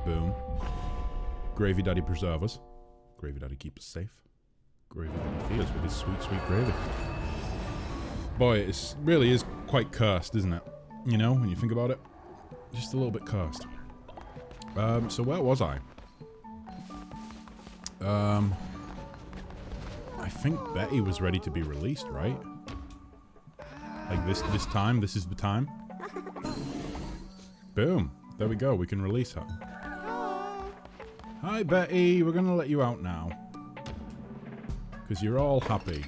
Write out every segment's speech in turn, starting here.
Boom. Gravy Daddy preserve us. Gravy Daddy keep us safe. Gravy Daddy feed us with his sweet, sweet gravy. Boy, it really is quite cursed, isn't it? You know, when you think about it. Just a little bit cursed. So where was I? I think Betty was ready to be released, right? Like this time? This is the time? Boom. There we go. We can release her. Hi, Betty. We're gonna let you out now. Because you're all happy.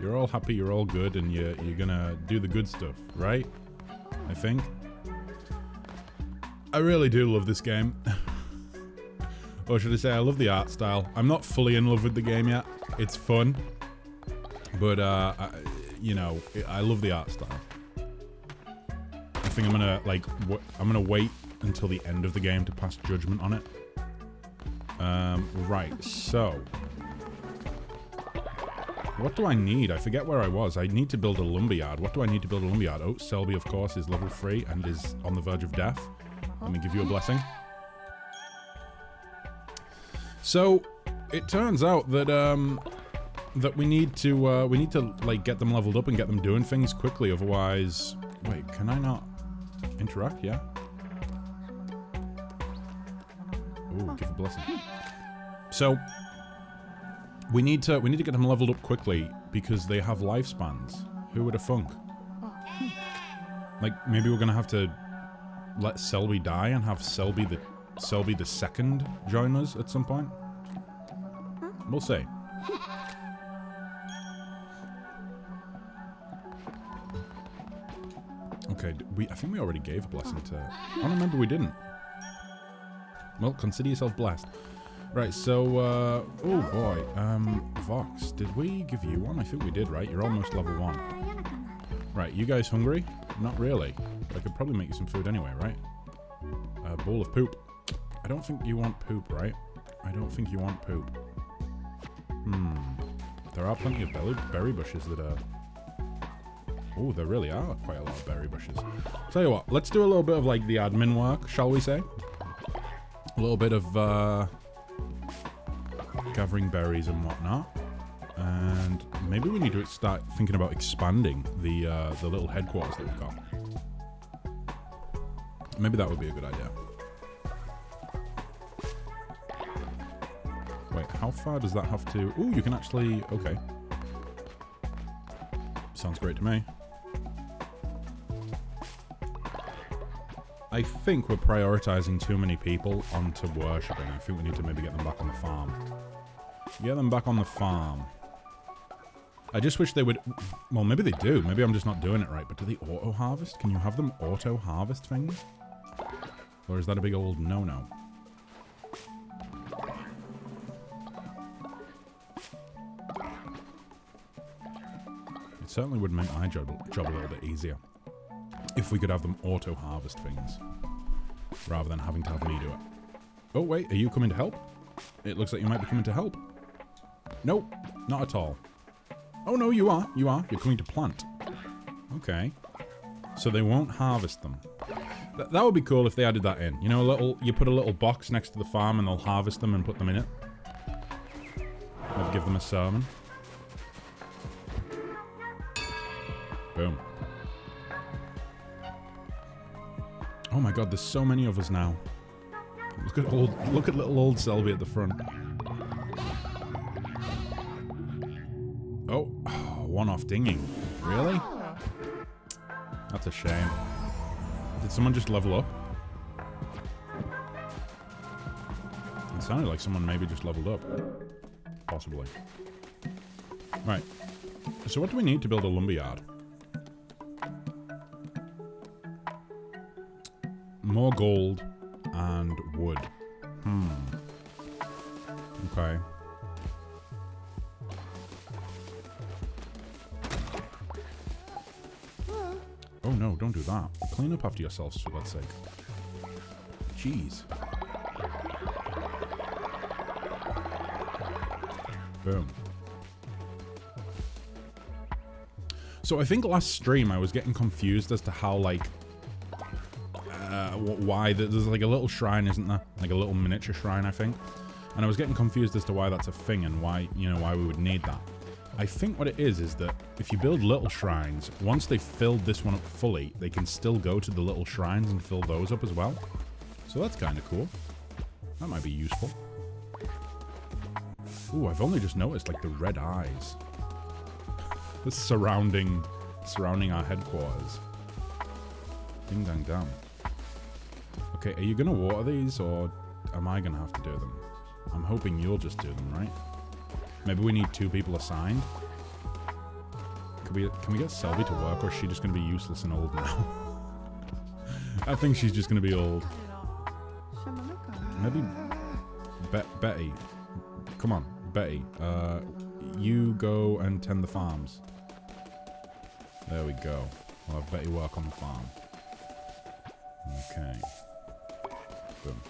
You're all happy, you're all good, and you're gonna do the good stuff, right? I think. I really do love this game. Or should I say, I love the art style. I'm not fully in love with the game yet. It's fun. But, you know, I love the art style. I think I'm gonna, like, I'm gonna wait until the end of the game to pass judgment on it. Right, so... what do I need? I forget where I was. I need to build a lumberyard. What do I need to build a lumberyard? Oh, Selby, of course, is level 3 and is on the verge of death. Let me give you a blessing. So, it turns out that, that we need to, like, get them leveled up and get them doing things quickly, otherwise... Wait, can I not interact? Yeah? Ooh, give a blessing. So... We need to get them leveled up quickly because they have lifespans. Who would have thunk? Like, maybe we're gonna have to let Selby die and have Selby the second join us at some point. We'll see. Okay, I think we already gave a blessing to... Oh, remember we didn't. Well, consider yourself blessed. Right, so, oh boy, Vox, did we give you one? I think we did, right? You're almost level 1. Right, you guys hungry? Not really. I could probably make you some food anyway, right? A bowl of poop. I don't think you want poop, right? I don't think you want poop. There are plenty of berry bushes that are... Oh, there really are quite a lot of berry bushes. Tell you what, let's do a little bit of, like, the admin work, shall we say? A little bit of, gathering berries and whatnot, and maybe we need to start thinking about expanding the little headquarters that we've got. Maybe that would be a good idea. Wait, how far does that have to... Ooh, you can actually... Okay. Sounds great to me. I think we're prioritizing too many people onto worshipping. I think we need to maybe get them back on the farm. Get them back on the farm. I just wish they would... Well, maybe they do. Maybe I'm just not doing it right. But do they auto-harvest? Can you have them auto-harvest things? Or is that a big old no-no? It certainly would make my job a little bit easier. If we could have them auto-harvest things. Rather than having to have me do it. Oh, wait. Are you coming to help? It looks like you might be coming to help. Nope. Not at all. Oh, no, you are. You are. You're coming to plant. Okay. So they won't harvest them. That would be cool if they added that in. You know, you put a little box next to the farm and they'll harvest them and put them in it. I'll give them a sermon. Boom. Oh my god, there's so many of us now. Look at little old Selby at the front. Oh, one-off dinging. Really? That's a shame. Did someone just level up? It sounded like someone maybe just leveled up. Possibly. Right. So what do we need to build a lumberyard? More gold and wood. Okay. Oh no, don't do that. Clean up after yourselves, for God's sake. Jeez. Boom. So I think last stream I was getting confused as to how, like... why there's like a little shrine, isn't there? Like a little miniature shrine, I think. And I was getting confused as to why that's a thing and why, you know, why we would need that. I think what it is that if you build little shrines, once they've filled this one up fully, they can still go to the little shrines and fill those up as well. So that's kind of cool. That might be useful. Ooh, I've only just noticed, like, the red eyes. surrounding our headquarters. Ding dang dang. Okay, are you going to water these, or am I going to have to do them? I'm hoping you'll just do them, right? Maybe we need 2 people assigned. Can we get Selby to work, or is she just going to be useless and old now? I think she's just going to be old. Maybe Betty. Come on, Betty. You go and tend the farms. There we go. We'll have Betty work on the farm. Okay. Boom.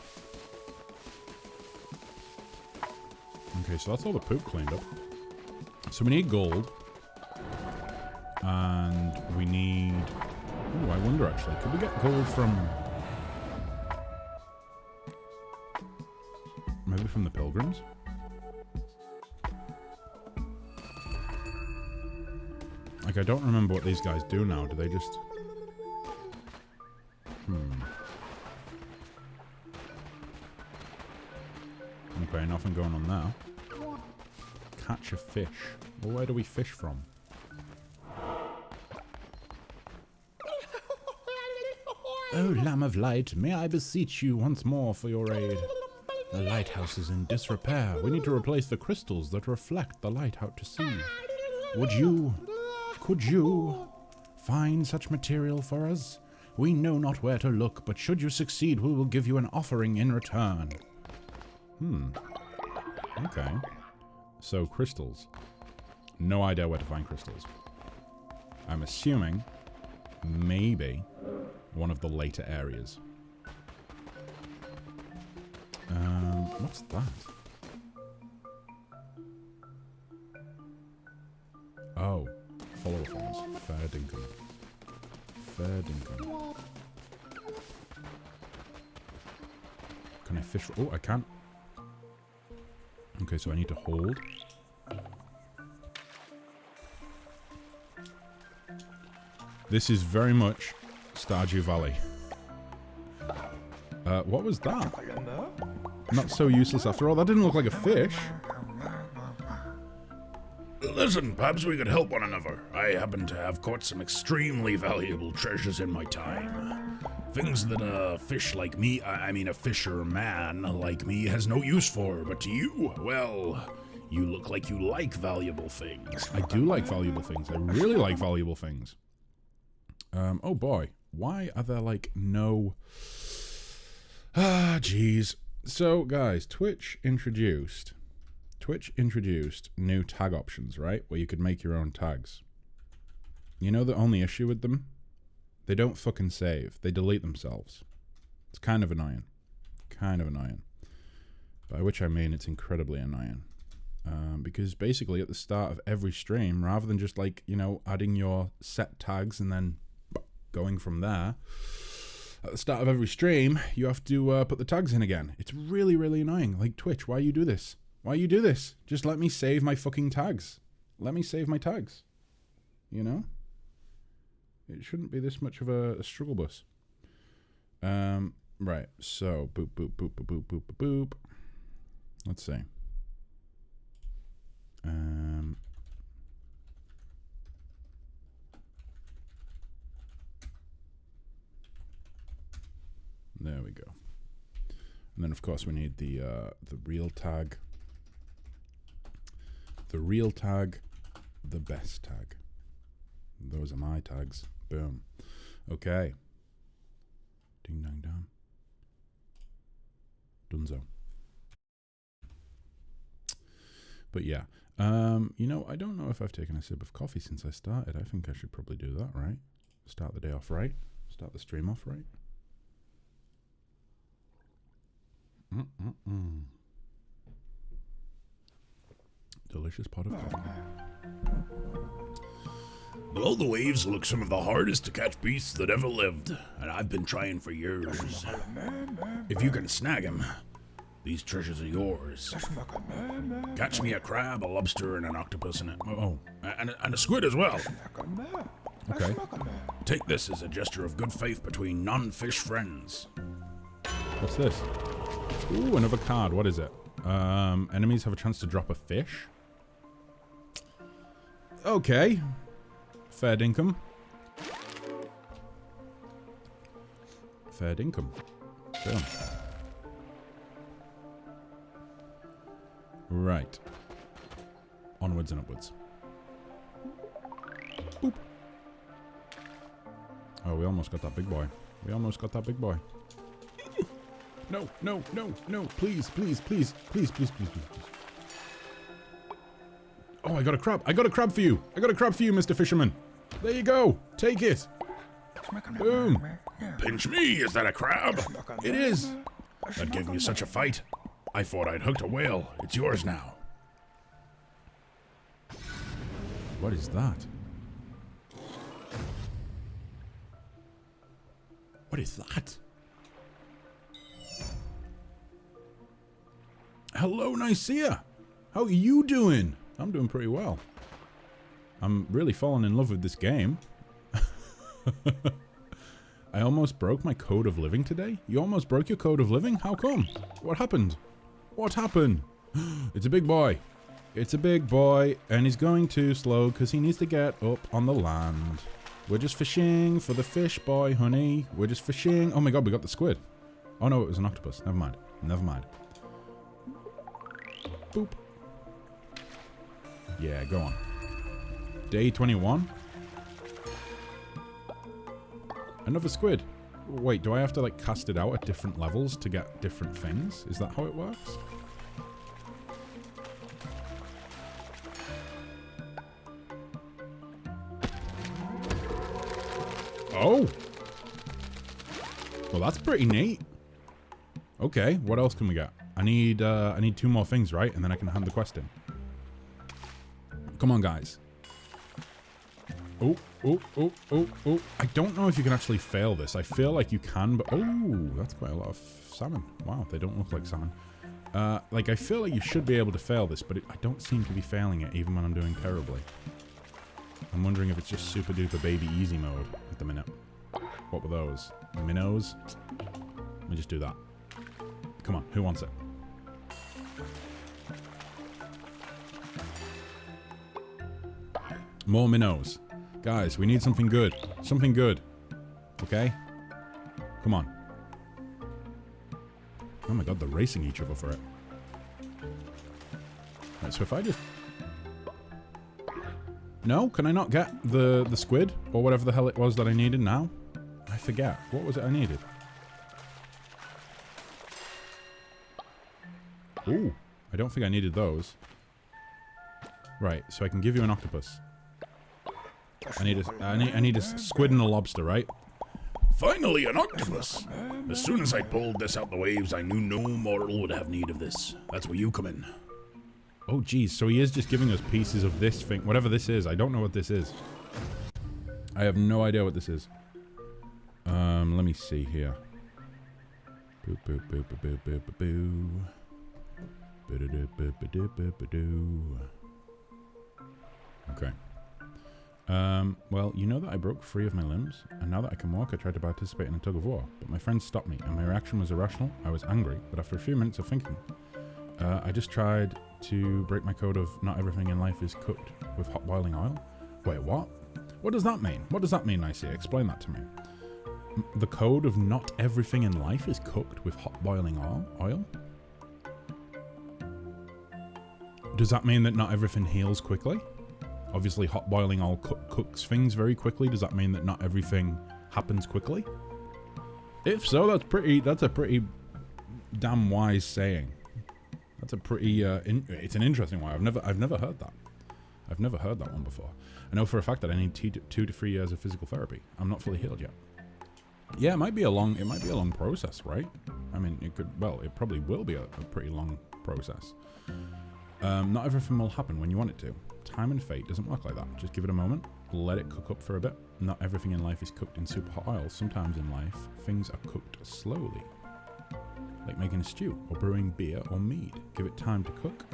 Okay, so that's all the poop cleaned up. So we need gold. And we need... Ooh, I wonder actually. Could we get gold from... Maybe from the pilgrims? Like, I don't remember what these guys do now. Do they just... Okay, nothing going on there. Catch a fish. Well, where do we fish from? Oh, Lamb of Light, may I beseech you once more for your aid? The lighthouse is in disrepair. We need to replace the crystals that reflect the light out to sea. Could you find such material for us? We know not where to look, but should you succeed, we will give you an offering in return. Okay. So, crystals. No idea where to find crystals. I'm assuming maybe one of the later areas. What's that? Oh, follow things. Fair dinkum. Fair dinkum. Can I fish? Oh, I can't. Okay, so I need to hold. This is very much Stardew Valley. What was that? Not so useless after all. That didn't look like a fish. Listen, perhaps we could help one another. I happen to have caught some extremely valuable treasures in my time. Things that a fish like me, I mean a fisherman like me, has no use for. But to you, well, you look like you like valuable things. I do like valuable things. I really like valuable things. Oh boy. Why are there, like, no... Ah, jeez. So, guys, Twitch introduced new tag options, right? Where you could make your own tags. You know the only issue with them? They don't fucking save. They delete themselves. It's kind of annoying. Kind of annoying. By which I mean it's incredibly annoying. Because basically at the start of every stream, rather than just, like, you know, adding your set tags and then going from there, at the start of every stream, you have to put the tags in again. It's really, really annoying. Like, Twitch, why you do this? Why you do this? Just let me save my fucking tags. Let me save my tags. You know? It shouldn't be this much of a struggle bus. Right, so, boop, boop, boop, boop, boop, boop, boop, boop. Let's see. There we go. And then, of course, we need the real tag. The real tag, the best tag. Those are my tags. Boom. Okay. Ding dang dong. Dunzo. But yeah. You know, I don't know if I've taken a sip of coffee since I started. I think I should probably do that, right? Start the day off right. Start the stream off right. Delicious pot of coffee. Below the waves look some of the hardest to catch beasts that ever lived, and I've been trying for years. If you can snag him, these treasures are yours. Catch me a crab, a lobster, and an octopus, and a squid as well. Okay. Take this as a gesture of good faith between non-fish friends. What's this? Ooh, another card. What is it? Enemies have a chance to drop a fish. Okay. Fair dinkum. Fair dinkum. Boom. Right. Onwards and upwards. Boop. Oh, we almost got that big boy. We almost got that big boy. No, no, no, no. Please, please, please, please, please, please, please, please. Oh, I got a crab. I got a crab for you. I got a crab for you, Mr. Fisherman. There you go. Take it. Boom. Pinch me, is that a crab? It is. That gave me such a fight. I thought I'd hooked a whale. It's yours now. What is that? What is that? Hello, Nicaea. How are you doing? I'm doing pretty well. I'm really falling in love with this game. I almost broke my code of living today. You almost broke your code of living? How come? What happened? What happened? It's a big boy. It's a big boy, and he's going too slow because he needs to get up on the land. We're just fishing for the fish, boy, honey. We're just fishing. Oh my god, we got the squid. Oh no, it was an octopus. Never mind. Never mind. Boop. Yeah, go on. Day 21. Another squid. Wait, do I have to like cast it out at different levels to get different things? Is that how it works? Oh! Well, that's pretty neat. Okay, what else can we get? I need 2 more things, right? And then I can hand the quest in. Come on, guys. Oh, oh, oh, oh, oh. I don't know if you can actually fail this. I feel like you can, but... Oh, that's quite a lot of salmon. Wow, they don't look like salmon. Like, I feel like you should be able to fail this, but I don't seem to be failing it, even when I'm doing terribly. I'm wondering if it's just super duper baby easy mode at the minute. What were those? Minnows? Let me just do that. Come on, who wants it? More minnows. Guys, we need something good. Something good. Okay? Come on. Oh my god, they're racing each other for it. Right, so if I just... No? Can I not get the squid? Or whatever the hell it was that I needed now? I forget. What was it I needed? Ooh. I don't think I needed those. Right, so I can give you an octopus. I need a squid and a lobster, right? Finally, an octopus! As soon as I pulled this out the waves, I knew no mortal would have need of this. That's where you come in. Oh, geez. So he is just giving us pieces of this thing. Whatever this is. I don't know what this is. I have no idea what this is. Let me see here. Boop, boop, boop, boop, boop, boop, boo. Okay. Well, you know that I broke free of my limbs, and now that I can walk, I tried to participate in a tug of war, but my friends stopped me, and my reaction was irrational. I was angry, but after a few minutes of thinking, I just tried to break my code of not everything in life is cooked with hot boiling oil. Wait, what? What does that mean? What does that mean, Nicaea? Explain that to me. The code of not everything in life is cooked with hot boiling oil? Does that mean that not everything heals quickly? Obviously, hot boiling oil cooks things very quickly. Does that mean that not everything happens quickly? If so, that's a pretty damn wise saying. That's a pretty it's an interesting one. I've never heard that. I've never heard that one before. I know for a fact that I need 2 to 3 years of physical therapy. I'm not fully healed yet. Yeah, it might be a long process, right? I mean, it probably will be a pretty long process. Not everything will happen when you want it to. Time and fate doesn't work like that. Just give it a moment. let it cook up for a bit. Not everything in life is cooked in super hot oil. Sometimes in life, things are cooked slowly. Like making a stew, or brewing beer or mead. Give it time to cook,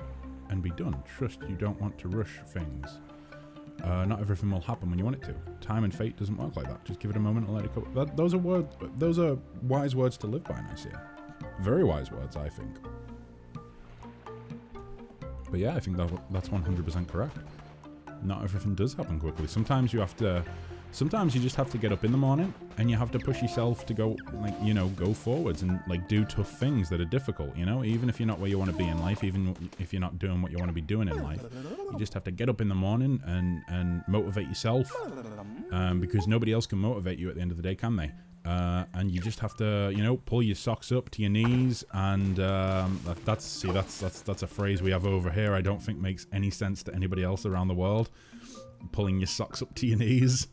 and be done. Trust you don't want to rush things. Not everything will happen when you want it to. Time and fate doesn't work like that. Just give it a moment and let it cook. Those are wise words to live by, Nicaea. Very wise words, I think. But yeah, I think that's 100% correct. Not everything does happen quickly. Sometimes you just have to get up in the morning and you have to push yourself to go, like, you know, go forwards and like do tough things that are difficult, you know, even if you're not where you want to be in life, even if you're not doing what you want to be doing in life, you just have to get up in the morning and motivate yourself, because nobody else can motivate you at the end of the day, can they? And you just have to, you know, pull your socks up to your knees, and that's a phrase we have over here. I don't think makes any sense to anybody else around the world. Pulling your socks up to your knees,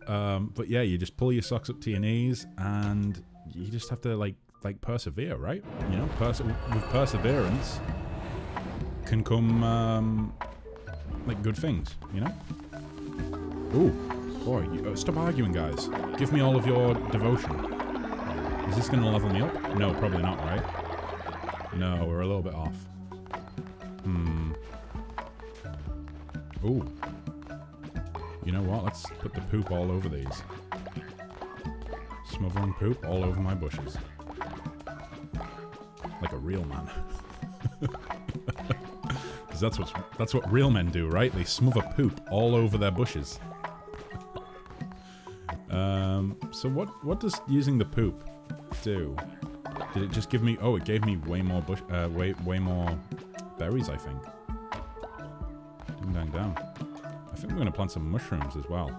but yeah, you just pull your socks up to your knees, and you just have to like persevere, right? You know, with perseverance can come like good things, you know. Ooh. Boy, stop arguing, guys. Give me all of your devotion. Is this going to level me up? No, probably not, right? No, we're a little bit off. Ooh. You know what? Let's put the poop all over these. Smothering poop all over my bushes. Like a real man. Because that's what real men do, right? They smother poop all over their bushes. So what does using the poop do? Did it just give me... Oh, it gave me way more way more berries, I think. Ding, dang, dang. I think we're going to plant some mushrooms as well.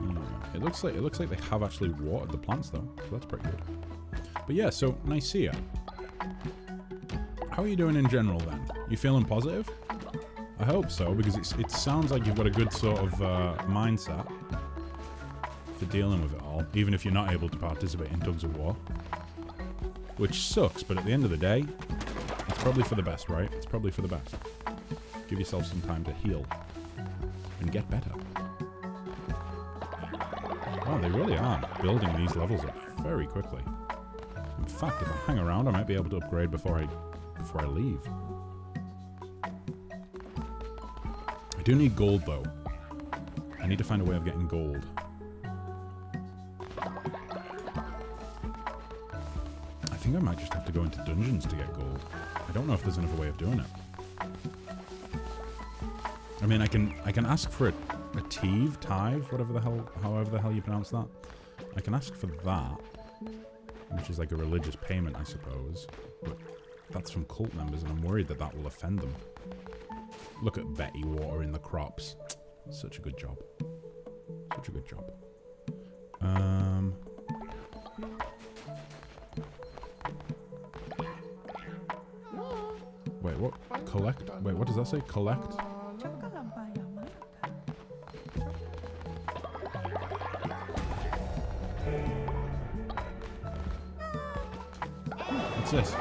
Yeah, it looks like they have actually watered the plants though, so that's pretty good. But yeah, so Nicaea, how are you doing in general then? You feeling positive? I hope so, because it sounds like you've got a good sort of mindset for dealing with it all, even if you're not able to participate in Tugs of War. Which sucks, but at the end of the day, it's probably for the best, right? It's probably for the best. Give yourself some time to heal and get better. Oh, they really are building these levels up very quickly. In fact, if I hang around, I might be able to upgrade before I leave. I do need gold, though. I need to find a way of getting gold. I think I might just have to go into dungeons to get gold. I don't know if there's another way of doing it. I mean, I can ask for a tithe, however the hell you pronounce that. I can ask for that, which is like a religious payment, I suppose. But that's from cult members, and I'm worried that will offend them. Look at Betty watering the crops. Such a good job. Such a good job. Wait, what? Collect? Wait, what does that say? Collect? What's this?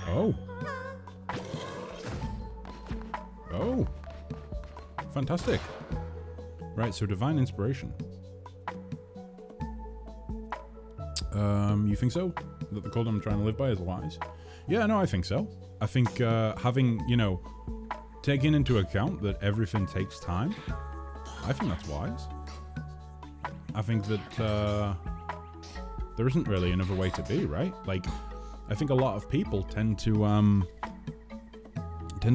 Oh. Oh. Fantastic. Right, so Divine Inspiration. You think so? That the code I'm trying to live by is wise? Yeah, no, I think so. I think having, you know, taking into account that everything takes time, I think that's wise. I think that there isn't really another way to be, right? Like, I think a lot of people tend to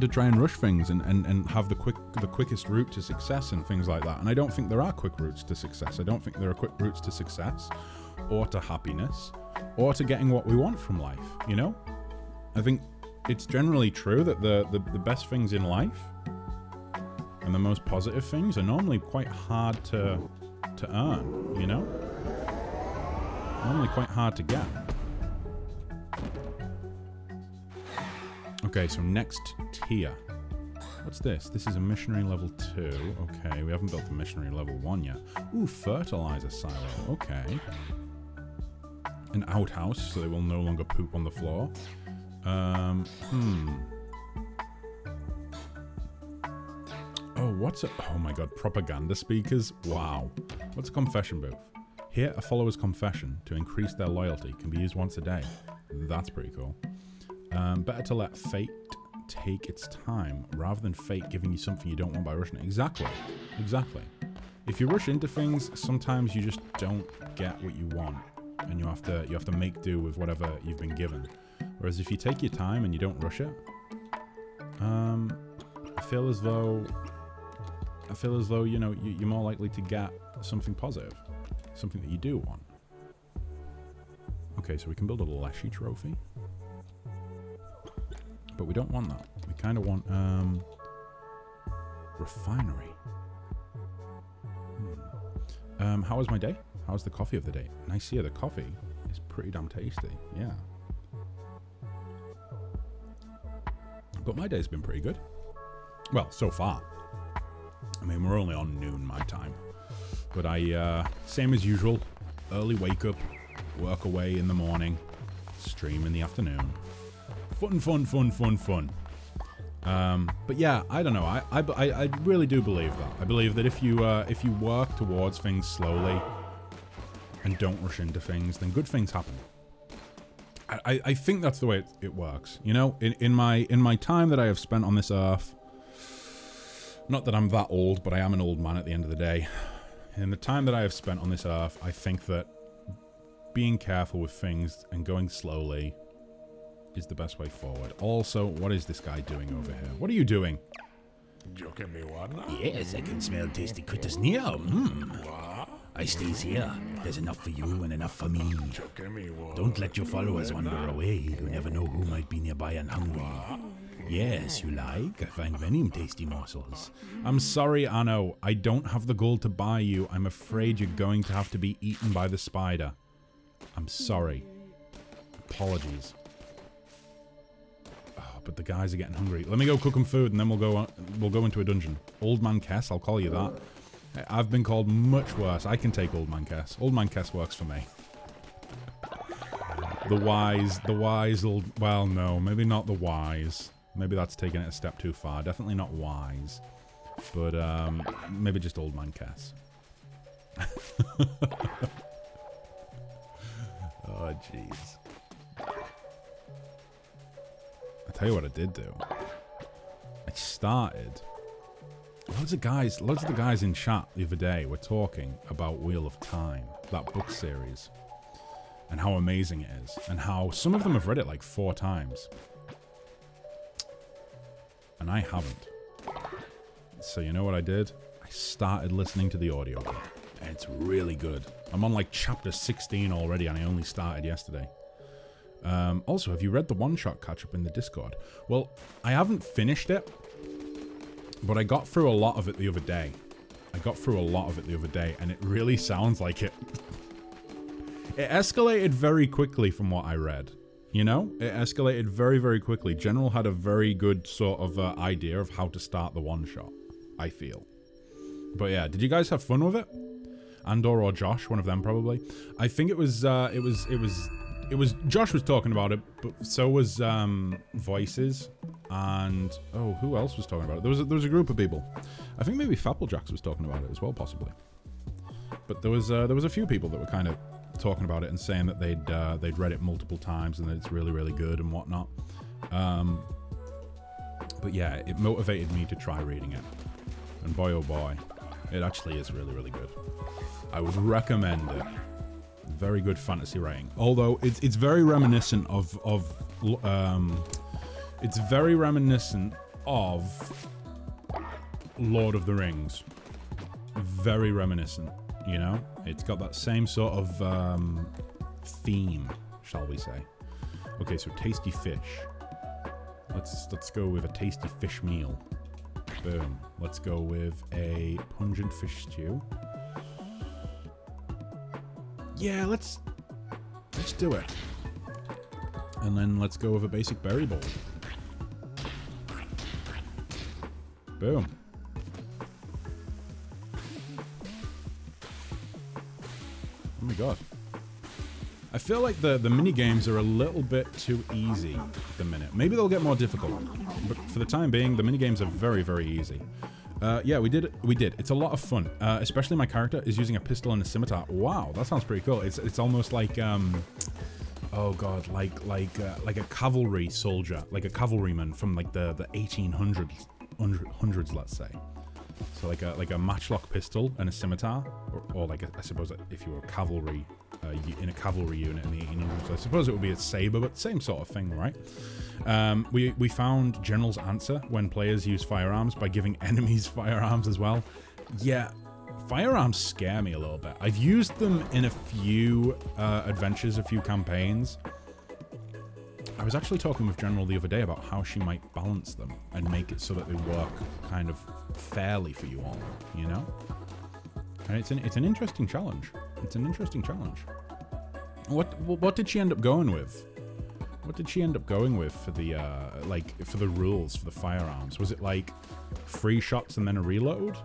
try and rush things and have the quickest route to success and things like that. And I don't think there are quick routes to success. I don't think there are quick routes to success or to happiness or to getting what we want from life, you know? I think it's generally true that the best things in life and the most positive things are normally quite hard to earn, you know? Normally quite hard to get. Okay, so next tier. What's this? This is a missionary level 2. Okay, we haven't built the missionary level 1 yet. Ooh, fertilizer silo. Okay. An outhouse, so they will no longer poop on the floor. Oh, what's a... Oh my god, propaganda speakers? Wow. What's a confession booth? Here, a follower's confession to increase their loyalty can be used once a day. That's pretty cool. Better to let fate take its time rather than fate giving you something you don't want by rushing it. Exactly. Exactly. If you rush into things, sometimes you just don't get what you want. And you have to make do with whatever you've been given. Whereas if you take your time and you don't rush it, I feel as though, you know, you're more likely to get something positive. Something that you do want. Okay, so we can build a Leshy trophy. But we don't want that. We kind of want, refinery. How was my day? How was the coffee of the day? Nice here, the coffee is pretty damn tasty. Yeah. But my day's been pretty good. Well, so far. I mean, we're only on noon my time. But same as usual, early wake up, work away in the morning, stream in the afternoon. Fun. But yeah, I don't know. I really do believe that. I believe that if you work towards things slowly and don't rush into things, then good things happen. I think that's the way it works. You know, in my time that I have spent on this earth, not that I'm that old, but I am an old man at the end of the day. In the time that I have spent on this earth, I think that being careful with things and going slowly is the best way forward. Also, what is this guy doing over here? What are you doing? Yes, I can smell tasty critters near. I stays here. There's enough for you and enough for me. Don't let your followers wander away. You never know who might be nearby and hungry. Yes, you like? I find many tasty morsels. I'm sorry, Anno. I don't have the gold to buy you. I'm afraid you're going to have to be eaten by the spider. I'm sorry. Apologies. Oh, but the guys are getting hungry. Let me go cook them food and then we'll go into a dungeon. Old Man Kess, I'll call you that. I've been called much worse. I can take Old Man Kess. Old Man Kess works for me. The wise old... Well, no, maybe not the wise. Maybe that's taking it a step too far. Definitely not wise. But, maybe just Old Man Kess. Oh, jeez. I'll tell you what I did do. I started... Loads of the guys in chat the other day were talking about Wheel of Time, that book series, and how amazing it is, and how some of them have read it like 4 times. And I haven't. So you know what I did? I started listening to the audiobook, and it's really good. I'm on like chapter 16 already, and I only started yesterday. Also, have you read the one-shot catch-up in the Discord? Well, I haven't finished it, but I got through a lot of it the other day. And it really sounds like it. It escalated very quickly from what I read. You know? It escalated very, very quickly. General had a very good sort of idea of how to start the one-shot, I feel. But yeah, did you guys have fun with it? Andor or Josh, one of them probably. I think it was Josh was talking about it, but so was Voices, and oh, who else was talking about it? There was a group of people. I think maybe Fapplejacks was talking about it as well, possibly. But there was a few people that were kind of talking about it and saying that they'd read it multiple times and that it's really, really good and whatnot. But yeah, it motivated me to try reading it, and boy oh boy, it actually is really, really good. I would recommend it. Very good fantasy writing. Although it's very reminiscent of Lord of the Rings. Very reminiscent, you know? It's got that same sort of theme, shall we say. Okay, so tasty fish. Let's go with a tasty fish meal. Boom. Let's go with a pungent fish stew. Yeah, let's do it. And then let's go with a basic berry bowl. Boom. Oh my god. I feel like the mini games are a little bit too easy at the minute. Maybe they'll get more difficult, but for the time being, the mini games are very, very easy. Yeah, we did. We did. It's a lot of fun. Especially my character is using a pistol and a scimitar. Wow, that sounds pretty cool. It's almost like oh god, like a cavalry soldier, like a cavalryman from like the 1800s, let's say. So like a matchlock pistol and a scimitar, or like I suppose if you were a cavalry in a cavalry unit in the 1800s, I suppose it would be a saber, but same sort of thing, right? We found General's answer when players use firearms by giving enemies firearms as well. Yeah, firearms scare me a little bit. I've used them in a few adventures, a few campaigns. I was actually talking with General the other day about how she might balance them and make it so that they work kind of fairly for you all, you know? And it's an interesting challenge. It's an interesting challenge. What did she end up going with? What did she end up going with for the for the rules for the firearms? Was it like 3 shots and then a reload?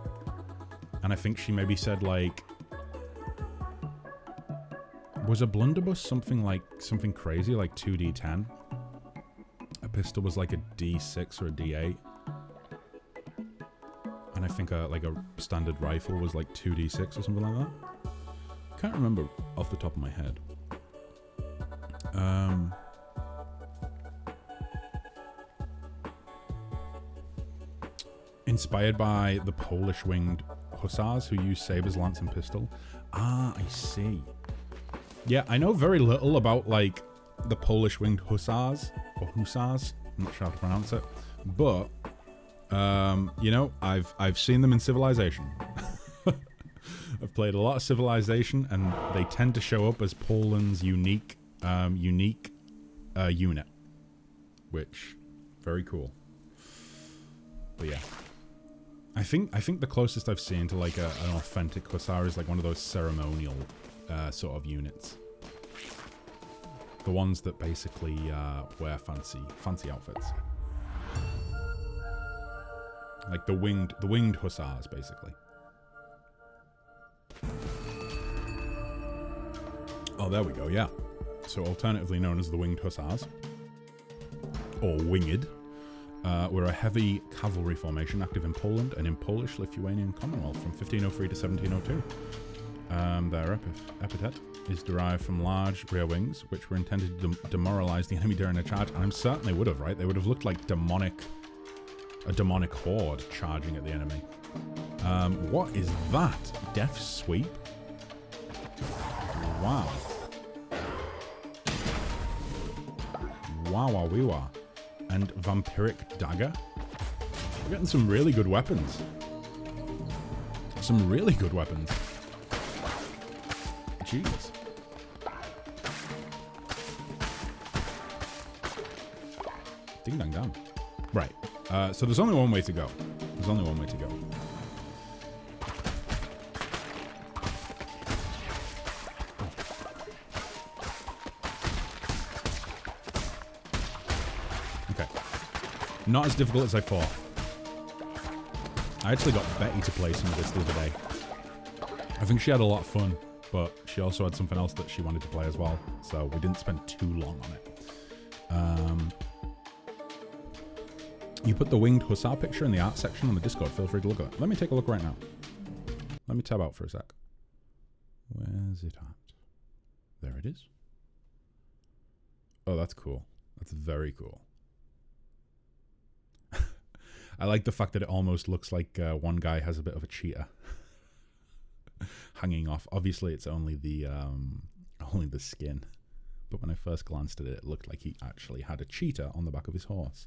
And I think she maybe said like, was a blunderbuss something crazy like 2d10? A pistol was like a d6 or a d8. And I think a standard rifle was like 2d6 or something like that. Can't remember off the top of my head. Inspired by the Polish winged hussars who use sabers, lance, and pistol. Ah, I see. Yeah, I know very little about like the Polish winged hussars or hussars. I'm not sure how to pronounce it, but you know, I've seen them in Civilization. I've played a lot of Civilization, and they tend to show up as Poland's unique unit, which very cool. But yeah, I think the closest I've seen to like an authentic hussar is like one of those ceremonial sort of units. The ones that basically wear fancy outfits. Like the winged hussars, basically. Oh, there we go, yeah. So alternatively known as the winged hussars, or winged, were a heavy cavalry formation active in Poland and in Polish Lithuanian Commonwealth from 1503 to 1702. Their epithet is derived from large rear wings, which were intended to demoralize the enemy during a charge, and certainly would have, right? They would have looked like a demonic horde charging at the enemy. What is that? Death Sweep? Wow. Wow. And Vampiric Dagger? We're getting some really good weapons. Some really good weapons. Jeez. Ding dang dang. Right. So there's only one way to go. There's only one way to go. Okay. Not as difficult as I thought. I actually got Betty to play some of this the other day. I think she had a lot of fun, but she also had something else that she wanted to play as well, so we didn't spend too long on it. You put the winged hussar picture in the art section on the Discord. Feel free to look at it. Let me take a look right now. Let me tab out for a sec. Where's it at? There it is. Oh, that's cool. That's very cool. I like the fact that it almost looks like one guy has a bit of a cheetah hanging off. Obviously, it's only the skin. But when I first glanced at it, it looked like he actually had a cheetah on the back of his horse.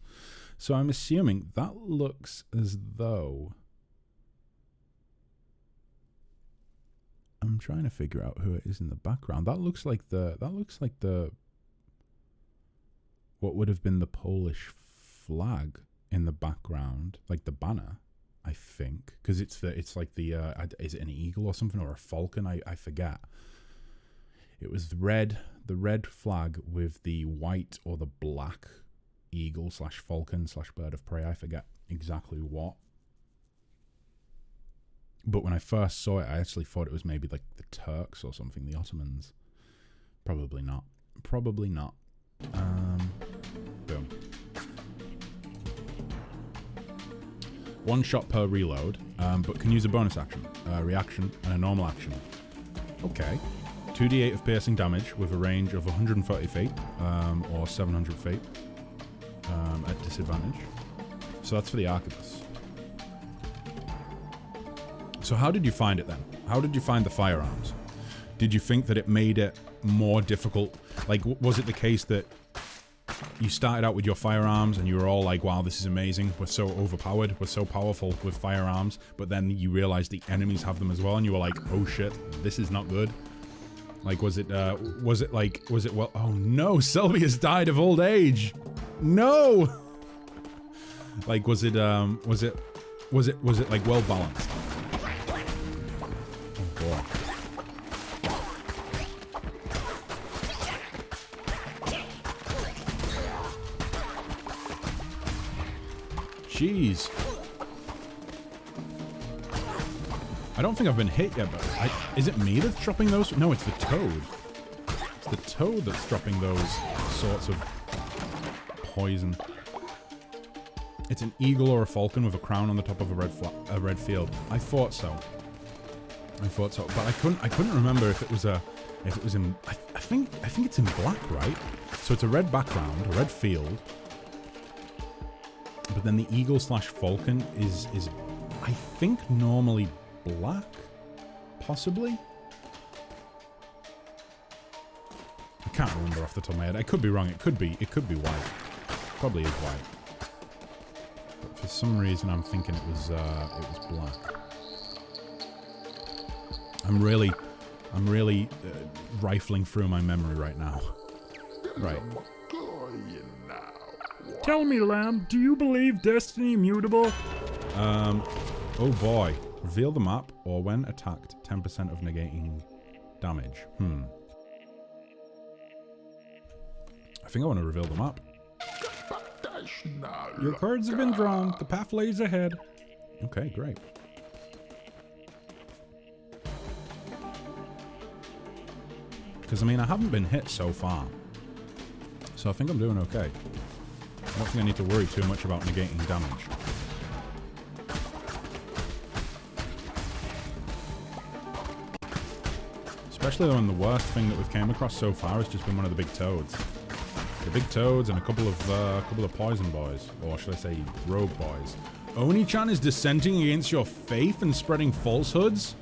So I'm assuming that looks as though... I'm trying to figure out who it is in the background. That looks like the... what would have been the Polish flag in the background, like the banner, I think, because it's like the is it an eagle or something, or a falcon? I forget. It was the red flag with the white or the black eagle / falcon / bird of prey. I forget exactly what. But when I first saw it, I actually thought it was maybe like the Turks or something, the Ottomans. Probably not. Probably not. Boom. 1 shot per reload, but can use a bonus action, a reaction, and a normal action. Okay. 2d8 of piercing damage with a range of 140 feet, or 700 feet, at disadvantage. So that's for the arquebus. So how did you find it then? How did you find the firearms? Did you think that it made it more difficult? Like, was it the case that you started out with your firearms and you were all like, wow, this is amazing, we're so overpowered, we're so powerful with firearms, but then you realized the enemies have them as well and you were like, oh shit, this is not good? Like, was it well, oh no, Selby has died of old age. No! Like, was it like well balanced? Oh boy. Jeez. I don't think I've been hit yet, but is it me that's dropping those? No, it's the toad. It's the toad that's dropping those sorts of poison. It's an eagle or a falcon with a crown on the top of a red field. I thought so. But I couldn't remember if it was in. I think it's in black, right? So it's a red background, a red field. But then the eagle / falcon is I think normally black, possibly. I can't remember off the top of my head. I could be wrong. It could be white. Probably is white. But for some reason, I'm thinking it was black. I'm really rifling through my memory right now. Right. Tell me, Lamb, do you believe Destiny Immutable? Oh boy. Reveal the map, or when attacked, 10% of negating damage. I think I want to reveal the map. Your cards have been drawn. The path lays ahead. Okay, great. Because, I mean, I haven't been hit so far. So I think I'm doing okay. I don't think I need to worry too much about negating damage. Especially when the worst thing that we've came across so far has just been one of the big toads. The big toads and a couple of poison boys. Or should I say rogue boys. Oni-chan is dissenting against your faith and spreading falsehoods?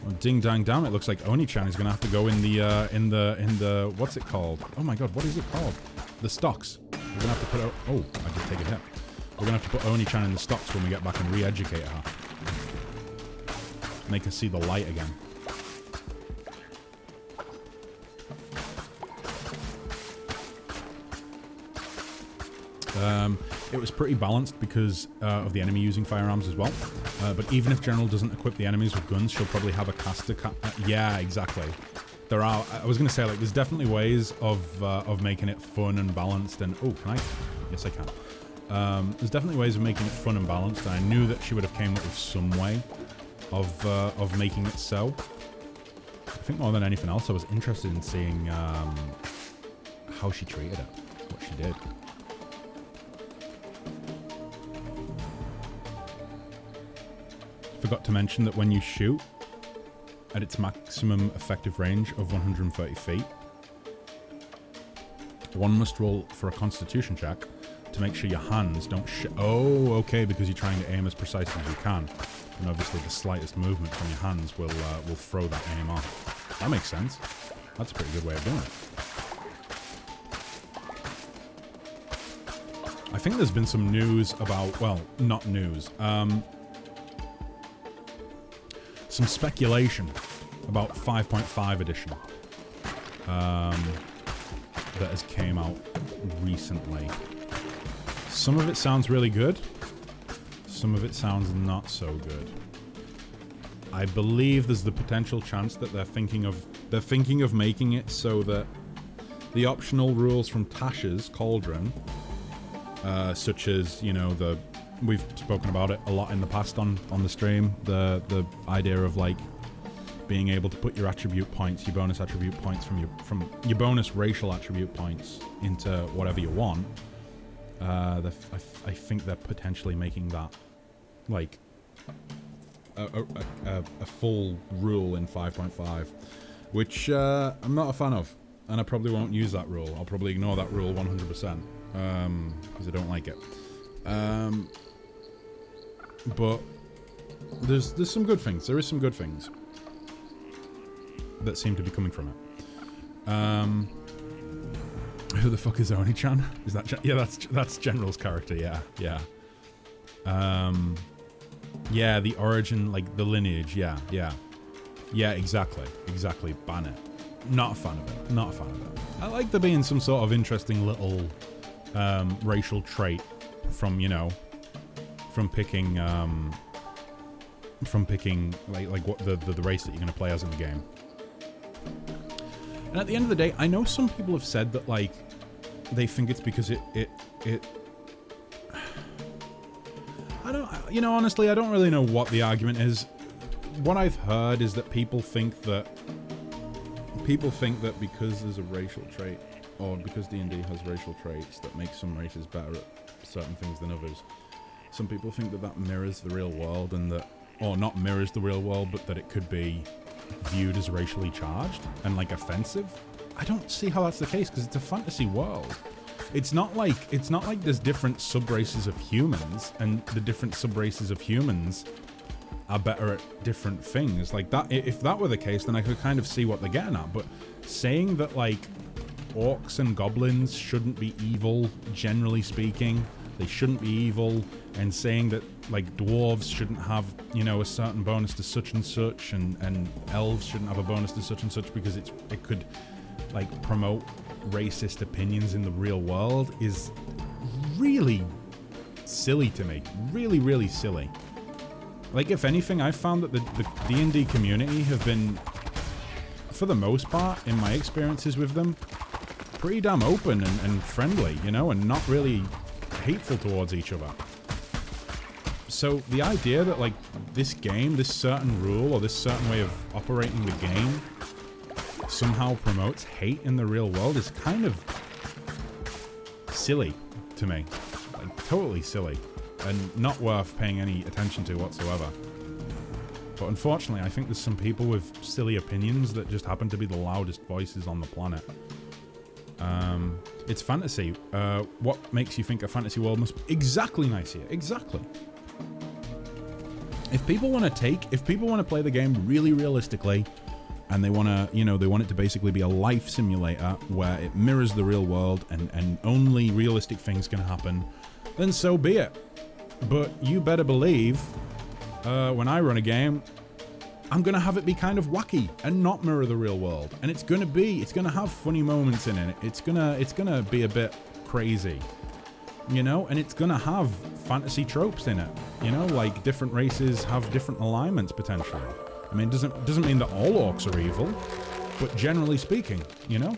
Oh, ding dang damn, it looks like Oni-chan is gonna have to go in the what's it called? Oh my god, what is it called? The stocks. We're gonna have to put oh, I just take a hit. We're gonna have to put Oni-chan in the stocks when we get back and re-educate her. Make her see the light again. It was pretty balanced because of the enemy using firearms as well. But even if General doesn't equip the enemies with guns, she'll probably have a caster. Yeah, exactly. There are. I was gonna say, like, there's definitely ways of making it fun and balanced. And oh, can I? Yes, I can. There's definitely ways of making it fun and balanced. And I knew that she would have came up with some way of making it so. I think more than anything else, I was interested in seeing how she treated it, what she did. Forgot to mention that when you shoot at its maximum effective range of 130 feet, one must roll for a constitution check to make sure your hands don't oh, okay, because you're trying to aim as precisely as you can. And obviously the slightest movement from your hands will throw that aim off. That makes sense. That's a pretty good way of doing it. I think there's been some news about, well, not news, some speculation about 5.5 edition that has came out recently. Some of it sounds really good. Some of it sounds not so good. I believe there's the potential chance that they're thinking of making it so that the optional rules from Tasha's Cauldron, such as, you know, we've spoken about it a lot in the past on the stream, the idea of like being able to put your attribute points, your bonus attribute points from your bonus racial attribute points into whatever you want. I think they're potentially making that like a full rule in 5.5, which I'm not a fan of, and I probably won't use that rule. I'll probably ignore that rule 100%, because I don't like it. But there's some good things. There is some good things that seem to be coming from it. Who the fuck is Oni-chan? Is that yeah? That's General's character. Yeah. Yeah, the origin, like the lineage. Yeah. Exactly. Ban it. Not a fan of it. Not a fan of it. I like there being some sort of interesting little racial trait from, you know, from picking like what the race that you're going to play as in the game. And at the end of the day, I know some people have said that, like, they think it's because it I don't, you know, honestly, I don't really know what the argument is. What I've heard is that people think that because there's a racial trait, or because D&D has racial traits that make some races better at certain things than others, some people think that mirrors the real world, and that, or not mirrors the real world, but that it could be viewed as racially charged and like offensive. I don't see how that's the case, because it's a fantasy world. It's not like there's different sub-races of humans, and the different sub-races of humans are better at different things. Like that, if that were the case, then I could kind of see what they're getting at. But saying that, like, orcs and goblins shouldn't be evil, generally speaking, they shouldn't be evil, and saying that, like, dwarves shouldn't have, you know, a certain bonus to such and such, and elves shouldn't have a bonus to such and such because it could, like, promote racist opinions in the real world is really silly to me. Really, really silly. Like, if anything, I've found that the D&D community have been, for the most part, in my experiences with them, pretty damn open and friendly, you know, and not really hateful towards each other. So the idea that, like, this game, this certain rule, or this certain way of operating the game somehow promotes hate in the real world is kind of silly to me. Like, totally silly. And not worth paying any attention to whatsoever. But unfortunately, I think there's some people with silly opinions that just happen to be the loudest voices on the planet. It's fantasy. What makes you think a fantasy world must be exactly nice here? Exactly. If people want to play the game really realistically, and they want to, you know, they want it to basically be a life simulator where it mirrors the real world and only realistic things can happen, then so be it. But you better believe, when I run a game, I'm going to have it be kind of wacky and not mirror the real world. And it's going to have funny moments in it. It's going to be a bit crazy, you know, and it's going to have fantasy tropes in it, you know, like different races have different alignments potentially. I mean, it doesn't mean that all orcs are evil, but generally speaking, you know?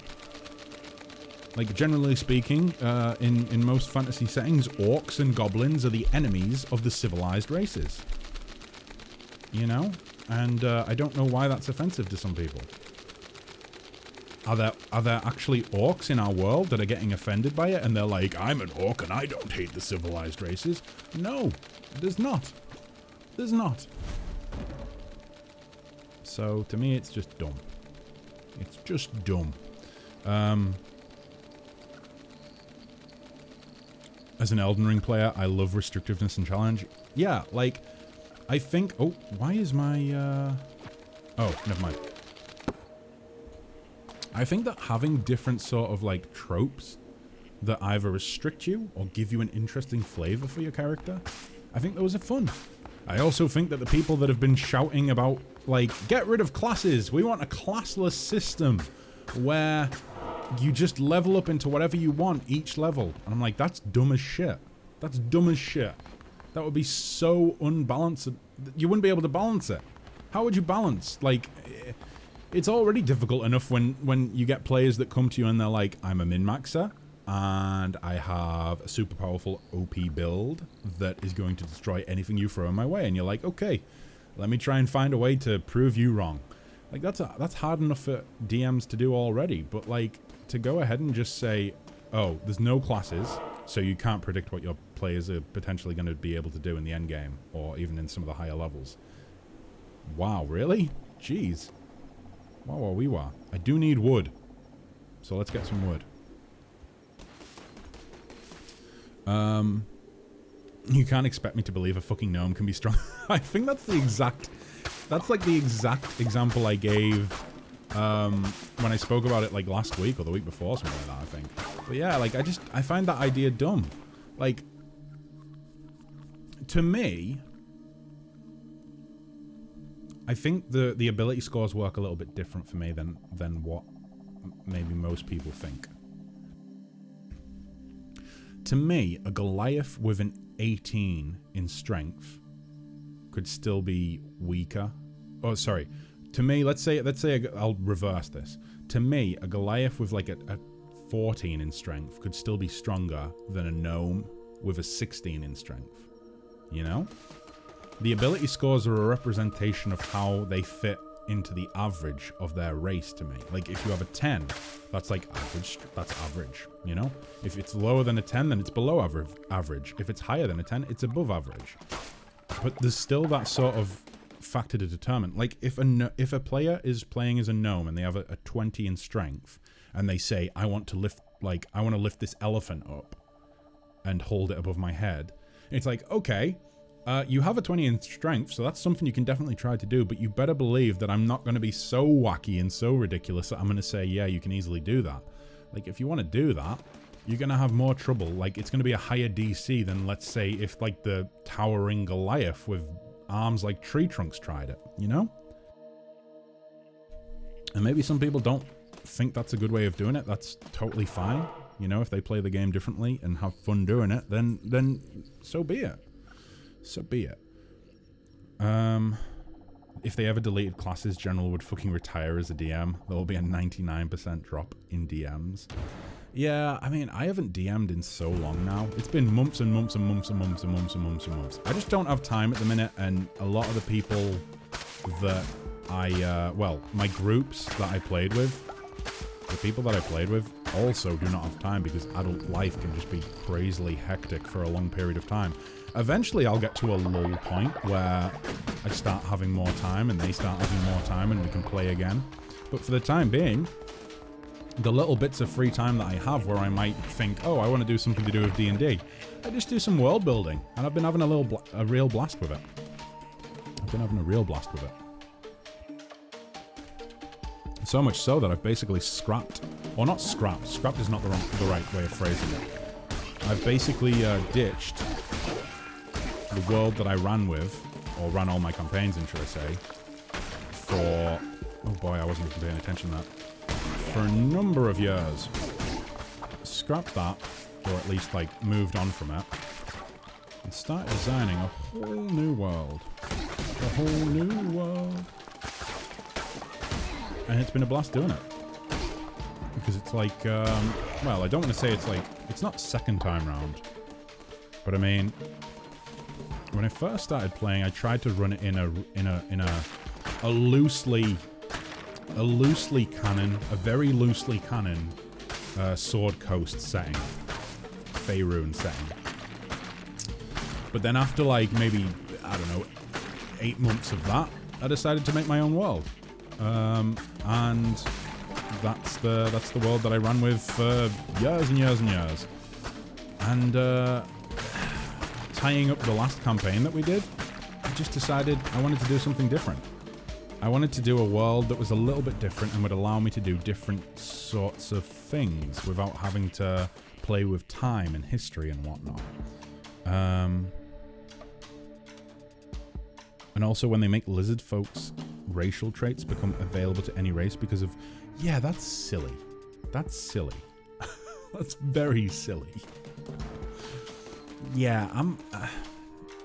Like, generally speaking, in most fantasy settings, orcs and goblins are the enemies of the civilized races. You know? And I don't know why that's offensive to some people. Are there actually orcs in our world that are getting offended by it, and they're like, I'm an orc and I don't hate the civilized races? No, there's not. There's not. So, to me, it's just dumb. It's just dumb. As an Elden Ring player, I love restrictiveness and challenge. Yeah, like, I think... Oh, why is my... Oh, never mind. I think that having different sort of, like, tropes that either restrict you or give you an interesting flavor for your character, I think those are fun. I also think that the people that have been shouting about, like, get rid of classes, we want a classless system where you just level up into whatever you want each level. And I'm like, that's dumb as shit. That's dumb as shit. That would be so unbalanced. You wouldn't be able to balance it. How would you balance? Like, it's already difficult enough when you get players that come to you and they're like, I'm a min-maxer, and I have a super powerful OP build that is going to destroy anything you throw in my way. And you're like, okay, let me try and find a way to prove you wrong. Like, that's hard enough for DMs to do already. But, like, to go ahead and just say, oh, there's no classes, so you can't predict what your players are potentially going to be able to do in the end game, or even in some of the higher levels. Wow, really? Jeez. Wow. I do need wood. So let's get some wood. You can't expect me to believe a fucking gnome can be strong. I think that's the exact example I gave when I spoke about it like last week or the week before, something like that, I think. But yeah, like I find that idea dumb. Like, to me, I think the ability scores work a little bit different for me than what maybe most people think. To me, a Goliath with an 18 in strength could still be weaker. Oh, sorry. To me, let's say I'll reverse this. To me, a Goliath with like a 14 in strength could still be stronger than a gnome with a 16 in strength. You know? The ability scores are a representation of how they fit into the average of their race to me. Like, if you have a 10, that's like average. That's average, you know? If it's lower than a 10, then it's below average. If it's higher than a 10, it's above average. But there's still that sort of factor to determine. Like, if a player is playing as a gnome and they have a 20 in strength, and they say, I want to lift this elephant up and hold it above my head, it's like, okay, you have a 20 in strength, so that's something you can definitely try to do, but you better believe that I'm not going to be so wacky and so ridiculous that I'm going to say, yeah, you can easily do that. Like, if you want to do that, you're going to have more trouble. Like, it's going to be a higher DC than, let's say, if, like, the towering Goliath with arms like tree trunks tried it, you know? And maybe some people don't think that's a good way of doing it. That's totally fine. You know, if they play the game differently and have fun doing it, then so be it. So be it. If they ever deleted classes, General would fucking retire as a DM. There will be a 99% drop in DMs. Yeah, I mean, I haven't DM'd in so long now. It's been months and months and months and months and months and months and months. I just don't have time at the minute, and a lot of the people that my groups that I played with, the people that I played with also do not have time because adult life can just be crazily hectic for a long period of time. Eventually, I'll get to a lull point where I start having more time and they start having more time and we can play again. But for the time being, the little bits of free time that I have where I might think, oh, I want to do something to do with D&D, I just do some world building, and I've been having a real blast with it. So much so that I've basically scrapped, or not scrapped is not the right way of phrasing it. I've basically ditched the world that I ran with, or ran all my campaigns in, should I say, for, oh boy, I wasn't even paying attention to that, for a number of years. Scrapped that, or at least like moved on from it, and started designing a whole new world. A whole new world. And it's been a blast doing it. Because it's like, well, I don't want to say it's like, it's not second time round. But I mean, when I first started playing, I tried to run it in a very loosely canon Sword Coast setting, Faerun setting. But then after like maybe, I don't know, 8 months of that, I decided to make my own world. And that's the world that I ran with for years and years and years. And tying up the last campaign that we did, I just decided I wanted to do something different. I wanted to do a world that was a little bit different and would allow me to do different sorts of things without having to play with time and history and whatnot. And also when they make lizard folks' racial traits become available to any race because of... Yeah, that's silly. That's silly. That's very silly. Yeah, I'm...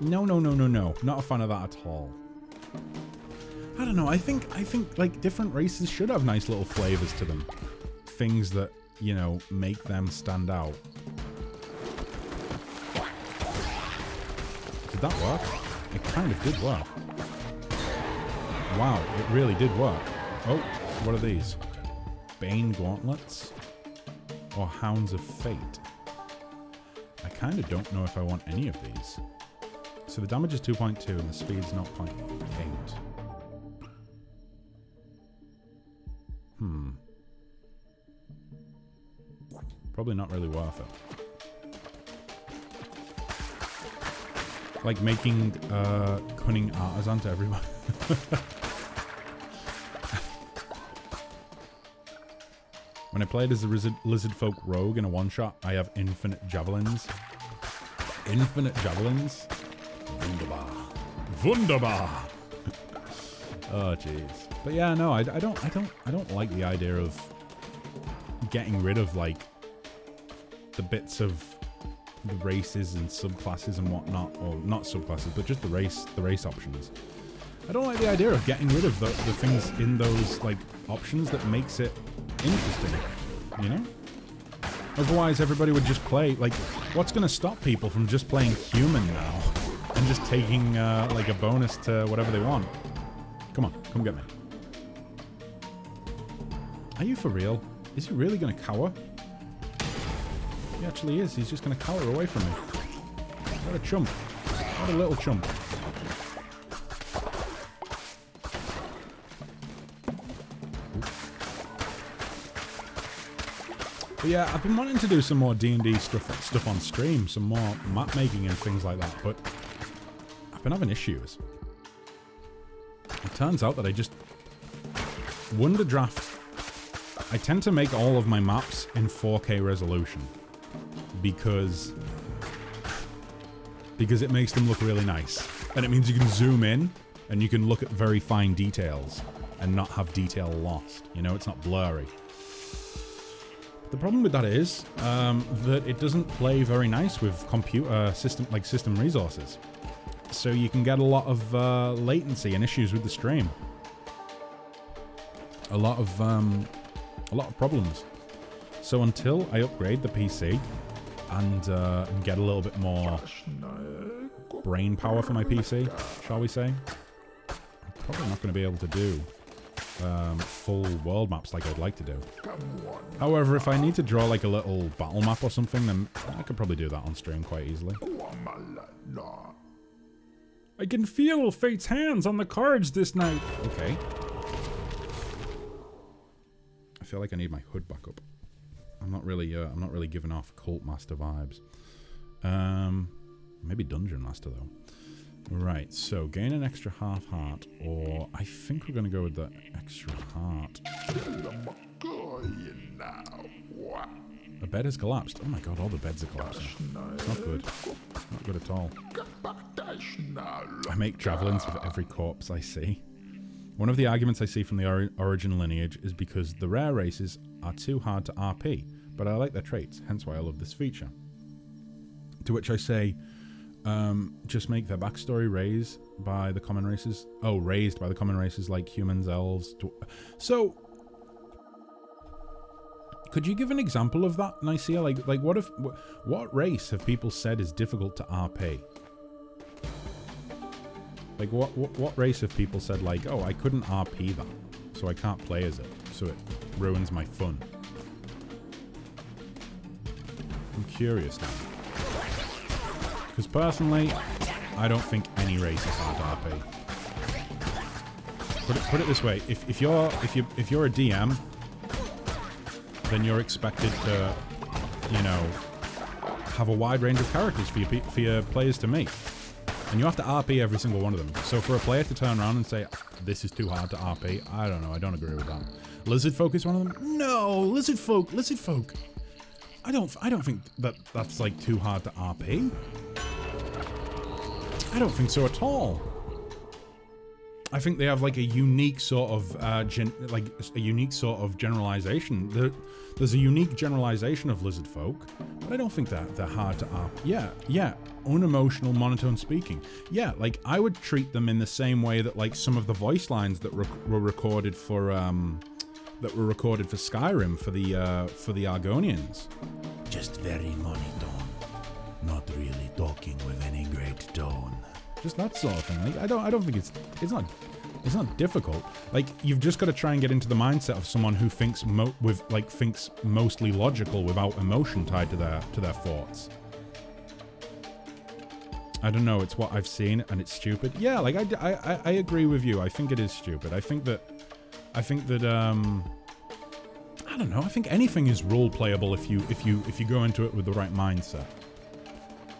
No. Not a fan of that at all. I don't know, I think like different races should have nice little flavors to them. Things that, you know, make them stand out. Did that work? It kind of did work. Wow, it really did work. Oh, what are these? Bane gauntlets? Or Hounds of Fate? I kind of don't know if I want any of these. So the damage is 2.2 and the speed's 0.8. Probably not really worth it. Like making cunning artisan to everyone. When I played as a lizard folk rogue in a one-shot, I have infinite javelins. Infinite javelins? Wunderbar. Wunderbar! Oh jeez. But yeah, no, I don't like the idea of getting rid of like the bits of the races and subclasses and whatnot, or not subclasses, but just the race options. I don't like the idea of getting rid of the things in those like options that makes it interesting, you know? Otherwise everybody would just play, like, what's gonna stop people from just playing human now and just taking like a bonus to whatever they want? Come on, come get me. Are you for real? Is he really gonna cower? He actually is. He's just going to cower away from me. What a chump. What a little chump. But yeah, I've been wanting to do some more D&D stuff on stream, some more map making and things like that, but I've been having issues. It turns out that I just... Wonderdraft... I tend to make all of my maps in 4K resolution. Because it makes them look really nice. And it means you can zoom in and you can look at very fine details and not have detail lost. You know, it's not blurry. The problem with that is that it doesn't play very nice with computer system resources. So you can get a lot of latency and issues with the stream. A lot of problems. So until I upgrade the PC and get a little bit more brain power for my PC, shall we say, I'm probably not going to be able to do full world maps like I'd like to do. However, if I need to draw like a little battle map or something, then I could probably do that on stream quite easily. I can feel Fate's hands on the cards this night. Okay. I feel like I need my hood back up. I'm not really giving off Cult Master vibes. Maybe Dungeon Master though. Right, so gain an extra half heart, or I think we're gonna go with the extra heart. A bed has collapsed. Oh my god, all the beds are collapsing. It's not good. Not good at all. I make javelins with every corpse I see. One of the arguments I see from the origin lineage is because the rare races are too hard to RP, but I like their traits, hence why I love this feature. To which I say, just make their backstory raised by the common races. Oh, raised by the common races like humans, elves. So, could you give an example of that, Nicaea? Like, what race have people said is difficult to RP? Like, what race have people said, like, oh, I couldn't RP that, so I can't play as it, so it ruins my fun? I'm curious now. Because personally, I don't think any race is hard to RP. Put it this way: if you're a DM, then you're expected to, you know, have a wide range of characters for your players to meet. And you have to RP every single one of them. So for a player to turn around and say, this is too hard to RP, I don't know, I don't agree with that. Lizard folk is one of them? No, lizard folk. I don't think that's like too hard to RP. I don't think so at all. I think they have like a unique sort of generalization. There's a unique generalization of lizard folk, but I don't think that they're hard to RP. Yeah, unemotional monotone speaking. Yeah, like I would treat them in the same way that like some of the voice lines that were recorded for Skyrim for the Argonians. Just very monotone, not really talking with any great tone. Just that sort of thing. Like I don't think it's not difficult. Like you've just got to try and get into the mindset of someone who thinks thinks mostly logical without emotion tied to their thoughts. I don't know. It's what I've seen, and it's stupid. Yeah, like I agree with you. I think it is stupid. I think that I don't know. I think anything is role playable if you go into it with the right mindset.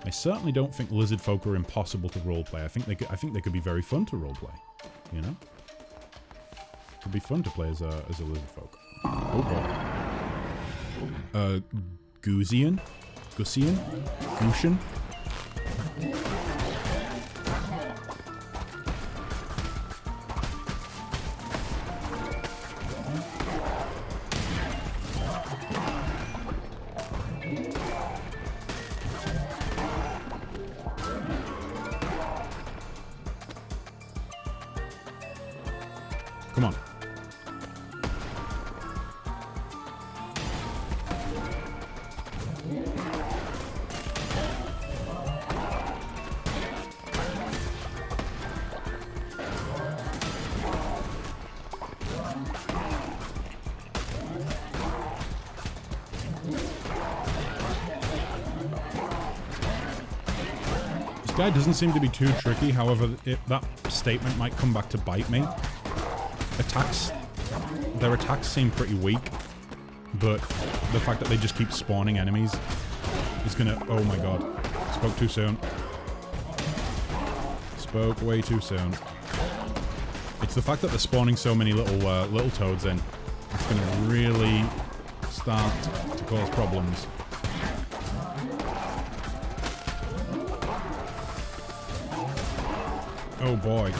I certainly don't think lizard folk are impossible to roleplay. I think they could be very fun to roleplay. You know, it'd be fun to play as a lizard folk. Oh boy. Gusian, Gushian. Come on. This guy doesn't seem to be too tricky, however, that statement might come back to bite me. Their attacks seem pretty weak, but the fact that they just keep spawning enemies is gonna... Oh my god. Spoke too soon. Spoke way too soon. It's the fact that they're spawning so many little toads in. It's gonna really start to cause problems. Oh boy.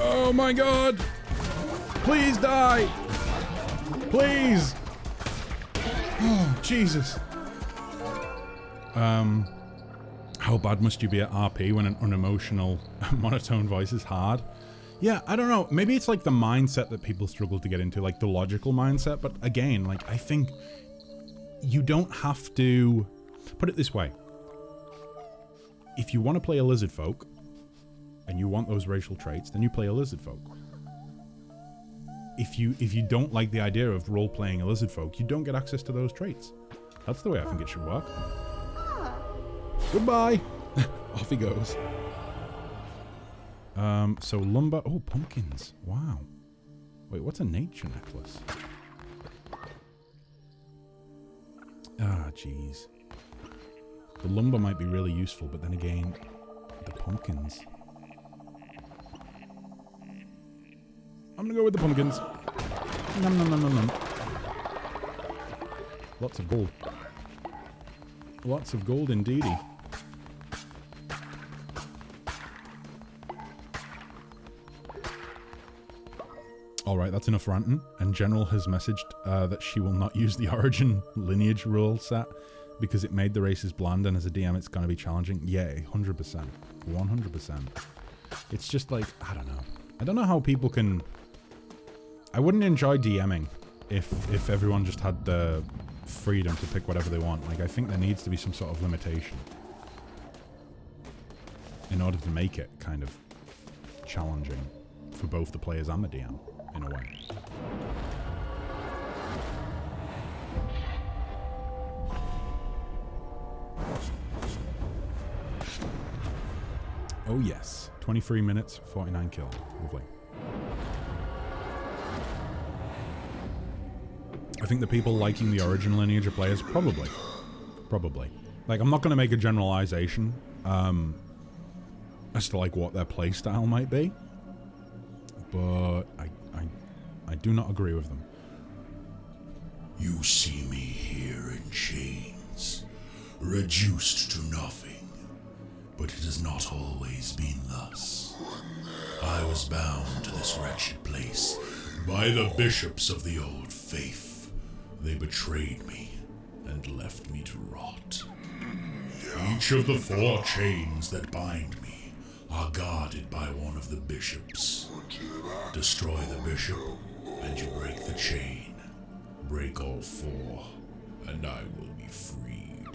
Oh my god! Please die! Please! Oh, Jesus. How bad must you be at RP when an unemotional, monotone voice is hard? Yeah, I don't know. Maybe it's like the mindset that people struggle to get into, like the logical mindset. But again, like, I think you don't have to... Put it this way. If you want to play a lizard folk, and you want those racial traits, then you play a lizard folk. If you don't like the idea of role-playing a lizard folk, you don't get access to those traits. That's the way I think it should work. Goodbye! Off he goes. So lumber... Oh, pumpkins. Wow. Wait, what's a nature necklace? Ah, jeez. The lumber might be really useful, but then again, the pumpkins... I'm gonna go with the pumpkins. Nom nom nom nom nom. Lots of gold. Lots of gold indeedy. Alright, that's enough ranting. And General has messaged that she will not use the origin lineage rule set because it made the races bland, and as a DM it's gonna be challenging. Yeah, 100%. 100%. It's just like, I don't know. I don't know how people can... I wouldn't enjoy DMing if everyone just had the freedom to pick whatever they want. Like, I think there needs to be some sort of limitation in order to make it kind of challenging for both the players and the DM, in a way. Oh yes, 23 minutes, 49 kill. Lovely. I think the people liking the origin lineage of players, probably. Like, I'm not going to make a generalization as to, like, what their playstyle might be. But I do not agree with them. You see me here in chains, reduced to nothing. But it has not always been thus. I was bound to this wretched place by the bishops of the old faith. They betrayed me and left me to rot. Each of the 4 chains that bind me are guarded by one of the bishops. Destroy the bishop, and you break the chain. Break all 4, and I will be freed.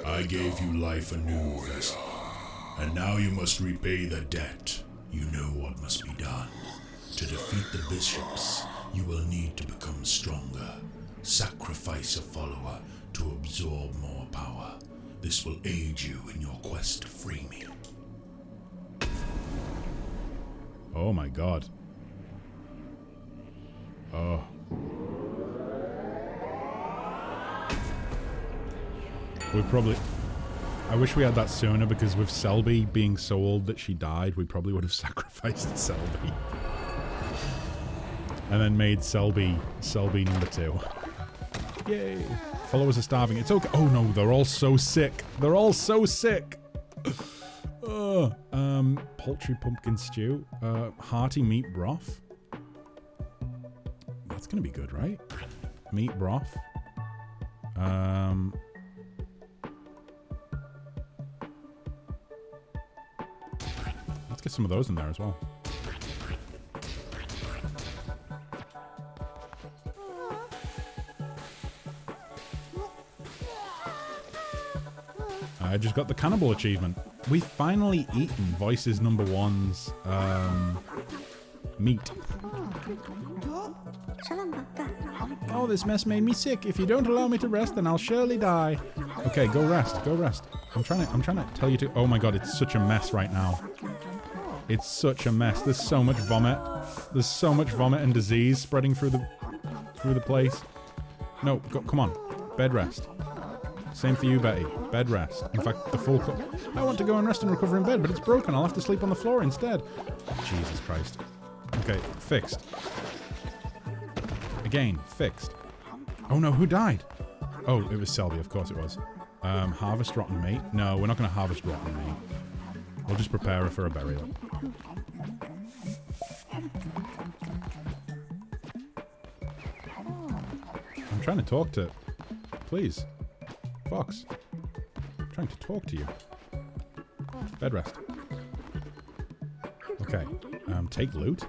I gave you life anew, Vesta, and now you must repay the debt. You know what must be done. To defeat the bishops, you will need to become stronger. Sacrifice a follower to absorb more power. This will aid you in your quest to free me. Oh my god. Oh. We probably... I wish we had that sooner, because with Selby being so old that she died, we probably would have sacrificed Selby. And then made Selby number 2. Yay. Followers are starving. It's okay. Oh no, they're all so sick. They're all so sick. Poultry pumpkin stew. Hearty meat broth. That's gonna be good, right? Meat broth. Let's get some of those in there as well. I just got the cannibal achievement. We finally eaten Voices number 1's meat. Oh, this mess made me sick. If you don't allow me to rest, then I'll surely die. Okay, go rest. Go rest. I'm trying to tell you to. Oh my god, it's such a mess right now. It's such a mess. There's so much vomit. There's so much vomit and disease spreading through the place. No, come on. Bed rest. Same for you, Betty. Bed rest. In fact, the full cup. I want to go and rest and recover in bed, but it's broken. I'll have to sleep on the floor instead. Jesus Christ. Okay, fixed. Again, fixed. Oh no, who died? Oh, it was Selby, of course it was. Harvest rotten meat? No, we're not going to harvest rotten meat. We'll just prepare her for a burial. I'm trying to talk to... Please. Fox. I'm trying to talk to you. Bed rest. Okay. Take loot.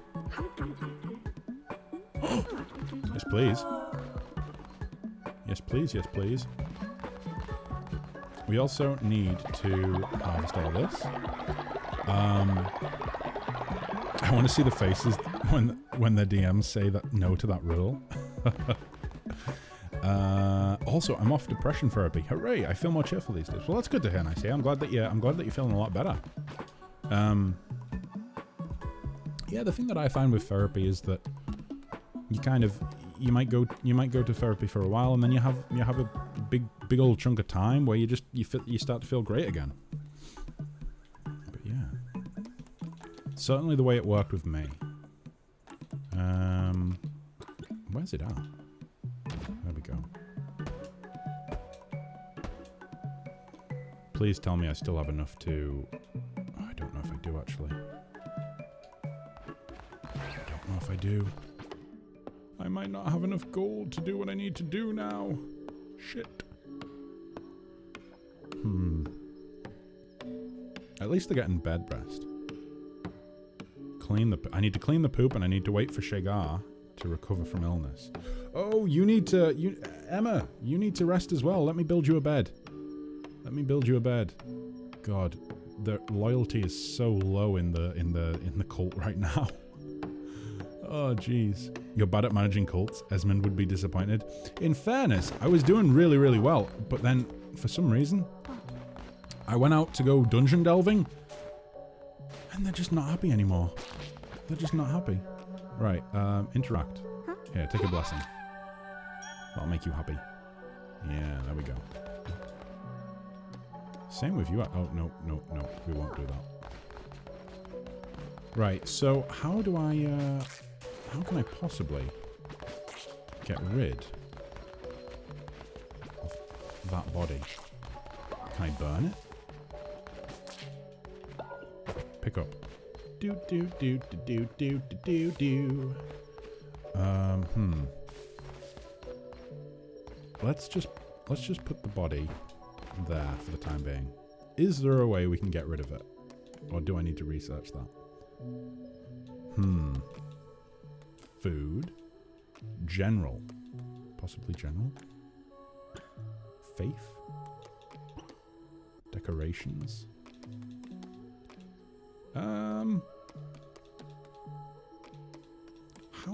Yes, please. Yes, please. Yes, please. We also need to harvest all this. I want to see the faces when the DMs say that no to that rule. Also, I'm off depression therapy. Hooray! I feel more cheerful these days. Well, that's good to hear, Nicey. I'm glad that you're feeling a lot better. Yeah, the thing that I find with therapy is that you might go to therapy for a while, and then you have a big old chunk of time where you start to feel great again. But yeah, certainly the way it worked with me. Where's it at? There we go. Please tell me I still have enough to... Oh, I don't know if I do, actually. I don't know if I do. I might not have enough gold to do what I need to do now. Shit. At least they're getting bed rest. I need to clean the poop, and I need to wait for Shagar to recover from illness. Oh, Emma, you need to rest as well. Let me build you a bed. Let me build you a bed. God, the loyalty is so low in the cult right now. Oh, jeez. You're bad at managing cults. Esmond would be disappointed. In fairness, I was doing really, really well, but then, for some reason, I went out to go dungeon delving, and they're just not happy anymore. They're just not happy. Right, interact. Here, take a blessing. That'll make you happy. Yeah, there we go. Same with you. Oh, no, we won't do that. Right, so how do I, how can I possibly get rid of that body? Can I burn it? Pick up. Do. Let's just put the body there for the time being. Is there a way we can get rid of it? Or do I need to research that? Food. General. Possibly general. Faith. Decorations. How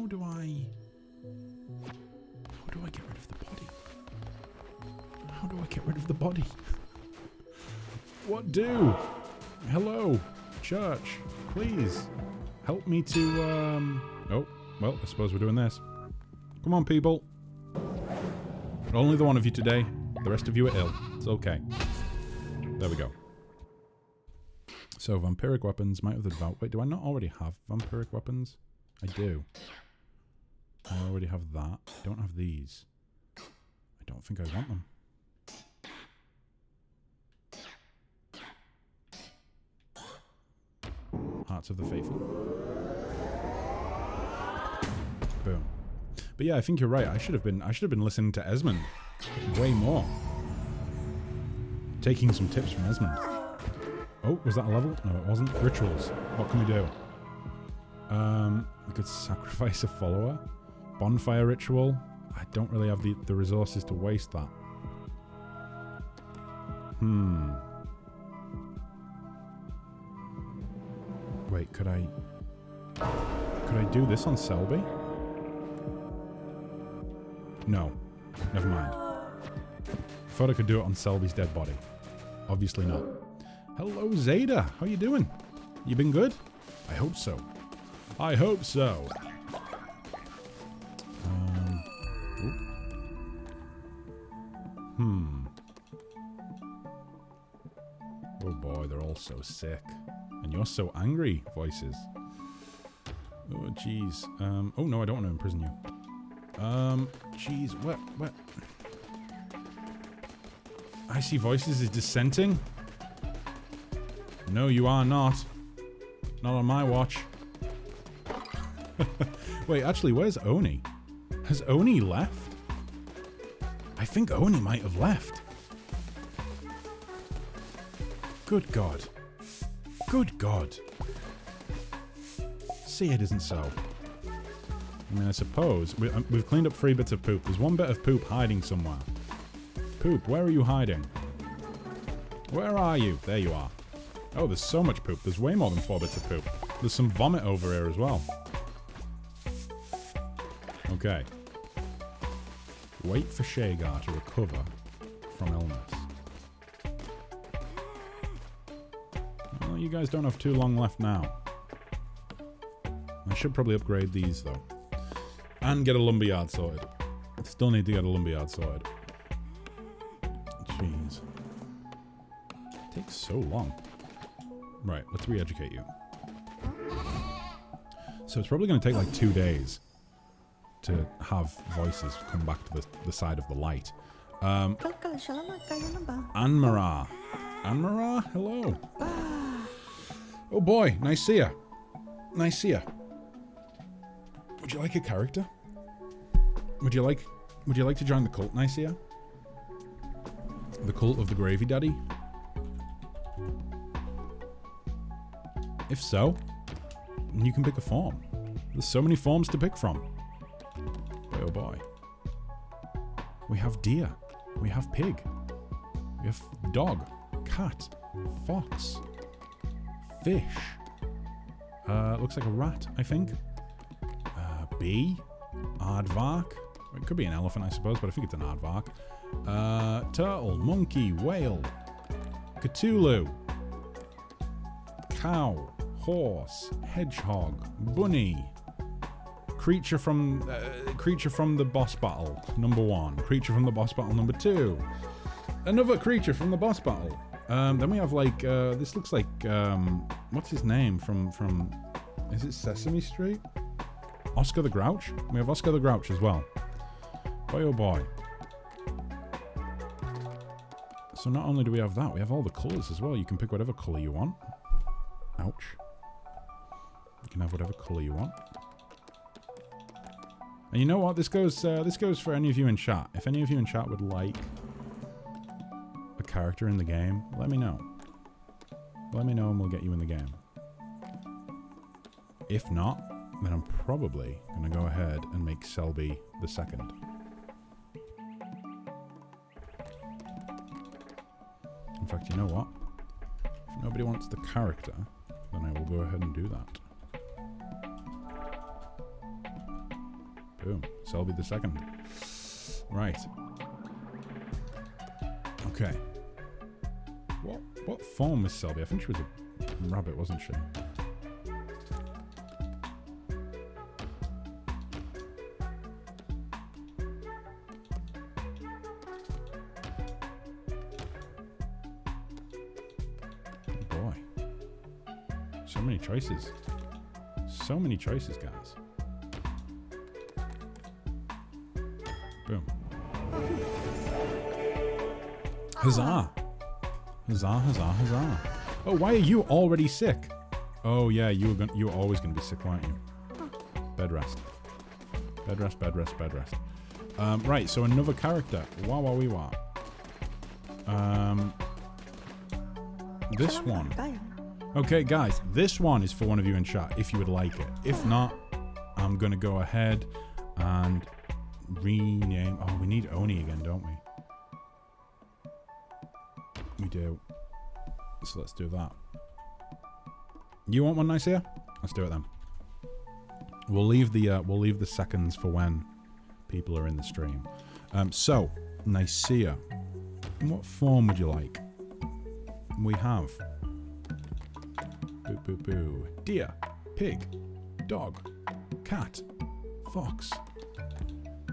do I get rid of the body? How do I get rid of the body? What do? Hello, church. Please help me to oh, well, I suppose we're doing this. Come on, people. Only the one of you today. The rest of you are ill. It's okay. There we go. So, vampiric weapons might have the devout. Wait, do I not already have vampiric weapons? I do. I already have that. I don't have these. I don't think I want them. Hearts of the Faithful. Boom. But yeah, I think you're right. I should have been listening to Esmond way more. Taking some tips from Esmond. Oh, was that a level? No, it wasn't. Rituals. What can we do? We could sacrifice a follower. Bonfire ritual. I don't really have the resources to waste that. Wait, could I do this on Selby? No. Never mind. Thought I could do it on Selby's dead body. Obviously not. Hello, Zeta. How you doing? You been good? I hope so. I hope so. Oh boy, they're all so sick. And you're so angry, voices. Oh, jeez. Oh no, I don't want to imprison you. Jeez, what? I see voices is dissenting. No, you are not. Not on my watch. Wait, actually, where's Oni? Has Oni left? I think Oni might have left. Good God. Good God. See, it isn't so. I mean, I suppose we've cleaned up 3 bits of poop. There's 1 bit of poop hiding somewhere. Poop, where are you hiding? Where are you? There you are. Oh, there's so much poop. There's way more than 4 bits of poop. There's some vomit over here as well. Okay. Wait for Shagar to recover from illness. Well, you guys don't have too long left now. I should probably upgrade these, though. And get a lumberyard sorted. Still need to get a lumberyard sorted. Jeez. It takes so long. Right, let's re-educate you. So it's probably going to take like 2 days to have voices come back to the side of the light. Anmara. Anmara, hello. Oh boy, nice see ya. Nice see ya. Would you like a character? Would you like to join the cult, Nicaea? The cult of the Gravy Daddy? If so, you can pick a form. There's so many forms to pick from. Boy, oh boy. We have deer. We have pig. We have dog, cat, fox, fish. Looks like a rat, I think. Bee, aardvark. It could be an elephant, I suppose, but I think it's an aardvark. Turtle, monkey, whale, Cthulhu, cow, horse, hedgehog, bunny, creature from the boss battle number 1, creature from the boss battle number 2, another creature from the boss battle. Then we have like this looks like what's his name from is it Sesame Street? Oscar the Grouch? We have Oscar the Grouch as well. Boy oh boy. So not only do we have that, we have all the colours as well. You can pick whatever colour you want. Ouch. You can have whatever colour you want. And you know what? This goes for any of you in chat. If any of you in chat would like a character in the game, let me know. Let me know and we'll get you in the game. If not, then I'm probably going to go ahead and make Selby the second. In fact, you know what? If nobody wants the character, then I will go ahead and do that. Boom. Selby the second. Right. Okay. What form was Selby? I think she was a rabbit, wasn't she? Oh boy. So many choices. So many choices, guys. Boom. Huzzah! Huzzah, huzzah, huzzah. Oh, why are you already sick? Oh yeah, you were always gonna be sick, weren't you? Bed rest. Bed rest, bed rest, bed rest. Right, so another character. Wah wah wee wah. This one. Okay, guys, this one is for one of you in chat if you would like it. If not, I'm gonna go ahead and rename. Oh, we need Oni again, don't we? We do. So let's do that. You want one, Nicaea? Let's do it then. We'll leave the seconds for when people are in the stream. So Nicaea, what form would you like? We have boo boo boo, deer, pig, dog, cat, fox,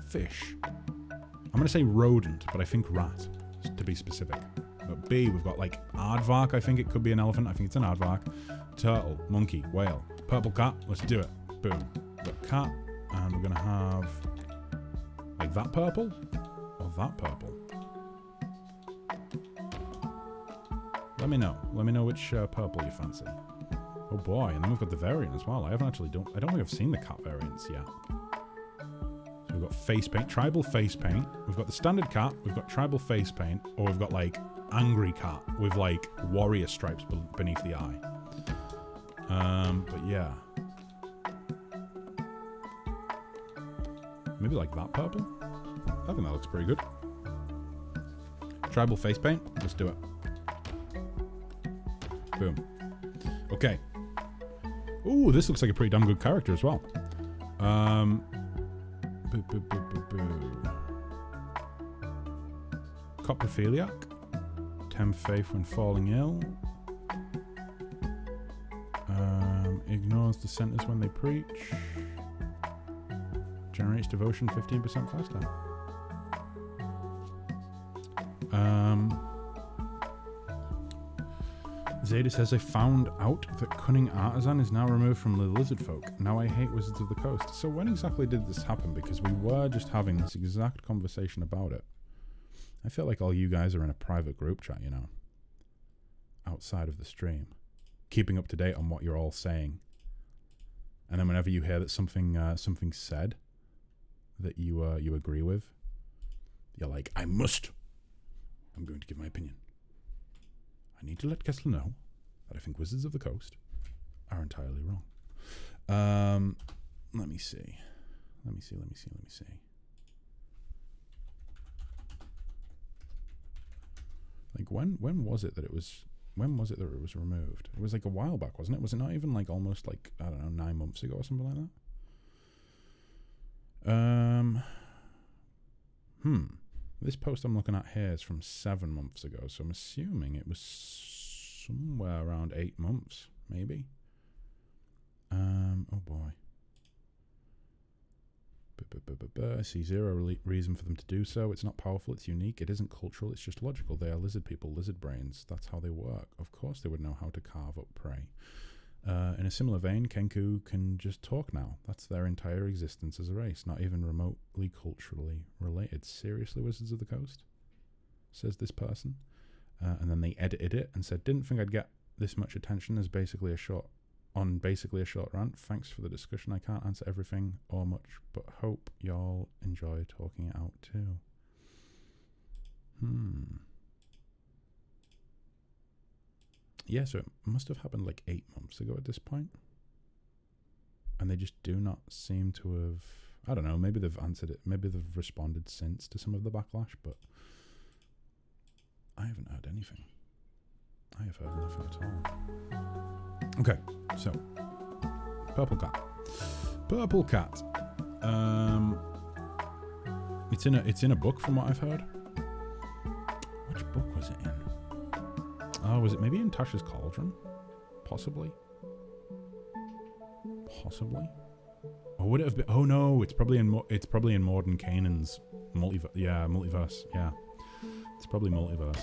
fish. I'm gonna say rodent, but I think rat to be specific. But B, we've got like aardvark. I think it could be an elephant. I think it's an aardvark. Turtle, monkey, whale, purple cat. Let's do it. Boom. We've got cat, and we're gonna have like that purple or that purple. Let me know. Let me know which purple you fancy. Oh boy, and then we've got the variant as well. I don't think I've seen the cat variants yet. So we've got face paint, tribal face paint. We've got the standard cat. We've got tribal face paint, or we've got like angry cat with like warrior stripes beneath the eye. But yeah, maybe like that purple. I think that looks pretty good. Tribal face paint. Let's do it. Boom. Okay. Ooh, this looks like a pretty damn good character as well. Boo, boo, boo, boo, boo. Coprophiliac. Tempt faith when falling ill. Ignores dissenters when they preach. Generates devotion 15% faster. Zeta says, I found out that Cunning Artisan is now removed from the Lizard Folk. Now I hate Wizards of the Coast. So when exactly did this happen? Because we were just having this exact conversation about it. I feel like all you guys are in a private group chat, you know, outside of the stream, keeping up to date on what you're all saying. And then whenever you hear that something's said that you agree with, you're like, I'm going to give my opinion. I need to let Kessler know that I think Wizards of the Coast are entirely wrong. Let me see. Like when was it that it was removed? It was like a while back, wasn't it? Was it not even like almost like, I don't know, 9 months ago or something like that? This post I'm looking at here is from 7 months ago, so I'm assuming it was somewhere around 8 months, maybe. Oh boy. I see zero reason for them to do so. It's not powerful, it's unique, it isn't cultural, it's just logical. They are lizard people, lizard brains. That's how they work. Of course they would know how to carve up prey. In a similar vein, Kenku can just talk now. That's their entire existence as a race, not even remotely culturally related. Seriously, Wizards of the Coast? Says this person. And then they edited it and said, didn't think I'd get this much attention as basically a short rant. Thanks for the discussion. I can't answer everything or much, but hope y'all enjoy talking it out too. Yeah, so it must have happened like 8 months ago at this point. And they just do not seem to have... I don't know, maybe they've answered it. Maybe they've responded since to some of the backlash, but I haven't heard anything. I have heard nothing at all. Okay, so Purple Cat. Purple Cat. It's in a book from what I've heard. Which book was it in? Oh, was it maybe in Tasha's Cauldron? Possibly. Possibly. Or would it have been? Oh no, it's probably in Mordenkainen's multiverse. Yeah, it's probably multiverse.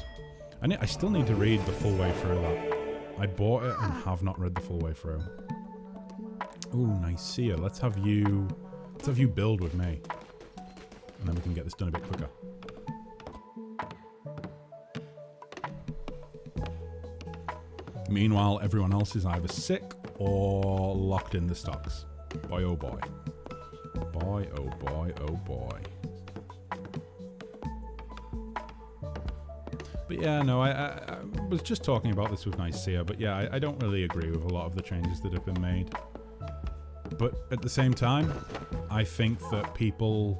I still need to read the full way through that. I bought it and have not read the full way through. Ooh, Nicaea. Let's have you build with me, and then we can get this done a bit quicker. Meanwhile, everyone else is either sick or locked in the stocks. Boy, oh boy. Boy, oh boy, oh boy. But yeah, no, I was just talking about this with Nicaea, but yeah, I don't really agree with a lot of the changes that have been made. But at the same time, I think that people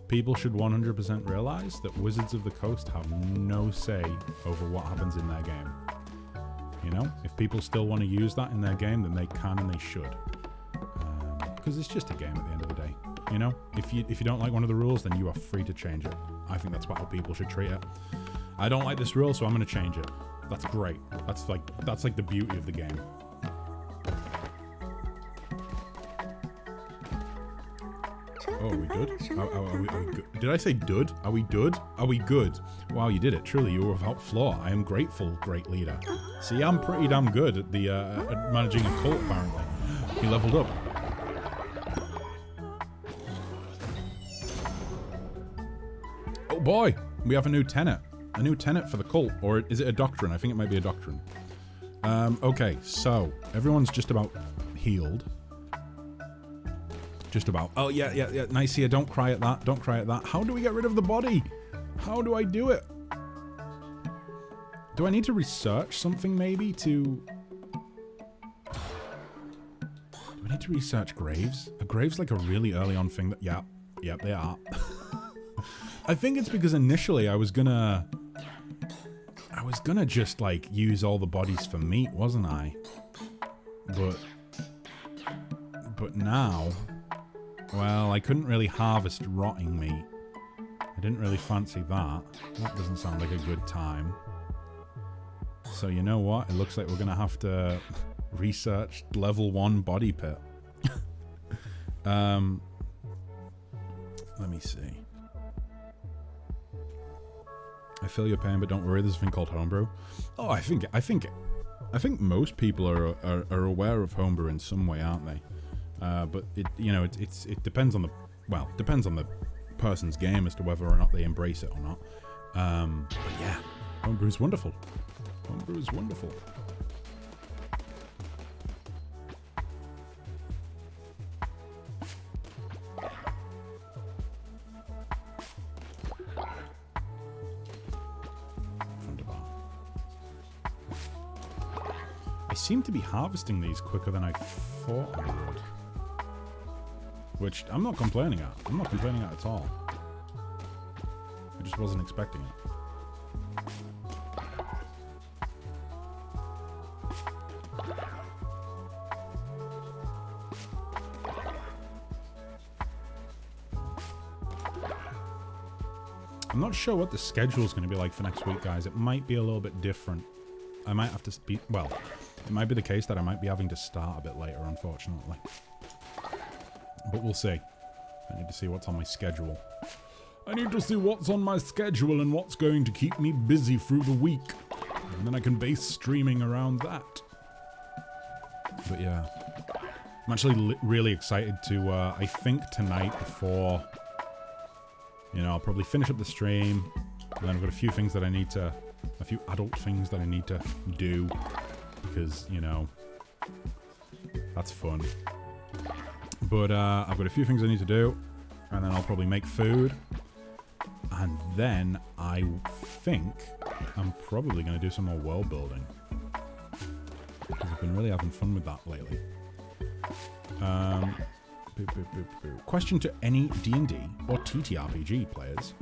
should 100% realize that Wizards of the Coast have no say over what happens in their game. You know, if people still want to use that in their game, then they can and they should. Because it's just a game at the end of the day. You know, if you don't like one of the rules, then you are free to change it. I think that's how people should treat it. I don't like this rule, so I'm going to change it. That's great. That's like the beauty of the game. Oh, are we good? Are we good? Did I say dud? Are we dud? Are we good? Wow, you did it. Truly, you were without flaw. I am grateful, great leader. See, I'm pretty damn good at the at managing a cult, apparently. He leveled up. Oh boy, we have a new tenet. A new tenet for the cult. Or is it a doctrine? I think it might be a doctrine. Okay, so everyone's just about healed. Just about. Oh, yeah. Nicaea, don't cry at that. Don't cry at that. How do we get rid of the body? How do I do it? Do I need to research something maybe to... Do I need to research graves? Are graves like a really early on thing that... Yeah, they are. I think it's because initially I was gonna just like use all the bodies for meat, wasn't I? But now... Well, I couldn't really harvest rotting meat. I didn't really fancy that. That doesn't sound like a good time. So you know what? It looks like we're going to have to research level 1 body pit. Let me see. I feel your pain, but don't worry. There's a thing called homebrew. Oh, I think most people are aware of homebrew in some way, aren't they? But it depends on the person's game as to whether or not they embrace it or not. But yeah, homebrew is wonderful. Homebrew is wonderful. I seem to be harvesting these quicker than I thought I would. Which I'm not complaining at. I'm not complaining at all. I just wasn't expecting it. I'm not sure what the schedule is going to be like for next week, guys. It might be a little bit different. I might have to speak... Well, it might be the case that I might be having to start a bit later, unfortunately. But we'll see. I need to see what's on my schedule. I need to see what's on my schedule and what's going to keep me busy through the week. And then I can base streaming around that. But yeah. I'm actually really excited to, I think tonight before... You know, I'll probably finish up the stream. And then I've got a few things that I need to... A few adult things that I need to do. Because, you know... That's fun. But I've got a few things I need to do, and then I'll probably make food, and then I think I'm probably going to do some more world building. because I've been really having fun with that lately. Question to any D&D or TTRPG players.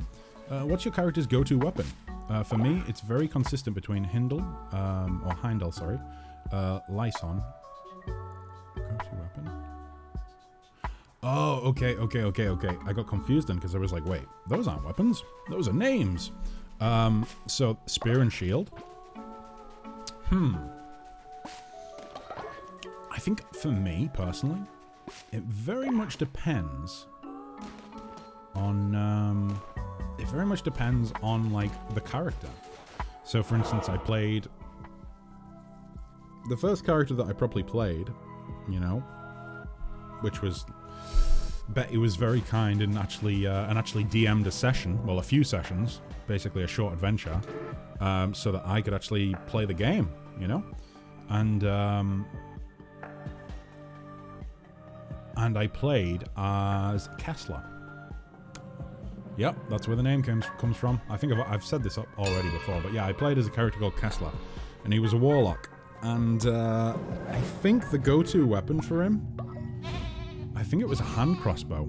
What's your character's go-to weapon? For me, it's very consistent between Heimdall, sorry, Lyson. Go-to weapon? Oh, okay. I got confused then because I was like, wait, those aren't weapons. Those are names. So, spear and shield. I think for me, personally, it very much depends on, like, the character. So, for instance, I played... The first character that I properly played, you know, which was... Betty was very kind and actually DM'd a session, well, a few sessions, basically a short adventure, so that I could actually play the game, you know? And I played as Kessler. Yep, that's where the name comes from. I think I've said this up already before, but yeah, I played as a character called Kessler, and he was a warlock. And I think the go-to weapon for him, I think it was a hand crossbow.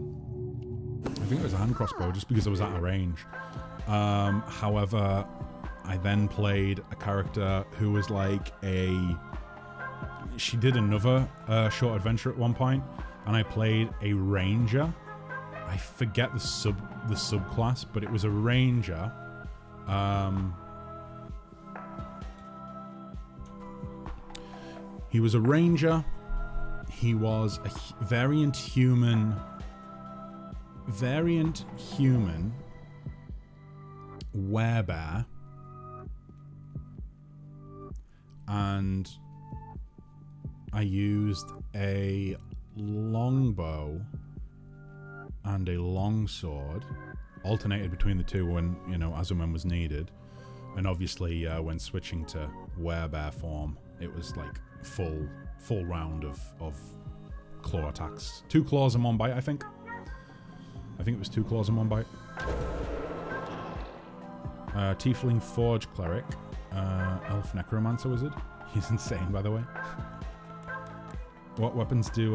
Just because I was out of range. However, I then played a character who was like she did another short adventure at one point, and I played a ranger. I forget the subclass, but it was a ranger. He was a ranger. He was a variant human werebear, and I used a longbow and a longsword, alternated between the two when, you know, as and when was needed, and obviously when switching to werebear form, it was like full round of claw attacks. 2 claws and 1 bite, I think. It was 2 claws and 1 bite. Tiefling Forge Cleric. Elf Necromancer Wizard. He's insane, by the way. What weapons do...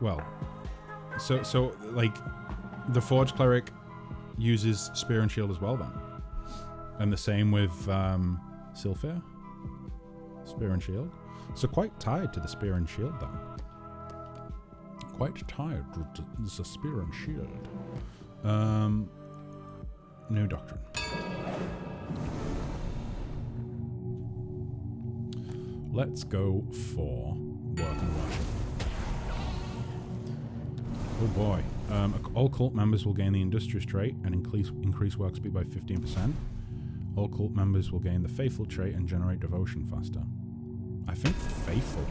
well... So, like, the Forge Cleric uses Spear and Shield as well, then. And the same with Sylphir. Spear and Shield. So quite tied to the Spear and Shield, then. Quite tied to the Spear and Shield. New Doctrine. Let's go for Work and Worship. Oh boy. All cult members will gain the Industrious trait and increase work speed by 15%. All cult members will gain the Faithful trait and generate devotion faster. I think Faithful.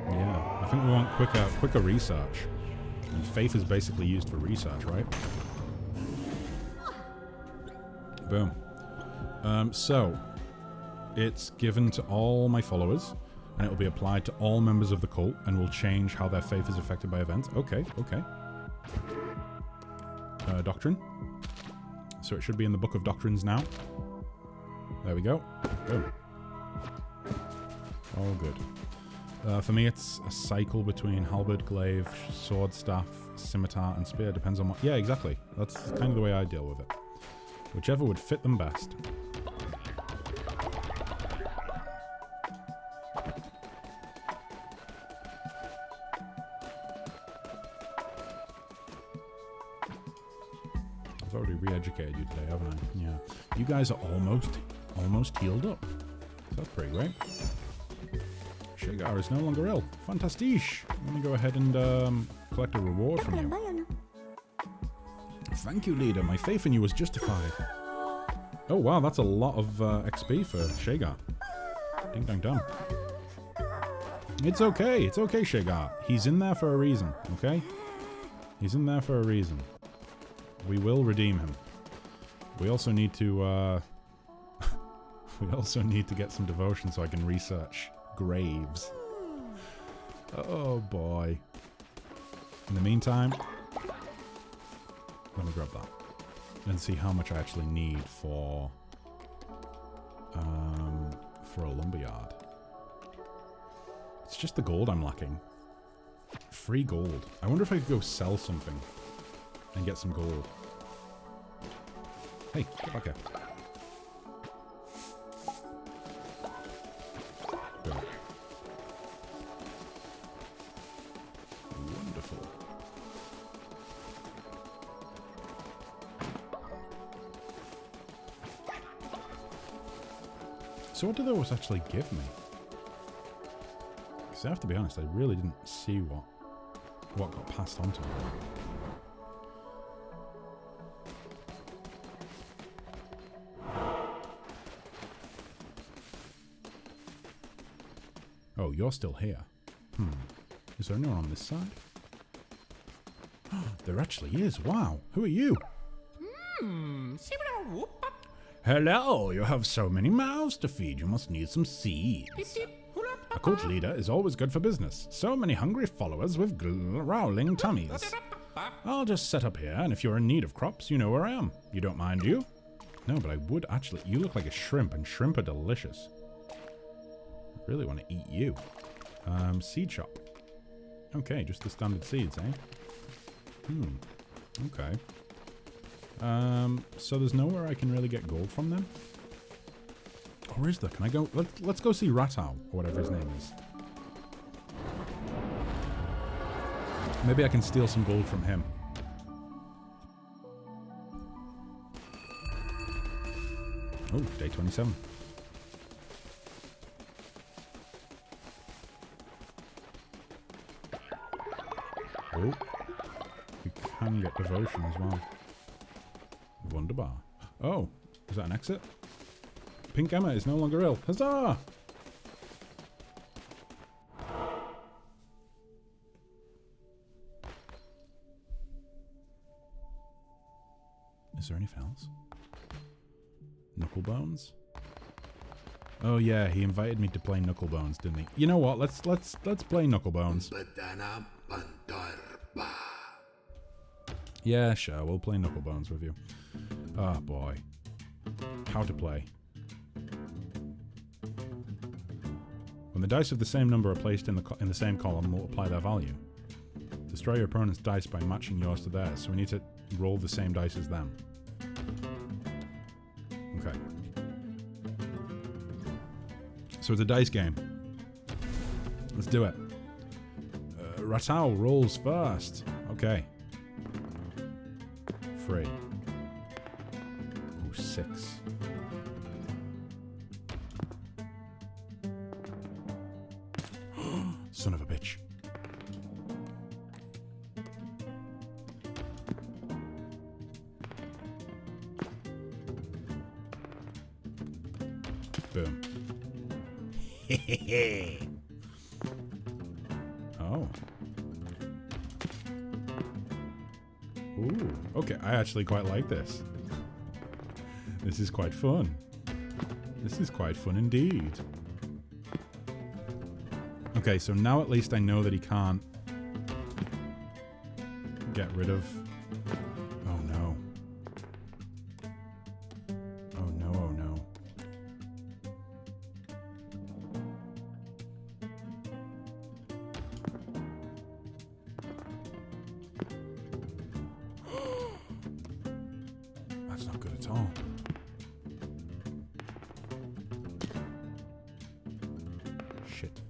Yeah, I think we want quicker research. And Faith is basically used for research, right? Boom. So, it's given to all my followers, and it will be applied to all members of the cult, and will change how their faith is affected by events. Okay. Doctrine. So it should be in the Book of Doctrines now. There we go. Boom. All good. For me, it's a cycle between halberd, glaive, sword, staff, scimitar, and spear. Depends on what... Yeah, exactly. That's kind of the way I deal with it. Whichever would fit them best. I've already re-educated you today, haven't I? Yeah. You guys are almost healed up. So that's pretty great. Shagar is no longer ill. Fantastiche. Let me go ahead and collect a reward from you. Thank you, leader. My faith in you was justified. Oh wow, that's a lot of XP for Shagar. Ding dong dong. It's okay, Shagar. He's in there for a reason, okay? He's in there for a reason. We will redeem him. We also need to get some devotion so I can research graves. Oh boy. In the meantime, let me grab that and see how much I actually need for for a lumberyard. It's just the gold I'm lacking. Free gold. I wonder if I could go sell something and get some gold. Hey, get back here. Boom. Wonderful. So what do those actually give me? Because I have to be honest, I really didn't see what got passed on to me. Oh, you're still here. Is there anyone on this side? There actually is. Wow. Who are you? Hello. You have so many mouths to feed. You must need some seeds. A cult leader is always good for business. So many hungry followers with growling tummies. I'll just set up here, and if you're in need of crops, you know where I am. You don't mind, do you? No, but I would actually. You look like a shrimp, and shrimp are delicious. I really want to eat you. Seed shop. Okay, just the standard seeds, eh? Okay. So there's nowhere I can really get gold from them? Or is there? Can I go? Let's go see Ratau, or whatever his name is. Maybe I can steal some gold from him. Oh, day 27. Oh, you can get devotion as well. Wunderbar. Oh, is that an exit? Pink Emma is no longer ill. Huzzah! Is there anything else? Knucklebones? Oh yeah, he invited me to play Knucklebones, didn't he? You know what? Let's play Knucklebones. Yeah, sure. We'll play Knucklebones with you. Oh boy. How to play. When the dice of the same number are placed in the same column, multiply their value. Destroy your opponent's dice by matching yours to theirs, so we need to roll the same dice as them. Okay. So it's a dice game. Let's do it. Ratau rolls first. Okay. 3. Oh, 6. Son of a bitch. Boom. Oh. Ooh. Okay, I actually quite like this. This is quite fun. This is quite fun indeed. Okay, so now at least I know that he can't get rid of... Oh no. Oh no, oh no. That's not good at all. Shit.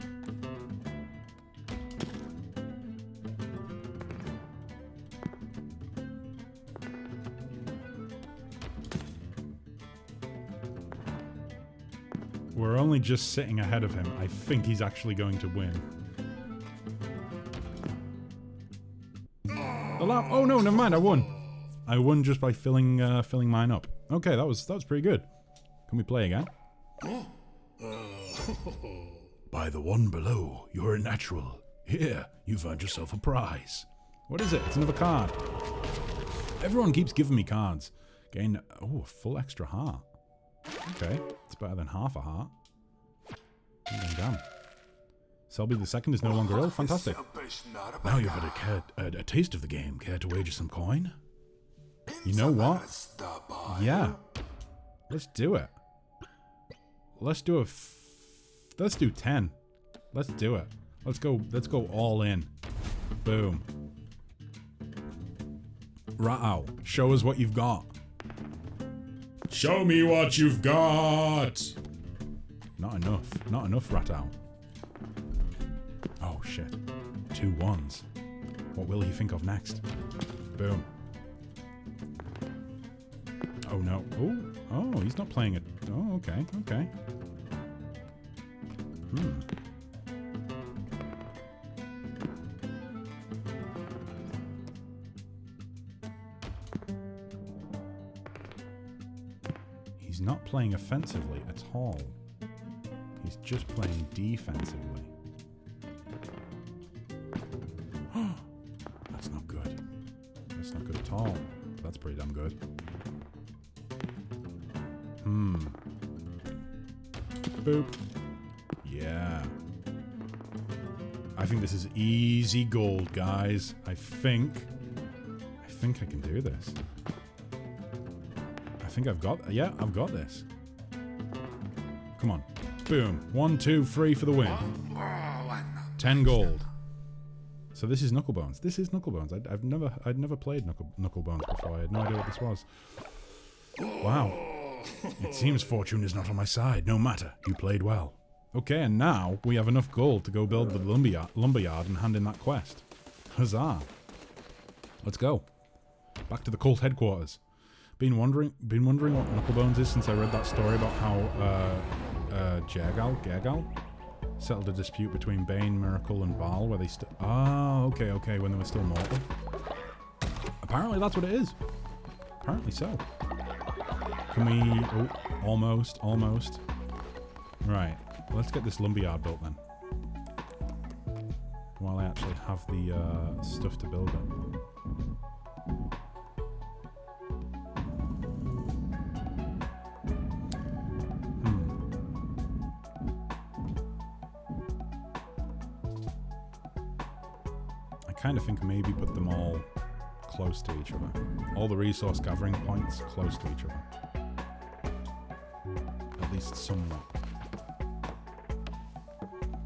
We're only just sitting ahead of him. I think he's actually going to win. Alarm! Oh no, never mind. I won. I won just by filling mine up. Okay, that was pretty good. Can we play again? By the one below, you're a natural. Here, you've earned yourself a prize. What is it? It's another card. Everyone keeps giving me cards. Gain, oh, a full extra heart. Okay, it's better than half a heart. Damn. Selby the Second is no longer ill. Fantastic. Now you've had a taste of the game. Care to wager some coin? You know what? Yeah. Let's do it. Let's do a let's do 10. Let's do it. Let's go all in. Boom. Rat Owl, show us what you've got. Show me what you've got! Not enough. Not enough, Rat Owl. Oh shit. 2 1s. What will he think of next? Boom. Oh no. Oh, he's not playing it. Oh, okay, okay. He's not playing offensively at all. He's just playing defensively. That's not good. That's not good at all. That's pretty damn good. Boop. Yeah. I think this is easy gold, guys. I think I can do this. I think I've got this. Come on. Boom. 1, 2, 3 for the win. 10 gold. So this is Knucklebones. This is Knucklebones. I'd never played Knucklebones before. I had no idea what this was. Wow. It seems fortune is not on my side. No matter. You played well. Okay, and now we have enough gold to go build the lumberyard and hand in that quest. Huzzah. Let's go. Back to the cult headquarters. Been wondering what Knucklebones is since I read that story about how Gergal settled a dispute between Bane, Miracle, and Baal where they okay, when they were still mortal. Apparently that's what it is. Apparently so. Can we... Oh, almost. Right, let's get this lumberyard built then. While I actually have the stuff to build it. I kind of think maybe put them all close to each other. All the resource gathering points close to each other. At least somewhat.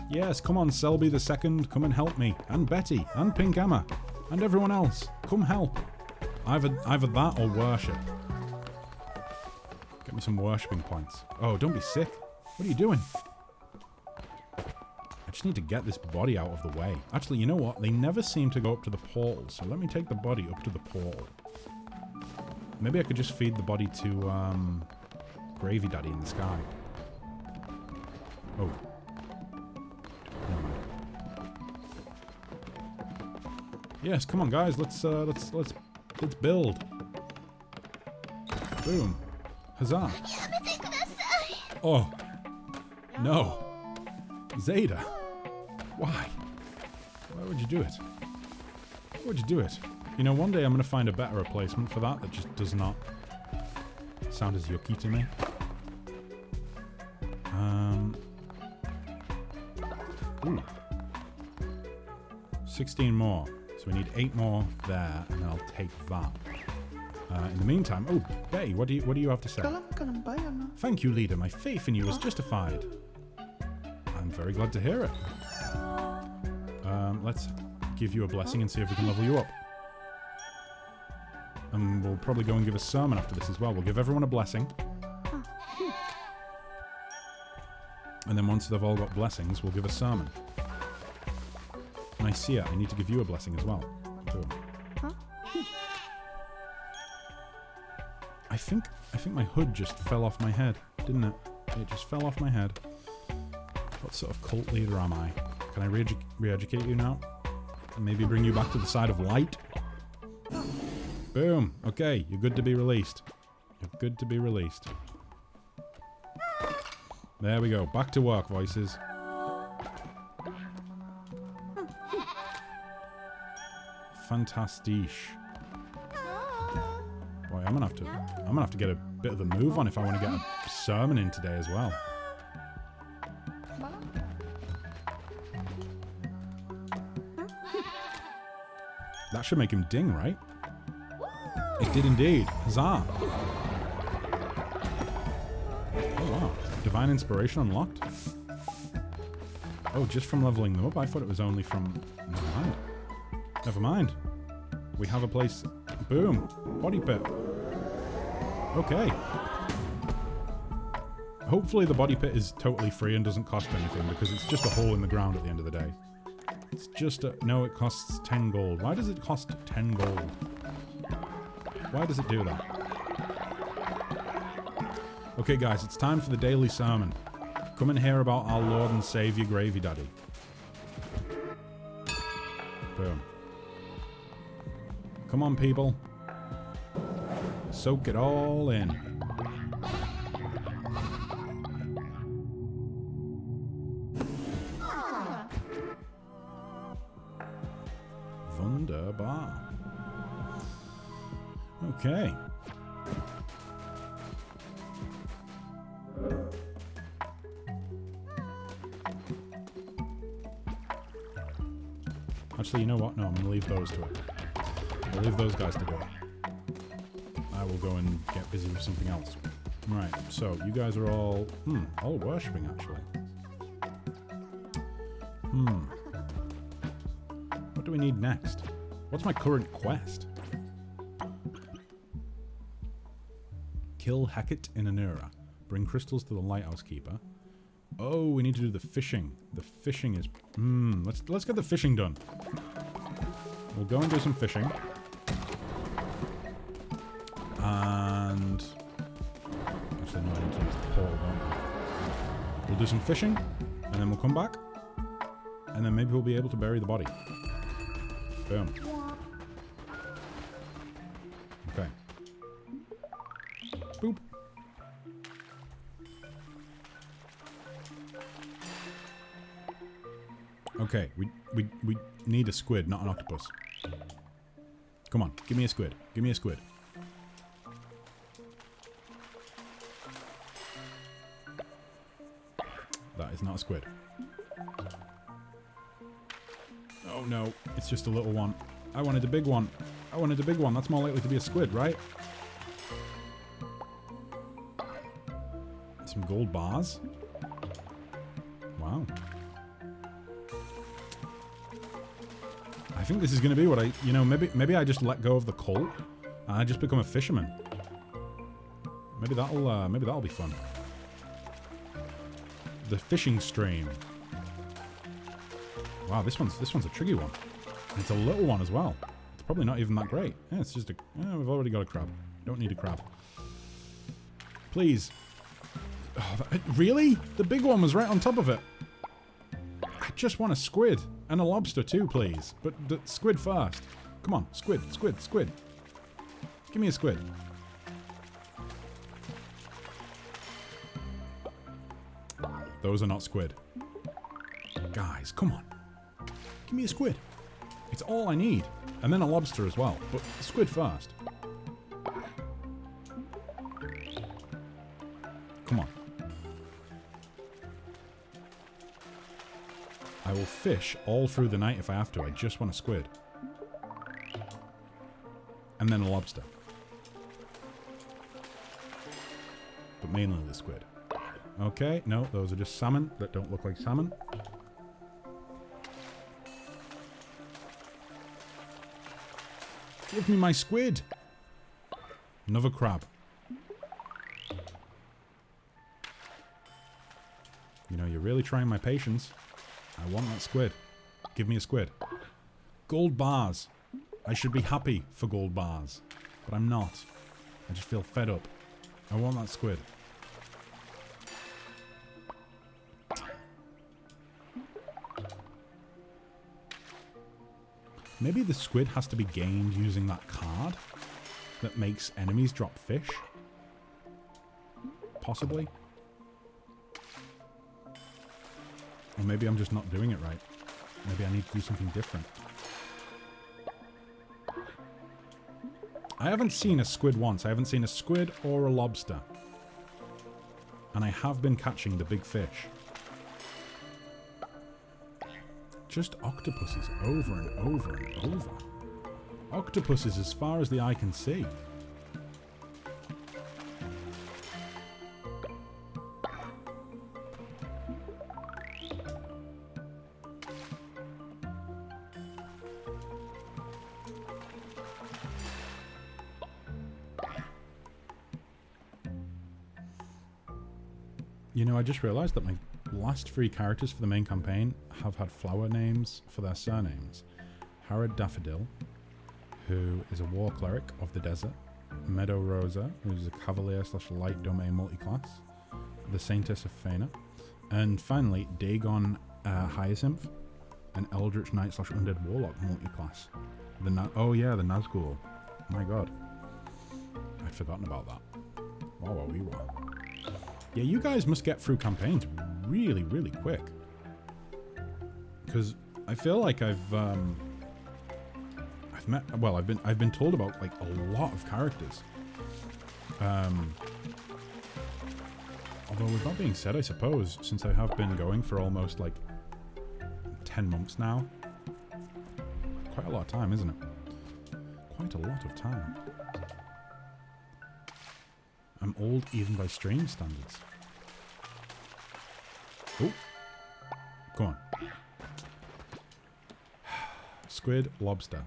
Yes, come on, Selby the Second, come and help me. And Betty, and Pink Emma, and everyone else. Come help. Either that or worship. Get me some worshipping points. Oh, don't be sick. What are you doing? I just need to get this body out of the way. Actually, you know what? They never seem to go up to the portal, so let me take the body up to the portal. Maybe I could just feed the body to, Gravy Daddy in the sky. Oh. Never mind. Yes, come on, guys. Let's build. Boom. Huzzah. Oh. No. Zeta. Why? Why would you do it? Why would you do it? You know, one day I'm going to find a better replacement for that just does not sound as yucky to me. 16 more. So we need 8 more there, and then I'll take that. In the meantime, oh, Betty, what do you have to say? Thank you, leader. My faith in you is justified. I'm very glad to hear it. Let's give you a blessing and see if we can level you up. And we'll probably go and give a sermon after this as well. We'll give everyone a blessing. And then once they've all got blessings, we'll give a sermon. Nicaea, I need to give you a blessing as well. Boom. I think my hood just fell off my head, didn't it? It just fell off my head. What sort of cult leader am I? Can I re-educate you now? And maybe bring you back to the side of light? Boom. Okay, you're good to be released. You're good to be released. There we go. Back to work, voices. Fantastiche. Boy, I'm gonna have to get a bit of a move on if I want to get a sermon in today as well. That should make him ding, right? It did indeed. Huzzah! Oh wow. Divine inspiration unlocked. Oh, just from leveling them up? I thought it was only from... Never mind. Never mind. We have a place... Boom. Body pit. Okay. Hopefully the body pit is totally free and doesn't cost anything, because it's just a hole in the ground at the end of the day. It's just a... No, it costs 10 gold. Why does it cost 10 gold? Why does it do that? Okay, guys, it's time for the daily sermon. Come and hear about our Lord and Saviour Gravy Daddy. Boom. Come on, people. Soak it all in. Wunderbar. Okay. Actually, you know what? No, I'm going to leave those to it. I'll leave those guys to do it. I will go and get busy with something else. Right, so you guys are all worshipping, actually. What do we need next? What's my current quest? Kill Hecate in Anura. Bring crystals to the lighthouse keeper. Oh, we need to do the fishing. The fishing is... Let's get the fishing done. We'll go and do some fishing. And... Actually, no, I need to use the portal, don't I? We'll do some fishing, and then we'll come back. And then maybe we'll be able to bury the body. Boom. Okay. Boop. Okay, we need a squid, not an octopus. Come on, give me a squid. Give me a squid. That is not a squid. Oh no, it's just a little one. I wanted a big one. I wanted a big one. That's more likely to be a squid, right? Some gold bars. Wow. I think this is going to be what I... You know, maybe I just let go of the cult and I just become a fisherman. Maybe that'll be fun. The fishing stream. Wow, this one's a tricky one. And it's a little one as well. It's probably not even that great. Yeah, it's just a... we've already got a crab. Don't need a crab. Please. Oh, really? The big one was right on top of it. I just want a squid. And a lobster too, please. But the squid first. Come on, squid, squid, squid. Give me a squid. Those are not squid. Guys, come on. Give me a squid. It's all I need. And then a lobster as well. But squid first. Come on. I will fish all through the night if I have to. I just want a squid. And then a lobster. But mainly the squid. Okay, no, those are just salmon that don't look like salmon. Give me my squid! Another crab. You know, you're really trying my patience. I want that squid. Give me a squid. Gold bars. I should be happy for gold bars. But I'm not. I just feel fed up. I want that squid. Maybe the squid has to be gained using that card that makes enemies drop fish? Possibly? Or maybe I'm just not doing it right. Maybe I need to do something different. I haven't seen a squid once. I haven't seen a squid or a lobster. And I have been catching the big fish. Just octopuses over and over and over. Octopuses as far as the eye can see. You know, I just realised that my last 3 characters for the main campaign have had flower names for their surnames. Harad Daffodil, who is a war cleric of the desert. Meadow Rosa, who's a cavalier / light domain multiclass. The Saintess of Fena. And finally, Dagon Hyacinth, an Eldritch Knight / Undead Warlock multiclass. The Nazgul. My god. I'd forgotten about that. Wow. Yeah, you guys must get through campaigns really, really quick. Because I feel like I've been told about like a lot of characters. Although with that being said, I suppose, since I have been going for almost like 10 months now, quite a lot of time, isn't it? Quite a lot of time. I'm old even by stream standards. Oh. Come on. Squid, lobster.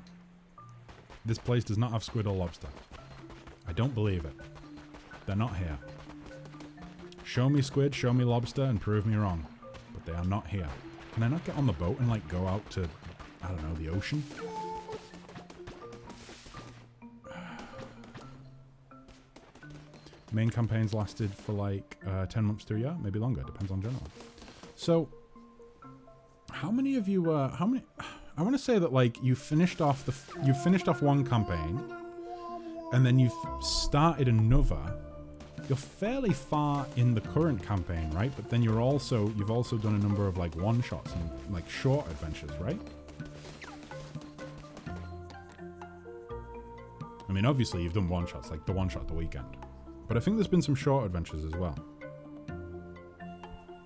This place does not have squid or lobster. I don't believe it. They're not here. Show me squid, show me lobster, and prove me wrong. But they are not here. Can I not get on the boat and like go out to, I don't know, the ocean? Main campaigns lasted for like 10 months to a year, maybe longer, depends on general. So, how many of you, I want to say that like you finished off one campaign, and then you've started another. You're fairly far in the current campaign, right? But then you've also done a number of like one-shots and like short adventures, right? I mean, obviously you've done one-shots, like the one-shot the weekend. But I think there's been some short adventures as well.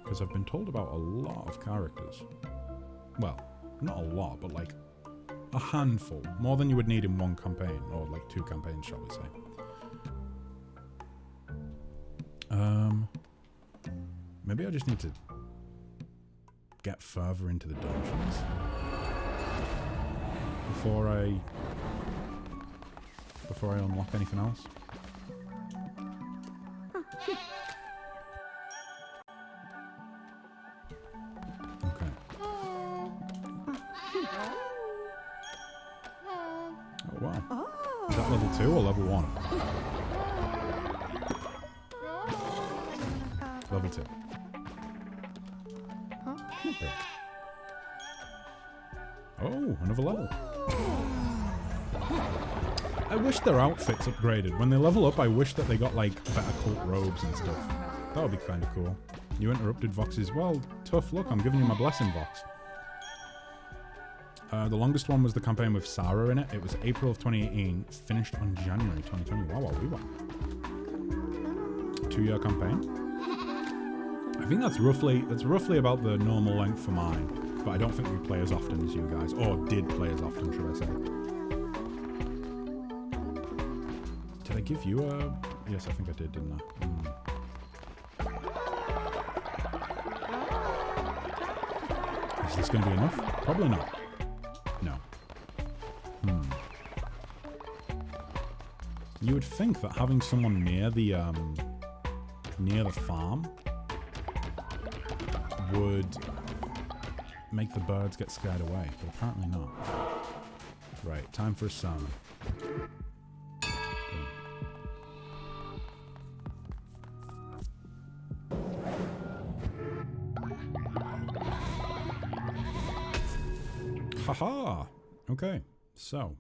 Because I've been told about a lot of characters. Well, not a lot, but like a handful. More than you would need in one campaign, or like 2 campaigns, shall we say. Maybe I just need to get further into the dungeons before I unlock anything else. Okay. Oh wow. Is that level 2 or level 1? Level 2. Okay. Oh, another level. I wish their outfits upgraded. When they level up, I wish that they got like better cult robes and stuff. That would be kind of cool. You interrupted Vox's. Well, tough luck. I'm giving you my blessing, Vox. The longest one was the campaign with Sarah in it. It was April of 2018, finished on January 2020. Wow, we were. 2-year campaign. I think that's roughly about the normal length for mine, but I don't think we play as often as you guys, or did play as often, should I say. Did I give you a... Yes, I think I did, didn't I? Is this going to be enough? Probably not. No. You would think that having someone near the farm would make the birds get scared away, but apparently not. Right, time for a sermon. Haha! Okay, so,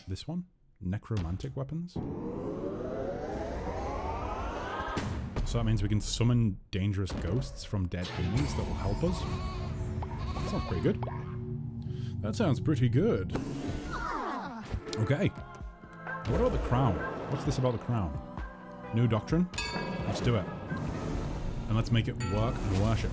this one? Necromantic weapons? So that means we can summon dangerous ghosts from dead enemies that will help us. That sounds pretty good. That sounds pretty good. Okay. What about the crown? What's this about the crown? New doctrine? Let's do it. And let's make it work and worship.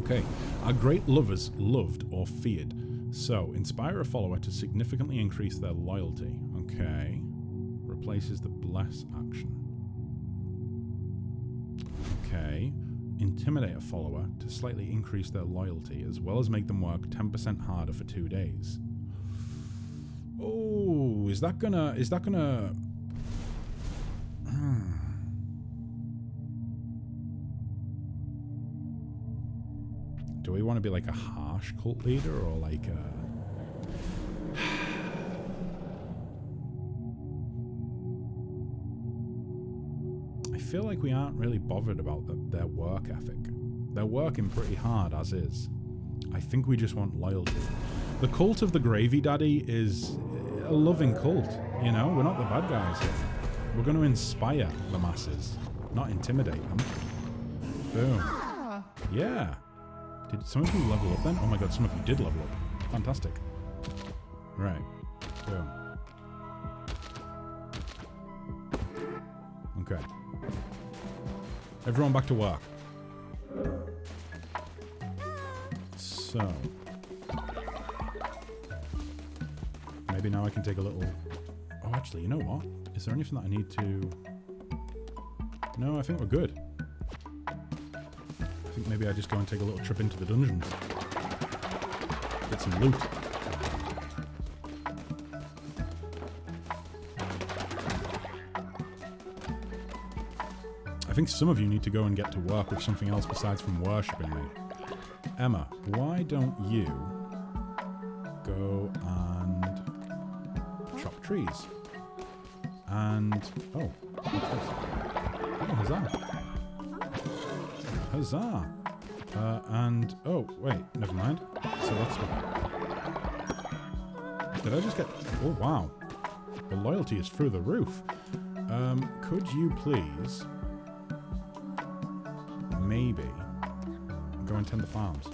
Okay. Are great lovers loved or feared? So, inspire a follower to significantly increase their loyalty. Okay. Replaces the bless action. Okay. Intimidate a follower to slightly increase their loyalty, as well as make them work 10% harder for 2 days. Oh, is that gonna... Do we want to be like a harsh cult leader or like a... I feel like we aren't really bothered about their work ethic. They're working pretty hard as is. I think we just want loyalty. The cult of the Gravy Daddy is a loving cult, you know? We're not the bad guys here. We're going to inspire the masses, not intimidate them. Boom. Yeah. Did some of you level up then? Oh my god, some of you did level up. Fantastic. Right. Boom. Okay. Everyone back to work. So. Maybe now I can take a little... Oh, actually, you know what? Is there anything that I need to... No, I think we're good. I think maybe I just go and take a little trip into the dungeons. Get some loot. I think some of you need to go and get to work with something else besides from worshipping me. Emma, why don't you go and chop trees? And... Oh, what's this? Oh, huzzah. Huzzah. And... Oh, wait, never mind. So that's what... Did I just get... Oh, wow. The loyalty is through the roof. Could you please... Maybe... Go and tend the farms.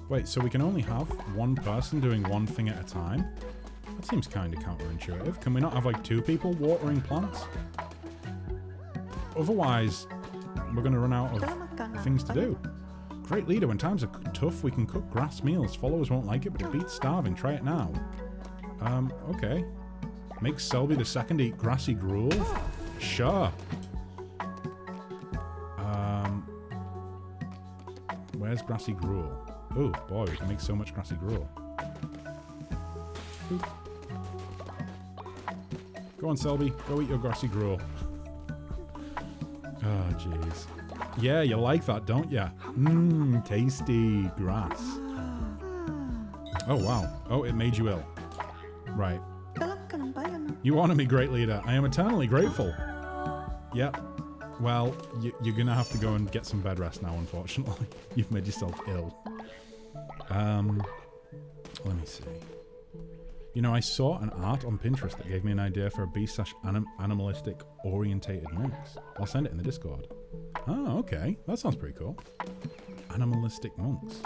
Wait, so we can only have one person doing one thing at a time? That seems kind of counterintuitive. Can we not have like 2 people watering plants? Otherwise, we're going to run out of things to do. Great leader, when times are tough, we can cook grass meals. Followers won't like it, but it beats starving. Try it now. Okay. Make Selby the second eat grassy gruel? Sure. Where's grassy gruel? Oh boy, we can make so much grassy gruel. Boop. Go on, Selby. Go eat your grassy gruel. Oh, jeez. Yeah, you like that, don't ya? Mmm, tasty grass. Oh, wow. Oh, it made you ill. Right. You honor me, great leader. I am eternally grateful. Yep. Well, you're gonna have to go and get some bed rest now, unfortunately. You've made yourself ill. Let me see. You know, I saw an art on Pinterest that gave me an idea for a beast/animalistic orientated monks. I'll send it in the Discord. Oh, okay. That sounds pretty cool. Animalistic monks.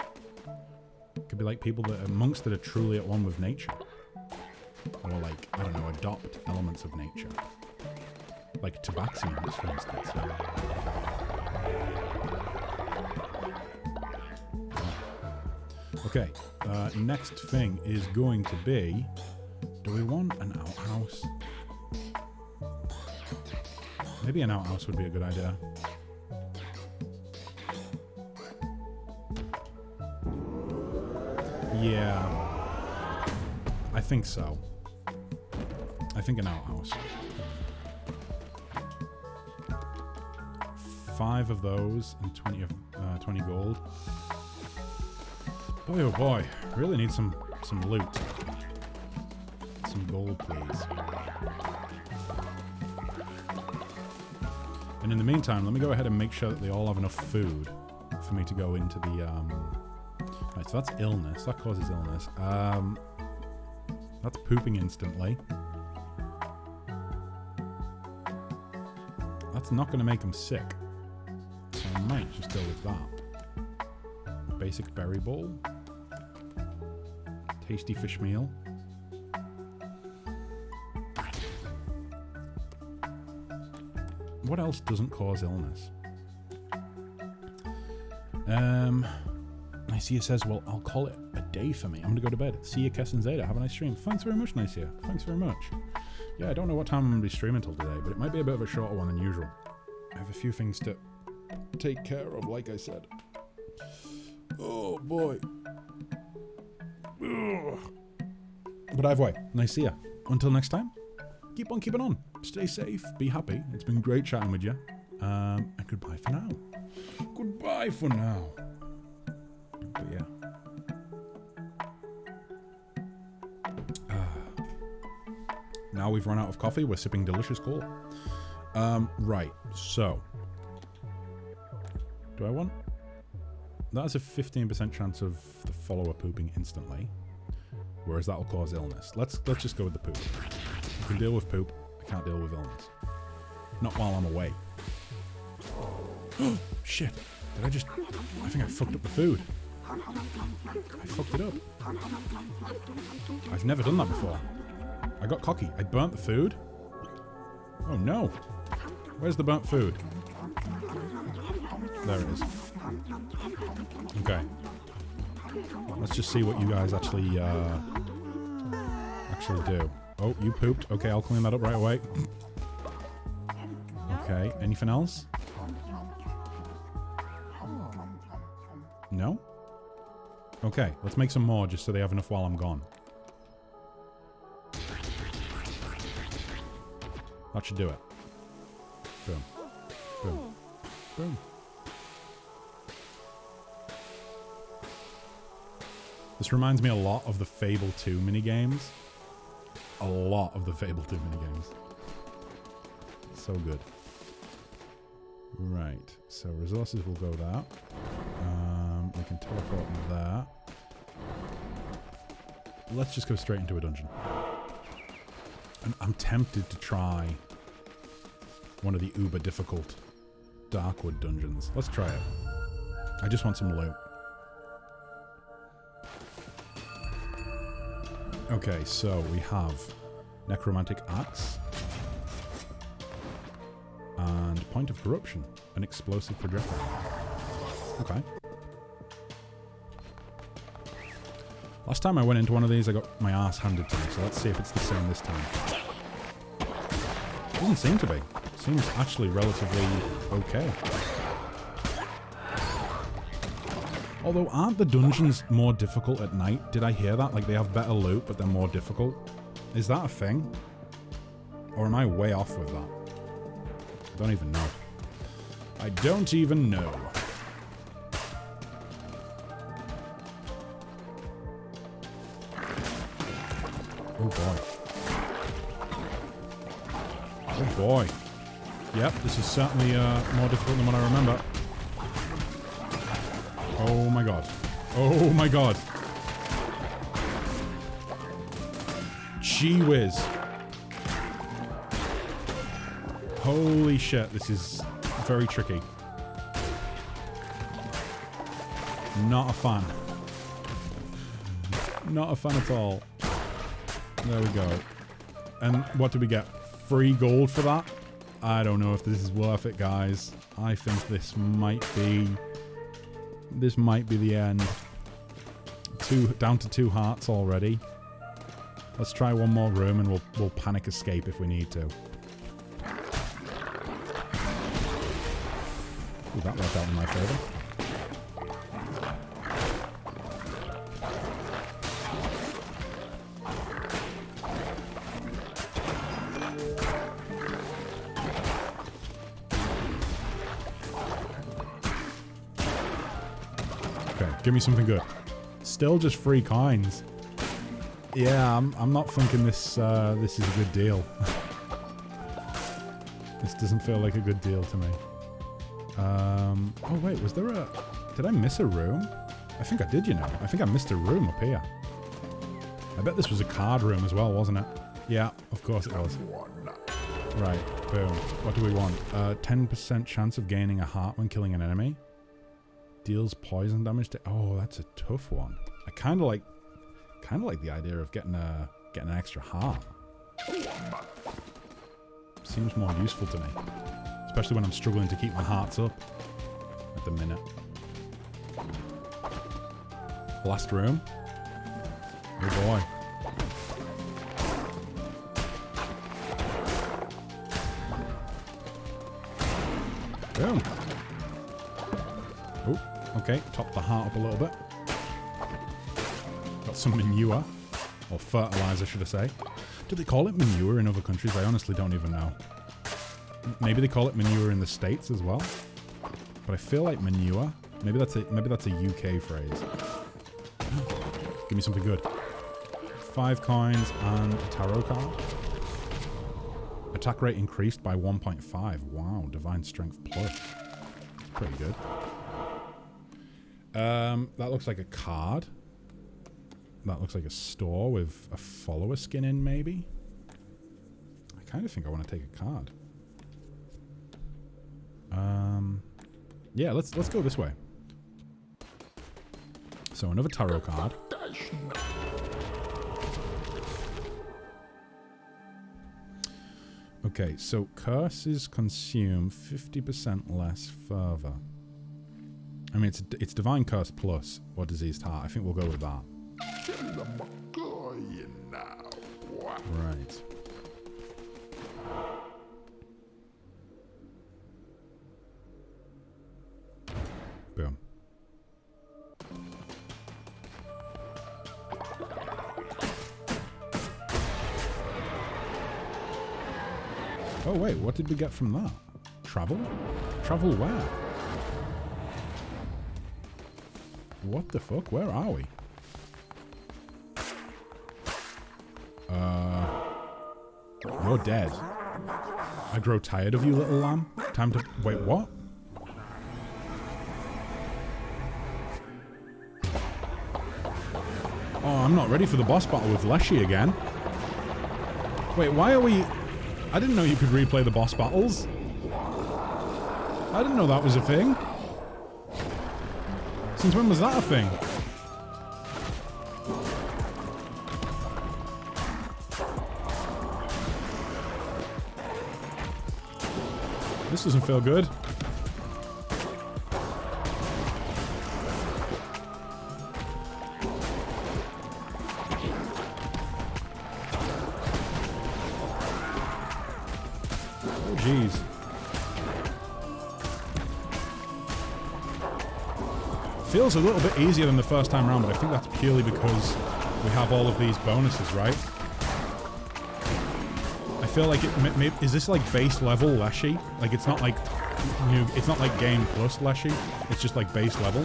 Could be like people that are monks that are truly at one with nature. Or like, I don't know, adopt elements of nature. Like tabaxi monks, for instance. Okay, next thing is going to be... Do we want an outhouse? Maybe an outhouse would be a good idea. Yeah. I think so. I think an outhouse. 5 of those and 20 gold. Boy, oh boy. Really need some loot. Some gold, please. And in the meantime, let me go ahead and make sure that they all have enough food for me to go into the... Right, so that's illness. That causes illness. That's pooping instantly. That's not going to make them sick. So I might just go with that. Basic berry bowl. Tasty fish meal. What else doesn't cause illness? Nicia says, well, I'll call it a day for me. I'm going to go to bed. See you, Kess and Zeta. Have a nice stream. Thanks very much, Nicia. Thanks very much. Yeah, I don't know what time I'm going to be streaming till today, but it might be a bit of a shorter one than usual. I have a few things to take care of, like I said. Oh, boy. Ugh. But either way, Nicia. Until next time, keep on keeping on. Stay safe. Be happy. It's been great chatting with you. And goodbye for now. Goodbye for now. But yeah. Now we've run out of coffee, we're sipping delicious cola. Right, so. Do I want? That has a 15% chance of the follower pooping instantly. Whereas that'll cause illness. Let's just go with the poop. I can deal with poop, I can't deal with illness. Not while I'm away. Shit. Did I just... I think I fucked up the food. I fucked it up. I've never done that before. I got cocky. I burnt the food. Oh no. Where's the burnt food? There it is. Okay. Let's just see what you guys actually do. Oh, you pooped. Okay, I'll clean that up right away. Okay, anything else? No? Okay, let's make some more just so they have enough while I'm gone. That should do it. Boom. Boom. Boom. This reminds me a lot of the Fable 2 minigames. A lot of the Fable 2 minigames. So good. Right. So resources will go there. We can teleport there. Let's just go straight into a dungeon. And I'm tempted to try one of the uber difficult Darkwood dungeons. Let's try it. I just want some loot. Okay, so we have Necromantic Axe and Point of Corruption, an explosive projectile. Okay. Last time I went into one of these, I got my ass handed to me, so let's see if it's the same this time. Doesn't seem to be. Seems actually relatively okay. Although, aren't the dungeons more difficult at night? Did I hear that? Like, they have better loot, but they're more difficult? Is that a thing? Or am I way off with that? I don't even know. I don't even know. Oh boy. Oh boy. Yep, this is certainly more difficult than what I remember. Oh my god. Oh my god. Gee whiz. Holy shit, this is very tricky. Not a fan. Not a fan at all. There we go. And what did we get? Free gold for that? I don't know if this is worth it, guys. I think this might be... This might be the end. Down to 2 hearts already. Let's try one more room and we'll panic escape if we need to. Ooh, that worked out in my favour. Give me something good. Still just free coins. Yeah, I'm not thinking this this is a good deal. This doesn't feel like a good deal to me. Oh wait, was there a... Did I miss a room? I think I did, you know. I think I missed a room up here. I bet this was a card room as well, wasn't it? Yeah, of course it was. Right, boom. What do we want? 10% chance of gaining a heart when killing an enemy. Deals poison damage to... Oh, that's a tough one. I kind of like the idea of getting an extra heart. Seems more useful to me. Especially when I'm struggling to keep my hearts up at the minute. Last room. Oh boy. Boom. Oh, okay. Top the heart up a little bit. Got some manure. Or fertilizer, should I say. Do they call it manure in other countries? I honestly don't even know. Maybe they call it manure in the States as well. But I feel like manure Maybe that's a UK phrase. Give me something good. 5 coins and a tarot card. Attack rate increased by 1.5. Wow, divine strength plus. Pretty good. That looks like a card. That looks like a store with a follower skin in, maybe. I kind of think I want to take a card. Yeah, let's go this way. So another tarot card. Okay, so curses consume 50% less fervor. I mean, it's divine curse plus or diseased heart. I think we'll go with that. Right. Boom. Oh wait, what did we get from that? Travel? Travel where? What the fuck? Where are we? You're dead. I grow tired of you, little lamb. Time to... Wait, what? Oh, I'm not ready for the boss battle with Leshy again. Wait, why are we... I didn't know you could replay the boss battles. I didn't know that was a thing. Since when was that a thing? This doesn't feel good. Oh, jeez. Feels a little bit easier than the first time around, but I think that's purely because we have all of these bonuses, right? I feel like it is this like base level Leshy? Like it's not like new, it's not like game plus Leshy. It's just like base level.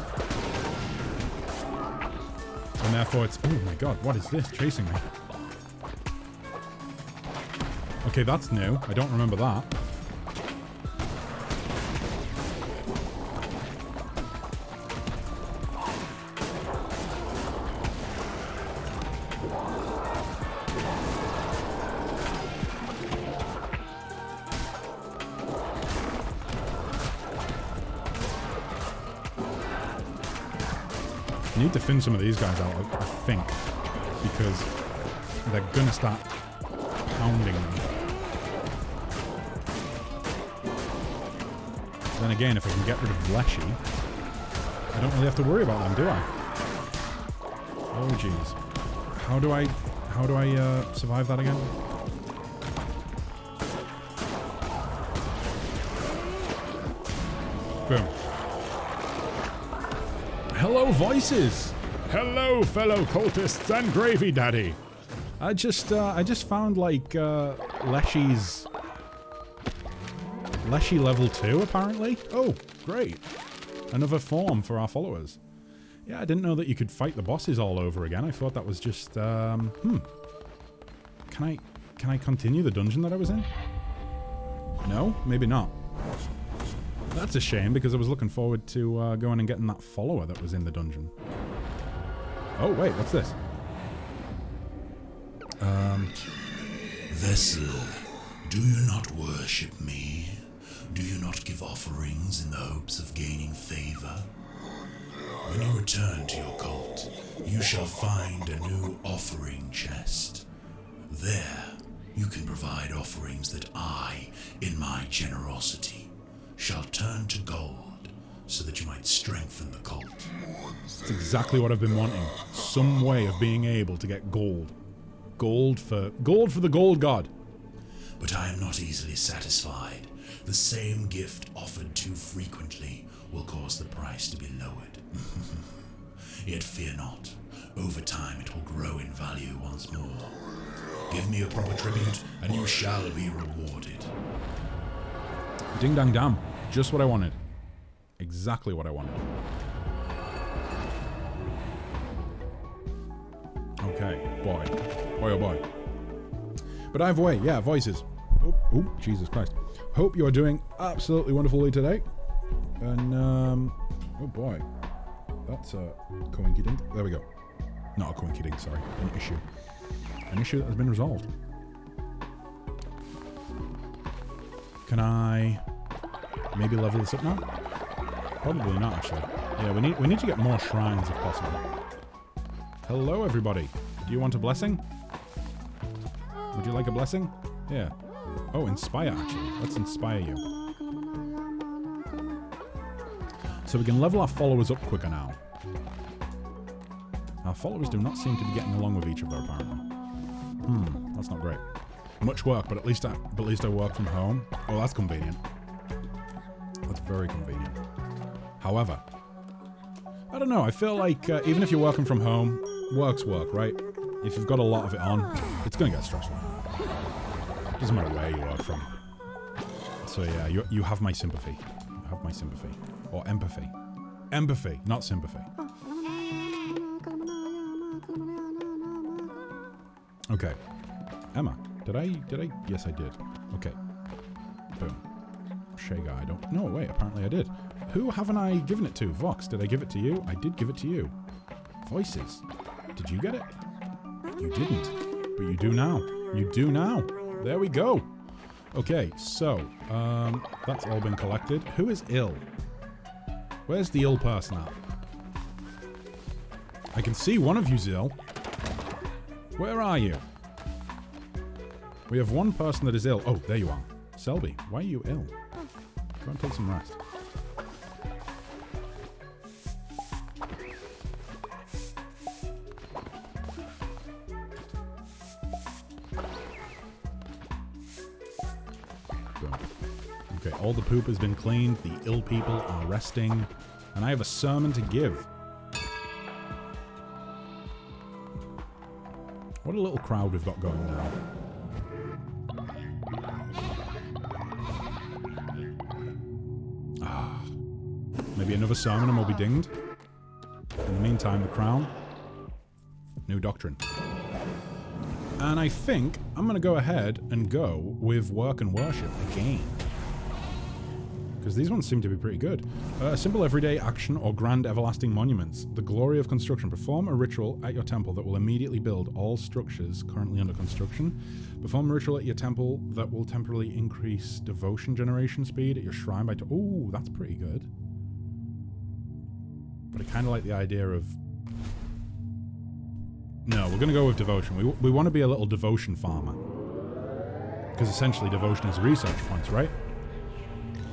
And therefore it's, oh my god, what is this chasing me? Okay, that's new. I don't remember that. I need to thin some of these guys out, I think, because they're gonna start pounding me. Then again, if I can get rid of Leshy, I don't really have to worry about them, do I? Oh jeez. How do I survive that again? Boom. Hello, voices! Hello, fellow cultists and gravy daddy! I just found, like, Leshy's... Leshy level 2, apparently. Oh, great. Another form for our followers. Yeah, I didn't know that you could fight the bosses all over again. I thought that was just, Can I continue the dungeon that I was in? No? Maybe not. That's a shame, because I was looking forward to going and getting that follower that was in the dungeon. Oh, wait, what's this? Vessel, do you not worship me? Do you not give offerings in the hopes of gaining favor? When you return to your cult, you shall find a new offering chest. There, you can provide offerings that I, in my generosity, shall turn to gold, so that you might strengthen the cult. That's exactly what I've been wanting. Some way of being able to get gold. Gold for the gold god. But I am not easily satisfied. The same gift offered too frequently will cause the price to be lowered. Yet fear not. Over time it will grow in value once more. Give me a proper tribute, and you shall be rewarded. Ding dang damn. Just what I wanted. Exactly what I wanted. Okay, boy. Boy, oh boy. But either way, yeah, voices. Oh, Jesus Christ. Hope you're doing absolutely wonderfully today. And, oh boy. That's a coinky-dink. There we go. Not a coinky-dink, sorry. An issue. An issue that has been resolved. Can I maybe level this up now? Probably not, actually. Yeah, we need to get more shrines if possible. Hello, everybody. Do you want a blessing? Would you like a blessing? Yeah. Oh, inspire, actually. Let's inspire you. So we can level our followers up quicker now. Our followers do not seem to be getting along with each other, apparently. That's not great. Much work, but at least I work from home. Oh, that's convenient. That's very convenient. However, I don't know. I feel like even if you're working from home, work's work, right? If you've got a lot of it on, it's going to get stressful. Doesn't matter where you work from. So yeah, you have my sympathy. You have my sympathy. Or empathy. Empathy, not sympathy. Okay. Emma, did I? Yes, I did. Okay. Boom. Shay guy, I don't... No, wait, apparently I did. Who haven't I given it to? Vox, did I give it to you? I did give it to you. Voices. Did you get it? You didn't. But you do now. You do now. There we go. Okay, so, that's all been collected. Who is ill? Where's the ill person at? I can see one of you's ill. Where are you? We have one person that is ill. Oh, there you are. Selby, why are you ill? Go and take some rest. Boom. Okay, all the poop has been cleaned. The ill people are resting. And I have a sermon to give. What a little crowd we've got going now. Maybe another sermon and we'll be dinged. In the meantime, the crown. New doctrine. And I think I'm going to go ahead and go with work and worship again. Because these ones seem to be pretty good. A simple everyday action or grand everlasting monuments. The glory of construction. Perform a ritual at your temple that will immediately build all structures currently under construction. Perform a ritual at your temple that will temporarily increase devotion generation speed at your shrine by... Ooh, that's pretty good. But I kind of like the idea of... No, we're going to go with devotion. We want to be a little devotion farmer. Because essentially devotion is research points, right?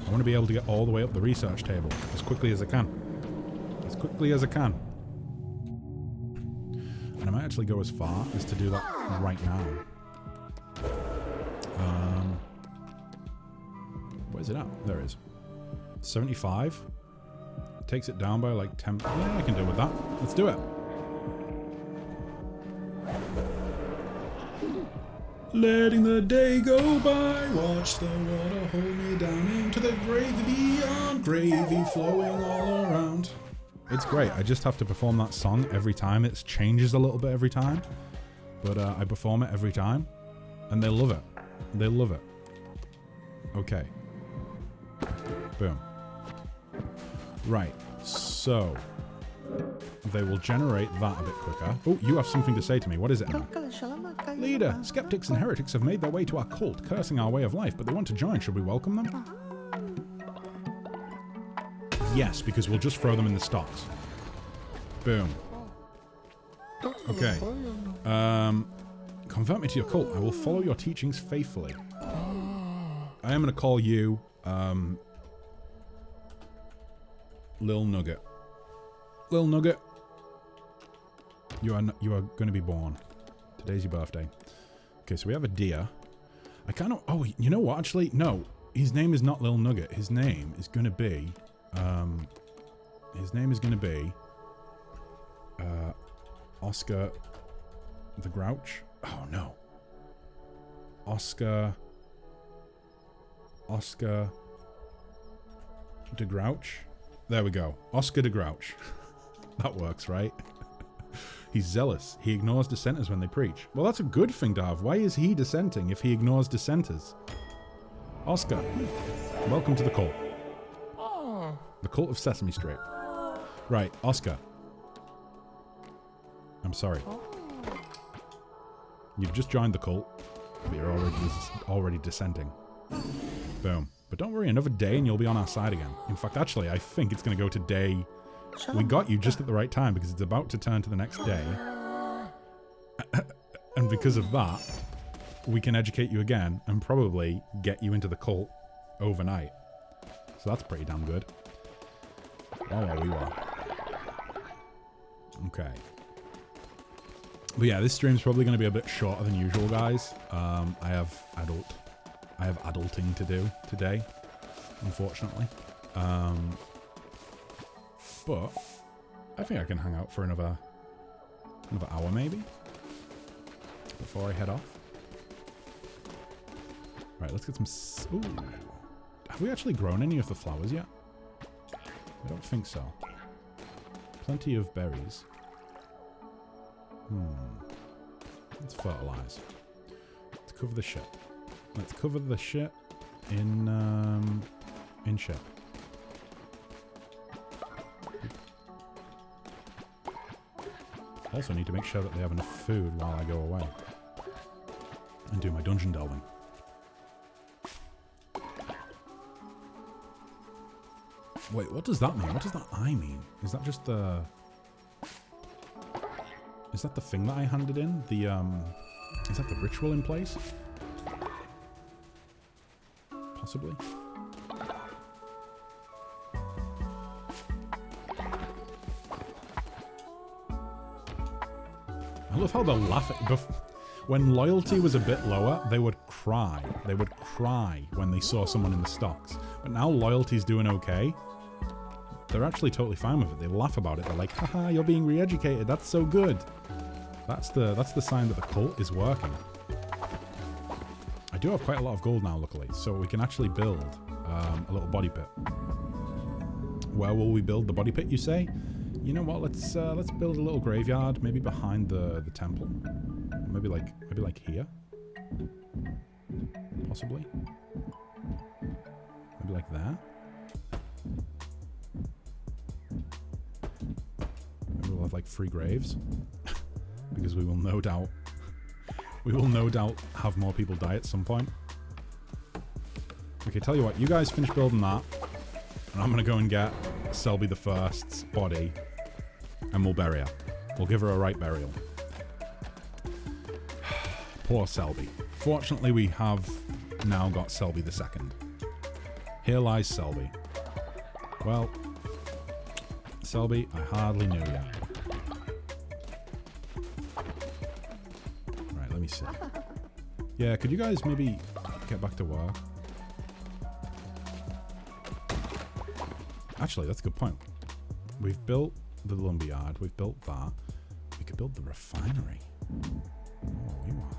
I want to be able to get all the way up the research table as quickly as I can. As quickly as I can. And I might actually go as far as to do that right now. Where's it at? There it is. 75. Takes it down by like 10. Yeah, I can deal with that. Let's do it. Letting the day go by, watch the water hold me down into the gravy beyond, gravy flowing all around. It's great. I just have to perform that song every time. It changes a little bit every time, but I perform it every time, and they love it. They love it. Okay. Boom. Right. So they will generate that a bit quicker. Oh, you have something to say to me. What is it, Emma? Leader, skeptics and heretics have made their way to our cult, cursing our way of life, but they want to join. Should we welcome them? Yes, because we'll just throw them in the stocks. Boom. Okay. Convert me to your cult. I will follow your teachings faithfully. I am going to call you, Lil Nugget. Lil Nugget. You are going to be born. Today's your birthday. Okay, so we have a deer. I kind of... Oh, you know what? Actually, no. His name is not Lil Nugget. His name is going to be... Oscar the Grouch. Oh, no. Oscar de Grouch. There we go. Oscar de Grouch. That works, right? He's zealous. He ignores dissenters when they preach. Well, that's a good thing to have. Why is he dissenting if he ignores dissenters? Oscar, welcome to the cult. The cult of Sesame Street. Right, Oscar. I'm sorry. You've just joined the cult, but you're already dissenting. Boom. But don't worry, another day and you'll be on our side again. In fact, actually, I think it's going to go to day... We got you just at the right time because it's about to turn to the next day. And because of that, we can educate you again and probably get you into the cult overnight. So that's pretty damn good. Okay. But yeah, this stream's probably going to be a bit shorter than usual, guys. I have adulting to do today, unfortunately. But I think I can hang out for another hour maybe before I head off. Right, let's get some... Ooh. Have we actually grown any of the flowers yet? I don't think so. Plenty of berries. Let's fertilize. Let's cover the shit. Let's cover the shit in shit. Also need to make sure that they have enough food while I go away and do my dungeon delving. Wait, what does that mean? What does that I mean? Is that just the... Is that the thing that I handed in? The, is that the ritual in place? Possibly. I love how they're laughing. When loyalty was a bit lower, they would cry. They would cry when they saw someone in the stocks. But now loyalty's doing okay. They're actually totally fine with it. They laugh about it. They're like, haha, you're being re-educated. That's so good. That's the sign that the cult is working. I do have quite a lot of gold now, luckily. So we can actually build a little body pit. Where will we build the body pit, you say? You know what? Let's build a little graveyard, maybe behind the temple. Maybe like here. Possibly. Maybe like there. Maybe we'll have like 3 graves. Because we will no doubt have more people die at some point. Okay, tell you what, you guys finish building that, and I'm gonna go and get Selby the First's body, and we'll bury her. We'll give her a right burial. Poor Selby. Fortunately, we have now got Selby the Second. Here lies Selby. Well, Selby, I hardly knew you. Right, let me see. Yeah, could you guys maybe get back to work? Actually, that's a good point. We've built the lumberyard. We've built that. We could build the refinery. Oh, we want.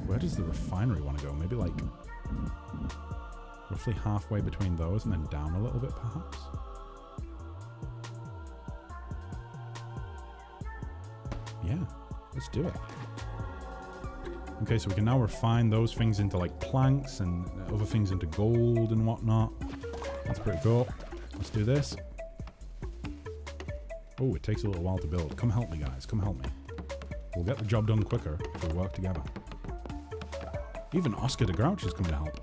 Where does the refinery want to go? Maybe like roughly halfway between those and then down a little bit, perhaps? Yeah, let's do it. Okay, so we can now refine those things into like planks and other things into gold and whatnot. That's pretty cool. Let's do this. Oh, it takes a little while to build. Come help me, guys. Come help me. We'll get the job done quicker if we work together. Even Oscar the Grouch is coming to help.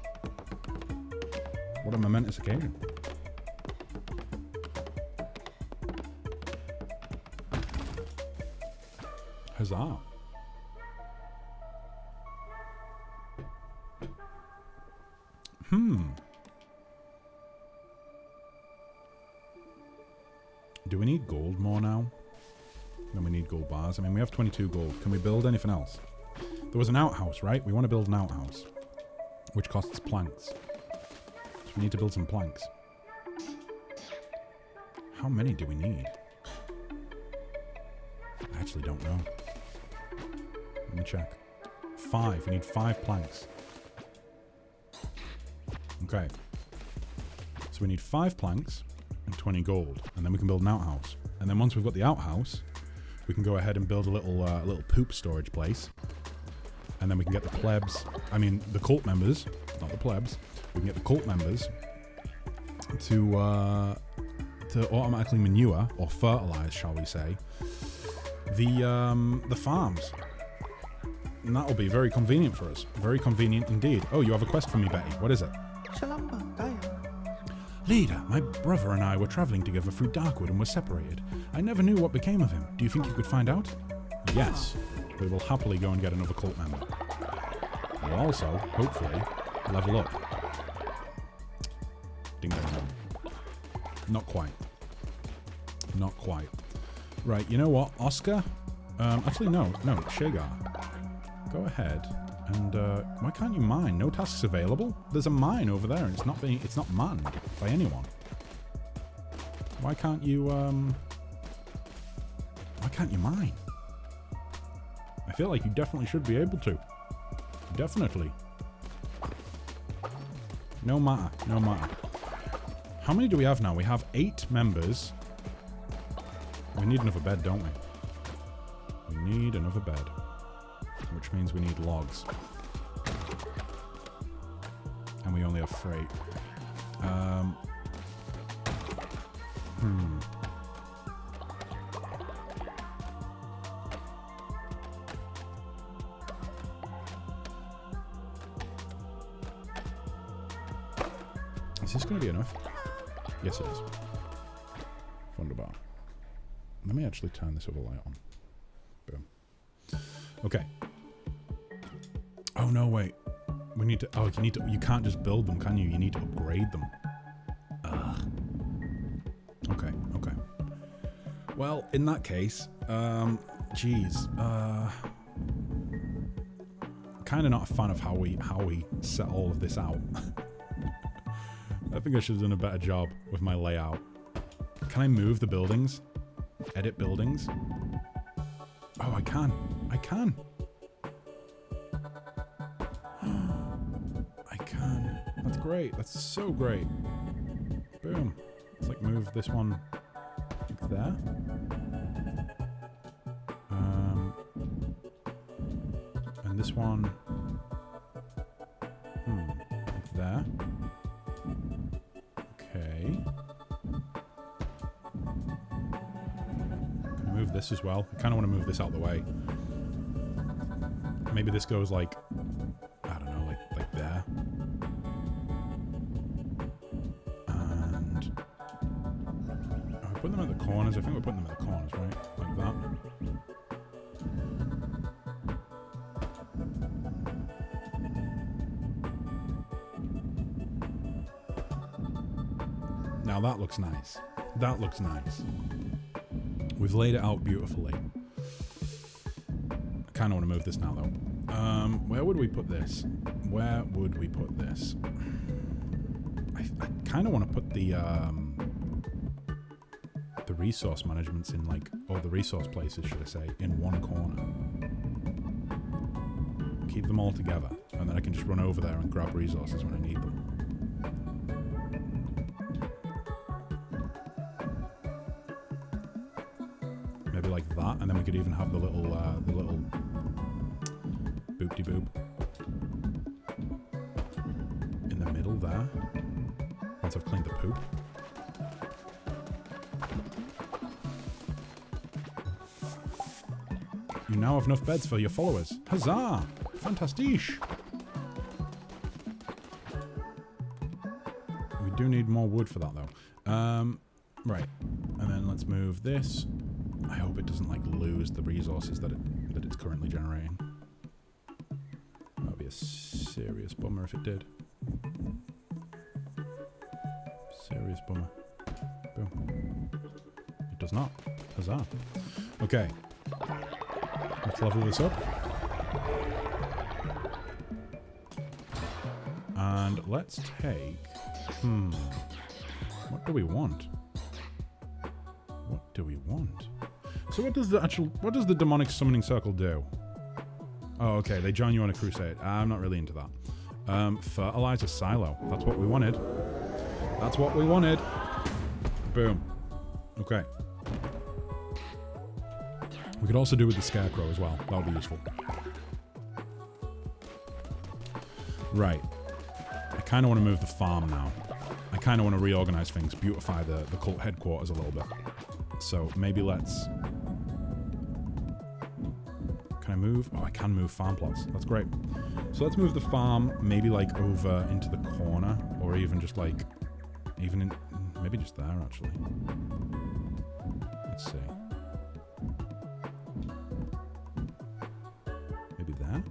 What a momentous occasion. Huzzah. Do we need gold more now? No, we need gold bars. I mean, we have 22 gold. Can we build anything else? There was an outhouse, right? We want to build an outhouse, which costs planks. So we need to build some planks. How many do we need? I actually don't know. Let me check. 5. We need 5 planks. Okay. So we need 5 planks and 20 gold. And then we can build an outhouse. And then once we've got the outhouse, we can go ahead and build a little poop storage place. And then we can get the plebs, I mean the cult members, not the plebs. We can get the cult members to automatically manure, or fertilize, shall we say, the farms. And that'll be very convenient for us. Very convenient indeed. Oh, you have a quest for me, Betty. What is it? Leader, my brother and I were traveling together through Darkwood and were separated. I never knew what became of him. Do you think you could find out? Yes. We will happily go and get another cult member. We'll also, hopefully, level up. Ding ding dong. Not quite. Not quite. Right, you know what? Oscar? Actually, no, Shagar. Go ahead and, why can't you mine? No tasks available? There's a mine over there and it's not manned by anyone. Why can't you mine? I feel like you definitely should be able to. Definitely. No matter. How many do we have now? We have 8 members. We need another bed, don't we? We need another bed. Which means we need logs. And we only have freight. Is this going to be enough? Yes, it is. Wunderbar. Let me actually turn this other light on. Boom. Okay. Oh, no, wait. We need to... Oh, you can't just build them, can you? You need to upgrade them. Ugh. Okay. Well, in that case, geez. Kind of not a fan of how we set all of this out. I think I should have done a better job with my layout. Can I move the buildings? Edit buildings? Oh, I can. I can. That's great. That's so great. Boom. Let's like move this one like there. And this one like there. Okay. Can I move this as well? I kind of want to move this out the way. Maybe this goes like, I don't know, like there. And I put them at the corners. I think we're putting them at the corners, right? Like that. Now that looks nice. That looks nice. We've laid it out beautifully. I kind of want to move this now, though. Where would we put this? Where would we put this? I kind of want to put the resource managements in, like, or the resource places, should I say, in one corner. Keep them all together, and then I can just run over there and grab resources when I need them. Maybe like that, and then we could even have the little boop-de-boop in the middle there. Once I've cleaned the poop. You now have enough beds for your followers. Huzzah! Fantastiche! We do need more wood for that, though. Right. And then let's move this. I hope it doesn't, like, lose the resources that it's currently generating. That would be a serious bummer if it did. Serious bummer. Boom. It does not. Huzzah. Okay. Let's level this up. And let's take... What do we want? What do we want? So what does the demonic summoning circle do? Oh, okay, they join you on a crusade. I'm not really into that. Fertilizer silo. That's what we wanted. That's what we wanted. Boom. Okay. We could also do with the scarecrow as well. That would be useful. Right. I kind of want to move the farm now. I kind of want to reorganize things, beautify the cult headquarters a little bit. So maybe let's... Can I move? Oh, I can move farm plots. That's great. So let's move the farm maybe like over into the corner, or even just like... Even in... Maybe just there, actually. Let's see. Maybe there?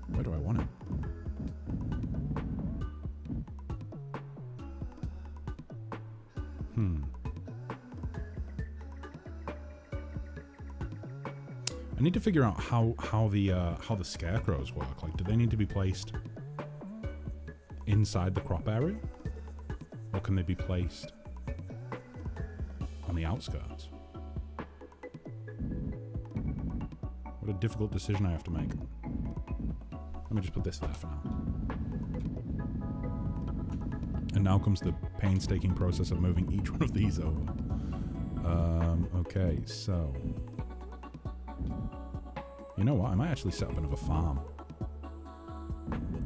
Where do I want it? I need to figure out how the scarecrows work. Like, do they need to be placed inside the crop area, or can they be placed on the outskirts? What a difficult decision I have to make. Let me just put this there for now. And now comes the painstaking process of moving each one of these over. Okay, so... You know what? I might actually set up another farm.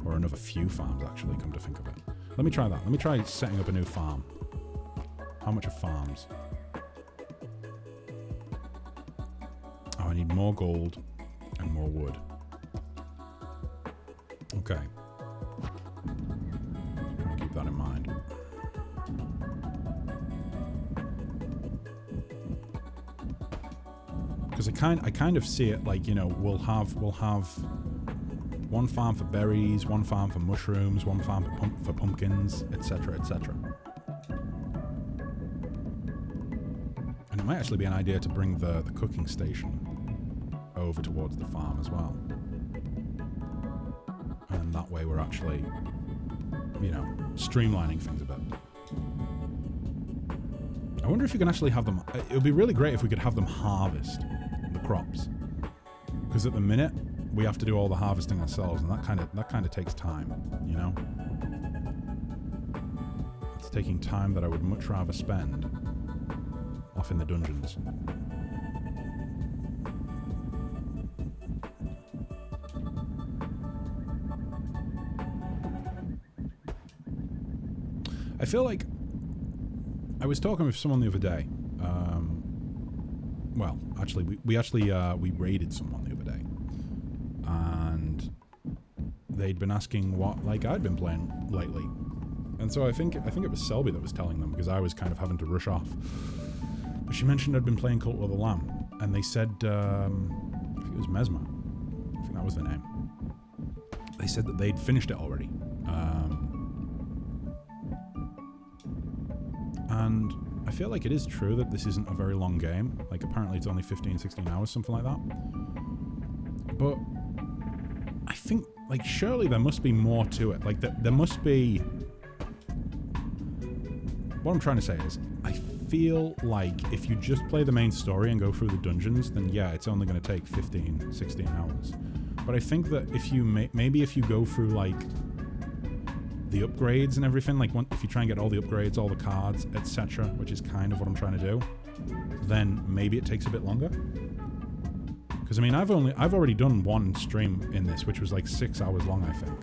Or another few farms, actually, come to think of it. Let me try that. Let me try setting up a new farm. How much are farms? Oh, I need more gold and more wood. Okay. Keep that in mind. Because I kind of see it like, you know, we'll have one farm for berries, one farm for mushrooms, one farm for pumpkins, etc., etc. And it might actually be an idea to bring the cooking station over towards the farm as well. And that way we're actually, you know, streamlining things a bit. I wonder if you can actually have them... It would be really great if we could have them harvest the crops. Because at the minute, we have to do all the harvesting ourselves, and that kind of takes time, you know? It's taking time that I would much rather spend off in the dungeons. I feel like I was talking with someone the other day. Well, actually, we raided someone the other day, and they'd been asking what I'd been playing lately, and so I think it was Selby that was telling them, because I was kind of having to rush off. But she mentioned I'd been playing Cult of the Lamb, and they said I think it was Mesmer. I think that was the name. They said that they'd finished it already. And I feel like it is true that this isn't a very long game. Like, apparently it's only 15, 16 hours, something like that. But I think, like, surely there must be more to it. Like, there must be... What I'm trying to say is, I feel like if you just play the main story and go through the dungeons, then yeah, it's only going to take 15, 16 hours. But I think that if you maybe if you go through, like, the upgrades and everything, like if you try and get all the upgrades, all the cards, etc., which is kind of what I'm trying to do, then maybe it takes a bit longer. Because I mean, I've already done one stream in this, which was like 6 hours long, I think,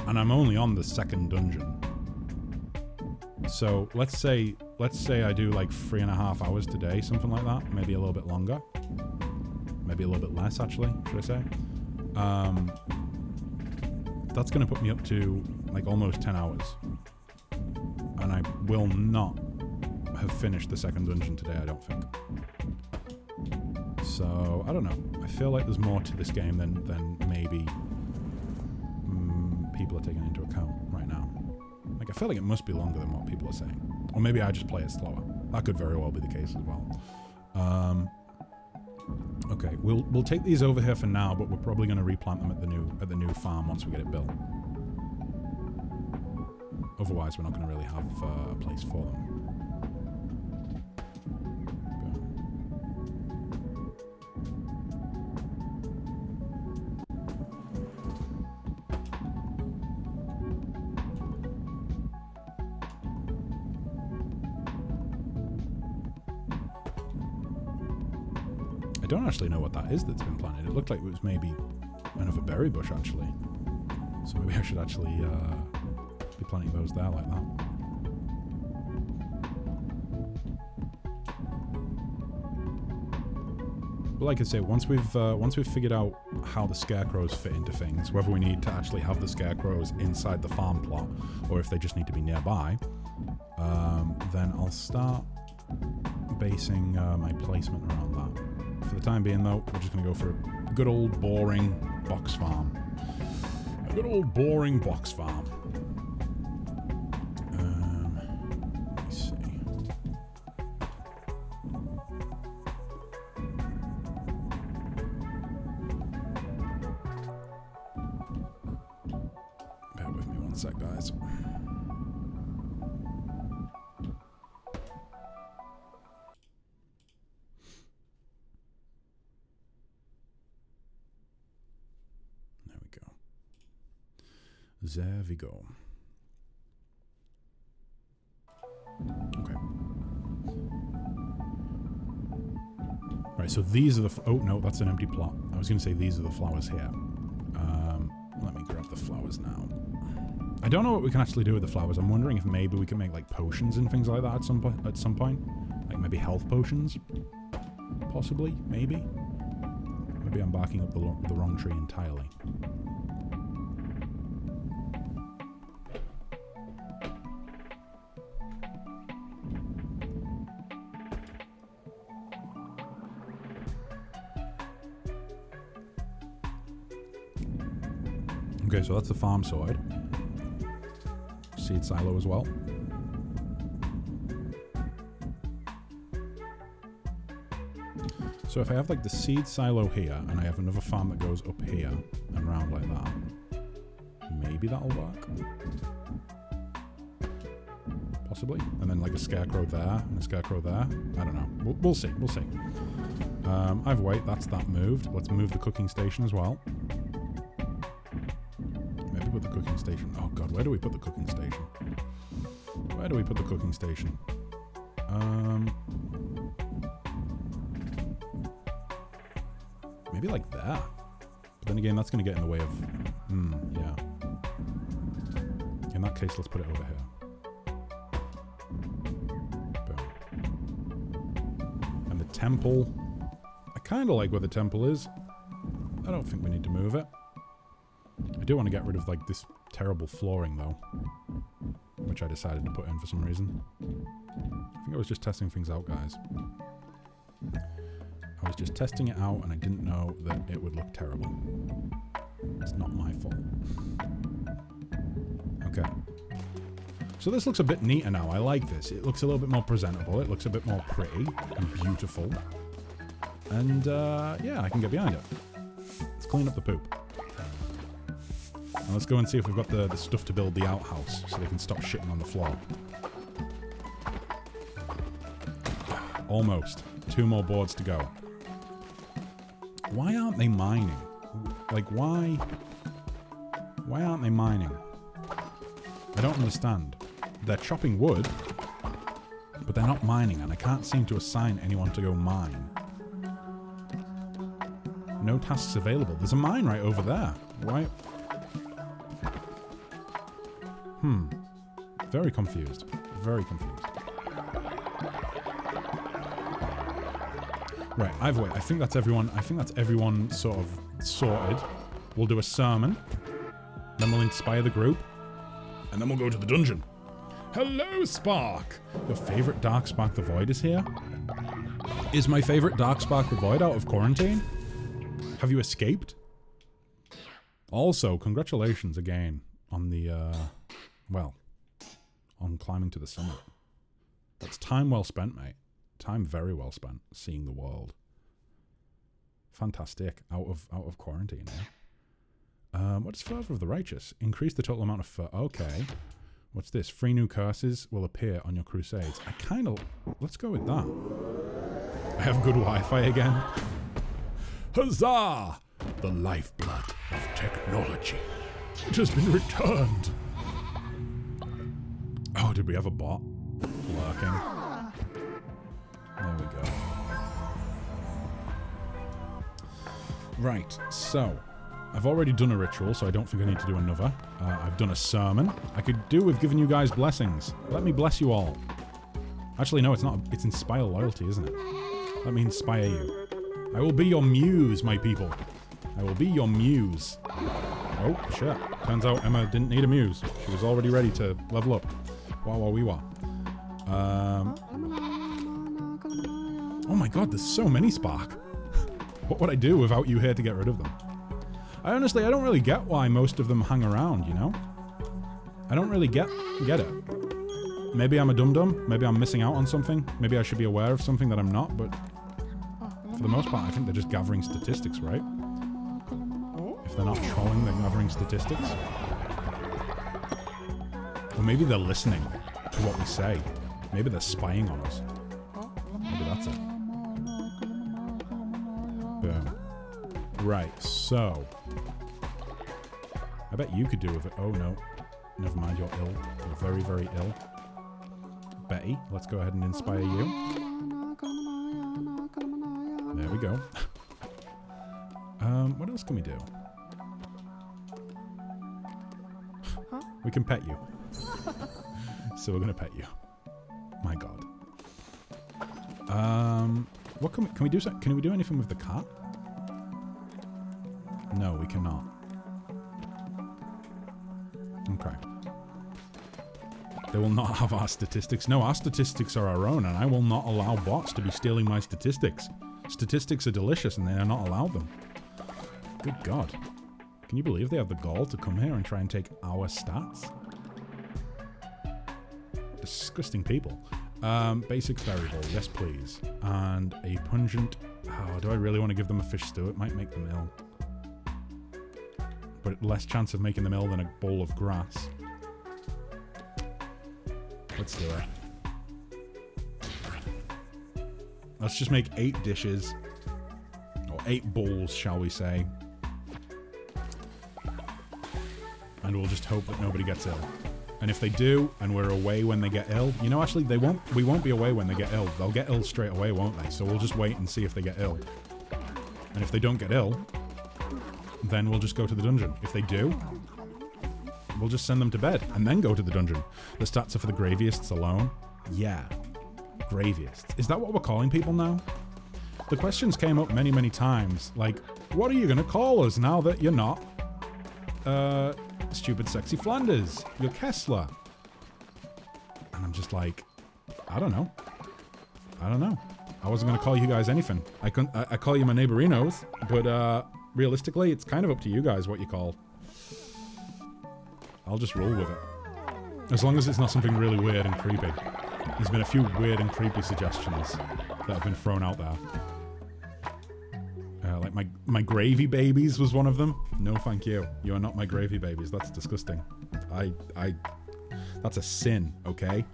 and I'm only on the second dungeon. So let's say I do like 3.5 hours today, something like that, maybe a little bit longer, maybe a little bit less actually, should I say? That's going to put me up to like almost 10 hours. And I will not have finished the second dungeon today, I don't think. So, I don't know. I feel like there's more to this game than maybe people are taking into account right now. Like, I feel like it must be longer than what people are saying. Or maybe I just play it slower. That could very well be the case as well. Okay, we'll take these over here for now, but we're probably going to replant them at the new farm once we get it built. Otherwise, we're not going to really have a place for them. don't actually know what that is that's been planted. It looked like it was maybe another berry bush, actually. So maybe I should actually be planting those there like that. But like I say, once we've figured out how the scarecrows fit into things, whether we need to actually have the scarecrows inside the farm plot or if they just need to be nearby, then I'll start basing my placement around that. For the time being, though, we're just going to go for a good old boring box farm. A good old boring box farm. Let me see. Bear with me one sec, guys. There we go. Okay. Right, so these are the... oh, no, that's an empty plot. I was going to say these are the flowers here. Let me grab the flowers now. I don't know what we can actually do with the flowers. I'm wondering if maybe we can make, like, potions and things like that at some point. Like, maybe health potions? Possibly? Maybe? Maybe I'm barking up the wrong tree entirely. Okay, so that's the farm side. Seed silo as well. So if I have like the seed silo here and I have another farm that goes up here and round like that, maybe that'll work. Possibly. And then like a scarecrow there and a scarecrow there. I don't know. We'll see. We'll see. Either way, that's that moved. Let's move the cooking station as well. Put the cooking station. Oh god, where do we put the cooking station? Where do we put the cooking station? Maybe like that. But then again, that's going to get in the way of... yeah. In that case, let's put it over here. Boom. And the temple. I kind of like where the temple is. I don't think we need to move it. I do want to get rid of, like, this terrible flooring, though. Which I decided to put in for some reason. I think I was just testing things out, guys. I was just testing it out, and I didn't know that it would look terrible. It's not my fault. Okay. So this looks a bit neater now. I like this. It looks a little bit more presentable. It looks a bit more pretty and beautiful. And, yeah, I can get behind it. Let's clean up the poop. And let's go and see if we've got the stuff to build the outhouse so they can stop shitting on the floor. Almost. 2 more boards to go. Why aren't they mining? Like, why aren't they mining? I don't understand. They're chopping wood, but they're not mining, and I can't seem to assign anyone to go mine. No tasks available. There's a mine right over there. Why? Very confused. Very confused. Right, either way, I think that's everyone sort of sorted. We'll do a sermon. Then we'll inspire the group. And then we'll go to the dungeon. Hello, Spark! Your favourite Darkspark the Void is here? Is my favourite Darkspark the Void out of quarantine? Have you escaped? Also, congratulations again on the, well, on climbing to the summit. That's time well spent, mate. Time very well spent seeing the world. Fantastic. Out of quarantine, eh? What's Fervor of the Righteous? Increase the total amount of okay. What's this? 3 new curses will appear on your crusades. I kind of... let's go with that. I have good Wi-Fi again. Huzzah! The lifeblood of technology. It has been returned. Oh, did we have a bot lurking? There we go. Right, so I've already done a ritual, so I don't think I need to do another. I've done a sermon. I could do with giving you guys blessings. Let me bless you all. Actually, no, it's not. It's inspire loyalty, isn't it? Let me inspire you. I will be your muse, my people. I will be your muse. Oh, shit. Turns out Emma didn't need a muse. She was already ready to level up. Wah, wah, wee, wah. Oh my god, there's so many Spark. What would I do without you here to get rid of them? I don't really get why most of them hang around, you know? I don't really get it. Maybe I'm a dum-dum. Maybe I'm missing out on something. Maybe I should be aware of something that I'm not, but for the most part, I think they're just gathering statistics, right? If they're not trolling, they're gathering statistics. Or maybe they're listening to what we say. Maybe they're spying on us. Maybe that's it. Boom. Right, so... I bet you could do with it. Oh, no. Never mind, you're ill. You're very, very ill. Betty, let's go ahead and inspire you. There we go. What else can we do? We can pet you. So we're gonna pet you. My god. What can we do? Can we do anything with the cat? No, we cannot. Okay. They will not have our statistics. No, our statistics are our own, and I will not allow bots to be stealing my statistics. Statistics are delicious, and they are not allowed them. Good God. Can you believe they have the gall to come here and try and take our stats? Disgusting people. Basic variable, yes please. And a pungent... Oh, do I really want to give them a fish stew? It might make them ill. But less chance of making them ill than a bowl of grass. Let's do it. Let's just make 8 dishes. Or 8 bowls, shall we say. And we'll just hope that nobody gets ill. And if they do, and we're away when they get ill... You know, actually, we won't be away when they get ill. They'll get ill straight away, won't they? So we'll just wait and see if they get ill. And if they don't get ill, then we'll just go to the dungeon. If they do, we'll just send them to bed and then go to the dungeon. The stats are for the gravyists alone. Yeah. Gravyists. Is that what we're calling people now? The questions came up many, many times. Like, what are you going to call us now that you're not... Stupid Sexy Flanders. You're Kessler. And I'm just like, I don't know. I wasn't going to call you guys anything. I call you my neighborinos, but realistically, it's kind of up to you guys what you call. I'll just roll with it. As long as it's not something really weird and creepy. There's been a few weird and creepy suggestions that have been thrown out there. Like my gravy babies was one of them. No, thank you. You are not my gravy babies. That's disgusting. That's a sin, okay?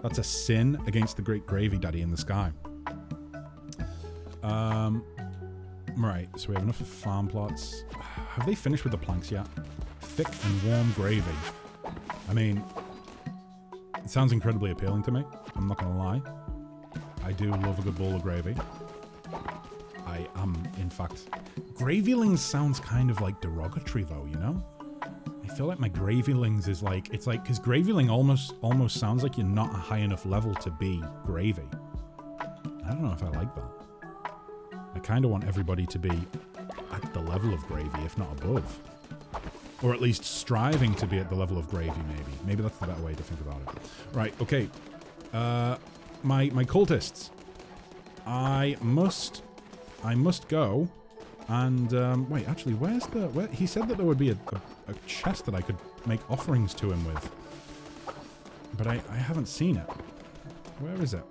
That's a sin against the great gravy daddy in the sky. Right, so we have enough farm plots. Have they finished with the planks yet? Thick and warm gravy. I mean, it sounds incredibly appealing to me. I'm not gonna lie. I do love a good bowl of gravy. I am, in fact... Gravylings sounds kind of like derogatory though, you know? I feel like my gravylings is like... It's like... Because gravyling almost sounds like you're not a high enough level to be gravy. I don't know if I like that. I kind of want everybody to be at the level of gravy, if not above. Or at least striving to be at the level of gravy, maybe. Maybe that's the better way to think about it. Right, okay. My cultists. I must go. And, wait, actually, where's the... he said that there would be a chest that I could make offerings to him with. But I haven't seen it. Where is it?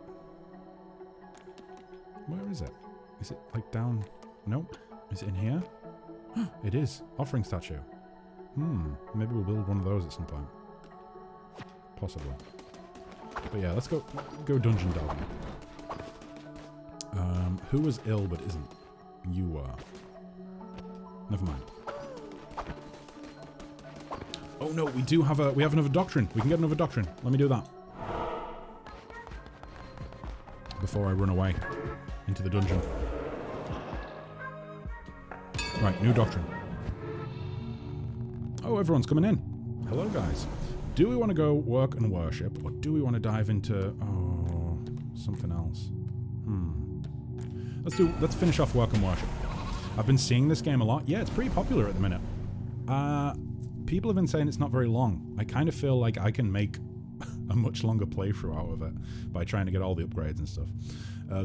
Where is it? Is it, like, down... Nope. Is it in here? It is. Offering statue. Maybe we'll build one of those at some point. Possibly. But yeah, let's go dungeon delving. Who was ill but isn't? You were. Never mind. Oh no, we have another doctrine. We can get another doctrine. Let me do that. Before I run away into the dungeon. Right, new doctrine. Oh, everyone's coming in. Hello, guys. Do we want to go work and worship, or do we want to dive into something else? Let's finish off work and worship. I've been seeing this game a lot. Yeah, it's pretty popular at the minute. People have been saying it's not very long. I kind of feel like I can make a much longer playthrough out of it by trying to get all the upgrades and stuff.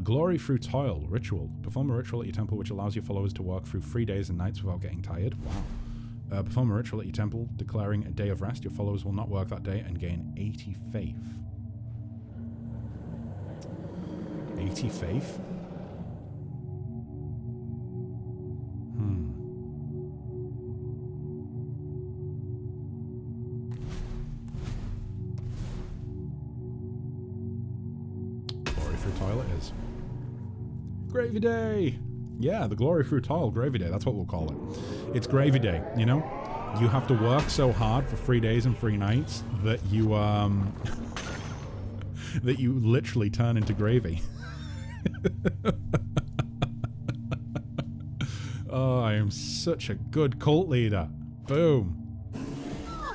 Glory through toil, ritual. Perform a ritual at your temple which allows your followers to work through 3 days and nights without getting tired. Wow. Perform a ritual at your temple declaring a day of rest. Your followers will not work that day and gain 80 faith. 80 faith? Glory through toil it is. Gravy Day! Yeah, the Glory through toil, Gravy Day, that's what we'll call it. It's Gravy Day, you know? You have to work so hard for 3 days and 3 nights that you, that you literally turn into gravy. Oh, I am such a good cult leader. Boom.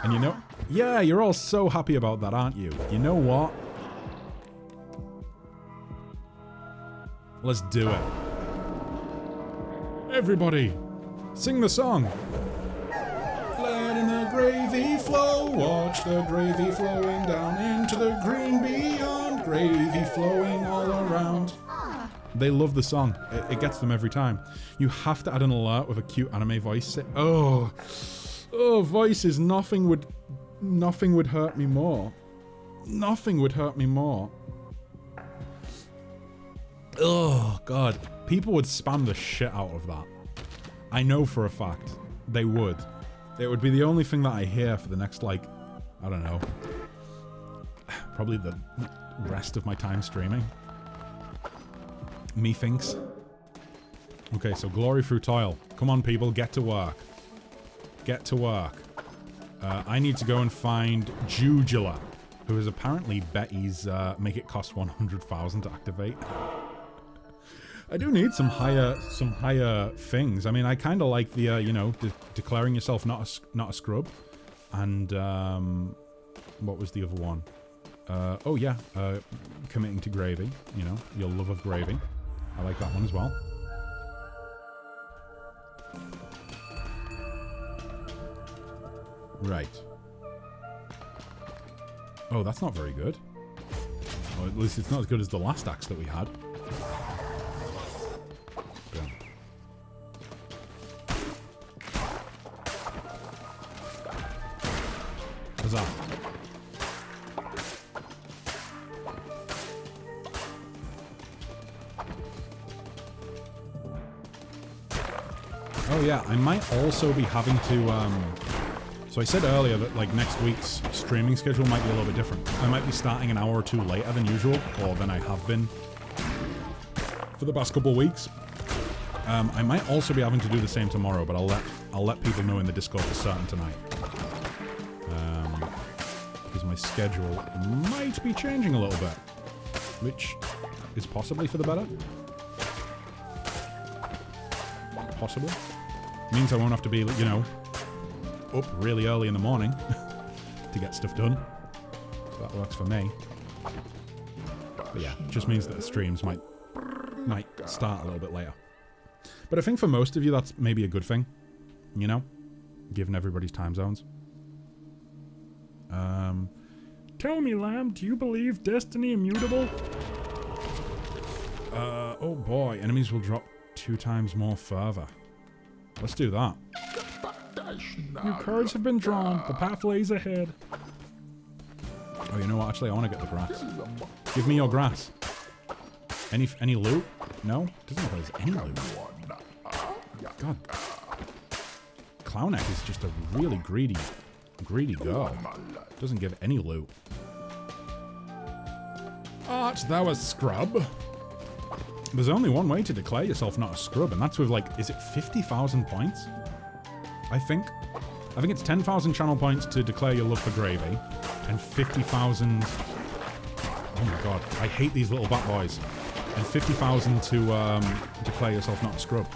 And you know, yeah, you're all so happy about that, aren't you? You know what? Let's do it. Everybody, sing the song. Letting the gravy flow, watch the gravy flowing down into the green beyond, gravy flowing all around. They love the song. It gets them every time. You have to add an alert with a cute anime voice. Oh, voices. Nothing would hurt me more. Nothing would hurt me more. Oh God, people would spam the shit out of that. I know for a fact they would. It would be the only thing that I hear for the next, like, I don't know, probably the rest of my time streaming. Methinks. Okay, so glory through toil. Come on, people, get to work. Get to work. I need to go and find Jujula, who is apparently Betty's make it cost 100,000 to activate. I do need some higher things. I mean, I kind of like the you know, declaring yourself not a scrub, and what was the other one? Oh yeah, committing to gravy. You know, your love of gravy. I like that one as well. Right. Oh, that's not very good. Or at least it's not as good as the last axe that we had. Boom. Huzzah. Oh yeah, I might also be having to, so I said earlier that like next week's streaming schedule might be a little bit different. I might be starting an hour or two later than usual, or than I have been for the past couple of weeks. I might also be having to do the same tomorrow, but I'll let people know in the Discord for certain tonight. Because my schedule might be changing a little bit, which is possibly for the better. Possibly. Means I won't have to be, you know, up really early in the morning to get stuff done. So that works for me. But yeah, it just means that the streams might start a little bit later. But I think for most of you that's maybe a good thing, you know, given everybody's time zones. Tell me, Lamb, do you believe Destiny Immutable? Oh boy, enemies will drop 2 times more fervor. Let's do that. Your cards have been drawn. The path lays ahead. Oh, you know what? Actually, I want to get the grass. Give me your grass. Any loot? No? Doesn't look like there's any loot. God. Clowneck is just a really greedy girl. Doesn't give any loot. Art thou a scrub? There's only one way to declare yourself not a scrub, and that's with, like, is it 50,000 points? I think it's 10,000 channel points to declare your love for gravy, and 50,000... Oh my god, I hate these little bat boys. And 50,000 to declare yourself not a scrub.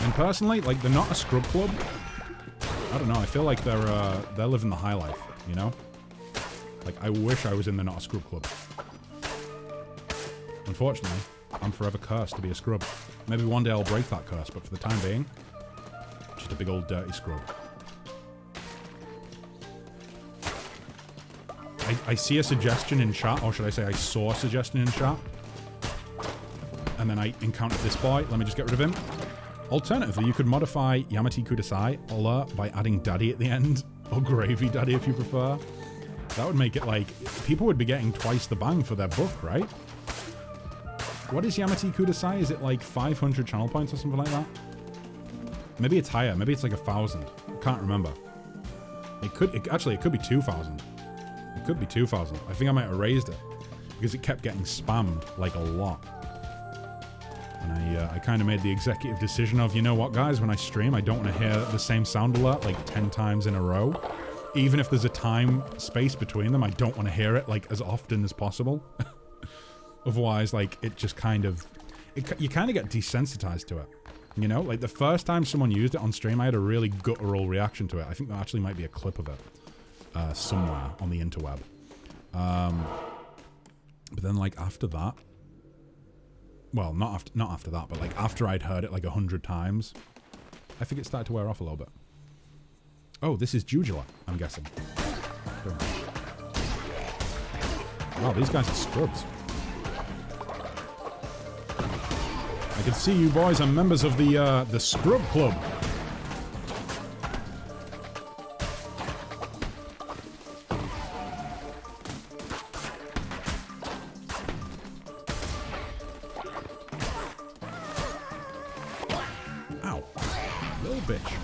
And personally, like, they're not a scrub club. I don't know, I feel like they're living the high life, you know? Like, I wish I was in the not a scrub club. Unfortunately, I'm forever cursed to be a scrub. Maybe one day I'll break that curse, but for the time being, just a big old dirty scrub. I see a suggestion in chat, or should I say I saw a suggestion in chat. And then I encountered this boy. Let me just get rid of him. Alternatively, you could modify Yamete Kudasai alert by adding daddy at the end. Or gravy daddy if you prefer. That would make it like, people would be getting twice the bang for their book, right? What is Yamete Kudasai? Is it like 500 channel points or something like that? Maybe it's higher. Maybe it's like 1,000. I can't remember. Actually, it could be 2,000. It could be 2,000. I think I might have raised it. Because it kept getting spammed, like, a lot. And I kind of made the executive decision of, you know what, guys? When I stream, I don't want to hear the same sound alert, like, 10 times in a row. Even if there's a time space between them, I don't want to hear it, like, as often as possible. Otherwise, like, it just kind of... you kind of get desensitized to it. You know? Like, the first time someone used it on stream, I had a really guttural reaction to it. I think there actually might be a clip of it. Somewhere on the interweb. But then, like, after that... Well, not after that, but, like, after I'd heard it, like, 100 times, I think it started to wear off a little bit. Oh, this is Jujula, I'm guessing. Boom. Wow, these guys are scrubs. I can see you boys are members of the Scrub Club. Ow. Little bitch.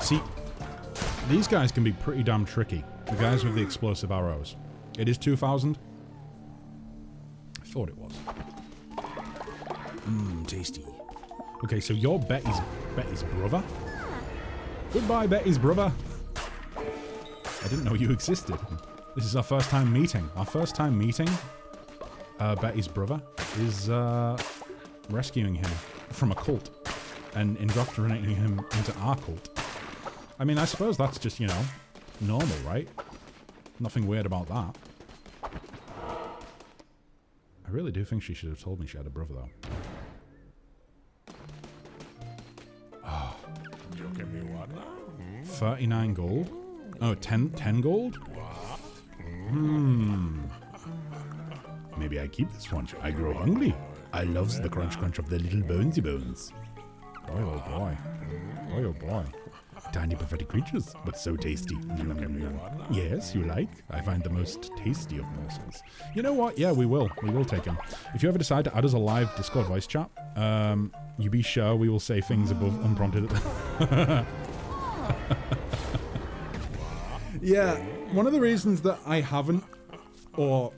See, these guys can be pretty damn tricky. The guys with the explosive arrows. It is 2,000? I thought it was. Mmm, tasty. Okay, so you're Betty's brother? Goodbye, Betty's brother. I didn't know you existed. This is our first time meeting. Our first time meeting Betty's brother is rescuing him from a cult and indoctrinating him into our cult. I mean, I suppose that's just, you know, normal, right? Nothing weird about that. I really do think she should have told me she had a brother, though. Oh. 39 gold? Oh, 10 gold? Maybe I keep this one. I grow hungry. I loves the crunch of the little bonesy bones. Boy, oh boy. Boy, oh boy. Tiny pathetic creatures, but so tasty. Yes, you like? I find the most tasty of morsels. You know what? Yeah, we will. We will take them. If you ever decide to add us a live Discord voice chat, you be sure we will say things above unprompted. Yeah, one of the reasons that I haven't, or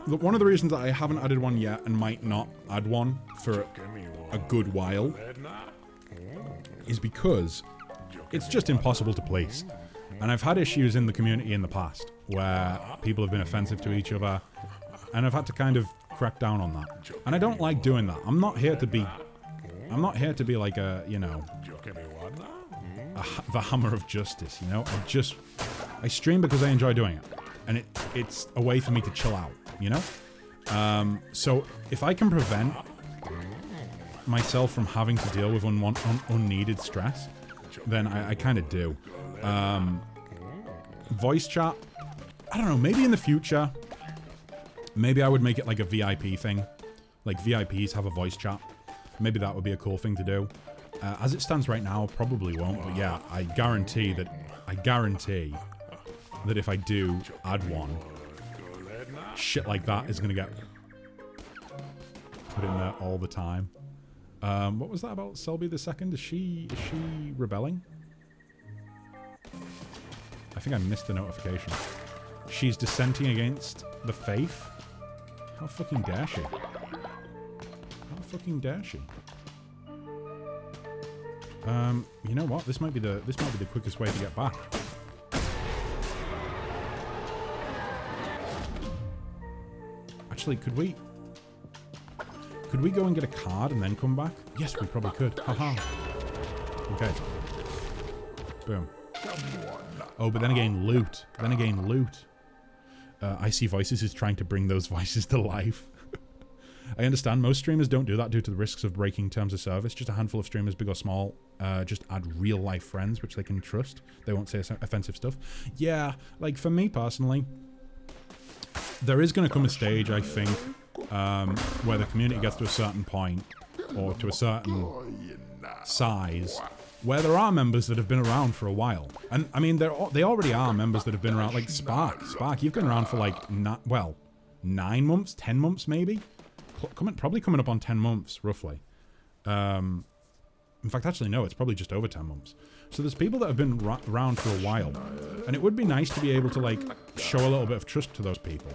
one of the reasons that I haven't added one yet and might not add one for a good while is because it's just impossible to place. And I've had issues in the community in the past where people have been offensive to each other, and I've had to kind of crack down on that. And I don't like doing that. I'm not here to be like a, you know, the hammer of justice, you know? I stream because I enjoy doing it. And it's a way for me to chill out, you know? So if I can prevent myself from having to deal with unneeded stress, then I kind of do. Voice chat, I don't know, maybe in the future, maybe I would make it like a VIP thing. Like VIPs have a voice chat. Maybe that would be a cool thing to do. As it stands right now, probably won't, but yeah, I guarantee that if I do add one, shit like that is gonna get put in there all the time. What was that about Selby the Second? Is she rebelling? I think I missed the notification. She's dissenting against the faith? How fucking dare she? How fucking dare she? You know what? This might be the quickest way to get back. Actually, could we go and get a card and then come back? Yes, we probably could. Haha. Okay. Boom. Oh, but then again, loot. I See Voices is trying to bring those voices to life. I understand most streamers don't do that due to the risks of breaking terms of service. Just a handful of streamers, big or small, just add real-life friends, which they can trust. They won't say offensive stuff. Yeah, like, for me personally, there is going to come a stage, I think, where the community gets to a certain point, or to a certain size, where there are members that have been around for a while. And, I mean, they already are members that have been around, like Spark. Spark, you've been around for, like, 9 months, 10 months, maybe? Probably coming up on 10 months, roughly. In fact, actually, no, it's probably just over 10 months. So there's people that have been around for a while. And it would be nice to be able to, like, show a little bit of trust to those people.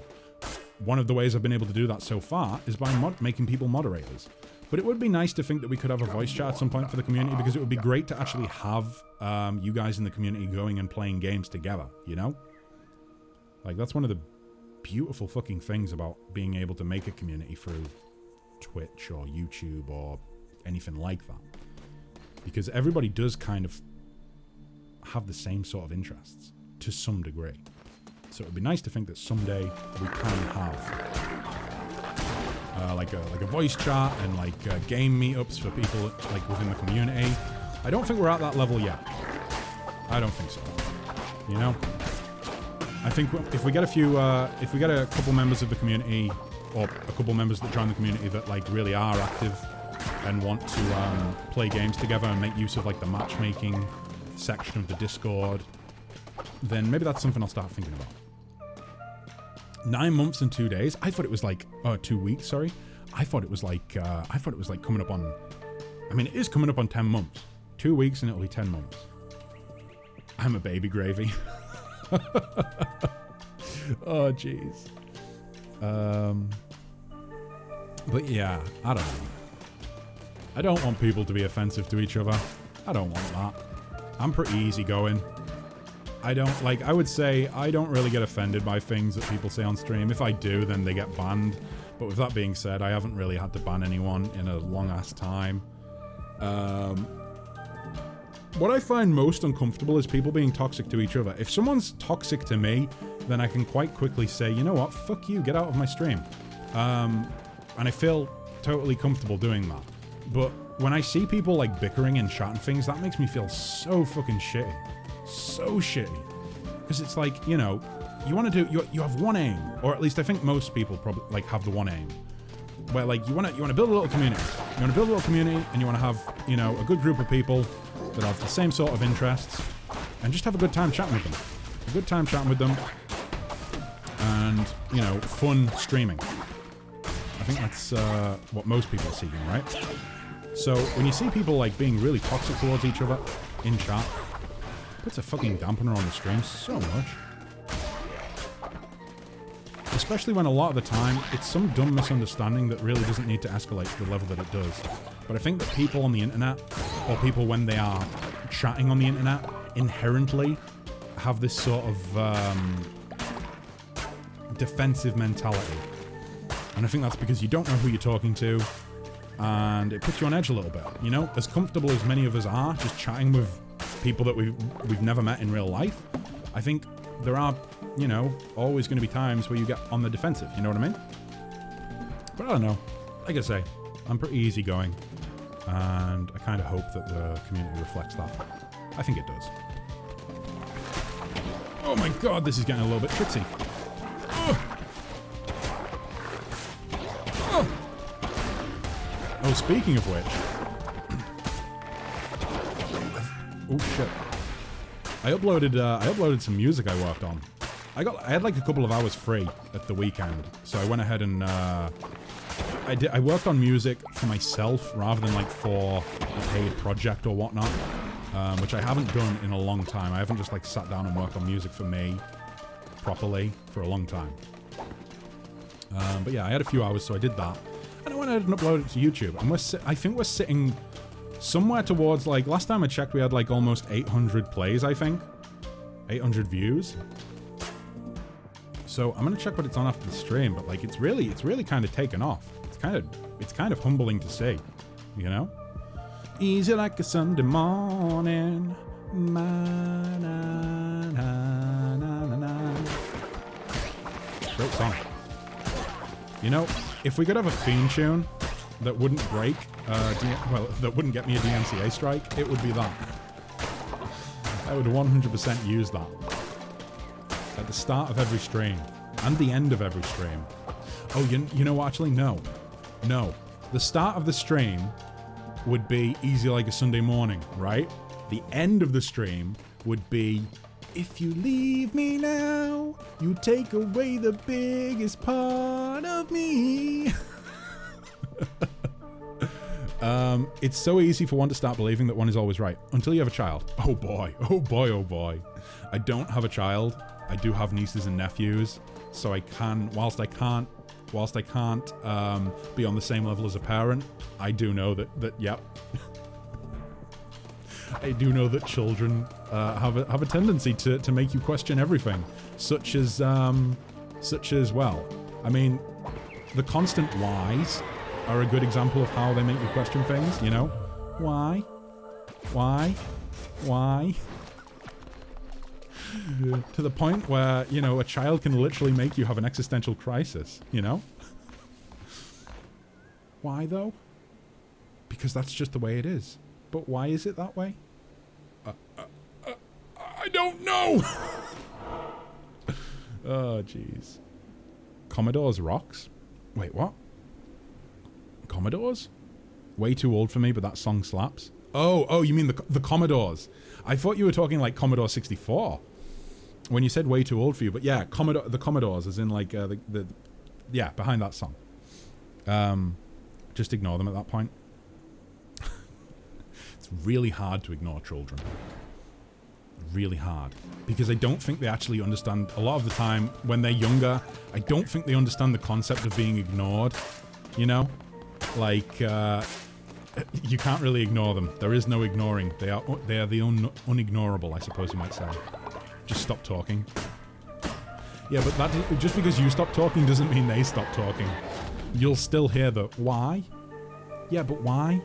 One of the ways I've been able to do that so far is by making people moderators. But it would be nice to think that we could have a voice chat at some point for the community, because it would be great to actually have you guys in the community going and playing games together, you know? Like, that's one of the beautiful fucking things about being able to make a community through Twitch or YouTube or anything like that. Because everybody does kind of have the same sort of interests to some degree. So it would be nice to think that someday we can have like a voice chat and like game meetups for people like within the community. I don't think we're at that level yet. I don't think so. You know? I think if we get a couple members of the community, or a couple members that join the community that like really are active and want to play games together and make use of like the matchmaking section of the Discord, then maybe that's something I'll start thinking about. 9 months and 2 days. I thought it was like 2 weeks. Sorry, I thought it was like coming up on. I mean, it is coming up on 10 months. 2 weeks and it'll be 10 months. I'm a baby gravy. Oh jeez. But yeah, I don't know. I don't want people to be offensive to each other. I don't want that. I'm pretty easygoing. I would say I don't really get offended by things that people say on stream. If I do, then they get banned. But with that being said, I haven't really had to ban anyone in a long ass time. What I find most uncomfortable is people being toxic to each other. If someone's toxic to me, then I can quite quickly say, you know what, fuck you, get out of my stream. And I feel totally comfortable doing that. But when I see people like bickering and chatting things, that makes me feel so fucking shitty. So shitty. Because it's like, you know, you want to do, you have one aim, or at least I think most people probably like have the one aim, where like you want to build a little community. You want to build a little community, and you want to have, you know, a good group of people that have the same sort of interests, and just have a good time chatting with them. A good time chatting with them, and, you know, fun streaming. I think that's what most people are seeking, right? So when you see people like being really toxic towards each other in chat, it puts a fucking dampener on the stream so much. Especially when a lot of the time it's some dumb misunderstanding that really doesn't need to escalate to the level that it does. But I think that people on the internet, or people when they are chatting on the internet, inherently have this sort of defensive mentality. And I think that's because you don't know who you're talking to, and it puts you on edge a little bit. You know, as comfortable as many of us are just chatting with people that we've never met in real life, I think there are, you know, always going to be times where you get on the defensive, you know what I mean? But I don't know. Like I say, I'm pretty easygoing, and I kind of hope that the community reflects that. I think it does. Oh my god, this is getting a little bit tricksy. Oh, speaking of which... Oh shit. I uploaded some music I worked on. I had like a couple of hours free at the weekend, so I went ahead and I worked on music for myself rather than like for a paid project or whatnot, which I haven't done in a long time. I haven't just like sat down and worked on music for me properly for a long time. But yeah, I had a few hours, so I did that, and I went ahead and uploaded it to YouTube. And I think we're sitting somewhere towards, like, last time I checked we had like almost 800 plays, I think. 800 views. So I'm gonna check what it's on after the stream, but like it's really kind of taken off. It's kind of humbling to see, you know? Easy like a Sunday morning. Great song. You know, if we could have a theme tune that wouldn't break, that wouldn't get me a DMCA strike, it would be that. I would 100% use that. At the start of every stream. And the end of every stream. Oh, you know what? Actually, no. No. The start of the stream would be Easy Like a Sunday Morning, right? The end of the stream would be, if you leave me now, you take away the biggest part of me. It's so easy for one to start believing that one is always right. Until you have a child. Oh boy. Oh boy, oh boy. I don't have a child. I do have nieces and nephews. So I can, whilst I can't be on the same level as a parent, I do know that yep. I do know that children have a tendency to make you question everything, such as well. I mean, the constant whys are a good example of how they make you question things. You know, why? To the point where, you know, a child can literally make you have an existential crisis. You know. Why though? Because that's just the way it is. But why is it that way? I don't know! Oh, jeez. Commodores rocks? Wait, what? Commodores? Way too old for me, but that song slaps. Oh, you mean the Commodores. I thought you were talking like Commodore 64. When you said way too old for you, but yeah, the Commodores, as in like, yeah, behind that song. Just ignore them at that point. It's really hard to ignore children. Really hard. Because I don't think they actually understand, a lot of the time, when they're younger, I don't think they understand the concept of being ignored. You know? Like, you can't really ignore them. There is no ignoring. They are the unignorable, I suppose you might say. Just stop talking. Yeah, but that just because you stop talking doesn't mean they stop talking. You'll still hear the why? Yeah, but why?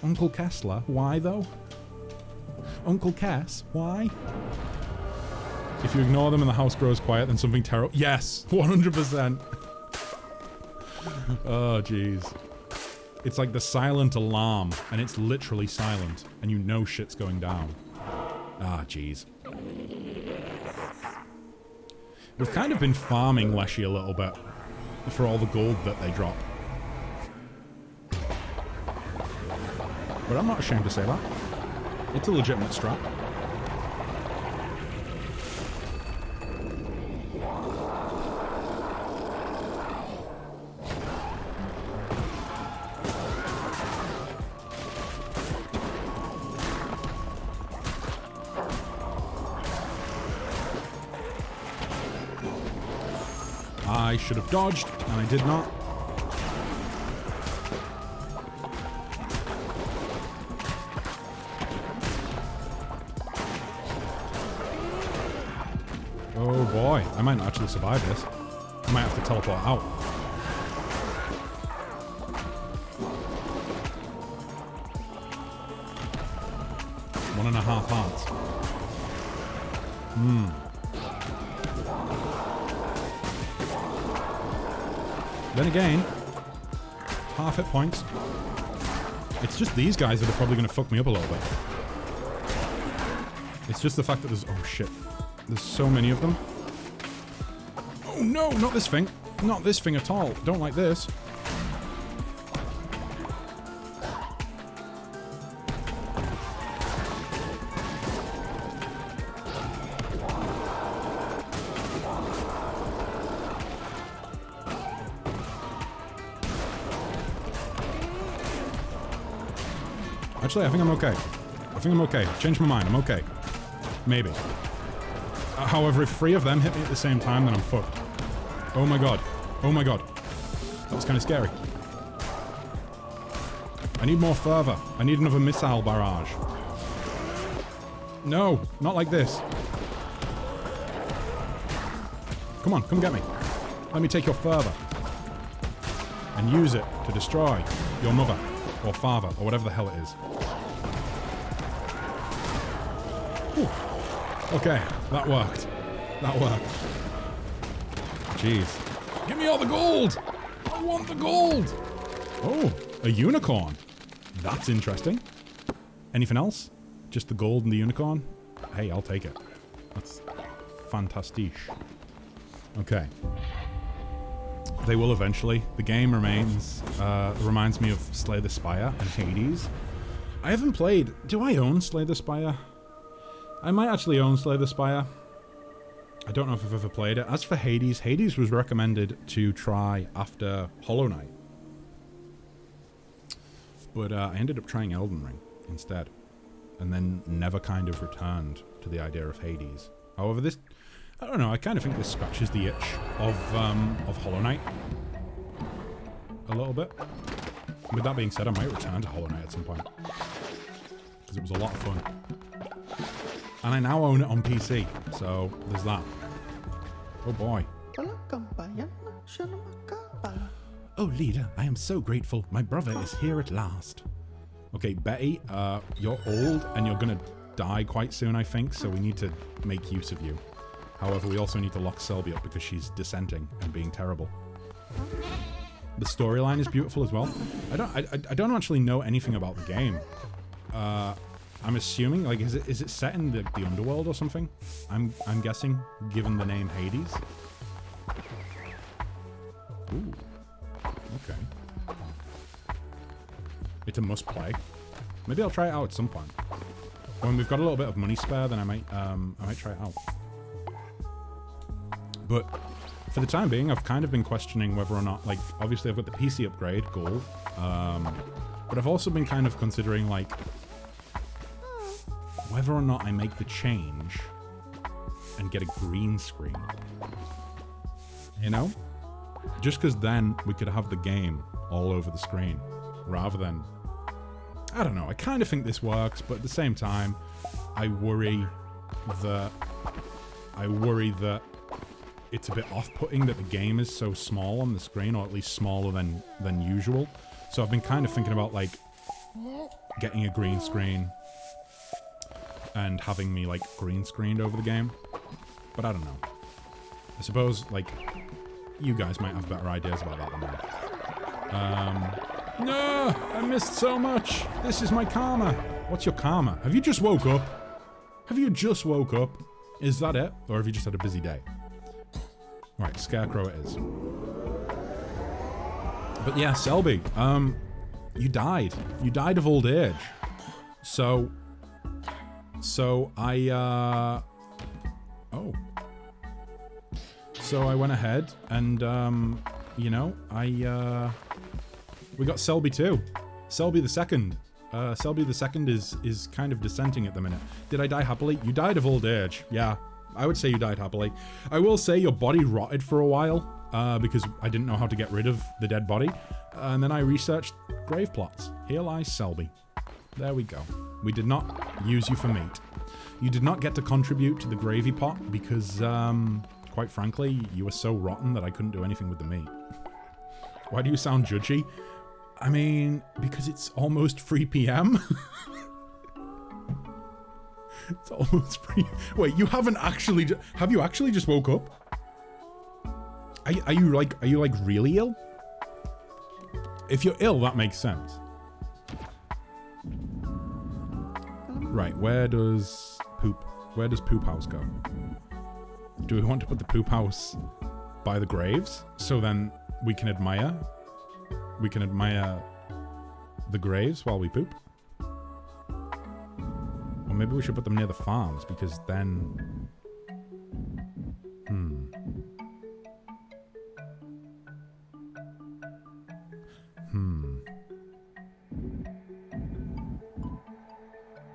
Uncle Kessler, why though? Uncle Kess, why? If you ignore them and the house grows quiet, then something terrible. Yes, 100%. Oh, jeez. It's like the silent alarm, and it's literally silent, and you know shit's going down. Ah, jeez. We've kind of been farming Leshy a little bit for all the gold that they drop. But I'm not ashamed to say that. It's a legitimate strat. I should have dodged, and I did not. Oh boy, I might not actually survive this. I might have to teleport out. One and a half hearts. Then again, half hit points. It's just these guys that are probably going to fuck me up a little bit. It's just the fact that there's... Oh shit. There's so many of them. Oh no, not this thing. Not this thing at all. Don't like this. Actually, I think I'm okay. I think I'm okay. Changed my mind. I'm okay. Maybe. However, if 3 of them hit me at the same time, then I'm fucked. Oh my god. Oh my god. That was kind of scary. I I need more fervor. I need another missile barrage. No, not like this. Come on, come get me. Let me take your fervor. And use it to destroy your mother, or father, or whatever the hell it is. Whew. Okay, that worked. That worked. Jeez. Give me all the gold! I want the gold! Oh, a unicorn. That's interesting. Anything else? Just the gold and the unicorn? Hey, I'll take it. That's fantastic. Okay. They will eventually. The game reminds me of Slay the Spire and Hades. I haven't played... Do I own Slay the Spire? I might actually own Slay the Spire. I don't know if I've ever played it. As for Hades, Hades was recommended to try after Hollow Knight. But I ended up trying Elden Ring instead. And then never kind of returned to the idea of Hades. However, this... I don't know, I kind of think this scratches the itch of Hollow Knight. A little bit. With that being said, I might return to Hollow Knight at some point. Because it was a lot of fun. And I now own it on PC, so there's that. Oh boy. Oh, leader, I am so grateful. My brother is here at last. Okay, Betty, you're old and you're gonna die quite soon, I think, so we need to make use of you. However, we also need to lock Selby up because she's dissenting and being terrible. The storyline is beautiful as well. I don't actually know anything about the game. I'm assuming, like, is it set in the underworld or something? I'm guessing, given the name Hades. Ooh. Okay. It's a must play. Maybe I'll try it out at some point. When we've got a little bit of money spare, then I might try it out. But for the time being, I've kind of been questioning whether or not, like, obviously I've got the PC upgrade goal, but I've also been kind of considering, like, whether or not I make the change and get a green screen. You know? Just because then we could have the game all over the screen, rather than... I don't know, I kind of think this works, but at the same time, I worry that it's a bit off-putting that the game is so small on the screen, or at least smaller than usual. So I've been kind of thinking about, like, getting a green screen and having me, like, green screened over the game. But I don't know. I suppose, like, you guys might have better ideas about that than I. No! I missed so much! This is my karma! What's your karma? Have you just woke up? Have you just woke up? Is that it? Or have you just had a busy day? Right, Scarecrow it is. But yeah, Selby, you died. You died of old age. So I went ahead and, you know, we got Selby too. Selby the Second. Selby the Second is kind of dissenting at the minute. Did I die happily? You died of old age. Yeah, I would say you died happily. I will say your body rotted for a while, because I didn't know how to get rid of the dead body. And then I researched grave plots. Here lies Selby. There we go. We did not use you for meat. You did not get to contribute to the gravy pot because, quite frankly, you were so rotten that I couldn't do anything with the meat. Why do you sound judgy? I mean, because it's almost 3 p.m. It's almost 3. Wait, you haven't actually... Have you actually just woke up? Are you like really ill? If you're ill, that makes sense. Right, where does Poop House go? Do we want to put the Poop House by the graves? So then we can admire the graves while we poop? Or maybe we should put them near the farms, because then...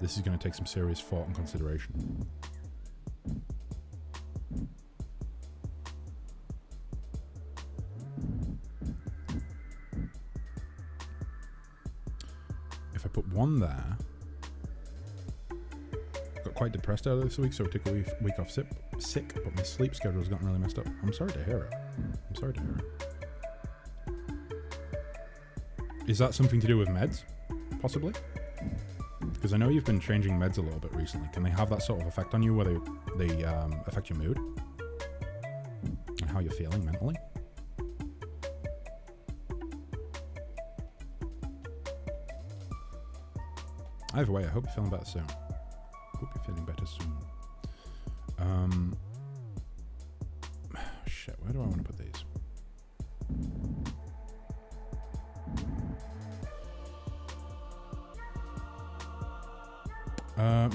This is going to take some serious thought and consideration. one there. Got quite depressed earlier this week, so I took a week off sick, but my sleep schedule's gotten really messed up. I'm sorry to hear it. I'm sorry to hear it. Is that something to do with meds? Possibly? Because I know you've been changing meds a little bit recently. Can they have that sort of effect on you where they affect your mood? And how you're feeling mentally? Either way, I hope you're feeling better soon. Hope you're feeling better soon. Shit, where do I want to put these?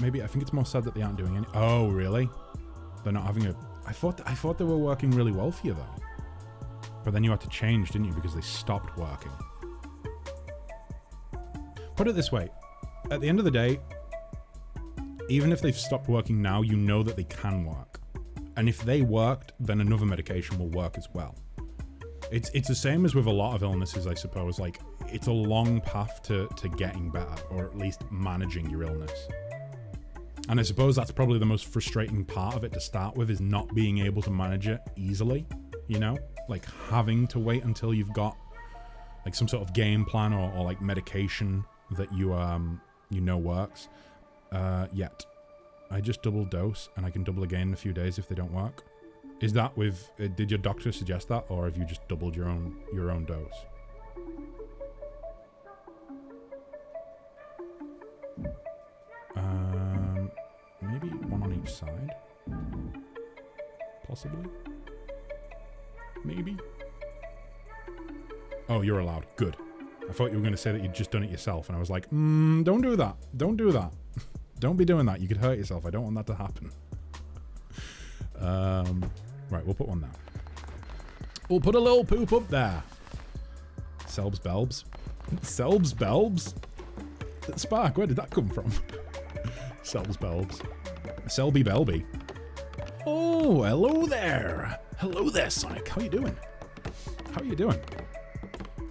Maybe, I think it's more sad that they aren't doing any. Oh, really? They're not having a. I thought they were working really well for you though. But then you had to change, didn't you? Because they stopped working. Put it this way. At the end of the day, even if they've stopped working now, you know that they can work. And if they worked, then another medication will work as well. It's the same as with a lot of illnesses, I suppose. Like, it's a long path to getting better, or at least managing your illness. And I suppose that's probably the most frustrating part of it to start with, is not being able to manage it easily, you know? Like, having to wait until you've got, like, some sort of game plan or like, medication that you know works. Yet. I just double dose, and I can double again in a few days if they don't work. Is that with... did your doctor suggest that, or have you just doubled your own dose? Maybe one on each side? Possibly? Maybe? Oh, you're allowed. Good. I thought you were going to say that you'd just done it yourself, and I was like, don't do that. Don't do that. Don't be doing that. You could hurt yourself. I don't want that to happen. Right, we'll put one there. We'll put a little poop up there. Selbs Belbs. Selbs Belbs? Spark, where did that come from? Selbs Belbs. Selby Belby. Oh, hello there. Hello there, Sonic. How you doing? How you doing?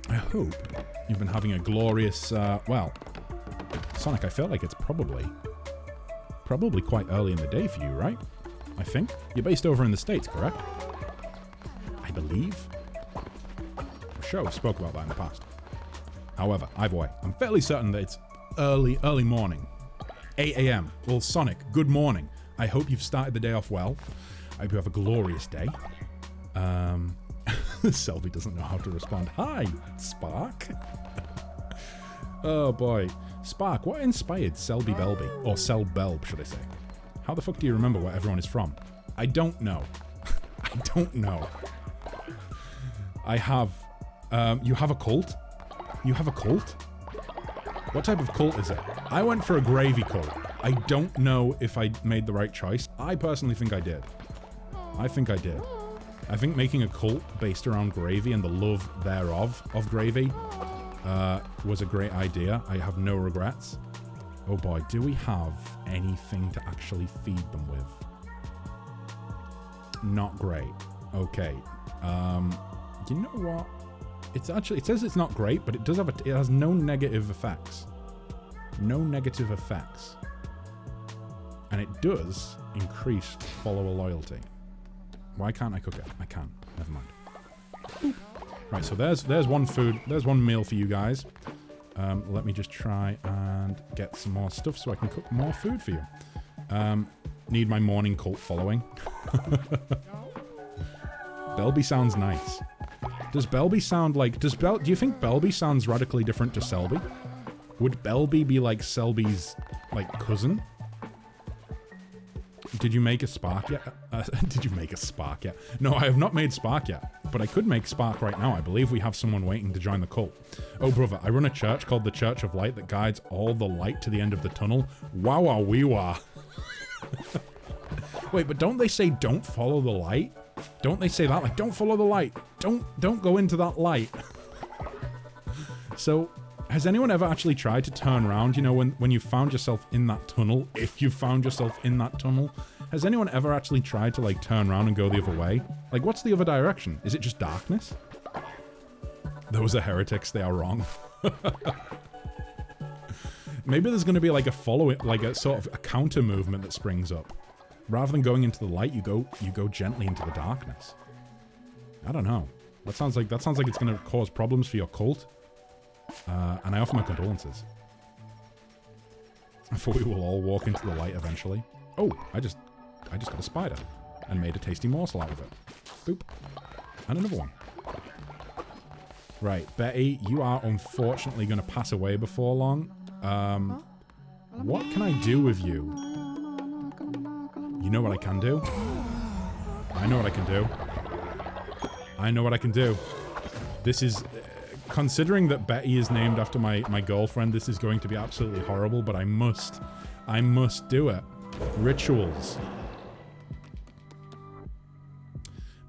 I hope you've been having a glorious, well, Sonic, I feel like it's probably quite early in the day for you, right? I think. You're based over in the States, correct? I believe. I'm sure we spoke about that in the past. However, either way, I'm fairly certain that it's early morning. 8 a.m. Well, Sonic, good morning. I hope you've started the day off well. I hope you have a glorious day. Selby doesn't know how to respond. Hi, Spark. Oh boy. Spark, what inspired Selby Belby? Or Sel Belb, should I say? How the fuck do you remember where everyone is from? I don't know. I don't know. I have... you have a cult? You have a cult? What type of cult is it? I went for a gravy cult. I don't know if I made the right choice. I personally think I did. I think I did. I think making a cult based around gravy and the love thereof of gravy was a great idea. I have no regrets. Oh boy, do we have anything to actually feed them with? Not great. Okay. You know what? It's actually, it says it's not great, but it does have it has no negative effects. No negative effects. And it does increase follower loyalty. Why can't I cook it? I can. Never mind. Boop. Right, so there's one food. There's one meal for you guys. Let me just try and get some more stuff so I can cook more food for you. Need my morning cult following. Belby sounds nice. Does Belby sound like... do you think Belby sounds radically different to Selby? Would Belby be like Selby's, like, cousin? Did you make a Spark yet? Did you make a Spark yet? No, I have not made Spark yet. But I could make Spark right now. I believe we have someone waiting to join the cult. Oh, brother, I run a church called the Church of Light that guides all the light to the end of the tunnel. Wow-wow-wee-wah. Wait, but don't they say don't follow the light? Don't they say that? Like, don't follow the light. Don't go into that light. So, has anyone ever actually tried to turn around? You know, when you found yourself in that tunnel, if you found yourself in that tunnel, has anyone ever actually tried to, like, turn around and go the other way? Like, what's the other direction? Is it just darkness? Those are heretics. They are wrong. Maybe there's going to be like a like a sort of a counter movement that springs up. Rather than going into the light, you go gently into the darkness. I don't know. That sounds like it's going to cause problems for your cult. And I offer my condolences. For we will all walk into the light eventually. Oh, I just got a spider and made a tasty morsel out of it. Boop. And another one. Right, Betty, you are unfortunately going to pass away before long. What can I do with you? You know what I can do? I know what I can do. I know what I can do. This is... considering that Betty is named after my girlfriend, this is going to be absolutely horrible, but I must do it. Rituals.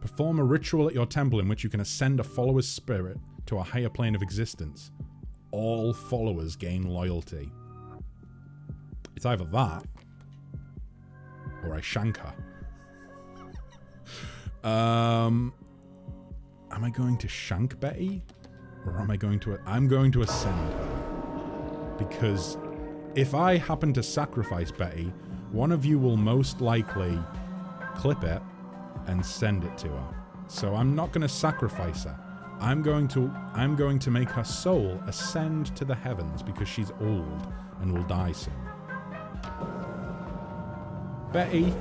Perform a ritual at your temple in which you can ascend a follower's spirit to a higher plane of existence. All followers gain loyalty. It's either that, or I shank her. Am I going to shank Betty? Or am I going to... I'm going to ascend her. Because if I happen to sacrifice Betty, one of you will most likely clip it and send it to her. So I'm not going to sacrifice her. I'm going to make her soul ascend to the heavens because she's old and will die soon. Betty,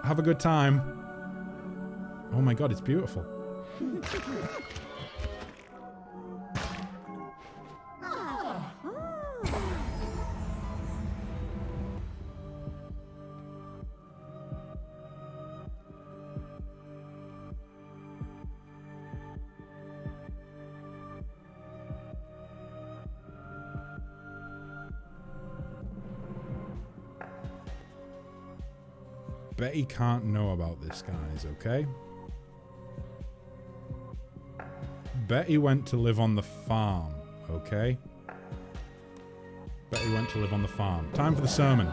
have a good time. Oh my god, it's beautiful. Betty can't know about this, guys, okay? Betty went to live on the farm, okay? Betty went to live on the farm. Time for the sermon.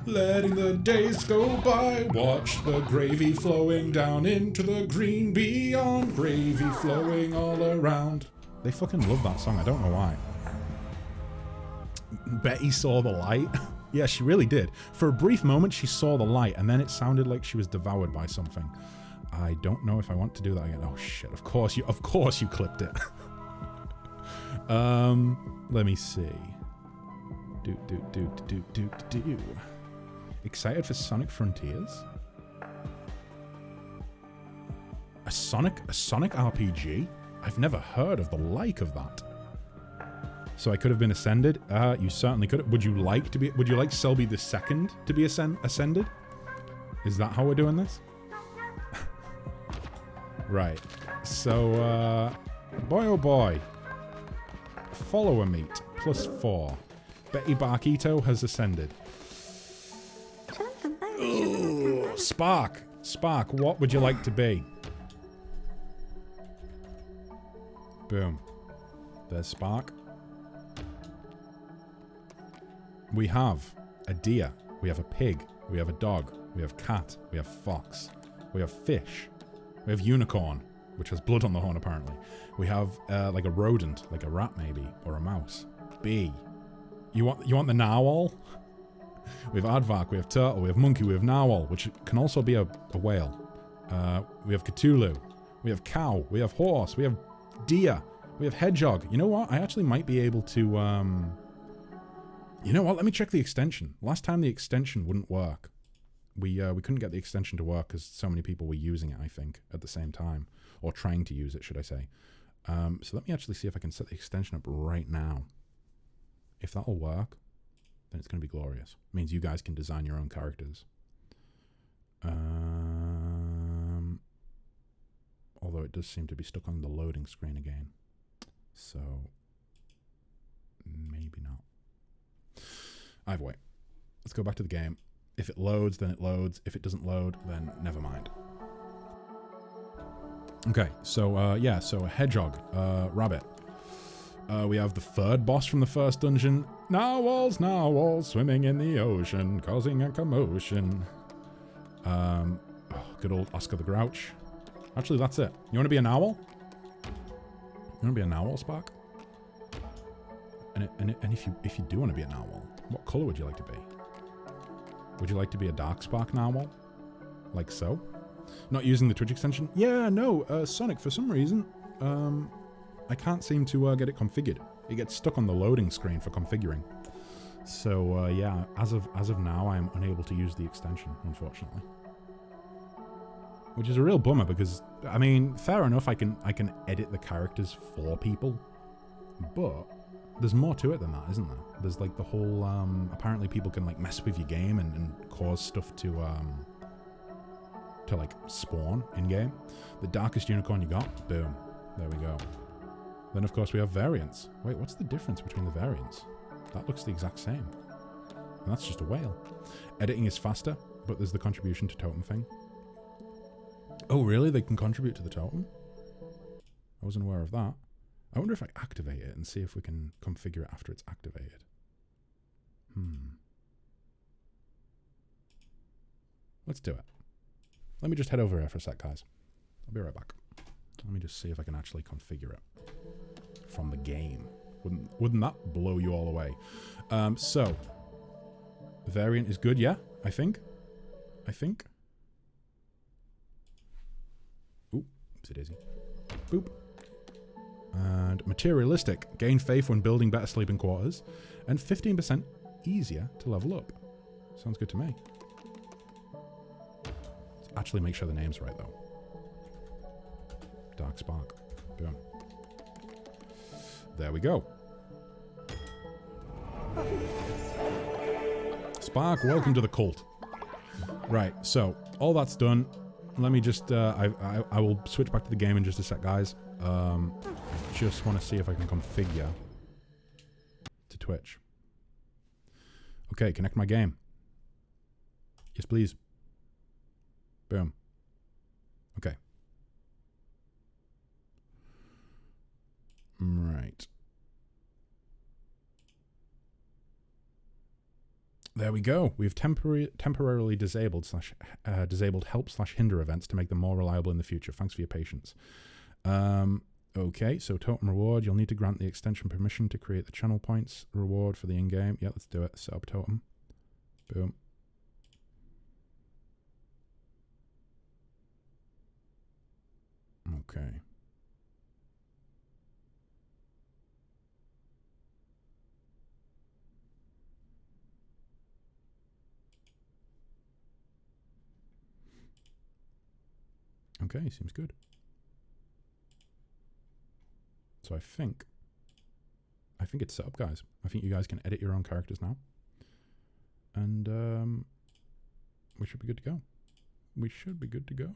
Letting the days go by, watch the gravy flowing down into the green beyond, gravy flowing all around. They fucking love that song, I don't know why. Betty saw the light. Yeah, she really did. For a brief moment, she saw the light, and then it sounded like she was devoured by something. I don't know if I want to do that again. Oh shit! Of course you clipped it. Let me see. Do. Excited for Sonic Frontiers? A Sonic RPG? I've never heard of the like of that. So I could have been ascended. You certainly could. Would you like Selby the Second to be ascended? Is that how we're doing this? Right. So, boy oh boy. Follower meet, +4. Betty Barquito has ascended. Ooh, Spark, what would you like to be? Boom. There's Spark. We have a deer, we have a pig, we have a dog, we have cat, we have fox, we have fish, we have unicorn, which has blood on the horn apparently. We have like a rodent, like a rat maybe, or a mouse. Bee. You want the narwhal? We have aardvark, we have turtle, we have monkey, we have narwhal, which can also be a whale. We have Cthulhu, we have cow, we have horse, we have deer, we have hedgehog. You know what? I actually might be able to you know what? Let me check the extension. Last time the extension wouldn't work. We couldn't get the extension to work because so many people were using it, I think, at the same time. Or trying to use it, should I say. So let me actually see if I can set the extension up right now. If that'll work, then it's going to be glorious. It means you guys can design your own characters. Although it does seem to be stuck on the loading screen again. So, maybe not. Either way, let's go back to the game. If it loads, then it loads. If it doesn't load, then never mind. Okay, so yeah, so a hedgehog, rabbit. We have the third boss from the first dungeon. Narwhals, swimming in the ocean, causing a commotion. Good old Oscar the Grouch. Actually, that's it. You want to be a narwhal? You want to be a narwhal, Spark? And if you do want to be a narwhal, what color would you like to be? Would you like to be a Darkspark narwhal? Like so? Not using the Twitch extension? Yeah, no, Sonic, for some reason, I can't seem to get it configured. It gets stuck on the loading screen for configuring. So, yeah, as of now, I am unable to use the extension, unfortunately. Which is a real bummer because, I mean, fair enough, I can edit the characters for people, but there's more to it than that, isn't there? There's like the whole, apparently people can like mess with your game and cause stuff to like spawn in-game. The darkest unicorn you got, boom, there we go. Then of course we have variants. Wait, what's the difference between the variants? That looks the exact same. And that's just a whale. Editing is faster, but there's the contribution to totem thing. Oh really? They can contribute to the totem? I wasn't aware of that. I wonder if I activate it and see if we can configure it after it's activated. Let's do it. Let me just head over here for a sec, guys. I'll be right back. Let me just see if I can actually configure it from the game. Wouldn't that blow you all away? So, variant is good, yeah? I think. Ooh, oopsie-daisy. Boop. And materialistic. Gain faith when building better sleeping quarters. And 15% easier to level up. Sounds good to me. Let's actually make sure the name's right, though. Darkspark. Boom. There we go. Spark, welcome to the cult. Right, so, all that's done. Let me just, I will switch back to the game in just a sec, guys. Just want to see if I can configure to Twitch. Okay, connect my game. Yes, please. Boom. Okay. Right. There we go. We've temporarily disabled help/hinder events to make them more reliable in the future. Thanks for your patience. Okay, so totem reward. You'll need to grant the extension permission to create the channel points reward for the in-game. Yeah, let's do it. Set up totem. Boom. Okay. Okay, seems good. So I think it's set up, guys. I think you guys can edit your own characters now. And we should be good to go. We should be good to go.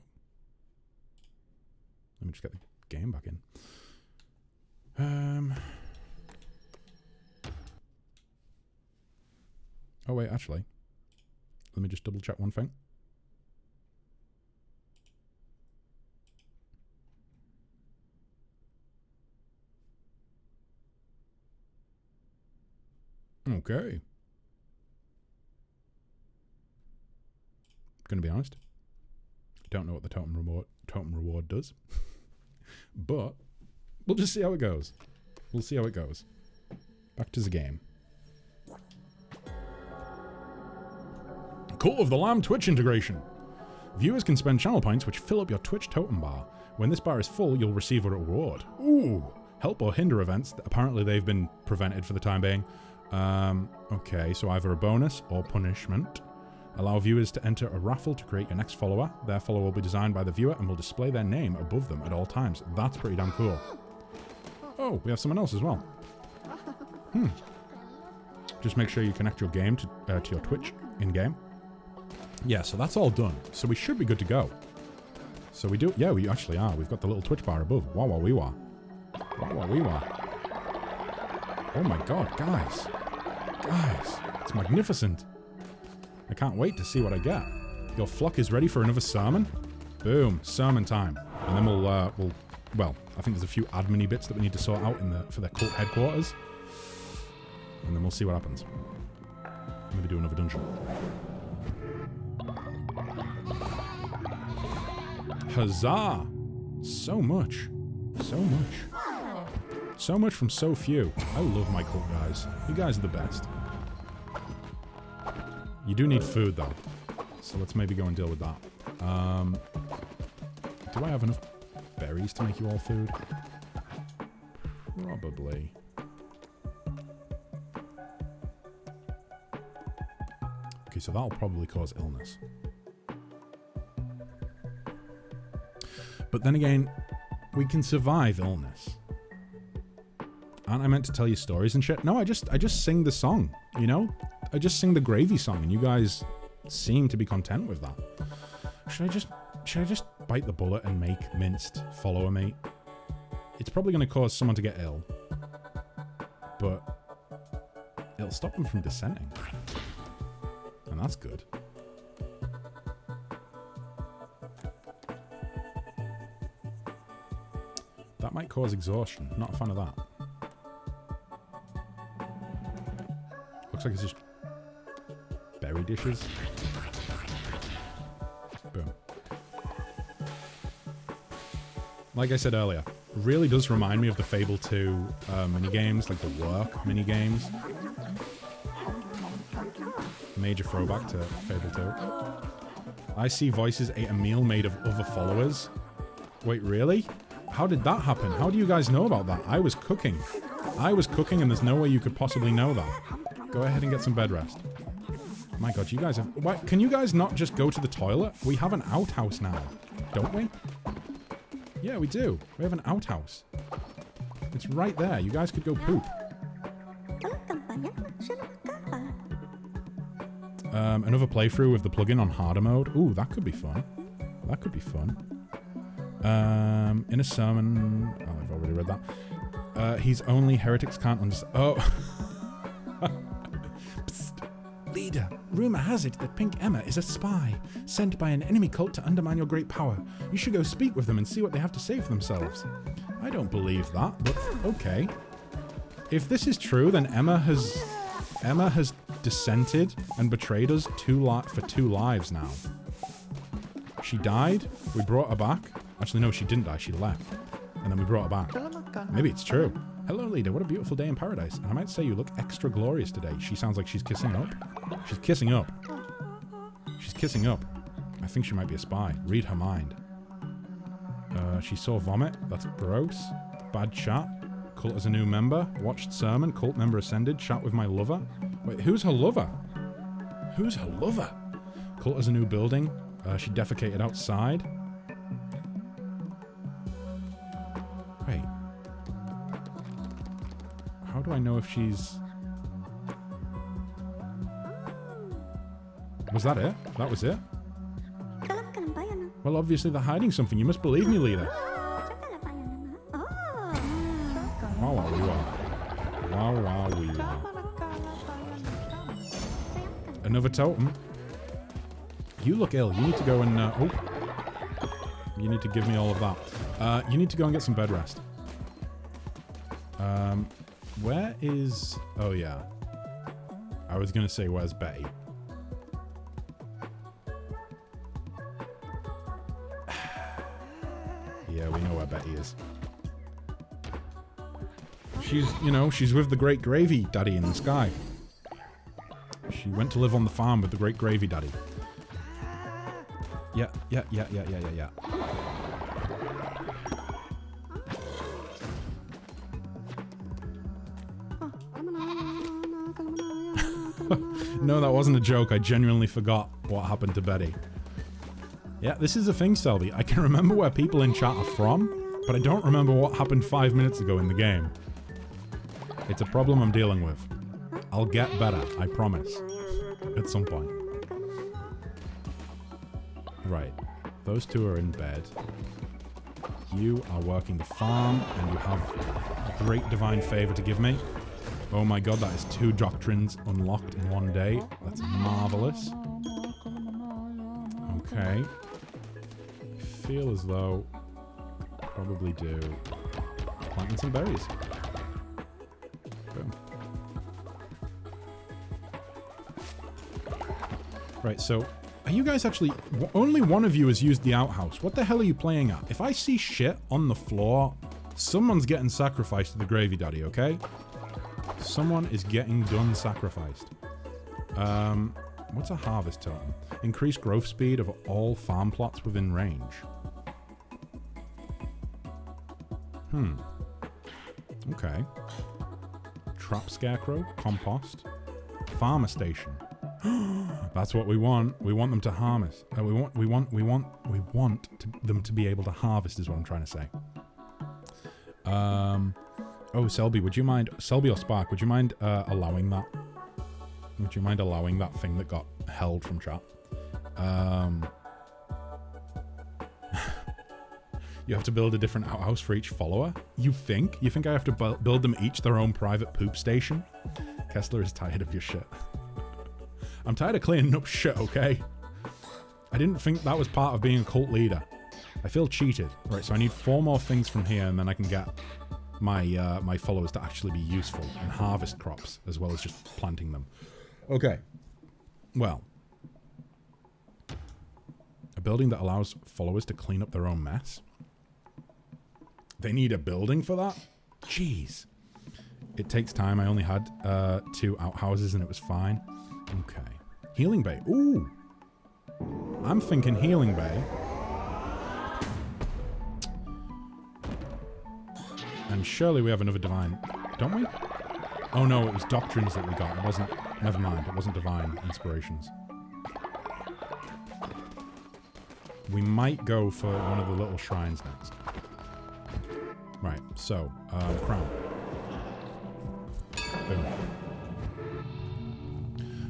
Let me just get the game back in. Oh wait, actually. Let me just double check one thing. Okay. Gonna be honest. Don't know what the totem reward does. But we'll just see how it goes. We'll see how it goes. Back to the game. Cult of the Lamb Twitch integration. Viewers can spend channel points which fill up your Twitch totem bar. When this bar is full, you'll receive a reward. Ooh! Help or hinder events. Apparently they've been prevented for the time being. Okay, so either a bonus or punishment. Allow viewers to enter a raffle to create your next follower. Their follower will be designed by the viewer and will display their name above them at all times. That's pretty damn cool. Oh, we have someone else as well. Just make sure you connect your game to your Twitch in-game. Yeah, so that's all done. So we should be good to go. So we do... Yeah, we actually are. We've got the little Twitch bar above. Wow, wow, wee wah. Wow, wow, wee wah. Oh my god, guys. Guys, it's magnificent. I can't wait to see what I get. Your flock is ready for another sermon? Boom, sermon time. And then well, I think there's a few admin-y bits that we need to sort out for the cult headquarters. And then we'll see what happens. Maybe do another dungeon. Huzzah! So much. So much. So much from so few. I love my cult guys. You guys are the best. You do need food, though. So let's maybe go and deal with that. Do I have enough berries to make you all food? Probably. Okay, so that'll probably cause illness. But then again, we can survive illness. Aren't I meant to tell you stories and shit? No, I just sing the song, you know? I just sing the gravy song and you guys seem to be content with that. Should I just bite the bullet and make minced follower meat? It's probably going to cause someone to get ill. But it'll stop them from dissenting. And that's good. That might cause exhaustion. Not a fan of that. Looks like it's just berry dishes. Boom. Like I said earlier, really does remind me of the Fable 2 minigames, like the work minigames. Major throwback to Fable 2. I see voices ate a meal made of other followers. Wait, really? How did that happen? How do you guys know about that? I was cooking. I was cooking and there's no way you could possibly know that. Go ahead and get some bed rest. My god, you guys have... Why, can you guys not just go to the toilet? We have an outhouse now, don't we? Yeah, we do. We have an outhouse. It's right there. You guys could go poop. Another playthrough with the plugin on harder mode. Ooh, that could be fun. That could be fun. In a sermon... Oh, I've already read that. He's only heretics can't understand... Oh... Psst. Leader, rumor has it that Pink Emma is a spy, sent by an enemy cult to undermine your great power. You should go speak with them and see what they have to say for themselves. I don't believe that, but okay. If this is true, then Emma has dissented and betrayed us for 2 lives now. She died, we brought her back. Actually, no, she didn't die, she left. And then we brought her back. Maybe it's true. Hello, leader, what a beautiful day in paradise. And I might say you look extra glorious today. She sounds like she's kissing up. She's kissing up. She's kissing up. I think she might be a spy. Read her mind. She saw vomit. That's gross. Bad chat. Cult as a new member. Watched sermon. Cult member ascended. Chat with my lover. Wait, who's her lover? Who's her lover? Cult as a new building. She defecated outside. Wait. How do I know if she's... Was that it? That was it? Well, obviously they're hiding something. You must believe me, leader. Wow, wow, wee, wow. Wow, wow, wee, wow. Another totem. You look ill. You need to go and... oh. You need to give me all of that. You need to go and get some bed rest. Where is... Oh, yeah. I was going to say, where's Betty? Yeah, we know where Betty is. She's, you know, she's with the Great Gravy Daddy in the sky. She went to live on the farm with the Great Gravy Daddy. Yeah. No, that wasn't a joke. I genuinely forgot what happened to Betty. Yeah, this is a thing, Selby. I can remember where people in chat are from, but I don't remember what happened 5 minutes ago in the game. It's a problem I'm dealing with. I'll get better, I promise. At some point. Right. Those two are in bed. You are working the farm, and you have great divine favor to give me. Oh my god, that is 2 doctrines unlocked in one day. That's marvelous. Okay. Feel as though probably do planting some berries. Boom. Right, so are you guys actually... Only one of you has used the outhouse. What the hell are you playing at? If I see shit on the floor Someone's getting sacrificed to the Gravy Daddy, okay? Someone is getting done sacrificed. What's a harvest totem? Increased growth speed of all farm plots within range. Okay. Trap scarecrow, compost, farmer station. That's what we want. We want them to harvest. We want them to be able to harvest is what I'm trying to say. Oh, Selby, would you mind, Selby or Spark, would you mind allowing that? Would you mind allowing that thing that got held from chat? You have to build a different outhouse for each follower? You think? You think I have to build them each their own private poop station? Kessler is tired of your shit. I'm tired of cleaning up shit, okay? I didn't think that was part of being a cult leader. I feel cheated. Right, so I need 4 more things from here, and then I can get my my followers to actually be useful and harvest crops, as well as just planting them. Okay. Well. A building that allows followers to clean up their own mess? They need a building for that? Jeez. It takes time. I only had 2 outhouses and it was fine. Okay. Healing Bay. Ooh. I'm thinking Healing Bay. And surely we have another divine, don't we? Oh no, it was doctrines that we got. It wasn't, never mind. It wasn't divine inspirations. We might go for one of the little shrines next. Right, so, crown. Boom.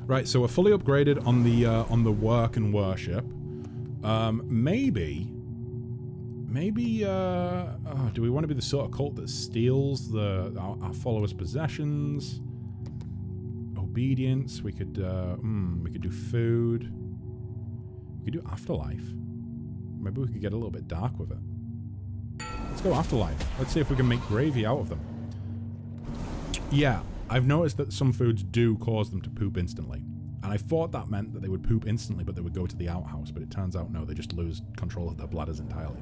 Right, so we're fully upgraded on the work and worship. Maybe, do we want to be the sort of cult that steals our followers' possessions? Obedience. We could do food. We could do afterlife. Maybe we could get a little bit dark with it. Let's go afterlife. Let's see if we can make gravy out of them. Yeah, I've noticed that some foods do cause them to poop instantly. And I thought that meant that they would poop instantly, but they would go to the outhouse. But it turns out, no, they just lose control of their bladders entirely.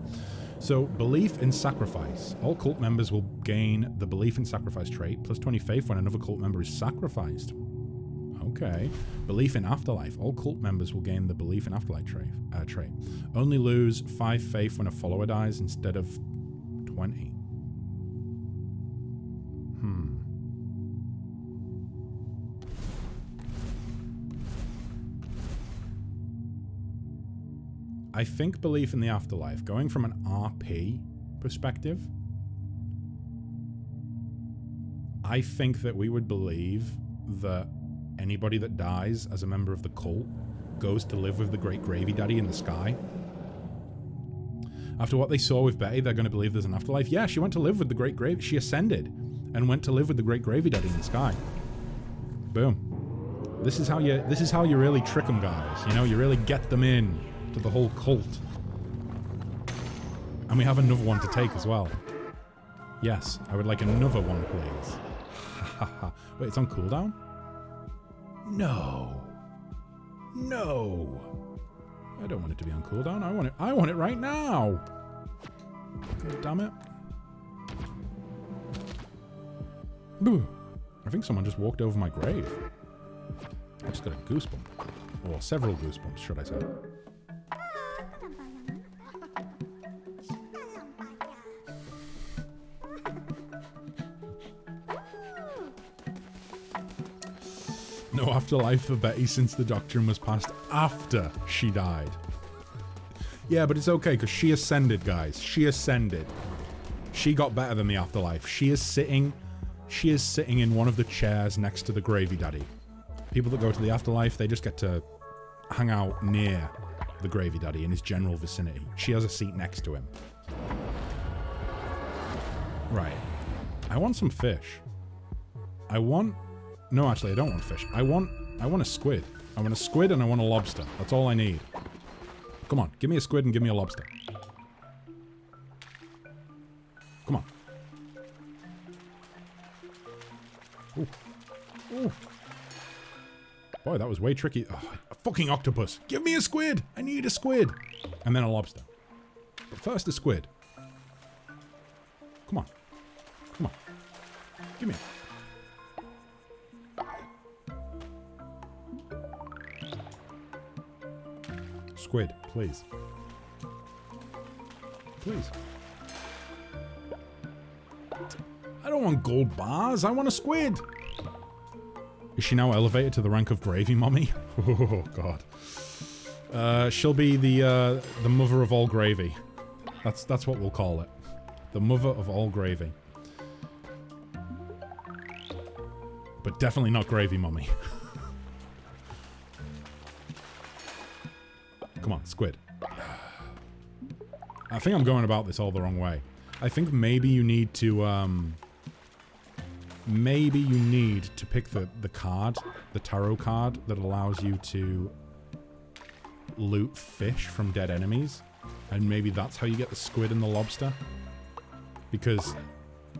So, belief in sacrifice. All cult members will gain the belief in sacrifice trait, plus 20 faith when another cult member is sacrificed. Okay. Belief in afterlife. All cult members will gain the belief in afterlife trait. Only lose 5 faith when a follower dies instead of 20. I think belief in the afterlife, going from an RP perspective, I think that we would believe that anybody that dies as a member of the cult goes to live with the Great Gravy Daddy in the sky. After what they saw with Betty, they're going to believe there's an afterlife. Yeah, she went to live with the Great Gravy. She ascended and went to live with the Great Gravy Daddy in the sky. Boom. This is how you really trick them, guys. You know, you really get them in to the whole cult. And we have another one to take as well. Yes, I would like another one, please. Wait, it's on cooldown? No. No. I don't want it to be on cooldown. I want it right now. God damn it. Boo. I think someone just walked over my grave. I just got a goosebump. Or several goosebumps, should I say. No afterlife for Betty since the doctrine was passed after she died. Yeah, but it's okay because she ascended, guys. She ascended. She got better than the afterlife. She is sitting in one of the chairs next to the Gravy Daddy. People that go to the afterlife, they just get to hang out near the Gravy Daddy in his general vicinity. She has a seat next to him. Right. I want some fish. No, actually, I don't want fish. I want a squid. I want a squid and I want a lobster. That's all I need. Come on, give me a squid and give me a lobster. Come on. Ooh. Ooh. Boy, that was way tricky. Oh, a fucking octopus. Give me a squid. I need a squid. And then a lobster. But first a squid. Come on. Give me it. Squid, please. Please. I don't want gold bars. I want a squid. Is she now elevated to the rank of gravy mommy? Oh, God. She'll be the mother of all gravy. That's what we'll call it. The mother of all gravy. But definitely not gravy mommy. Come on, squid. I think I'm going about this all the wrong way. I think maybe you need to, maybe you need to pick the card, the tarot card, that allows you to loot fish from dead enemies. And maybe that's how you get the squid and the lobster. Because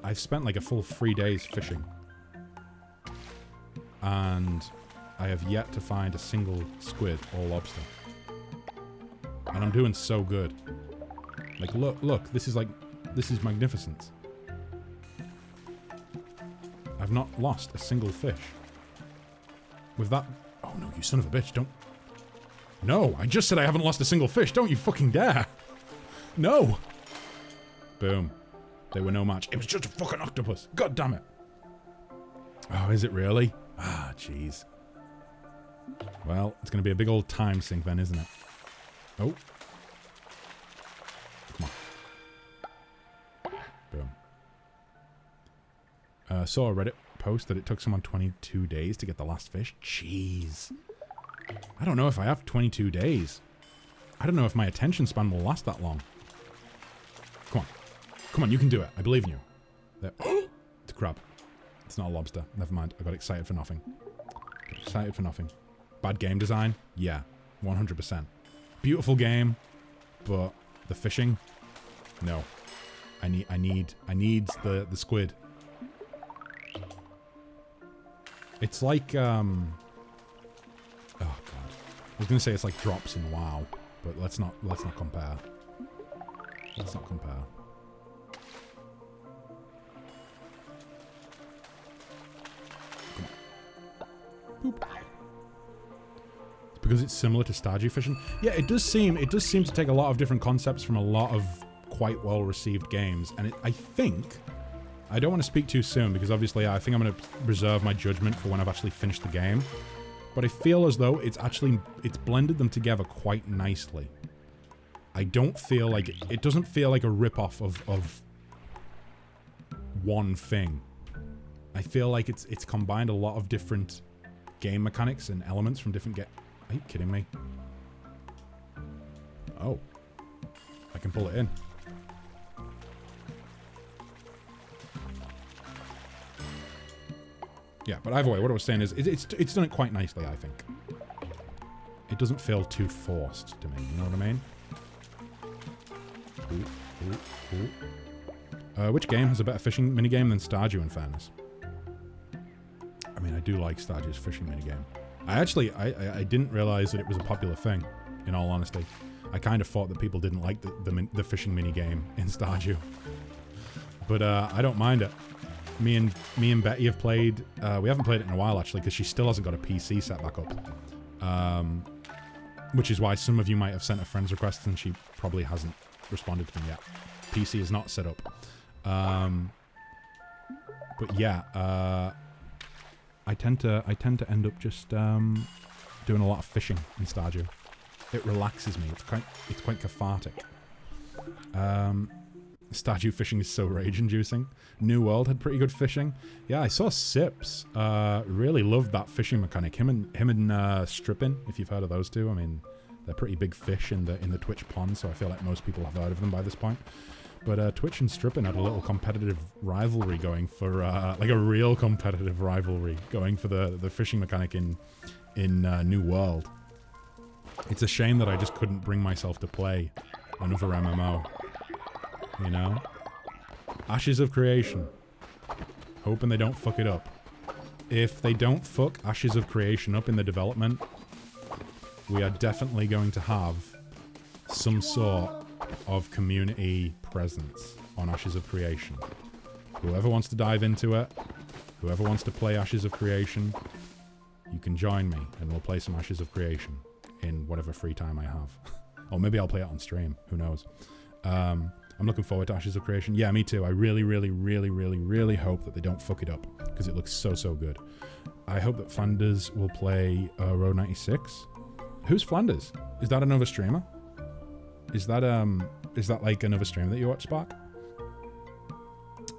I've spent like a full 3 days fishing. And I have yet to find a single squid or lobster. And I'm doing so good. Like, look, this is magnificence. I've not lost a single fish. With that... Oh no, you son of a bitch, don't... No, I just said I haven't lost a single fish, don't you fucking dare! No! Boom. They were no match. It was just a fucking octopus. God damn it. Oh, is it really? Ah, jeez. Well, it's gonna be a big old time sink then, isn't it? Oh. Come on. Boom. Saw a Reddit post that it took someone 22 days to get the last fish. Jeez. I don't know if I have 22 days. I don't know if my attention span will last that long. Come on. Come on, you can do it. I believe in you. There. It's a crab. It's not a lobster. Never mind. I got excited for nothing. Excited for nothing. Bad game design? Yeah. 100%. Beautiful game, but the fishing? No. I need the squid. It's like, oh god. I was gonna say it's like drops in WoW, but let's not compare. Let's not compare. Boop. It's because it's similar to Stardew fishing. Yeah, it does seem to take a lot of different concepts from a lot of quite well received games, and I think I don't want to speak too soon because obviously I think I'm going to reserve my judgment for when I've actually finished the game. But I feel as though it's blended them together quite nicely. I don't feel like it doesn't feel like a rip-off of one thing. I feel like it's combined a lot of different game mechanics and elements from different Are you kidding me? Oh. I can pull it in. Yeah, but either way, what I was saying is, it's done it quite nicely, I think. It doesn't feel too forced to me, you know what I mean? Ooh, ooh, ooh. Which game has a better fishing minigame than Stardew, in fairness? I mean, I do like Stardew's fishing minigame. I didn't realize that it was a popular thing, in all honesty. I kind of thought that people didn't like the fishing minigame in Stardew. But I don't mind it. Me and Betty have played. We haven't played it in a while actually, because she still hasn't got a PC set back up. Which is why some of you might have sent her friends requests and she probably hasn't responded to them yet. PC is not set up. But yeah, I tend to end up just doing a lot of fishing in Stardew. It relaxes me. It's quite cathartic. Stardew fishing is so rage-inducing. New World had pretty good fishing. Yeah, I saw Sips. Really loved that fishing mechanic. Him and Strippin, if you've heard of those two. I mean, they're pretty big fish in the Twitch pond, so I feel like most people have heard of them by this point. But Twitch and Strippin had a little competitive rivalry going for, like a real competitive rivalry going for the fishing mechanic in New World. It's a shame that I just couldn't bring myself to play another MMO. You know? Ashes of Creation. Hoping they don't fuck it up. If they don't fuck Ashes of Creation up in the development, we are definitely going to have some sort of community presence on Ashes of Creation. Whoever wants to dive into it, Whoever wants to play Ashes of Creation, you can join me and we'll play some Ashes of Creation in whatever free time I have. Or maybe I'll play it on stream. Who knows? I'm looking forward to Ashes of Creation. Yeah, me too. I really, really, really, really, really hope that they don't fuck it up because it looks so, so good. I hope that Flanders will play Road 96. Who's Flanders? Is that another streamer? Is that like another streamer that you watch, Spark?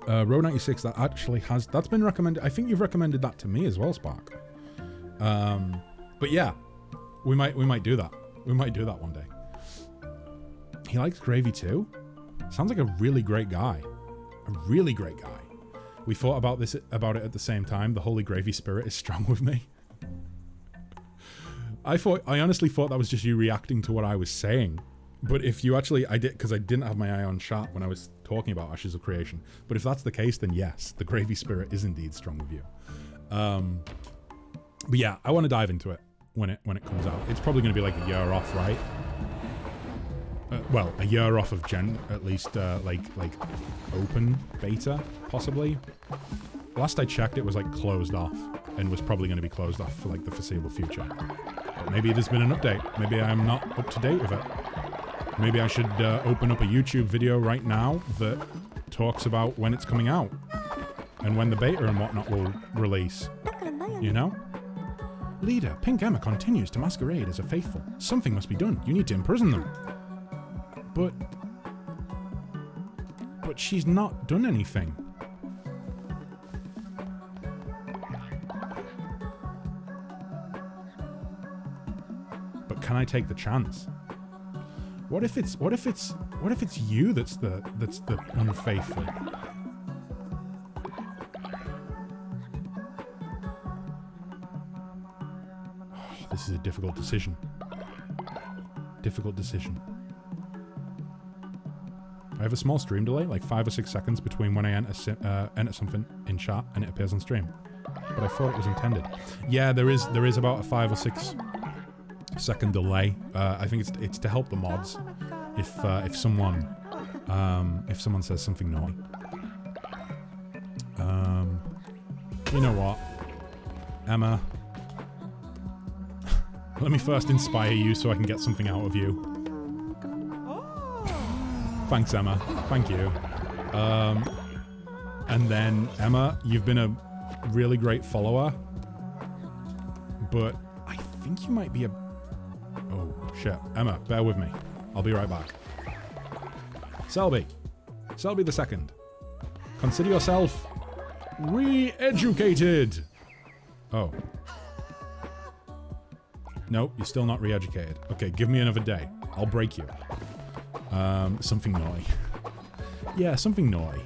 Road 96, that actually has... That's been recommended... I think you've recommended that to me as well, Spark. But yeah, we might do that. We might do that one day. He likes Gravy too? Sounds like a really great guy. A really great guy. We thought about it at the same time. The Holy Gravy spirit is strong with me. I honestly thought that was just you reacting to what I was saying. But if you actually... because I didn't have my eye on chat when I was talking about Ashes of Creation. But if that's the case, then yes, the Gravy spirit is indeed strong with you. But yeah, I want to dive into it when it comes out. It's probably going to be like a year off, right? Well, a year off of at least like open beta, possibly. Last I checked, it was like closed off, and was probably going to be closed off for like the foreseeable future. But maybe there's been an update. Maybe I'm not up to date with it. Maybe I should open up a YouTube video right now that talks about when it's coming out and when the beta and whatnot will release. You know? Leader, Pink Emma continues to masquerade as a faithful. Something must be done. You need to imprison them. But she's not done anything. But can I take the chance? What if it's you that's the unfaithful? Oh, this is a difficult decision. Difficult decision. I have a small stream delay, like 5 or 6 seconds between when I enter something in chat and it appears on stream. But I thought it was intended. Yeah, there is about a 5 or 6 second delay. I think it's to help the mods. If someone says something naughty. You know what, Emma? Let me first inspire you so I can get something out of you. Thanks, Emma. Thank you. And then, Emma, you've been a really great follower. But I think you might be a... Oh, shit. Emma, bear with me. I'll be right back. Selby. Selby the second. Consider yourself re-educated. Oh. Nope, you're still not re-educated. Okay, give me another day. I'll break you. Something naughty. Yeah, something naughty.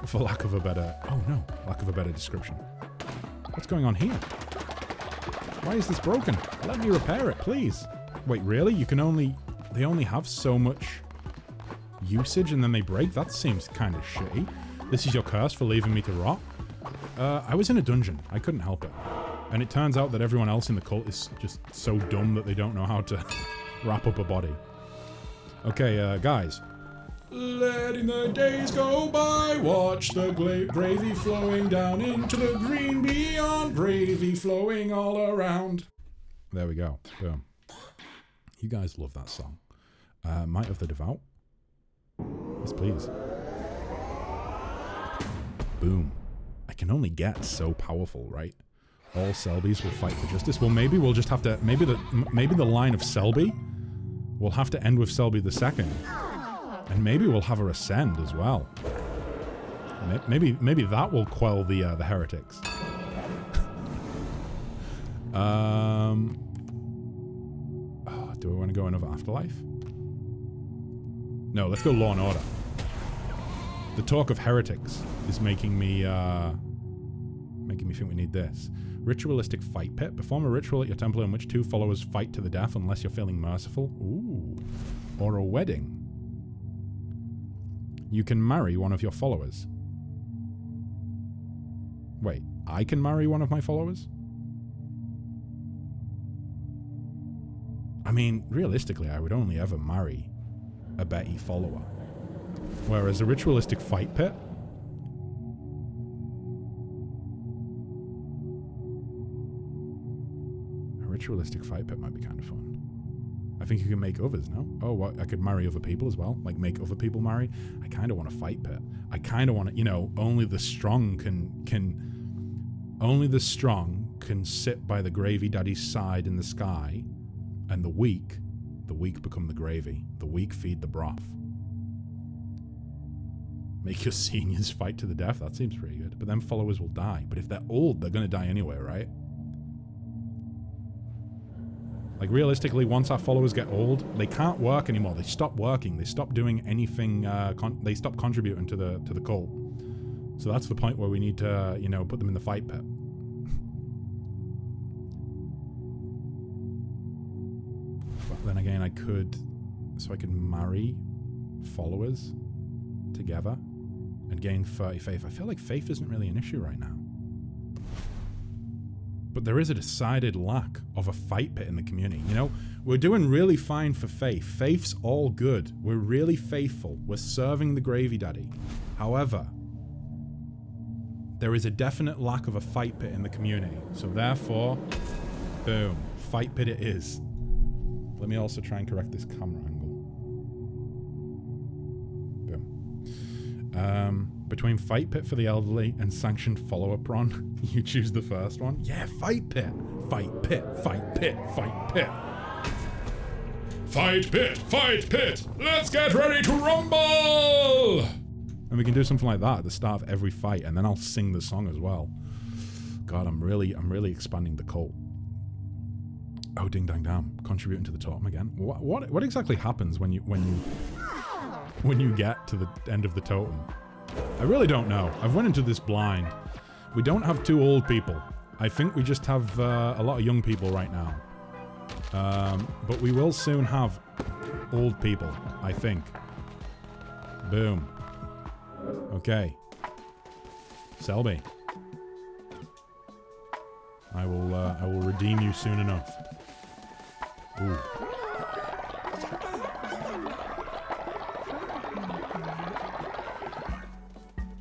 For lack of a better... Oh no, lack of a better description. What's going on here? Why is this broken? Let me repair it, please. Wait, really? You can only... They only have so much usage and then they break? That seems kind of shitty. This is your curse for leaving me to rot? I was in a dungeon. I couldn't help it. And it turns out that everyone else in the cult is just so dumb that they don't know how to wrap up a body. Okay, guys. Letting the days go by, watch the gravy flowing down into the green beyond, gravy flowing all around. There we go. Boom. You guys love that song. Might of the Devout? Yes, please. Boom. I can only get so powerful, right? All Selbys will fight for justice. Well, maybe we'll just have to... Maybe the line of Selby will have to end with Selby the second. And maybe we'll have her ascend as well. Maybe that will quell the heretics. Do I want to go another Afterlife? No, let's go Law and Order. The talk of heretics is making me think we need this. Ritualistic fight pit. Perform a ritual at your temple in which 2 followers fight to the death unless you're feeling merciful. Ooh. Or a wedding. You can marry one of your followers. Wait, I can marry one of my followers? I mean, realistically, I would only ever marry a Betty follower. Whereas a ritualistic fight pit? ritualistic fight pit might be kind of fun. I think you can make others, no? Oh, what? I could marry other people as well? Like, make other people marry? I kind of want a fight pit. I kind of want to, you know, only the strong only the strong can sit by the gravy daddy's side in the sky, and the weak become the gravy. The weak feed the broth. Make your seniors fight to the death? That seems pretty good. But then followers will die. But if they're old, they're going to die anyway, right? Like, realistically, once our followers get old, they can't work anymore. They stop working. They stop doing anything. They stop contributing to the cult. So that's the point where we need to, you know, put them in the fight pit. But then again, I could marry followers together and gain 30 faith. I feel like faith isn't really an issue right now. But there is a decided lack of a fight pit in the community. You know, we're doing really fine for faith. Faith's all good. We're really faithful. We're serving the gravy daddy. However, there is a definite lack of a fight pit in the community. So therefore, boom, fight pit it is. Let me also try and correct this camera angle. Boom. Between fight pit for the elderly and sanctioned follower prawn, you choose the first one. Yeah, fight pit. Fight pit. Fight pit. Fight pit. Fight pit. Fight pit. Let's get ready to rumble. And we can do something like that at the start of every fight, and then I'll sing the song as well. God, I'm really expanding the cult. Oh, ding dang damn! Contributing to the totem again. What exactly happens when you get to the end of the totem? I really don't know. I've went into this blind. We don't have two old people. I think we just have a lot of young people right now. But we will soon have old people, I think. Boom. Okay. Selby. I will redeem you soon enough. Ooh.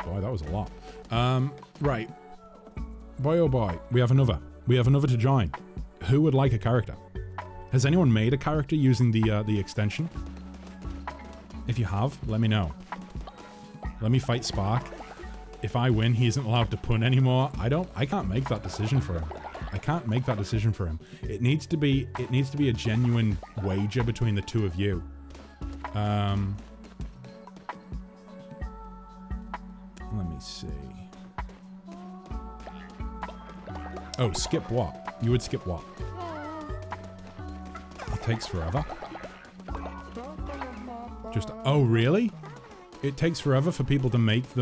Boy, that was a lot. Right. Boy, oh boy. We have another to join. Who would like a character? Has anyone made a character using the extension? If you have, let me know. Let me fight Spark. If I win, he isn't allowed to pun anymore. I can't make that decision for him. I can't make that decision for him. It needs to be a genuine wager between the two of you. Let me see. Oh, skip what? You would skip what? It takes forever. Oh really? It takes forever for people to make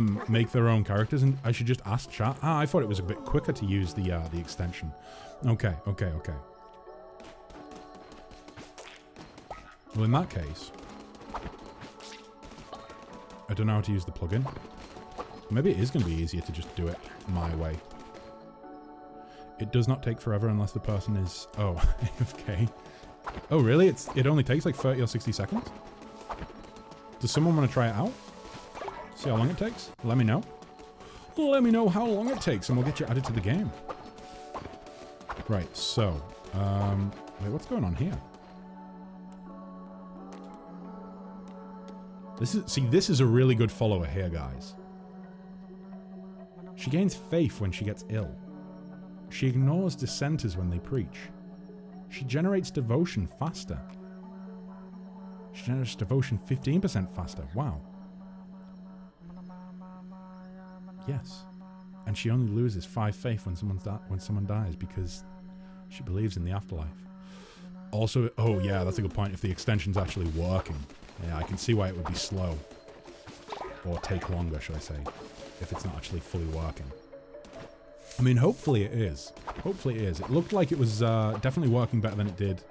their own characters, and I should just ask chat. I thought it was a bit quicker to use the extension. Okay. Well, in that case, I don't know how to use the plugin. Maybe it is going to be easier to just do it my way. It does not take forever unless the person is... Oh, AFK. Oh, really? It only takes like 30 or 60 seconds? Does someone want to try it out? See how long it takes? Let me know. Let me know how long it takes and we'll get you added to the game. Right, so... wait, what's going on here? This is a really good follower here, guys. She gains faith when she gets ill. She ignores dissenters when they preach. She generates devotion faster. She generates devotion 15% faster. Wow. Yes. And she only loses 5 faith when someone dies because she believes in the afterlife. Also, oh yeah, that's a good point. If the extension's actually working. Yeah, I can see why it would be slow. Or take longer, should I say. If it's not actually fully working. I mean, hopefully it is. Hopefully it is. It looked like it was definitely working better than it did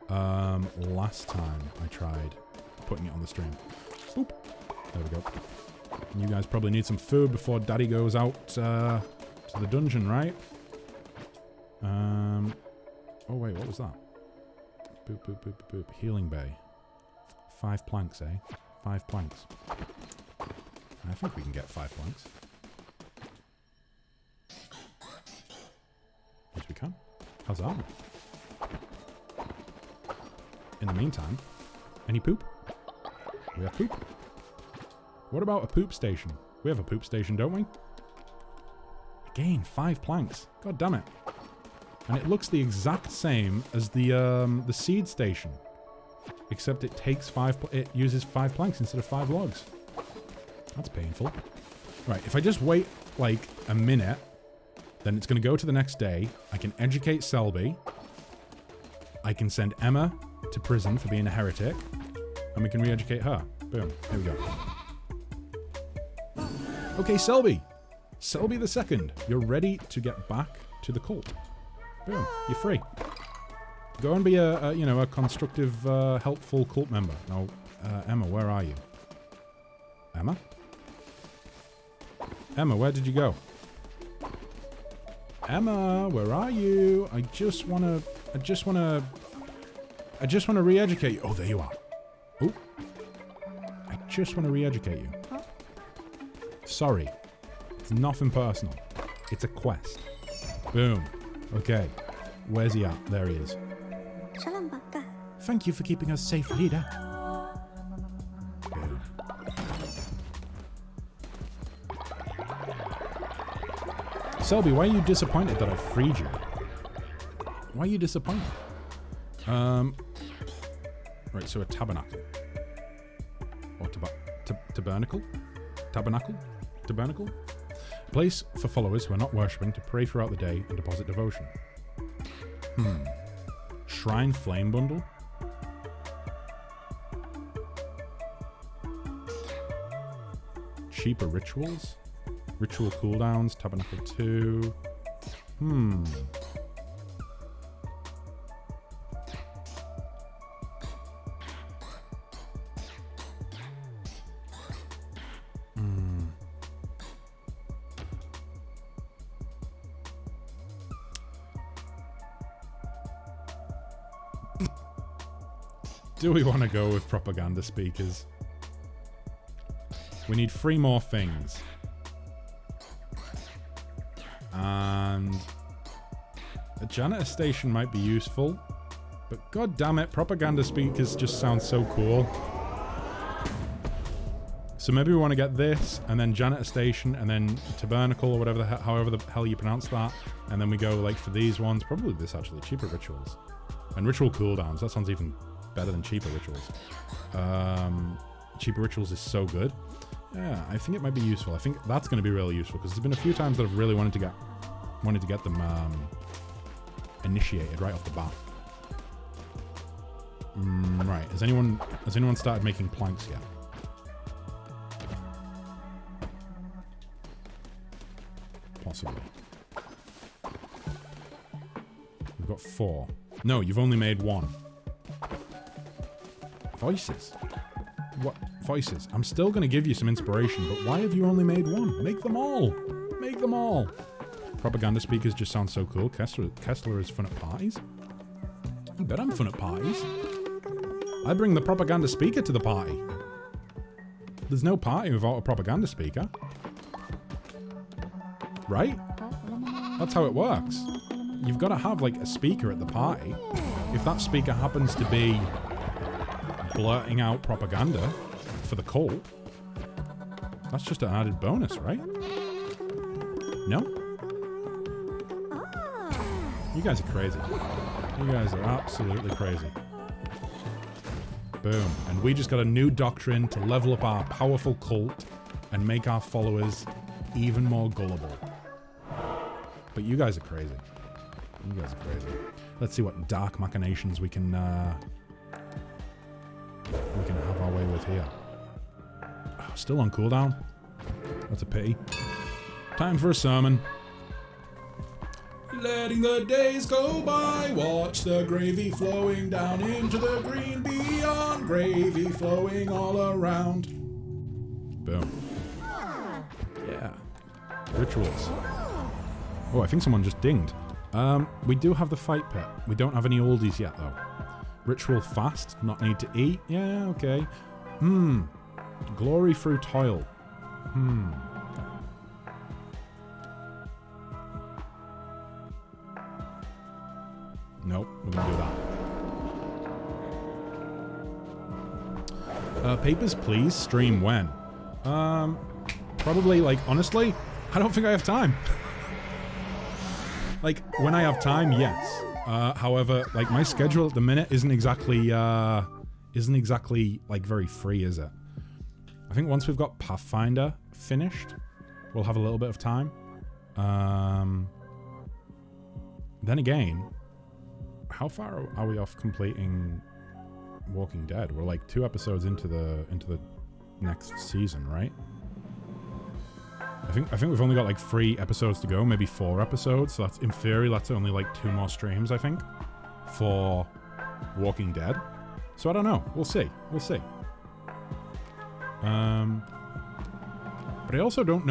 last time I tried putting it on the stream. Boop. There we go. And you guys probably need some food before Daddy goes out to the dungeon, right? Oh wait, what was that? Boop, boop, boop, boop, boop. Healing bay. 5 planks, eh? 5 planks. I think we can get 5 planks. Yes, we can. How's that? in the meantime, any poop? We have poop. What about a poop station? We have a poop station, don't we? Again, 5 planks. God damn it. And it looks the exact same as the seed station. Except it takes it uses 5 planks instead of 5 logs. That's painful. Right, if I just wait like a minute, then it's going to go to the next day. I can educate Selby. I can send Emma to prison for being a heretic. And we can re-educate her. Boom. Here we go. Okay, Selby. Selby the second. You're ready to get back to the cult. Boom. You're free. Go and be a constructive, helpful cult member. Now, Emma, where are you? Emma? Emma, where did you go? Emma, where are you? I just wanna re-educate you. Oh, there you are. Oh. I just wanna re-educate you. Sorry. It's nothing personal. It's a quest. Boom. Okay. Where's he at? There he is. Thank you for keeping us safe, leader. Boom. Selby, why are you disappointed that I freed you? Why are you disappointed? Right, so a tabernacle. Or tabernacle? Tabernacle? Tabernacle? A place for followers who are not worshipping to pray throughout the day and deposit devotion. Shrine flame bundle? Cheaper rituals? Ritual cooldowns, Tabernacle 2. Do we want to go with propaganda speakers? We need 3 more things. And a janitor station might be useful, but god damn it, propaganda speakers just sound so cool. So maybe we want to get this, and then janitor station, and then tabernacle, or whatever however the hell you pronounce that, and then we go like for these ones. Probably this actually, cheaper rituals, and ritual cooldowns. That sounds even better than cheaper rituals. Cheaper rituals is so good. Yeah, I think it might be useful. I think that's going to be really useful because there's been a few times that I've really wanted to get them initiated right off the bat. Right. Has anyone started making planks yet? Possibly. We've got 4. No, you've only made 1. Voices. What? Voices. I'm still going to give you some inspiration, but why have you only made 1? Make them all. Make them all. Propaganda speakers just sound so cool. Kessler is fun at parties. You bet I'm fun at parties. I bring the propaganda speaker to the party. There's no party without a propaganda speaker. Right? That's how it works. You've got to have like a speaker at the party. If that speaker happens to be blurting out propaganda for the cult, that's just an added bonus, right? No? You guys are crazy. You guys are absolutely crazy. Boom. And we just got a new doctrine to level up our powerful cult and make our followers even more gullible. But you guys are crazy. You guys are crazy. Let's see what dark machinations we can have our way with here. Oh, still on cooldown? That's a pity. Time for a sermon. Letting the days go by, watch the gravy flowing down into the green beyond, gravy flowing all around. Boom. Yeah. Rituals. Oh, I think someone just dinged. We do have the fight pit. We don't have any oldies yet, though. Ritual fast, not need to eat. Yeah, okay. Glory through toil. Nope, we're gonna do that. Papers, Please stream when? Probably, like, honestly, I don't think I have time. Like, when I have time, yes. However, like, my schedule at the minute isn't exactly, like, very free, is it? I think once we've got Pathfinder finished, we'll have a little bit of time. Then again, how far are we off completing Walking Dead? We're like 2 episodes into the next season, right? I think we've only got like 3 episodes to go, maybe 4 episodes. So that's, in theory, that's only like 2 more streams, I think, for Walking Dead. So I don't know. We'll see. We'll see. But I also don't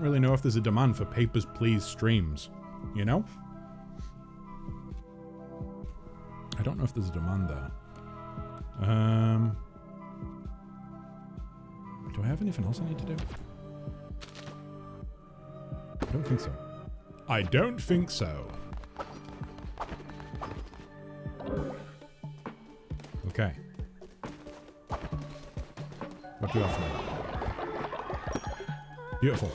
really know if there's a demand for Papers, Please streams. You know? I don't know if there's a demand there. Do I have anything else I need to do? I don't think so. I don't think so. Okay. What do you have for me? Beautiful.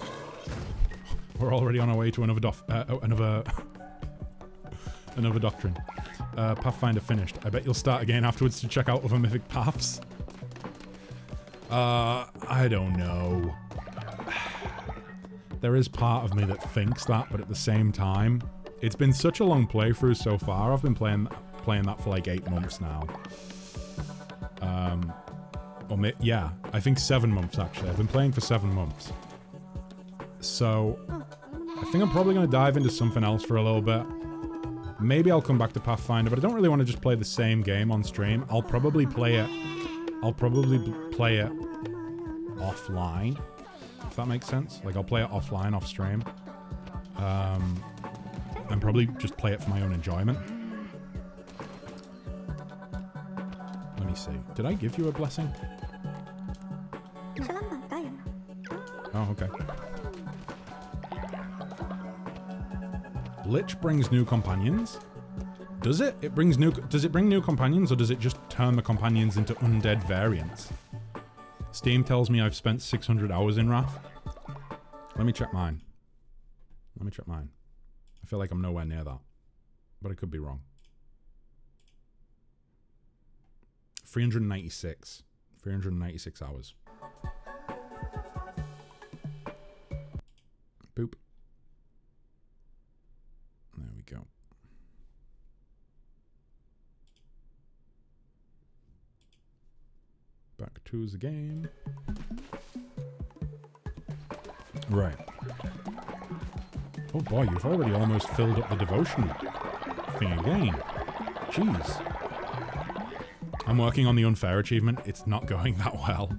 We're already on our way to another another doctrine. Pathfinder finished. I bet you'll start again afterwards to check out other mythic paths. I don't know. There is part of me that thinks that, but at the same time, it's been such a long playthrough so far. I've been playing that for like 8 months now. Yeah, I think 7 months actually. I've been playing for 7 months. So, I think I'm probably going to dive into something else for a little bit. Maybe I'll come back to Pathfinder, but I don't really want to just play the same game on stream. I'll probably play it offline, if that makes sense. Like, I'll play it offline, off stream. And probably just play it for my own enjoyment. Let me see. Did I give you a blessing? Oh, okay. Lich brings new companions? Does it? Does it bring new companions, or does it just turn the companions into undead variants? Steam tells me I've spent 600 hours in Wrath. Let me check mine. I feel like I'm nowhere near that. But I could be wrong. 396. 396 hours. Boop. There we go. Back to the game. Right. Oh boy, you've already almost filled up the devotion thing again. Jeez. I'm working on the unfair achievement. It's not going that well.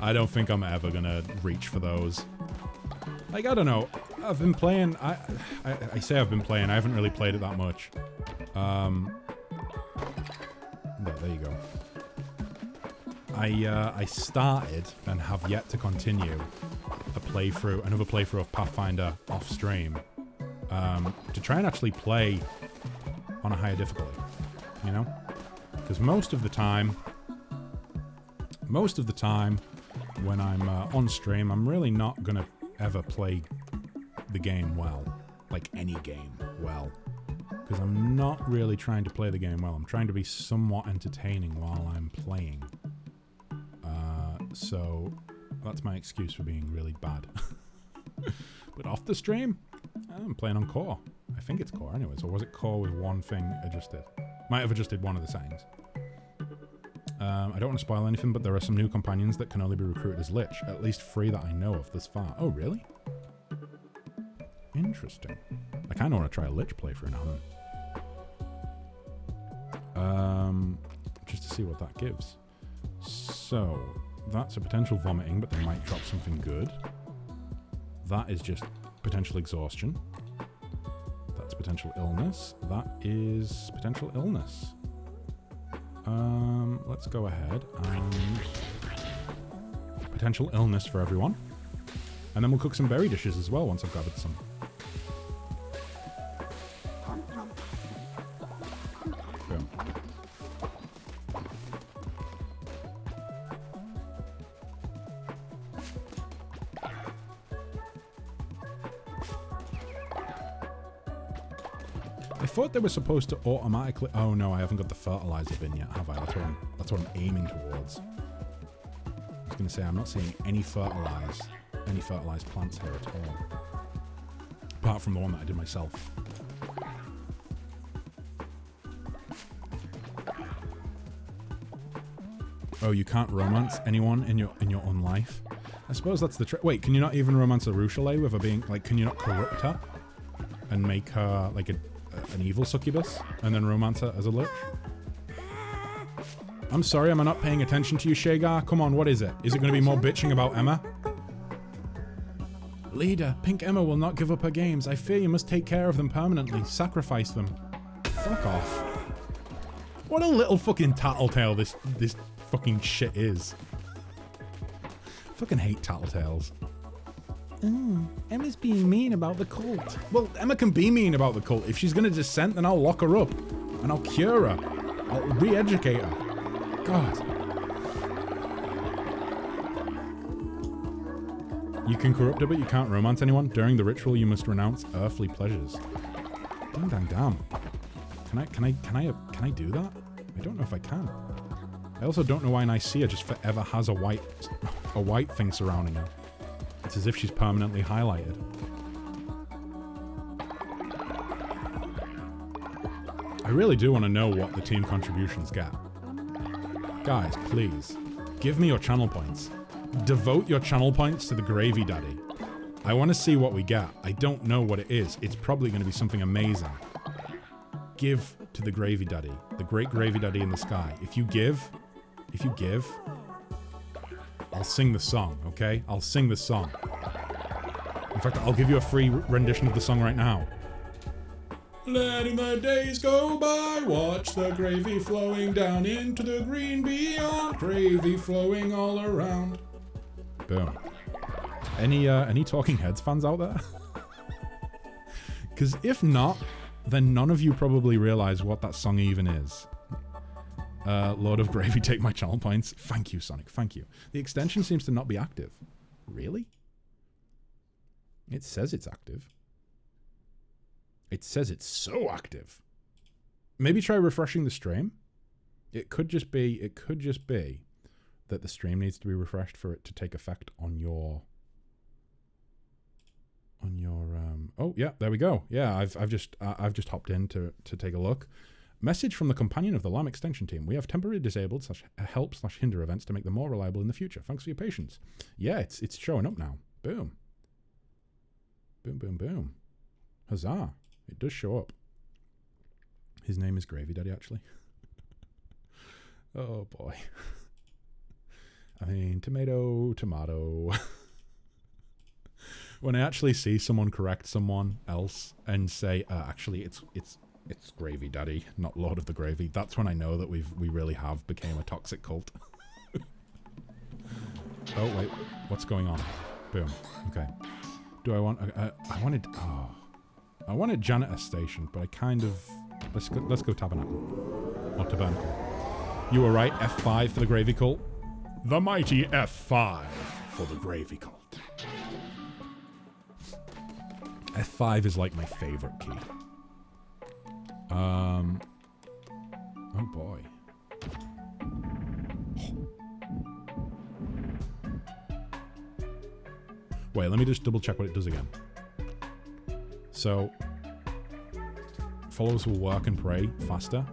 I don't think I'm ever gonna reach for those. Like, I don't know. I've been playing... I say I've been playing. I haven't really played it that much. There you go. I started and have yet to continue another playthrough of Pathfinder off stream, to try and actually play on a higher difficulty, you know? Because most of the time when I'm on stream, I'm really not gonna ever play the game well, like any game well, because I'm not really trying to play the game well. I'm trying to be somewhat entertaining while I'm playing. So that's my excuse for being really bad. But off the stream, I'm playing on core. I think it's core anyways, or was it core with one thing adjusted? Might have adjusted one of the settings. I don't want to spoil anything, but there are some new companions that can only be recruited as Lich. At least 3 that I know of thus far. Oh, really? Interesting. I kind of want to try a Lich playthrough now then. Just to see what that gives. So, that's a potential vomiting, but they might drop something good. That is just potential exhaustion. That's potential illness. That is potential illness. Let's go ahead and... potential illness for everyone. And then we'll cook some berry dishes as well once I've gathered some. thought they were supposed to automatically... Oh no, I haven't got the fertilizer bin yet, have I? That's what I'm aiming towards. I was going to say, I'm not seeing any fertilized plants here at all. Apart from the one that I did myself. Oh, you can't romance anyone in your own life? I suppose that's the trick. Wait, can you not even romance a Ruchelet with her being... Like, can you not corrupt her? And make her, like, an evil succubus? And then romance her as a lich? I'm sorry, am I not paying attention to you, Shagar? Come on, what is it? Is it going to be more bitching about Emma? Leader, Pink Emma will not give up her games. I fear you must take care of them permanently. Sacrifice them. Fuck off. What a little fucking tattletale this fucking shit is. Fucking hate tattletales. Emma's being mean about the cult. Well, Emma can be mean about the cult. If she's gonna dissent, then I'll lock her up. And I'll cure her. I'll re-educate her. God. You can corrupt her, but you can't romance anyone. During the ritual, you must renounce earthly pleasures. Damn, damn, damn. Can I do that? I don't know if I can. I also don't know why Nicaea just forever has a white thing surrounding her. It's as if she's permanently highlighted. I really do want to know what the team contributions get. Guys, please, give me your channel points. Devote your channel points to the Gravy Daddy. I want to see what we get. I don't know what it is. It's probably going to be something amazing. Give to the Gravy Daddy. The great Gravy Daddy in the sky. If you give, I'll sing the song, okay? I'll sing the song. In fact, I'll give you a free rendition of the song right now. Letting the days go by, watch the gravy flowing down into the green beyond. Gravy flowing all around. Boom. Any Talking Heads fans out there? Because if not, then none of you probably realize what that song even is. Lord of Gravy, take my channel points. Thank you, Sonic. Thank you. The extension seems to not be active. Really? It says it's active. It says it's so active. Maybe try refreshing the stream. It could just be that the stream needs to be refreshed for it to take effect on your oh yeah, there we go. Yeah, I've just hopped in to take a look. Message from the Companion of the Lamb extension team. We have temporarily disabled /help/hinder events to make them more reliable in the future. Thanks for your patience. Yeah, it's showing up now. Boom. Boom, boom, boom. Huzzah. It does show up. His name is Gravy Daddy, actually. Oh, boy. I mean, tomato. When I actually see someone correct someone else and say, actually, it's Gravy Daddy, not Lord of the Gravy, that's when I know that we really have became a toxic cult. Oh, wait. What's going on? Boom. Okay. Do I want... I wanted Janitor Station, but I kind of... Let's go Tabernacle. Or Tabernacle. You were right, F5 for the Gravy Cult. The mighty F5 for the Gravy Cult. F5 is like my favorite key. Oh boy. Wait, let me just double check what it does again. So, followers will work and pray faster.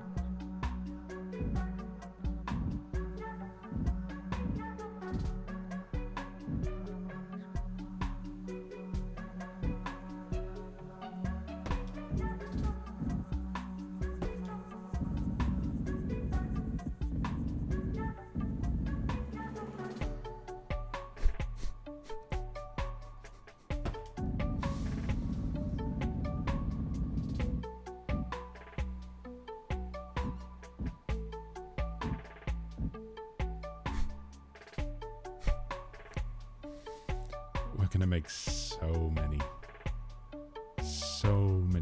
We're gonna make so many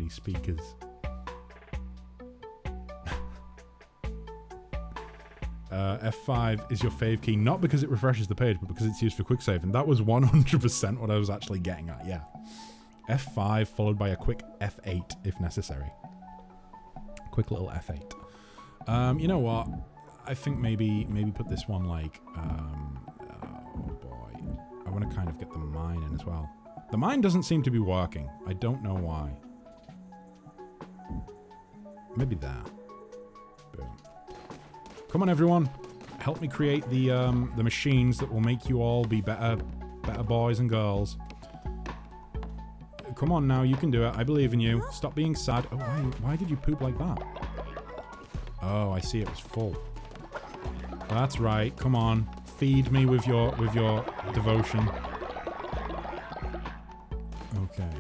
speakers. F5 is your fave key, not because it refreshes the page, but because it's used for quick save, and that was 100% what I was actually getting at, yeah. F5 followed by a quick F8 if necessary. quick little F8. You know what? I think maybe put this one like, oh boy. I want to kind of get the mine in as well. The mine doesn't seem to be working. I don't know why. Maybe there. Boom. Come on, everyone. Help me create the machines that will make you all be better boys and girls. Come on now, you can do it. I believe in you. Stop being sad. Oh, why did you poop like that? Oh, I see. It was full. That's right. Come on. Feed me with your devotion. Okay.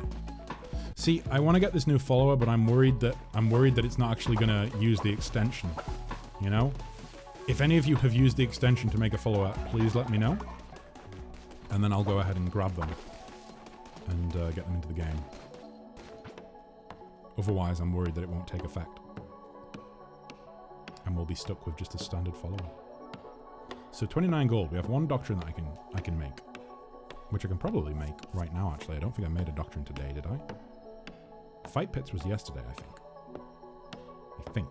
See, I want to get this new follower, but I'm worried that it's not actually going to use the extension. You know? If any of you have used the extension to make a follower, please let me know. And then I'll go ahead and grab them. And get them into the game. Otherwise, I'm worried that it won't take effect. And we'll be stuck with just a standard follower. So 29 gold. We have one doctrine that I can make. Which I can probably make right now, actually. I don't think I made a doctrine today, did I? Fight Pits was yesterday, I think.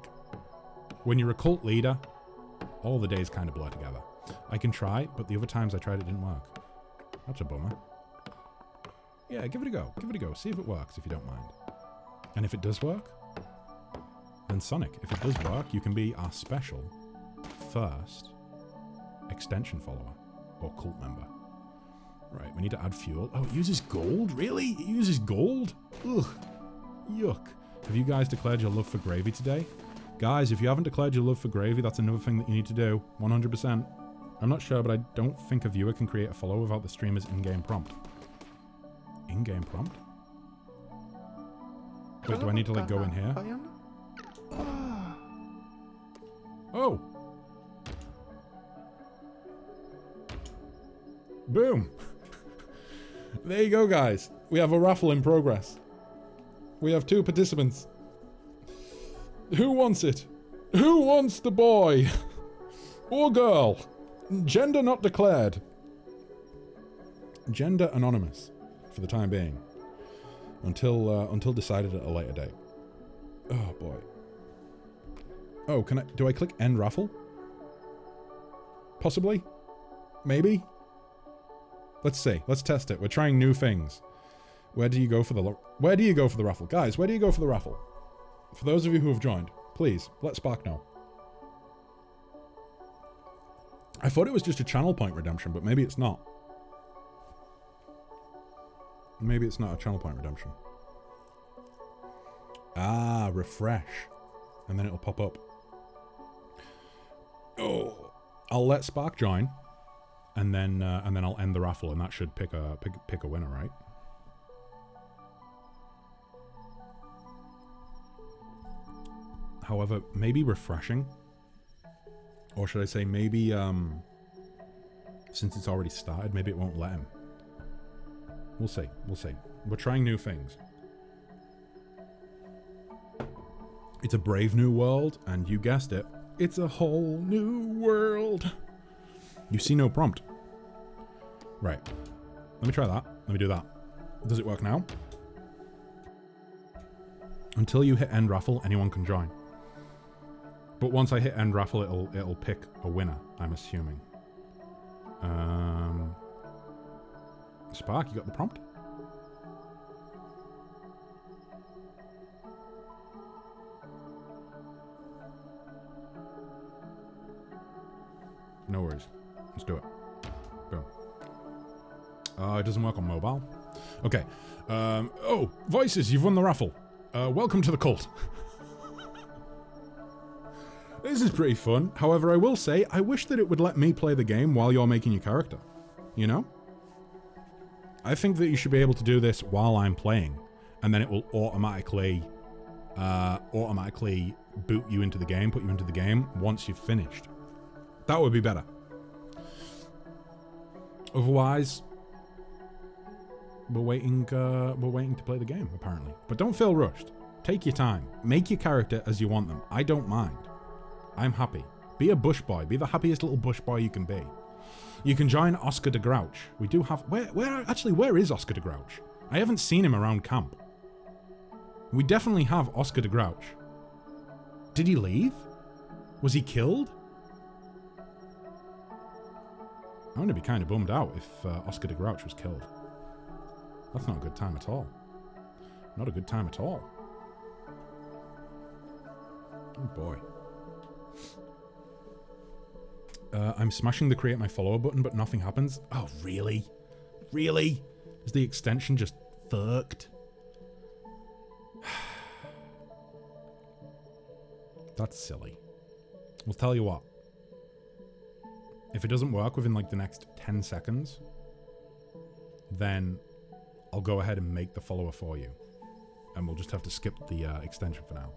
When you're a cult leader, all the days kind of blur together. I can try, but the other times I tried it didn't work. That's a bummer. Yeah, give it a go. Give it a go. See if it works, if you don't mind. And if it does work, then Sonic, if it does work, you can be our special first extension follower or cult member. Right, we need to add fuel. Oh, it uses gold? Really? It uses gold? Ugh. Yuck. Have you guys declared your love for gravy today? Guys, if you haven't declared your love for gravy, that's another thing that you need to do. 100%. I'm not sure, but I don't think a viewer can create a follower without the streamer's in-game prompt. In-game prompt? Wait, do I need to like go in here? Oh! Boom! There you go, guys. We have a raffle in progress. We have 2 participants. Who wants it? Who wants the boy? Or girl? Gender not declared. Gender anonymous. For the time being. Until decided at a later date. Oh boy. Oh, do I click end raffle? Possibly? Maybe? Let's see. Let's test it. We're trying new things. Where do you go for the raffle? Guys, where do you go for the raffle? For those of you who have joined, please, let Spark know. I thought it was just a channel point redemption, but maybe it's not. Maybe it's not a channel point redemption. Ah, refresh. And then it'll pop up. Oh, I'll let Spark join. And then I'll end the raffle, and that should pick a winner, right? However, maybe refreshing, or should I say maybe since it's already started, maybe it won't let him. We'll see. We'll see. We're trying new things. It's a brave new world, and you guessed it, it's a whole new world. You see no prompt. Right. Let me try that. Let me do that. Does it work now? Until you hit end raffle, anyone can join. But once I hit end raffle, it'll pick a winner, I'm assuming. Spark, you got the prompt? No worries. Let's do it. Boom. It doesn't work on mobile. Okay. Oh, Voices, you've won the raffle. Welcome to the cult. This is pretty fun. However, I will say, I wish that it would let me play the game while you're making your character. You know? I think that you should be able to do this while I'm playing. And then it will automatically boot you into the game, put you into the game once you've finished. That would be better. Otherwise, we're waiting to play the game, apparently. But don't feel rushed. Take your time. Make your character as you want them. I don't mind. I'm happy. Be a bush boy. Be the happiest little bush boy you can be. You can join Oscar the Grouch. We do have... Where is Oscar the Grouch? I haven't seen him around camp. We definitely have Oscar the Grouch. Did he leave? Was he killed? I'm going to be kind of bummed out if Oscar de Grouch was killed. That's not a good time at all. Not a good time at all. Oh boy. I'm smashing the create my follower button, but nothing happens. Oh, really? Really? Is the extension just fucked? That's silly. We'll tell you what. If it doesn't work within like the next 10 seconds, then I'll go ahead and make the follower for you. And we'll just have to skip the extension for now.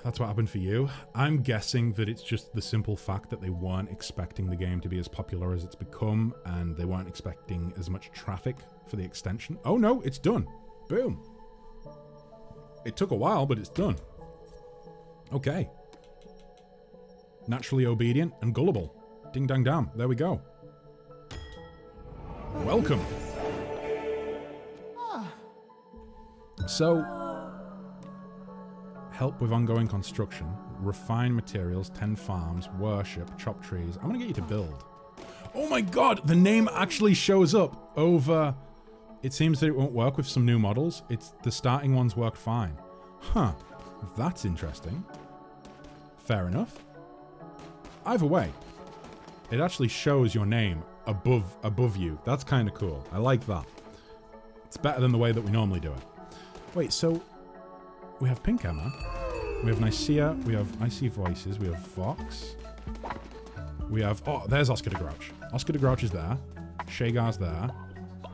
That's what happened for you. I'm guessing that it's just the simple fact that they weren't expecting the game to be as popular as it's become, and they weren't expecting as much traffic for the extension. Oh no, it's done. Boom. It took a while, but it's done. Okay. Naturally obedient and gullible. Ding dang damn. There we go. Welcome. So, help with ongoing construction, refine materials, tend farms, worship, chop trees. I'm gonna get you to build. Oh my god, the name actually shows up over... It seems that it won't work with some new models. The starting ones work fine. Huh, that's interesting. Fair enough. Either way, it actually shows your name above you. That's kind of cool. I like that. It's better than the way that we normally do it. Wait, so we have Pink Emma, we have Nicaea, we have Icy Voices, we have Vox, we have... Oh, there's Oscar de Grouch. Oscar de Grouch is there. Shagar's there.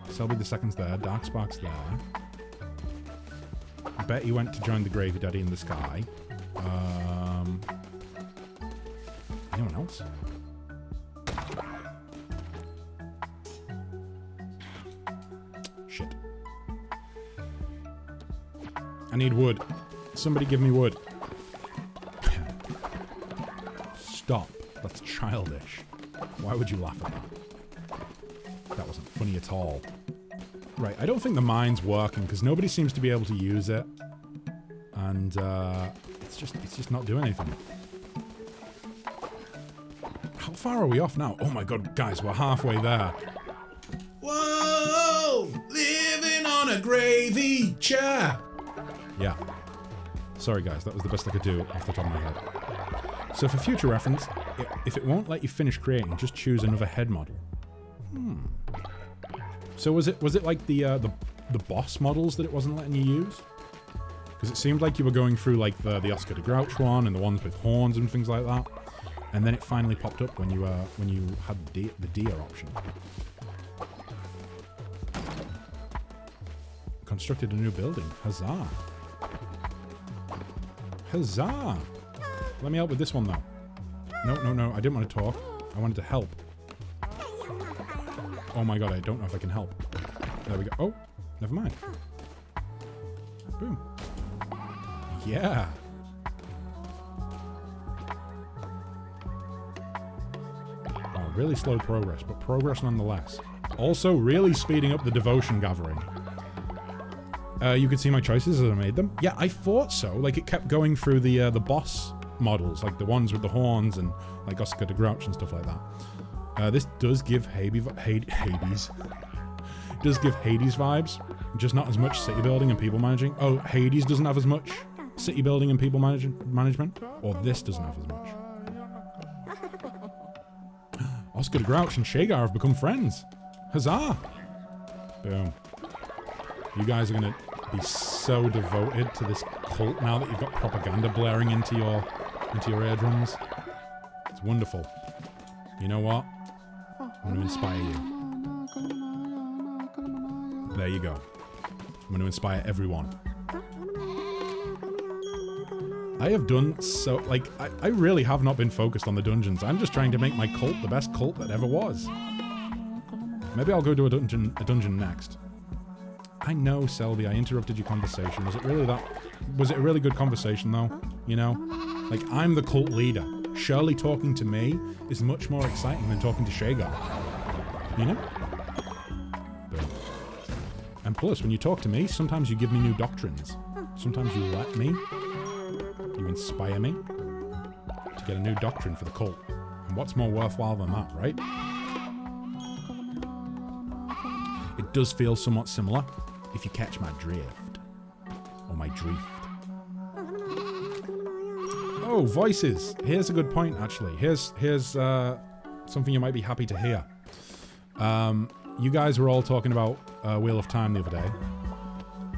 Selby the Second's there. Darkspark's there. Betty went to join the Gravy Daddy in the sky. Anyone else? Shit. I need wood. Somebody give me wood. Stop. That's childish. Why would you laugh at that? That wasn't funny at all. Right, I don't think the mine's working because nobody seems to be able to use it. And it's just not doing anything. How far are we off now? Oh my god, guys, we're halfway there. Whoa! Living on a gravy chair! Yeah. Sorry guys, that was the best I could do off the top of my head. So for future reference, if it won't let you finish creating, just choose another head model. So was it like the boss models that it wasn't letting you use? Because it seemed like you were going through like the Oscar de Grouch one and the ones with horns and things like that. And then it finally popped up when you had the deer option. Constructed a new building. Huzzah! Huzzah! Let me help with this one though. No, I didn't want to talk. I wanted to help. Oh my god, I don't know if I can help. There we go. Oh, never mind. Boom. Yeah. Wow, really slow progress, but progress nonetheless. Also, really speeding up the devotion gathering. You could see my choices as I made them. Yeah, I thought so. Like, it kept going through the boss models, like the ones with the horns and like Oscar de Grouch and stuff like that. This does give Hades vibes, just not as much city building and people managing. Oh, Hades doesn't have as much city building and people management, or this doesn't have as much. Oscar de Grouch and Shagar have become friends. Huzzah! Boom. You guys are gonna be so devoted to this cult now that you've got propaganda blaring into your eardrums. It's wonderful. You know what? I'm going to inspire you. There you go. I'm going to inspire everyone. I have done so... Like, I really have not been focused on the dungeons. I'm just trying to make my cult the best cult that ever was. Maybe I'll go to a dungeon next. I know, Selby, I interrupted your conversation. Was it really that... Was it a really good conversation, though? You know? Like, I'm the cult leader. Shirley talking to me is much more exciting than talking to Shagar. You know? Boom. And plus, when you talk to me, sometimes you give me new doctrines. Sometimes you let me. You inspire me to get a new doctrine for the cult. And what's more worthwhile than that, right? It does feel somewhat similar, if you catch my drift. Or my drift. Oh, voices! Here's a good point, actually. Here's something you might be happy to hear. You guys were all talking about Wheel of Time the other day.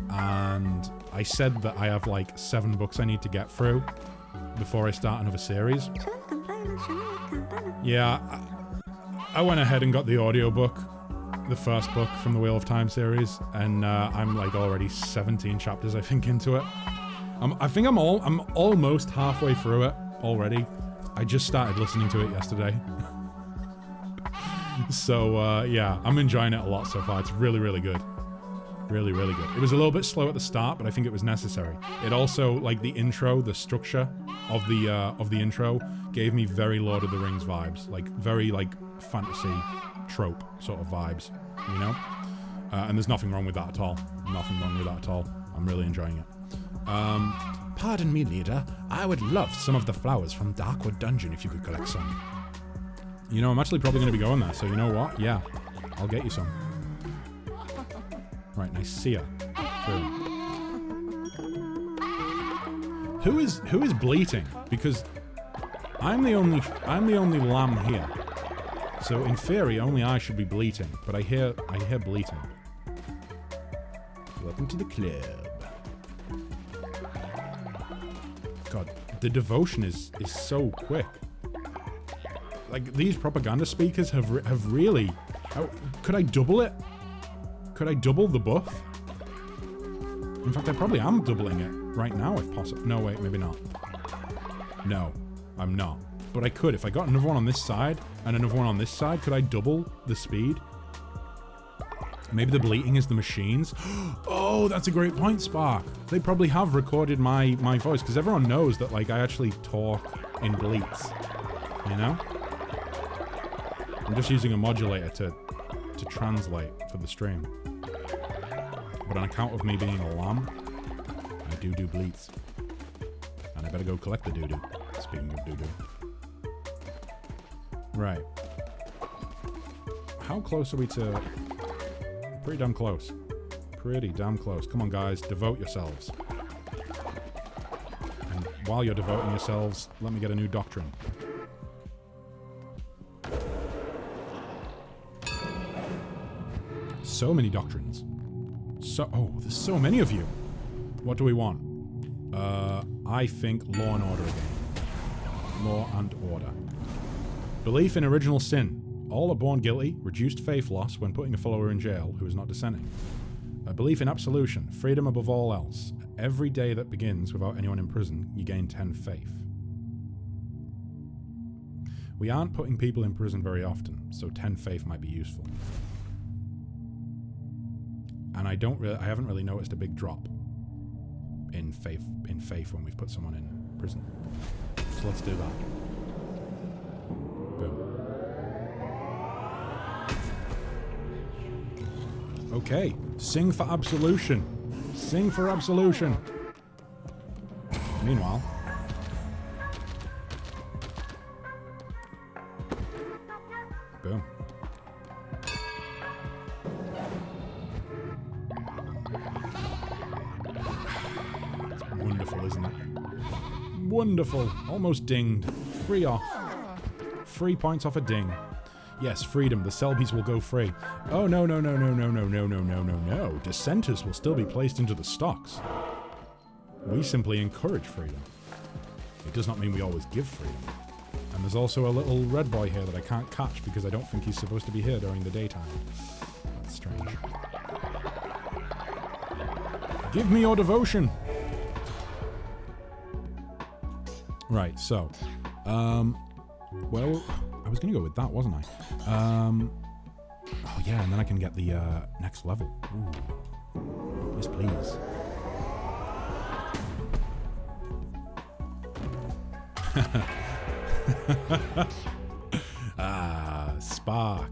And I said that I have like 7 books I need to get through before I start another series. Yeah, I went ahead and got the audiobook, the first book from the Wheel of Time series, and I'm like already 17 chapters I think into it. I think I'm almost halfway through it already. I just started listening to it yesterday. So yeah, I'm enjoying it a lot so far. It's really, really good. Really, really good. It was a little bit slow at the start, but I think it was necessary. It also, like the intro, the structure of the intro gave me very Lord of the Rings vibes, like very like fantasy trope sort of vibes, you know? And there's nothing wrong with that at all. Nothing wrong with that at all. I'm really enjoying it. Pardon me, leader. I would love some of the flowers from Darkwood Dungeon if you could collect some. You know, I'm actually probably going to be going there, so you know what? Yeah, I'll get you some. Right, nice. See ya. Boom. Who is bleating? Because I'm the only lamb here. So in theory, only I should be bleating. But I hear bleating. Welcome to the club. God, the devotion is so quick. Like these propaganda speakers have really. Could I double it? Could I double the buff? In fact, I probably am doubling it right now if possible. No, wait, maybe not. No, I'm not. But I could. If I got another one on this side and another one on this side, could I double the speed? Maybe the bleating is the machines. Oh, that's a great point, Spark. They probably have recorded my voice because everyone knows that like I actually talk in bleats. You know? I'm just using a modulator to translate for the stream. But on account of me being a lamb, I do bleats. And I better go collect the doo-doo. Speaking of doo-doo. Right. How close are we to... Pretty damn close. Pretty damn close. Come on, guys. Devote yourselves. And while you're devoting yourselves, let me get a new doctrine. So many doctrines. Oh, there's so many of you. What do we want? I think law and order again. Law and order. Belief in original sin. All are born guilty, reduced faith loss when putting a follower in jail who is not dissenting. A belief in absolution, freedom above all else. Every day that begins without anyone in prison, you gain 10 faith. We aren't putting people in prison very often, so 10 faith might be useful. And I haven't really noticed a big drop in faith when we've put someone in prison. So let's do that. Boom. Okay, sing for absolution. Sing for absolution. Meanwhile, boom. Wonderful, isn't it? Wonderful. Almost dinged. 3 off. 3 points off a ding. Yes, freedom. The Selbies will go free. Oh, no. Dissenters will still be placed into the stocks. We simply encourage freedom. It does not mean we always give freedom. And there's also a little red boy here that I can't catch because I don't think he's supposed to be here during the daytime. That's strange. Give me your devotion! Right, so. Well, I was going to go with that, wasn't I? Oh, yeah, and then I can get the next level. Ooh. Yes, please. Spark.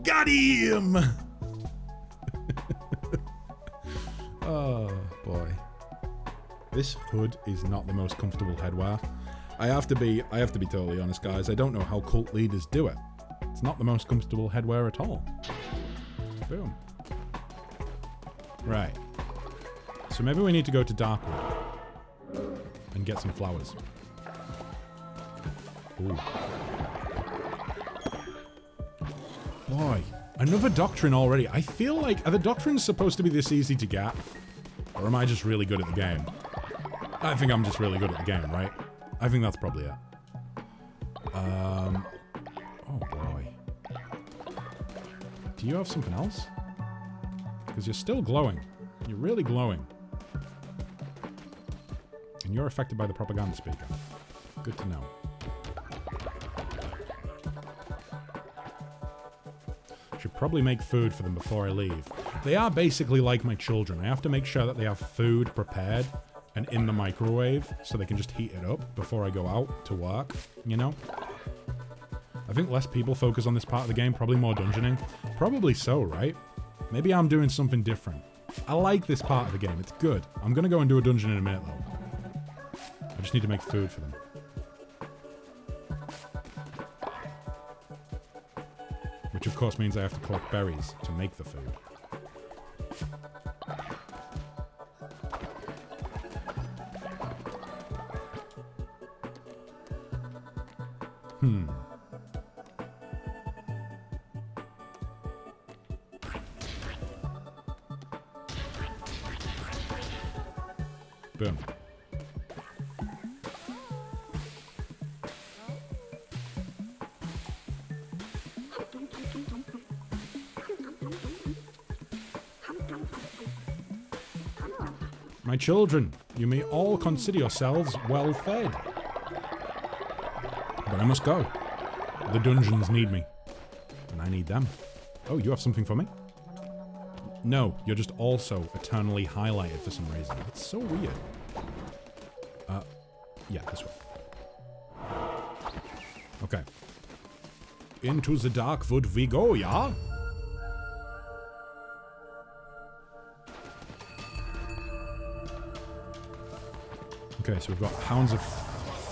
Got him! Oh, boy. This hood is not the most comfortable headwear. I have to be totally honest, guys. I don't know how cult leaders do it. It's not the most comfortable headwear at all. Boom. Right. So maybe we need to go to Darkwood and get some flowers. Ooh. Boy, another doctrine already. I feel like, are the doctrines supposed to be this easy to get? Or am I just really good at the game? I think I'm just really good at the game, right? I think that's probably it. Oh boy. Do you have something else? Because you're still glowing. You're really glowing. And you're affected by the propaganda speaker. Good to know. Should probably make food for them before I leave. They are basically like my children. I have to make sure that they have food prepared and in the microwave so they can just heat it up before I go out to work, you know? I think less people focus on this part of the game, probably more dungeoning. Probably so, right? Maybe I'm doing something different. I like this part of the game, it's good. I'm gonna go and do a dungeon in a minute though. I just need to make food for them. Which of course means I have to collect berries to make the food. Boom. My children, you may all consider yourselves well fed. But I must go. The dungeons need me. And I need them. Oh, you have something for me? No, you're just also eternally highlighted for some reason. It's so weird. Yeah, this way. Okay. Into the Darkwood we go, yeah? Okay, so we've got Hounds of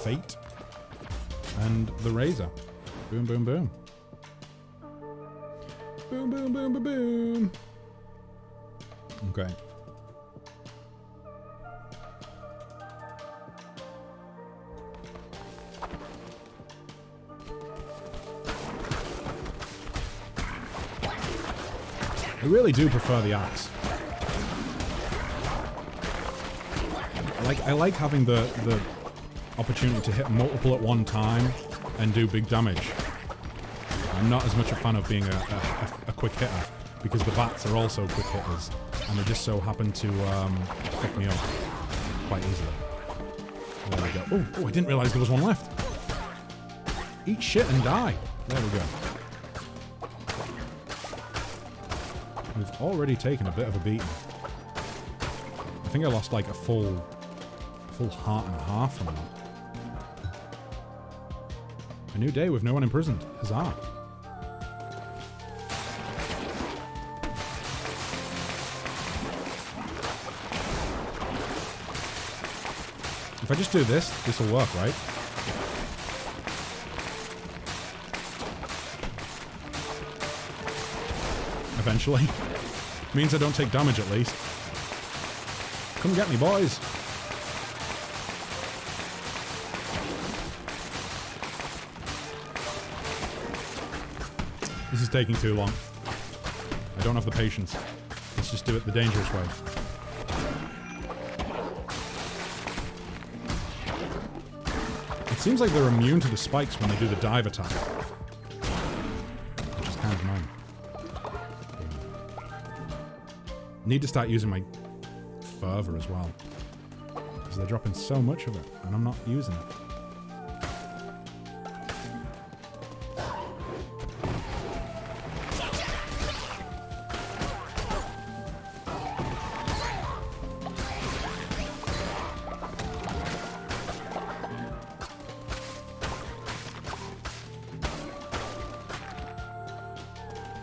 Fate and the Razor. Boom, boom, boom. Boom, boom, boom, boom, boom. Okay. I really do prefer the axe. I like having the opportunity to hit multiple at one time and do big damage. I'm not as much a fan of being a quick hitter because the bats are also quick hitters and they just so happen to pick me up quite easily. There we go. Oh, I didn't realize there was one left. Eat shit and die. There we go. We've already taken a bit of a beating. I think I lost like a full heart and a half from that. A new day with no one imprisoned. Huzzah. If I just do this, this will work, right? Eventually. Means I don't take damage at least. Come get me, boys. This is taking too long. I don't have the patience. Let's just do it the dangerous way. It seems like they're immune to the spikes when they do the dive attack. Which is kind of annoying. Need to start using my fervor as well. Because they're dropping so much of it, and I'm not using it.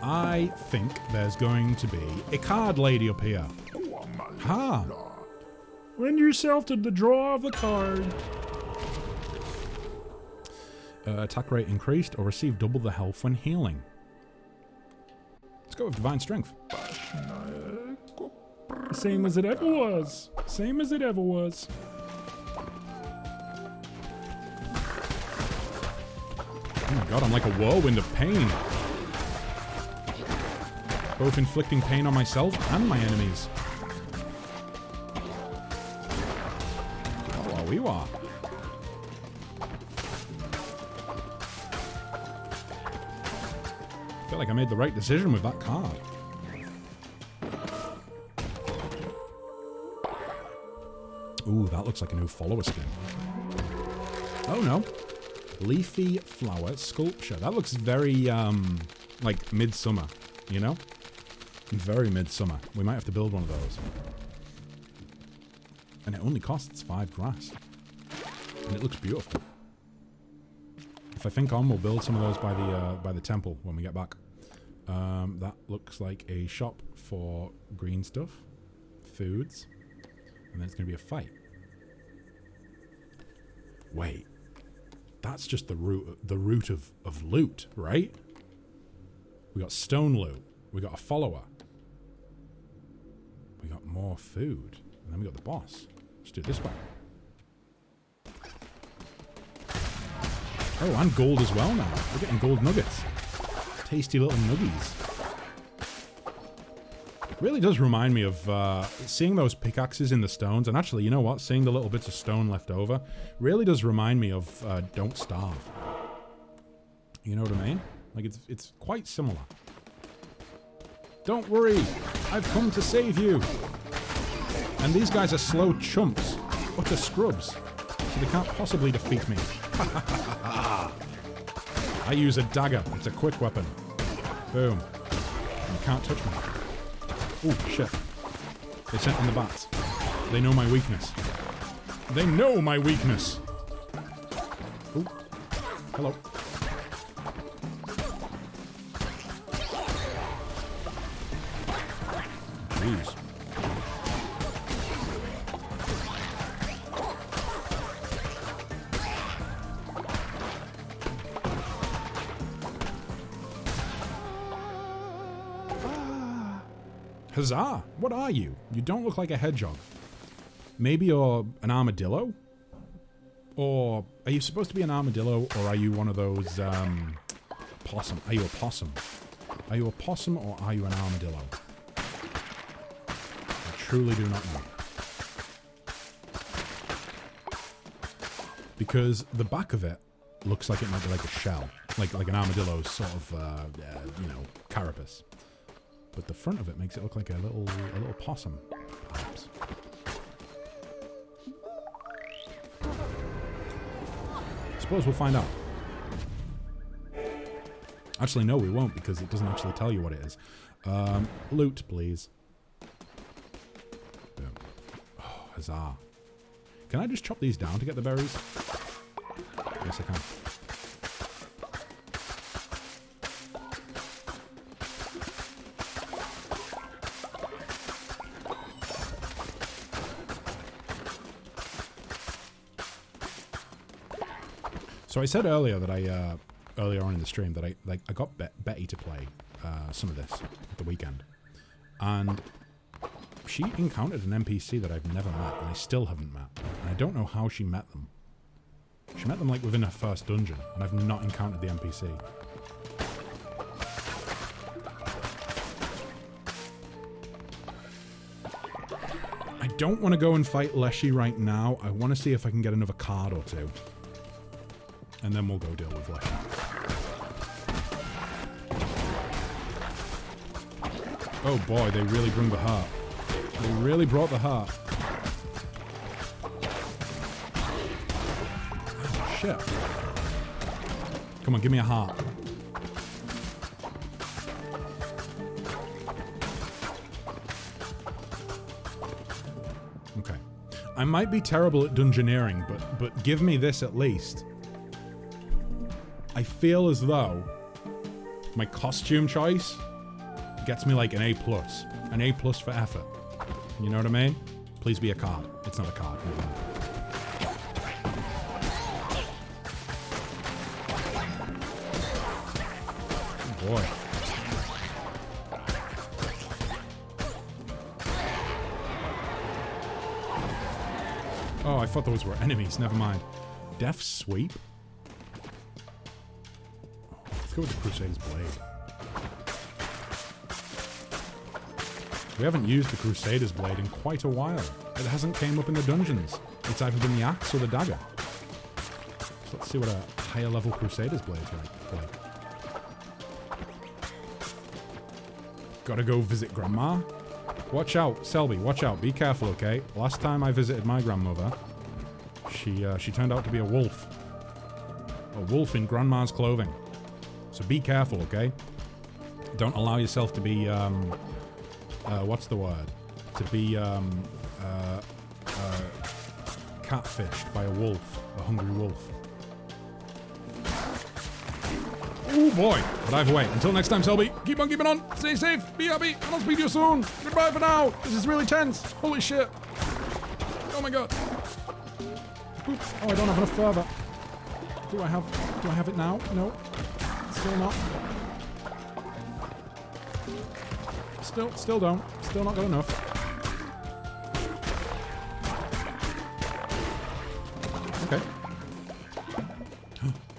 I think there's going to be a card lady up here. Ha! Lend yourself to the draw of the card. Attack rate increased or receive double the health when healing. Let's go with Divine Strength. Same as it ever was. Same as it ever was. Oh my god, I'm like a whirlwind of pain. Both inflicting pain on myself and my enemies. Oh, we are. I feel like I made the right decision with that card. Ooh, that looks like a new follower skin. Oh no. Leafy flower sculpture. That looks very, like midsummer, you know? Very midsummer. We might have to build one of those. And it only costs 5 grass. And it looks beautiful. If I think on, we'll build some of those by the temple when we get back. That looks like a shop for green stuff, foods, and then it's going to be a fight. Wait, that's just the root of loot, right? We got stone loot. We got a follower. We got more food, and then we got the boss. Let's do it this way. Oh, and gold as well now. We're getting gold nuggets. Tasty little nuggies. Really does remind me of seeing those pickaxes in the stones. And actually, you know what? Seeing the little bits of stone left over really does remind me of Don't Starve. You know what I mean? Like, it's quite similar. Don't worry. I've come to save you. And these guys are slow chumps. Utter scrubs. So they can't possibly defeat me. I use a dagger. It's a quick weapon. Boom. You can't touch me. Oh, shit. They sent in the bats. They know my weakness. They know my weakness! Oh. Hello. Jeez. Huzzah! What are you? You don't look like a hedgehog. Maybe you're an armadillo? Or are you supposed to be an armadillo, or are you one of those, possum? Are you a possum? Are you a possum, or are you an armadillo? I truly do not know. Because the back of it looks like it might be like a shell. Like an armadillo's sort of, you know, carapace. But the front of it makes it look like a little possum, perhaps. Suppose we'll find out. Actually, no, we won't, because it doesn't actually tell you what it is. Loot, please. Boom. Oh, huzzah. Can I just chop these down to get the berries? Yes, I can. So I said earlier that earlier on in the stream that I got Betty to play some of this at the weekend, and she encountered an NPC that I've never met, and I still haven't met, and I don't know how she met them. She met them like within her first dungeon, and I've not encountered the NPC. I don't want to go and fight Leshy right now. I want to see if I can get another card or two. And then we'll go deal with Leshy. Oh boy, they really bring the heart. They really brought the heart. Oh, shit. Come on, give me a heart. Okay. I might be terrible at dungeoneering, but give me this at least. I feel as though my costume choice gets me like an A+. An A+ for effort. You know what I mean? Please be a card. It's not a card. Never mind. Oh boy. Oh, I thought those were enemies. Never mind. Death Sweep? Let's go with the Crusader's Blade. We haven't used the Crusader's Blade in quite a while. It hasn't came up in the dungeons. It's either been the axe or the dagger. So let's see what a higher level Crusader's Blade's like. Gotta go visit Grandma. Watch out, Selby, watch out. Be careful, okay? Last time I visited my grandmother, she turned out to be a wolf. A wolf in Grandma's clothing. So be careful, okay? Don't allow yourself to be, what's the word? To be, catfished by a wolf. A hungry wolf. Oh boy! But either way, until next time, Selby, keep on keeping on, stay safe, be happy, and I'll speak to you soon. Goodbye for now. This is really tense. Holy shit. Oh my god. Oop. Oh, I don't have enough further. Do I have it now? No. Still not. Still don't. Still not got enough. Okay.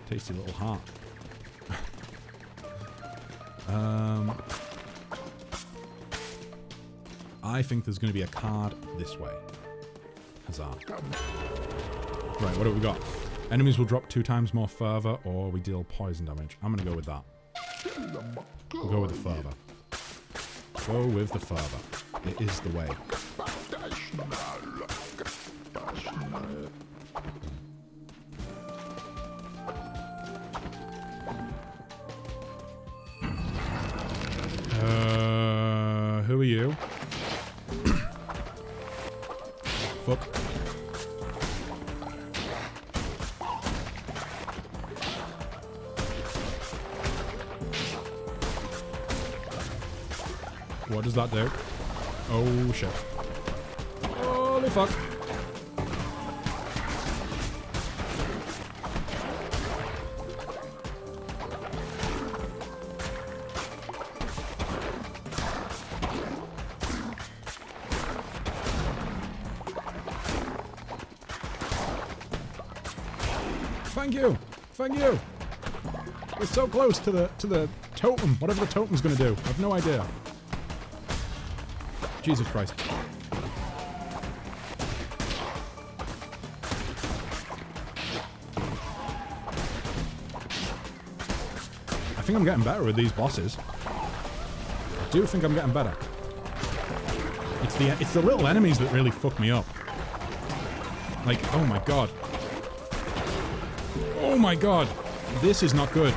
Tasty little heart. I think there's going to be a card this way. Huzzah. Right, what have we got? Enemies will drop 2 times more fervor, or we deal poison damage. I'm going to go with that. We'll go with the fervor. Go with the fervor. It is the way. Who are you? Fuck. What does that do? Oh shit. Holy fuck. Thank you! Thank you! We're so close to the totem, whatever the totem's gonna do. I have no idea. Jesus Christ. I think I'm getting better with these bosses. I do think I'm getting better. It's the little enemies that really fuck me up. Like, oh my god. Oh my god! This is not good.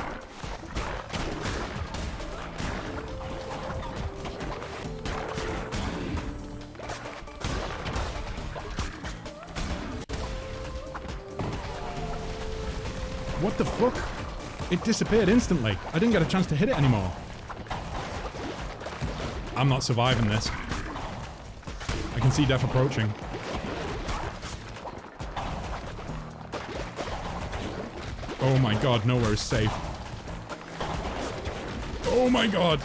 What the fuck? It disappeared instantly. I didn't get a chance to hit it anymore. I'm not surviving this. I can see death approaching. Oh my god, nowhere is safe. Oh my god!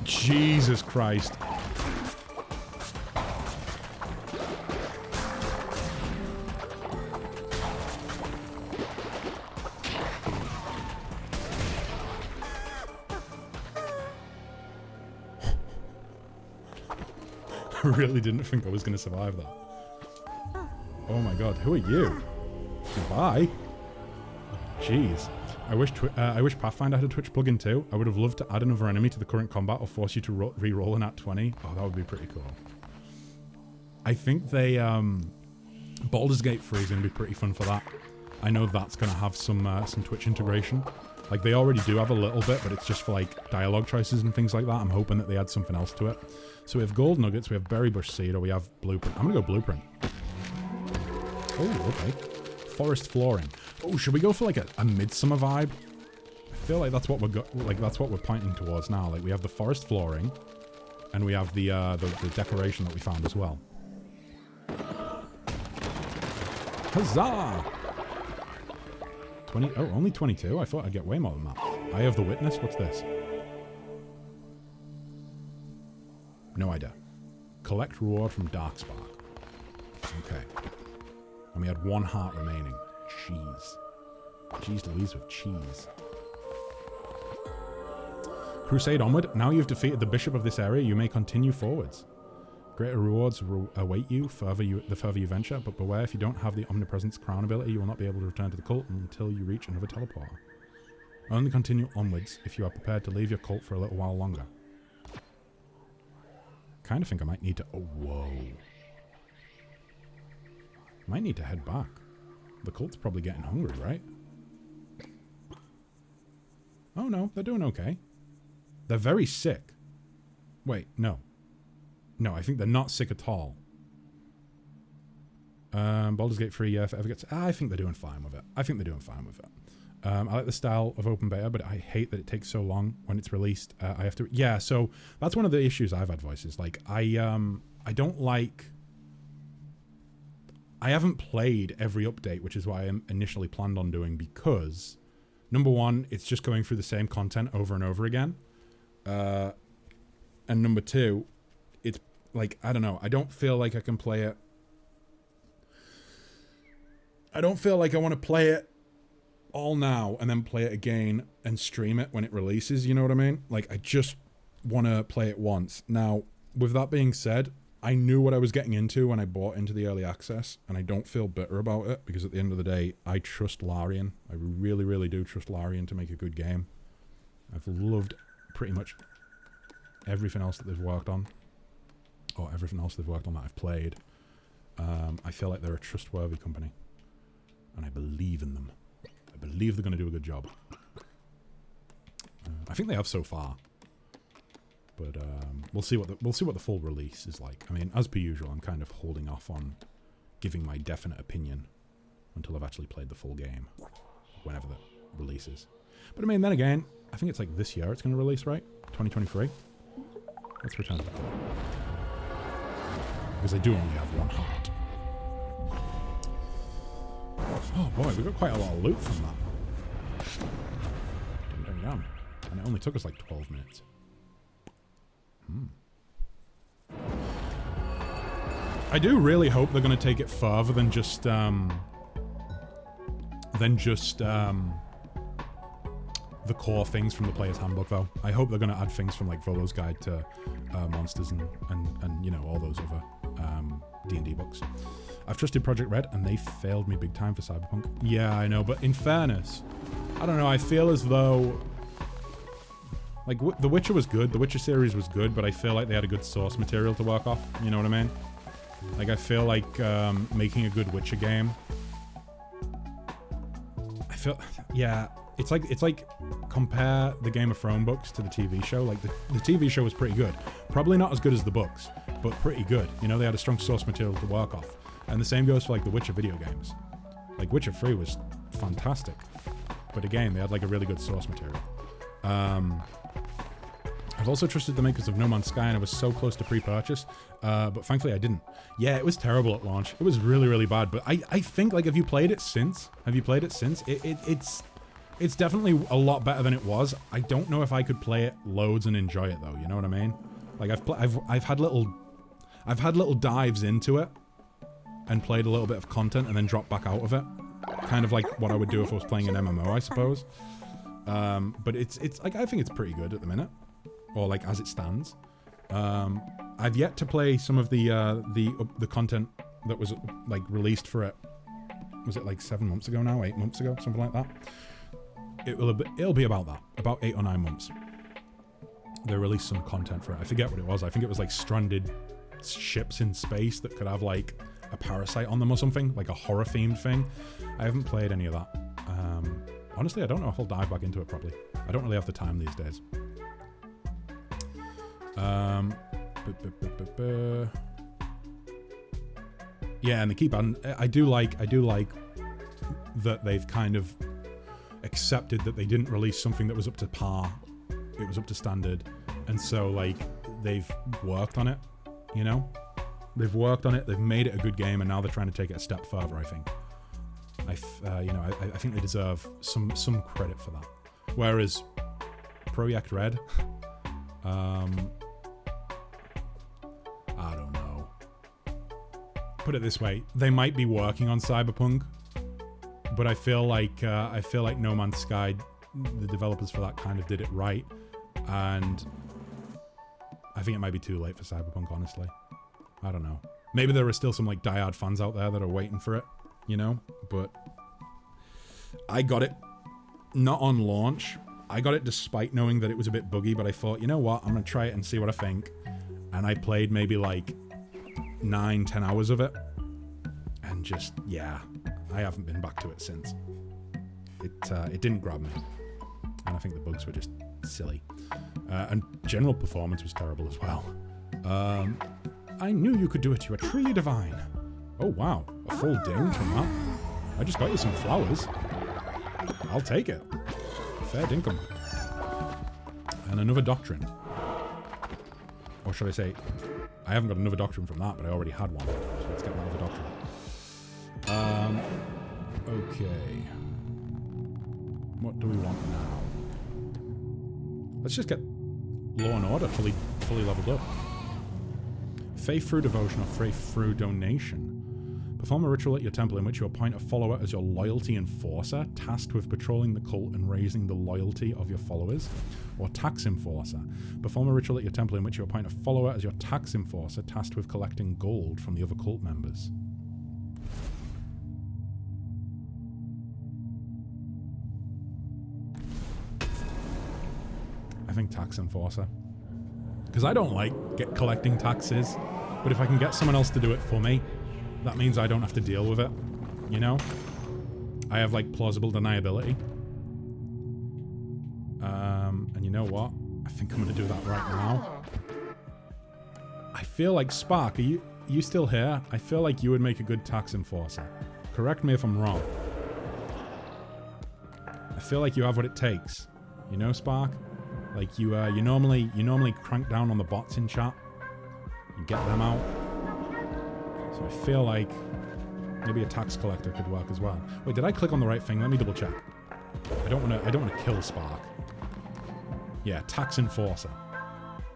Jesus Christ. I really didn't think I was going to survive that. Oh my god, who are you? Goodbye. Jeez. I wish Pathfinder had a Twitch plugin too. I would have loved to add another enemy to the current combat or force you to re-roll an at 20. Oh, that would be pretty cool. I think they, Baldur's Gate 3 is going to be pretty fun for that. I know that's going to have some Twitch integration. Like, they already do have a little bit, but it's just for, like, dialogue choices and things like that. I'm hoping that they add something else to it. So we have Gold Nuggets, we have Berry Bush Seed, or we have Blueprint. I'm gonna go Blueprint. Oh, okay. Forest Flooring. Oh, should we go for, like, a Midsummer vibe? I feel like that's what that's what we're pointing towards now. Like we have the forest flooring, and we have the decoration that we found as well. Huzzah! 20. Oh, only 22. I thought I'd get way more than that. Eye of the Witness. What's this? No idea. Collect reward from Darkspark. Okay. And we had 1 heart remaining. Cheese. Cheese Louise with cheese. Crusade onward. Now you've defeated the bishop of this area, you may continue forwards. Greater rewards await you the further you venture, but beware, if you don't have the Omnipresence Crown ability, you will not be able to return to the cult until you reach another teleporter. Only continue onwards if you are prepared to leave your cult for a little while longer. Kind of think I might need to... Oh, whoa. Might need to head back. The cult's probably getting hungry, right? Oh no, they're doing okay. They're very sick. Wait, no. No, I think they're not sick at all. Baldur's Gate 3, yeah, if it ever gets... I think they're doing fine with it. I think they're doing fine with it. I like the style of open beta, but I hate that it takes so long when it's released. I have to... Yeah, so that's one of the issues I've had, Voices. Like, I don't like... I haven't played every update, which is why I initially planned on doing, because, number one, it's just going through the same content over and over again. And number two, it's like, I don't know, I don't feel like I can play it. I don't feel like I want to play it all now and then play it again and stream it when it releases, you know what I mean? Like, I just want to play it once. Now, with that being said, I knew what I was getting into when I bought into the early access, and I don't feel bitter about it, because at the end of the day, I trust Larian. I really, really do trust Larian to make a good game. I've loved pretty much everything else that they've worked on, or everything else they've worked on that I've played. I feel like they're a trustworthy company, and I believe in them. I believe they're going to do a good job. I think they have so far. But we'll see what the full release is like. I mean, as per usual, I'm kind of holding off on giving my definite opinion until I've actually played the full game, whenever the release is. But I mean, then again, I think it's like this year it's going to release, right? 2023. Let's return to that. Because I do only have 1 heart. Oh boy, we got quite a lot of loot from that. Damn. And it only took us like 12 minutes. I do really hope they're going to take it further than just the core things from the player's handbook, though. I hope they're going to add things from like Volo's Guide to monsters and you know, all those other D&D books. I've trusted Project Red and they failed me big time for Cyberpunk. Yeah, I know, but in fairness, I don't know, I feel as though, like, The Witcher was good, the Witcher series was good, but I feel like they had a good source material to work off, you know what I mean? Like, I feel like making a good Witcher game, I feel, yeah, it's like compare the Game of Thrones books to the TV show. Like, the TV show was pretty good. Probably not as good as the books, but pretty good. You know, they had a strong source material to work off. And the same goes for, like, the Witcher video games. Like, Witcher 3 was fantastic. But again, they had, like, a really good source material. I've also trusted the makers of No Man's Sky, and I was so close to pre-purchase, but thankfully I didn't. Yeah, it was terrible at launch. It was really, really bad, but I think, like, have you played it since? It's definitely a lot better than it was. I don't know if I could play it loads and enjoy it, though, you know what I mean? Like, I've had little dives into it, and played a little bit of content, and then dropped back out of it. Kind of like what I would do if I was playing an MMO, I suppose. But it's like, I think it's pretty good at the minute. Or like as it stands. I've yet to play some of the content that was like released for it. Was it like 7 months ago now? 8 months ago? Something like that. It'll be about that. About 8 or 9 months. They released some content for it. I forget what it was. I think it was like stranded ships in space that could have like a parasite on them or something. Like a horror themed thing. I haven't played any of that. Honestly, I don't know if I'll dive back into it properly. I don't really have the time these days. Yeah, and they keep on. I do like that they've kind of accepted that they didn't release something that was up to par. It was up to standard. And so, like, they've worked on it, you know? They've worked on it, they've made it a good game, and now they're trying to take it a step further, I think. I think they deserve some credit for that. Whereas Projekt Red, I don't know. Put it this way, they might be working on Cyberpunk, but I feel like No Man's Sky, the developers for that kind of did it right, and I think it might be too late for Cyberpunk, honestly. I don't know. Maybe there are still some like diehard fans out there that are waiting for it, you know? But I got it not on launch. I got it despite knowing that it was a bit buggy, but I thought, you know what? I'm going to try it and see what I think. And I played maybe like 9-10 hours of it. And just, yeah, I haven't been back to it since. It didn't grab me. And I think the bugs were just silly. And general performance was terrible as well. I knew you could do it. You are truly divine. Oh, wow. A full ding from that. I just got you some flowers. I'll take it. Fair dinkum. And another doctrine. Or should I say, I haven't got another doctrine from that, but I already had one. So let's get another doctrine. Okay. What do we want now? Let's just get Law and Order fully leveled up. Faith through devotion or faith through donation. Perform a ritual at your temple in which you appoint a follower as your loyalty enforcer, tasked with patrolling the cult and raising the loyalty of your followers. Or tax enforcer. Perform a ritual at your temple in which you appoint a follower as your tax enforcer, tasked with collecting gold from the other cult members. I think tax enforcer. Because I don't like collecting taxes, but if I can get someone else to do it for me, that means I don't have to deal with it, you know? I have, like, plausible deniability. And you know what? I think I'm going to do that right now. I feel like, Spark, are you still here? I feel like you would make a good tax enforcer. Correct me if I'm wrong. I feel like you have what it takes. You know, Spark? Like, you normally crank down on the bots in chat. You get them out. So I feel like maybe a tax collector could work as well. Wait, did I click on the right thing? Let me double check. I don't want to kill Spark. Yeah, tax enforcer.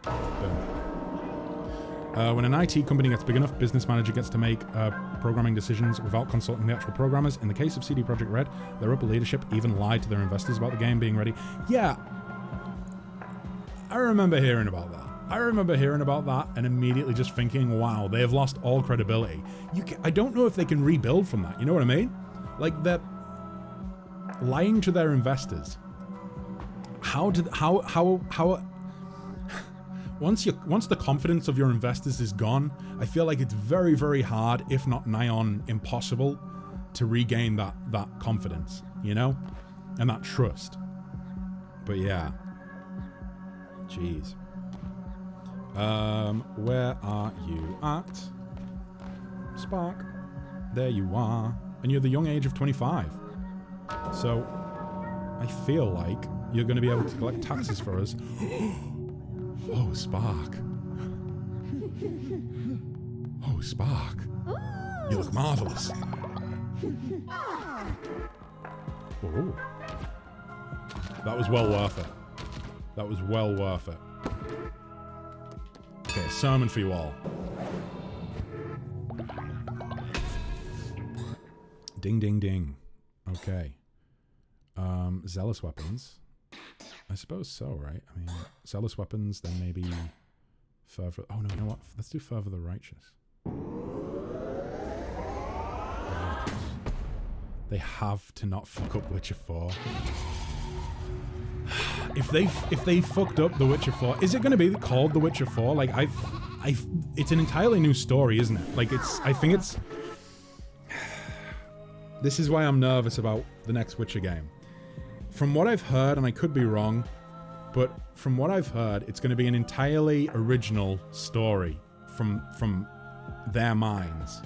Boom. When an IT company gets big enough, business manager gets to make programming decisions without consulting the actual programmers. In the case of CD Projekt Red, their upper leadership even lied to their investors about the game being ready. Yeah, I remember hearing about that. And immediately just thinking, wow, they have lost all credibility. I don't know if they can rebuild from that. You know what I mean? Like, they're lying to their investors. Once the confidence of your investors is gone, I feel like it's very, very hard, if not nigh on impossible, to regain that confidence, you know? And that trust. But yeah. Jeez. Where are you at? Spark. There you are. And you're the young age of 25. So, I feel like you're going to be able to collect taxes for us. Oh, Spark. Oh, Spark. You look marvelous. Oh. That was well worth it. That was well worth it. Okay, a sermon for you all. Ding, ding, ding. Okay. Zealous weapons. I suppose so, right? I mean, zealous weapons, then maybe further... Oh, no, you know what? Let's do further the righteous. They have to not fuck up Witcher 4. If they fucked up The Witcher 4, is it going to be called The Witcher 4? Like, it's an entirely new story, isn't it? Like, I think it's... This is why I'm nervous about the next Witcher game. From what I've heard, and I could be wrong, but from what I've heard, it's going to be an entirely original story from their minds.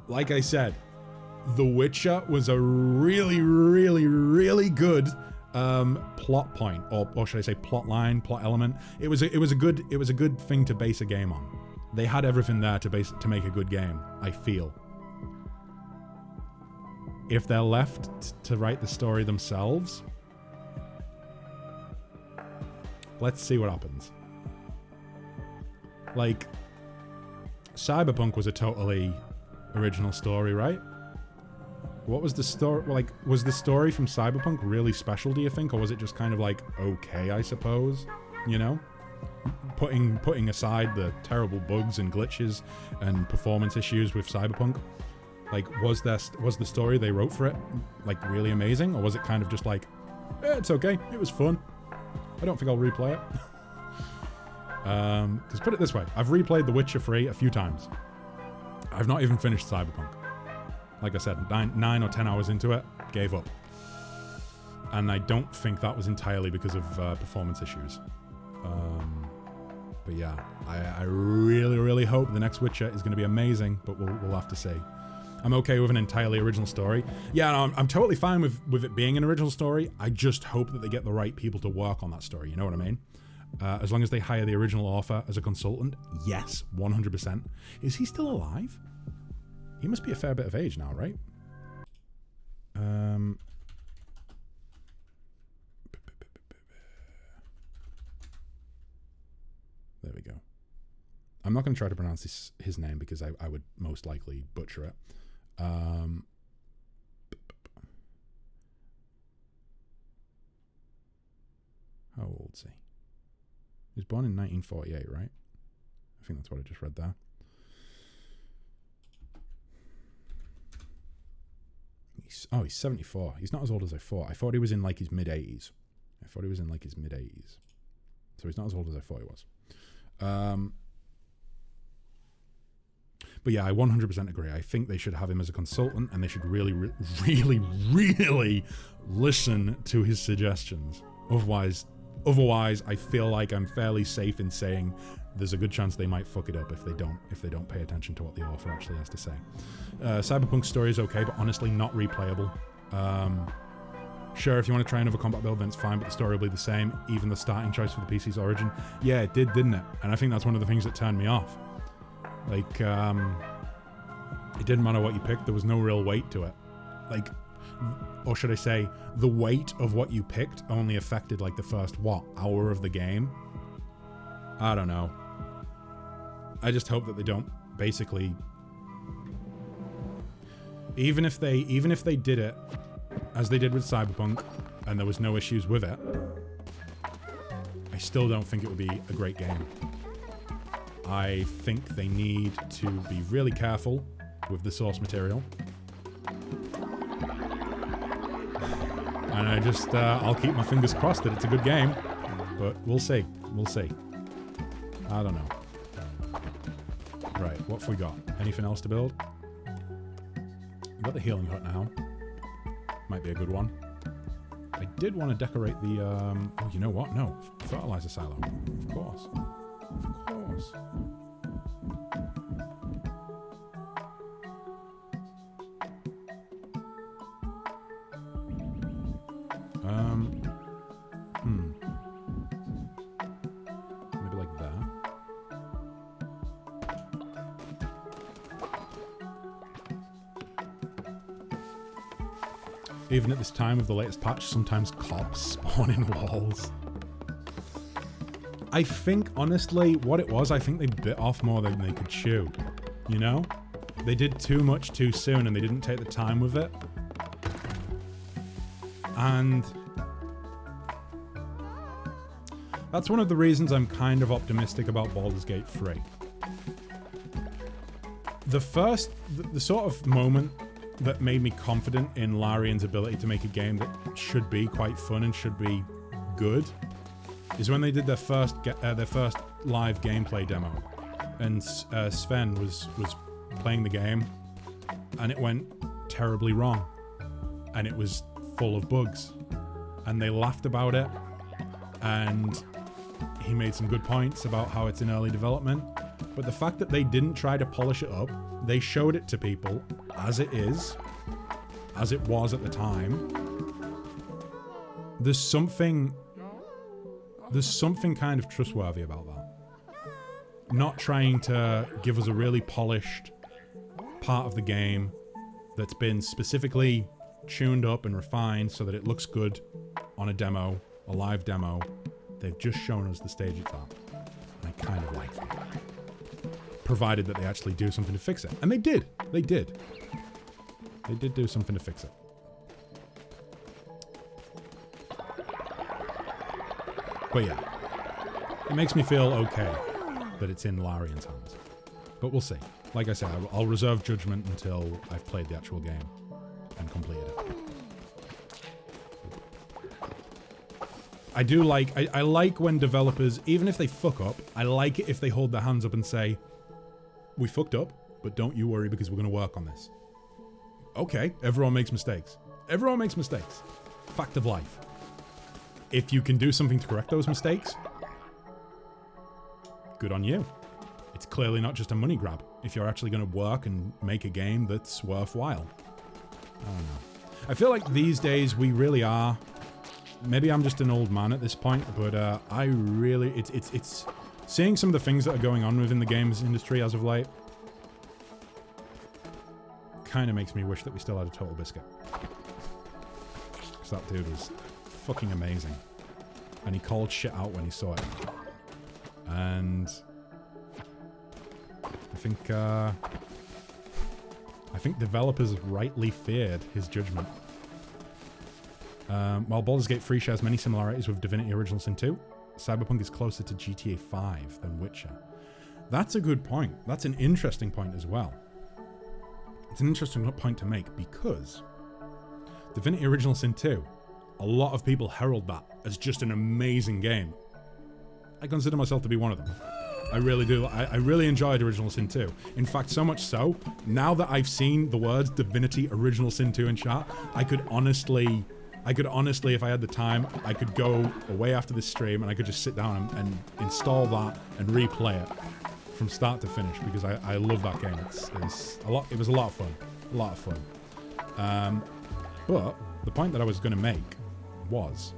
Like I said, The Witcher was a really, really, really good plot point, or should I say plot line, plot element. It was a good thing to base a game on. They had everything there to make a good game, I feel. If they're left to write the story themselves, let's see what happens. Like, Cyberpunk was a totally original story, right? What was the story? Like, was the story from Cyberpunk really special, do you think? Or was it just kind of like, okay, I suppose? You know? Putting aside the terrible bugs and glitches and performance issues with Cyberpunk, like, was the story they wrote for it, like, really amazing? Or was it kind of just like, it's okay, it was fun. I don't think I'll replay it. Because put it this way, I've replayed The Witcher 3 a few times. I've not even finished Cyberpunk. Like I said, 9 or 10 hours into it, gave up. And I don't think that was entirely because of performance issues. But yeah, I really, really hope the next Witcher is going to be amazing, but we'll have to see. I'm okay with an entirely original story. Yeah, no, I'm totally fine with it being an original story. I just hope that they get the right people to work on that story, you know what I mean? As long as they hire the original author as a consultant, yes, 100%. Is he still alive? He must be a fair bit of age now, right? There we go. I'm not going to try to pronounce his name because I would most likely butcher it. How old is he? He was born in 1948, right? I think that's what I just read there. He's 74. He's not as old as I thought. I thought he was in like his mid-80s. So he's not as old as I thought he was. But yeah, I 100% agree. I think they should have him as a consultant, and they should really, really, really listen to his suggestions. Otherwise, I feel like I'm fairly safe in saying there's a good chance they might fuck it up if they don't pay attention to what the author actually has to say. Cyberpunk's story is okay, but honestly not replayable. Sure, if you want to try another combat build, then it's fine, but the story will be the same. Even the starting choice for the PC's Origin, yeah, it did, didn't it? And I think that's one of the things that turned me off. Like, it didn't matter what you picked. There was no real weight to it. Like, or should I say, the weight of what you picked only affected like the first, hour of the game? I don't know. I just hope that they don't basically... Even if they did it as they did with Cyberpunk and there was no issues with it, I still don't think it would be a great game. I think they need to be really careful with the source material. And I'll keep my fingers crossed that it's a good game. But we'll see. We'll see. I don't know. Right, what have we got? Anything else to build? We've got the healing hut now. Might be a good one. I did want to decorate the, oh, you know what? No. Fertilizer silo. Of course. Of course. Maybe like that. Even at this time of the latest patch, sometimes cops spawn in walls. I think, honestly, what it was, I think they bit off more than they could chew. You know? They did too much too soon and they didn't take the time with it. And that's one of the reasons I'm kind of optimistic about Baldur's Gate 3. The sort of moment that made me confident in Larian's ability to make a game that should be quite fun and should be good is when they did their first live gameplay demo, and Sven was playing the game, and it went terribly wrong, and it was full of bugs, and they laughed about it, and he made some good points about how it's in early development, but the fact that they didn't try to polish it up, they showed it to people as it is, as it was at the time, there's something kind of trustworthy about that. Not trying to give us a really polished part of the game that's been specifically tuned up and refined so that it looks good on a demo, a live demo. They've just shown us the stage it's at. And I kind of like that. Provided that they actually do something to fix it. And they did. They did. They did do something to fix it. But yeah. It makes me feel okay that it's in Larian's hands. But we'll see. Like I said, I'll reserve judgment until I've played the actual game and completed it. I do like... I like when developers, even if they fuck up, I like it if they hold their hands up and say, we fucked up, but don't you worry because we're going to work on this. Okay, everyone makes mistakes. Everyone makes mistakes. Fact of life. If you can do something to correct those mistakes, good on you. It's clearly not just a money grab if you're actually going to work and make a game that's worthwhile. I don't know. I feel like these days we really are. Maybe I'm just an old man at this point, but I really... It's seeing some of the things that are going on within the games industry as of late kind of makes me wish that we still had a Total Biscuit. Because that dude was fucking amazing. And he called shit out when he saw it. And I think developers rightly feared his judgment. While Baldur's Gate 3 shares many similarities with Divinity Original Sin 2, Cyberpunk is closer to GTA 5 than Witcher. That's a good point. That's an interesting point as well. It's an interesting point to make because Divinity Original Sin 2, a lot of people herald that as just an amazing game. I consider myself to be one of them. I really do. I really enjoyed Original Sin 2. In fact, so much so, now that I've seen the words Divinity Original Sin 2 in chat, I could honestly, if I had the time, I could go away after this stream and I could just sit down and install that and replay it from start to finish because I love that game. It was a lot of fun. A lot of fun. But the point that I was going to make was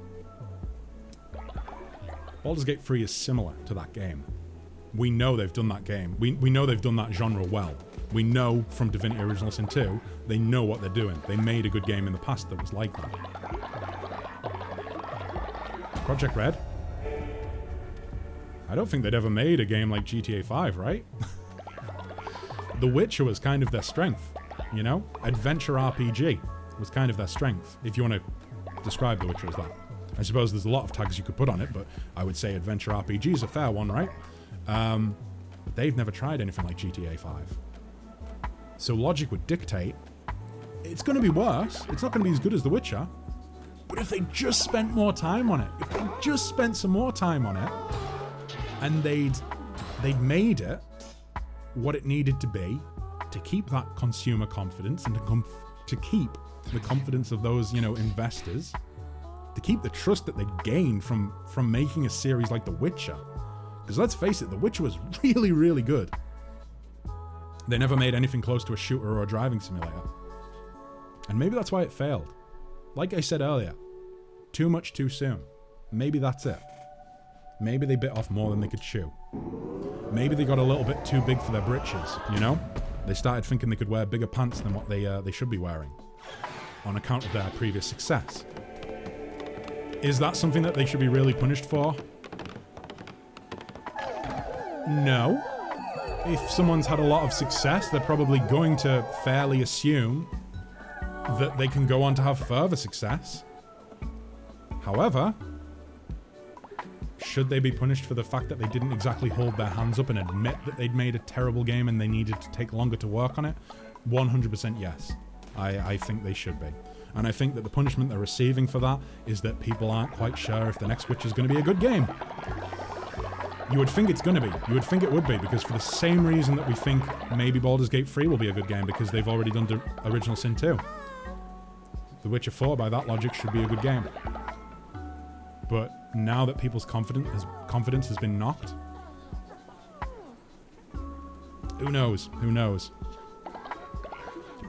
Baldur's Gate 3 is similar to that game. We know they've done that game. We know they've done that genre well. We know from Divinity Original Sin 2, they know what they're doing. They made a good game in the past that was like that. Project Red? I don't think they'd ever made a game like GTA 5, right? The Witcher was kind of their strength, you know? Adventure RPG was kind of their strength, if you want to describe The Witcher as that. I suppose there's a lot of tags you could put on it, but I would say Adventure RPG is a fair one, right? But they've never tried anything like GTA 5. So logic would dictate it's going to be worse. It's not going to be as good as The Witcher. But if they just spent more time on it, if they just spent some more time on it, and they'd made it what it needed to be to keep that consumer confidence and to keep the confidence of those, you know, investors, to keep the trust that they'd gained from making a series like The Witcher. Because let's face it, The Witcher was really, really good. They never made anything close to a shooter or a driving simulator. And maybe that's why it failed. Like I said earlier, too much too soon. Maybe that's it. Maybe they bit off more than they could chew. Maybe they got a little bit too big for their britches, you know? They started thinking they could wear bigger pants than what they should be wearing on account of their previous success. Is that something that they should be really punished for? No. If someone's had a lot of success, they're probably going to fairly assume that they can go on to have further success. However, should they be punished for the fact that they didn't exactly hold their hands up and admit that they'd made a terrible game and they needed to take longer to work on it? 100% yes. I think they should be. And I think that the punishment they're receiving for that is that people aren't quite sure if the next Witcher is going to be a good game. You would think it's going to be. You would think it would be, because for the same reason that we think maybe Baldur's Gate 3 will be a good game, because they've already done the Original Sin 2. The Witcher 4, by that logic, should be a good game. But now that people's confidence has been knocked, who knows? Who knows?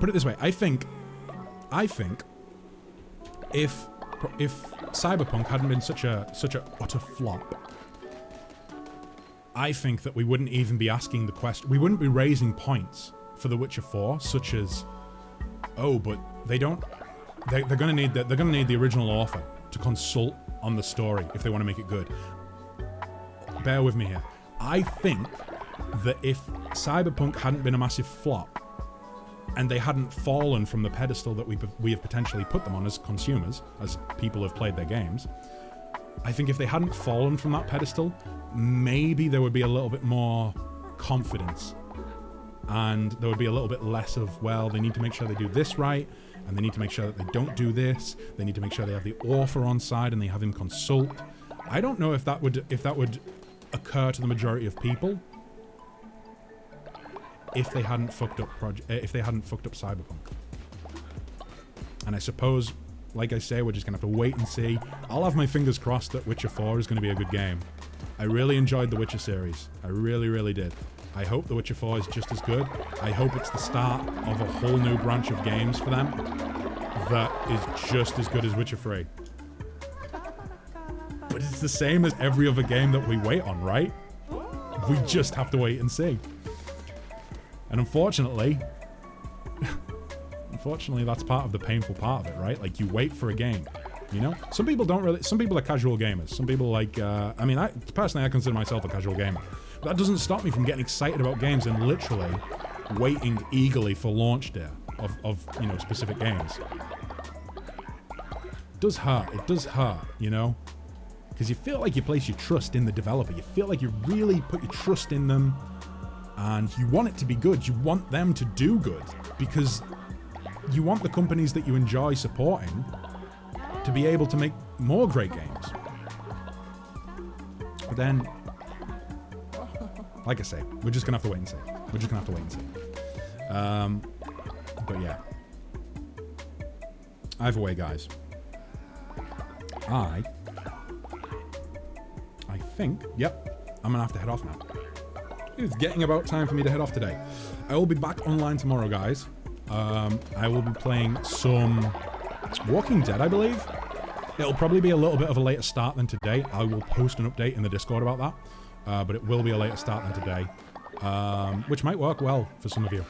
Put it this way, I think I think if Cyberpunk hadn't been such a utter flop, I think that we wouldn't even be asking the question. We wouldn't be raising points for The Witcher 4, such as, oh, but they don't. They're gonna need the original author to consult on the story if they want to make it good. Bear with me here. I think that if Cyberpunk hadn't been a massive flop, and they hadn't fallen from the pedestal that we have potentially put them on as consumers, as people who have played their games, I think if they hadn't fallen from that pedestal, maybe there would be a little bit more confidence. And there would be a little bit less of, well, they need to make sure they do this right, and they need to make sure that they don't do this. They need to make sure they have the author on side and they have him consult. I don't know if that would occur to the majority of people if they hadn't fucked up Cyberpunk. And I suppose, like I say, we're just gonna have to wait and see. I'll have my fingers crossed that Witcher 4 is gonna be a good game. I really enjoyed the Witcher series. I really, really did. I hope The Witcher 4 is just as good. I hope it's the start of a whole new branch of games for them that is just as good as Witcher 3. But it's the same as every other game that we wait on, right? We just have to wait and see. And unfortunately, that's part of the painful part of it, right? Like, you wait for a game, you know? Some people are casual gamers. Some people personally, I consider myself a casual gamer. But that doesn't stop me from getting excited about games and literally waiting eagerly for launch day of specific games. It does hurt, you know? Because you feel like you place your trust in the developer. You feel like you really put your trust in them. And you want it to be good. You want them to do good. Because you want the companies that you enjoy supporting to be able to make more great games. But then, like I say, we're just going to have to wait and see. But yeah. Either way, guys. I think, yep, I'm going to have to head off now. It's getting about time for me to head off today. I will be back online tomorrow, guys. I will be playing some Walking Dead, I believe. It'll probably be a little bit of a later start than today. I will post an update in the Discord about that. But it will be a later start than today. Which might work well for some of you.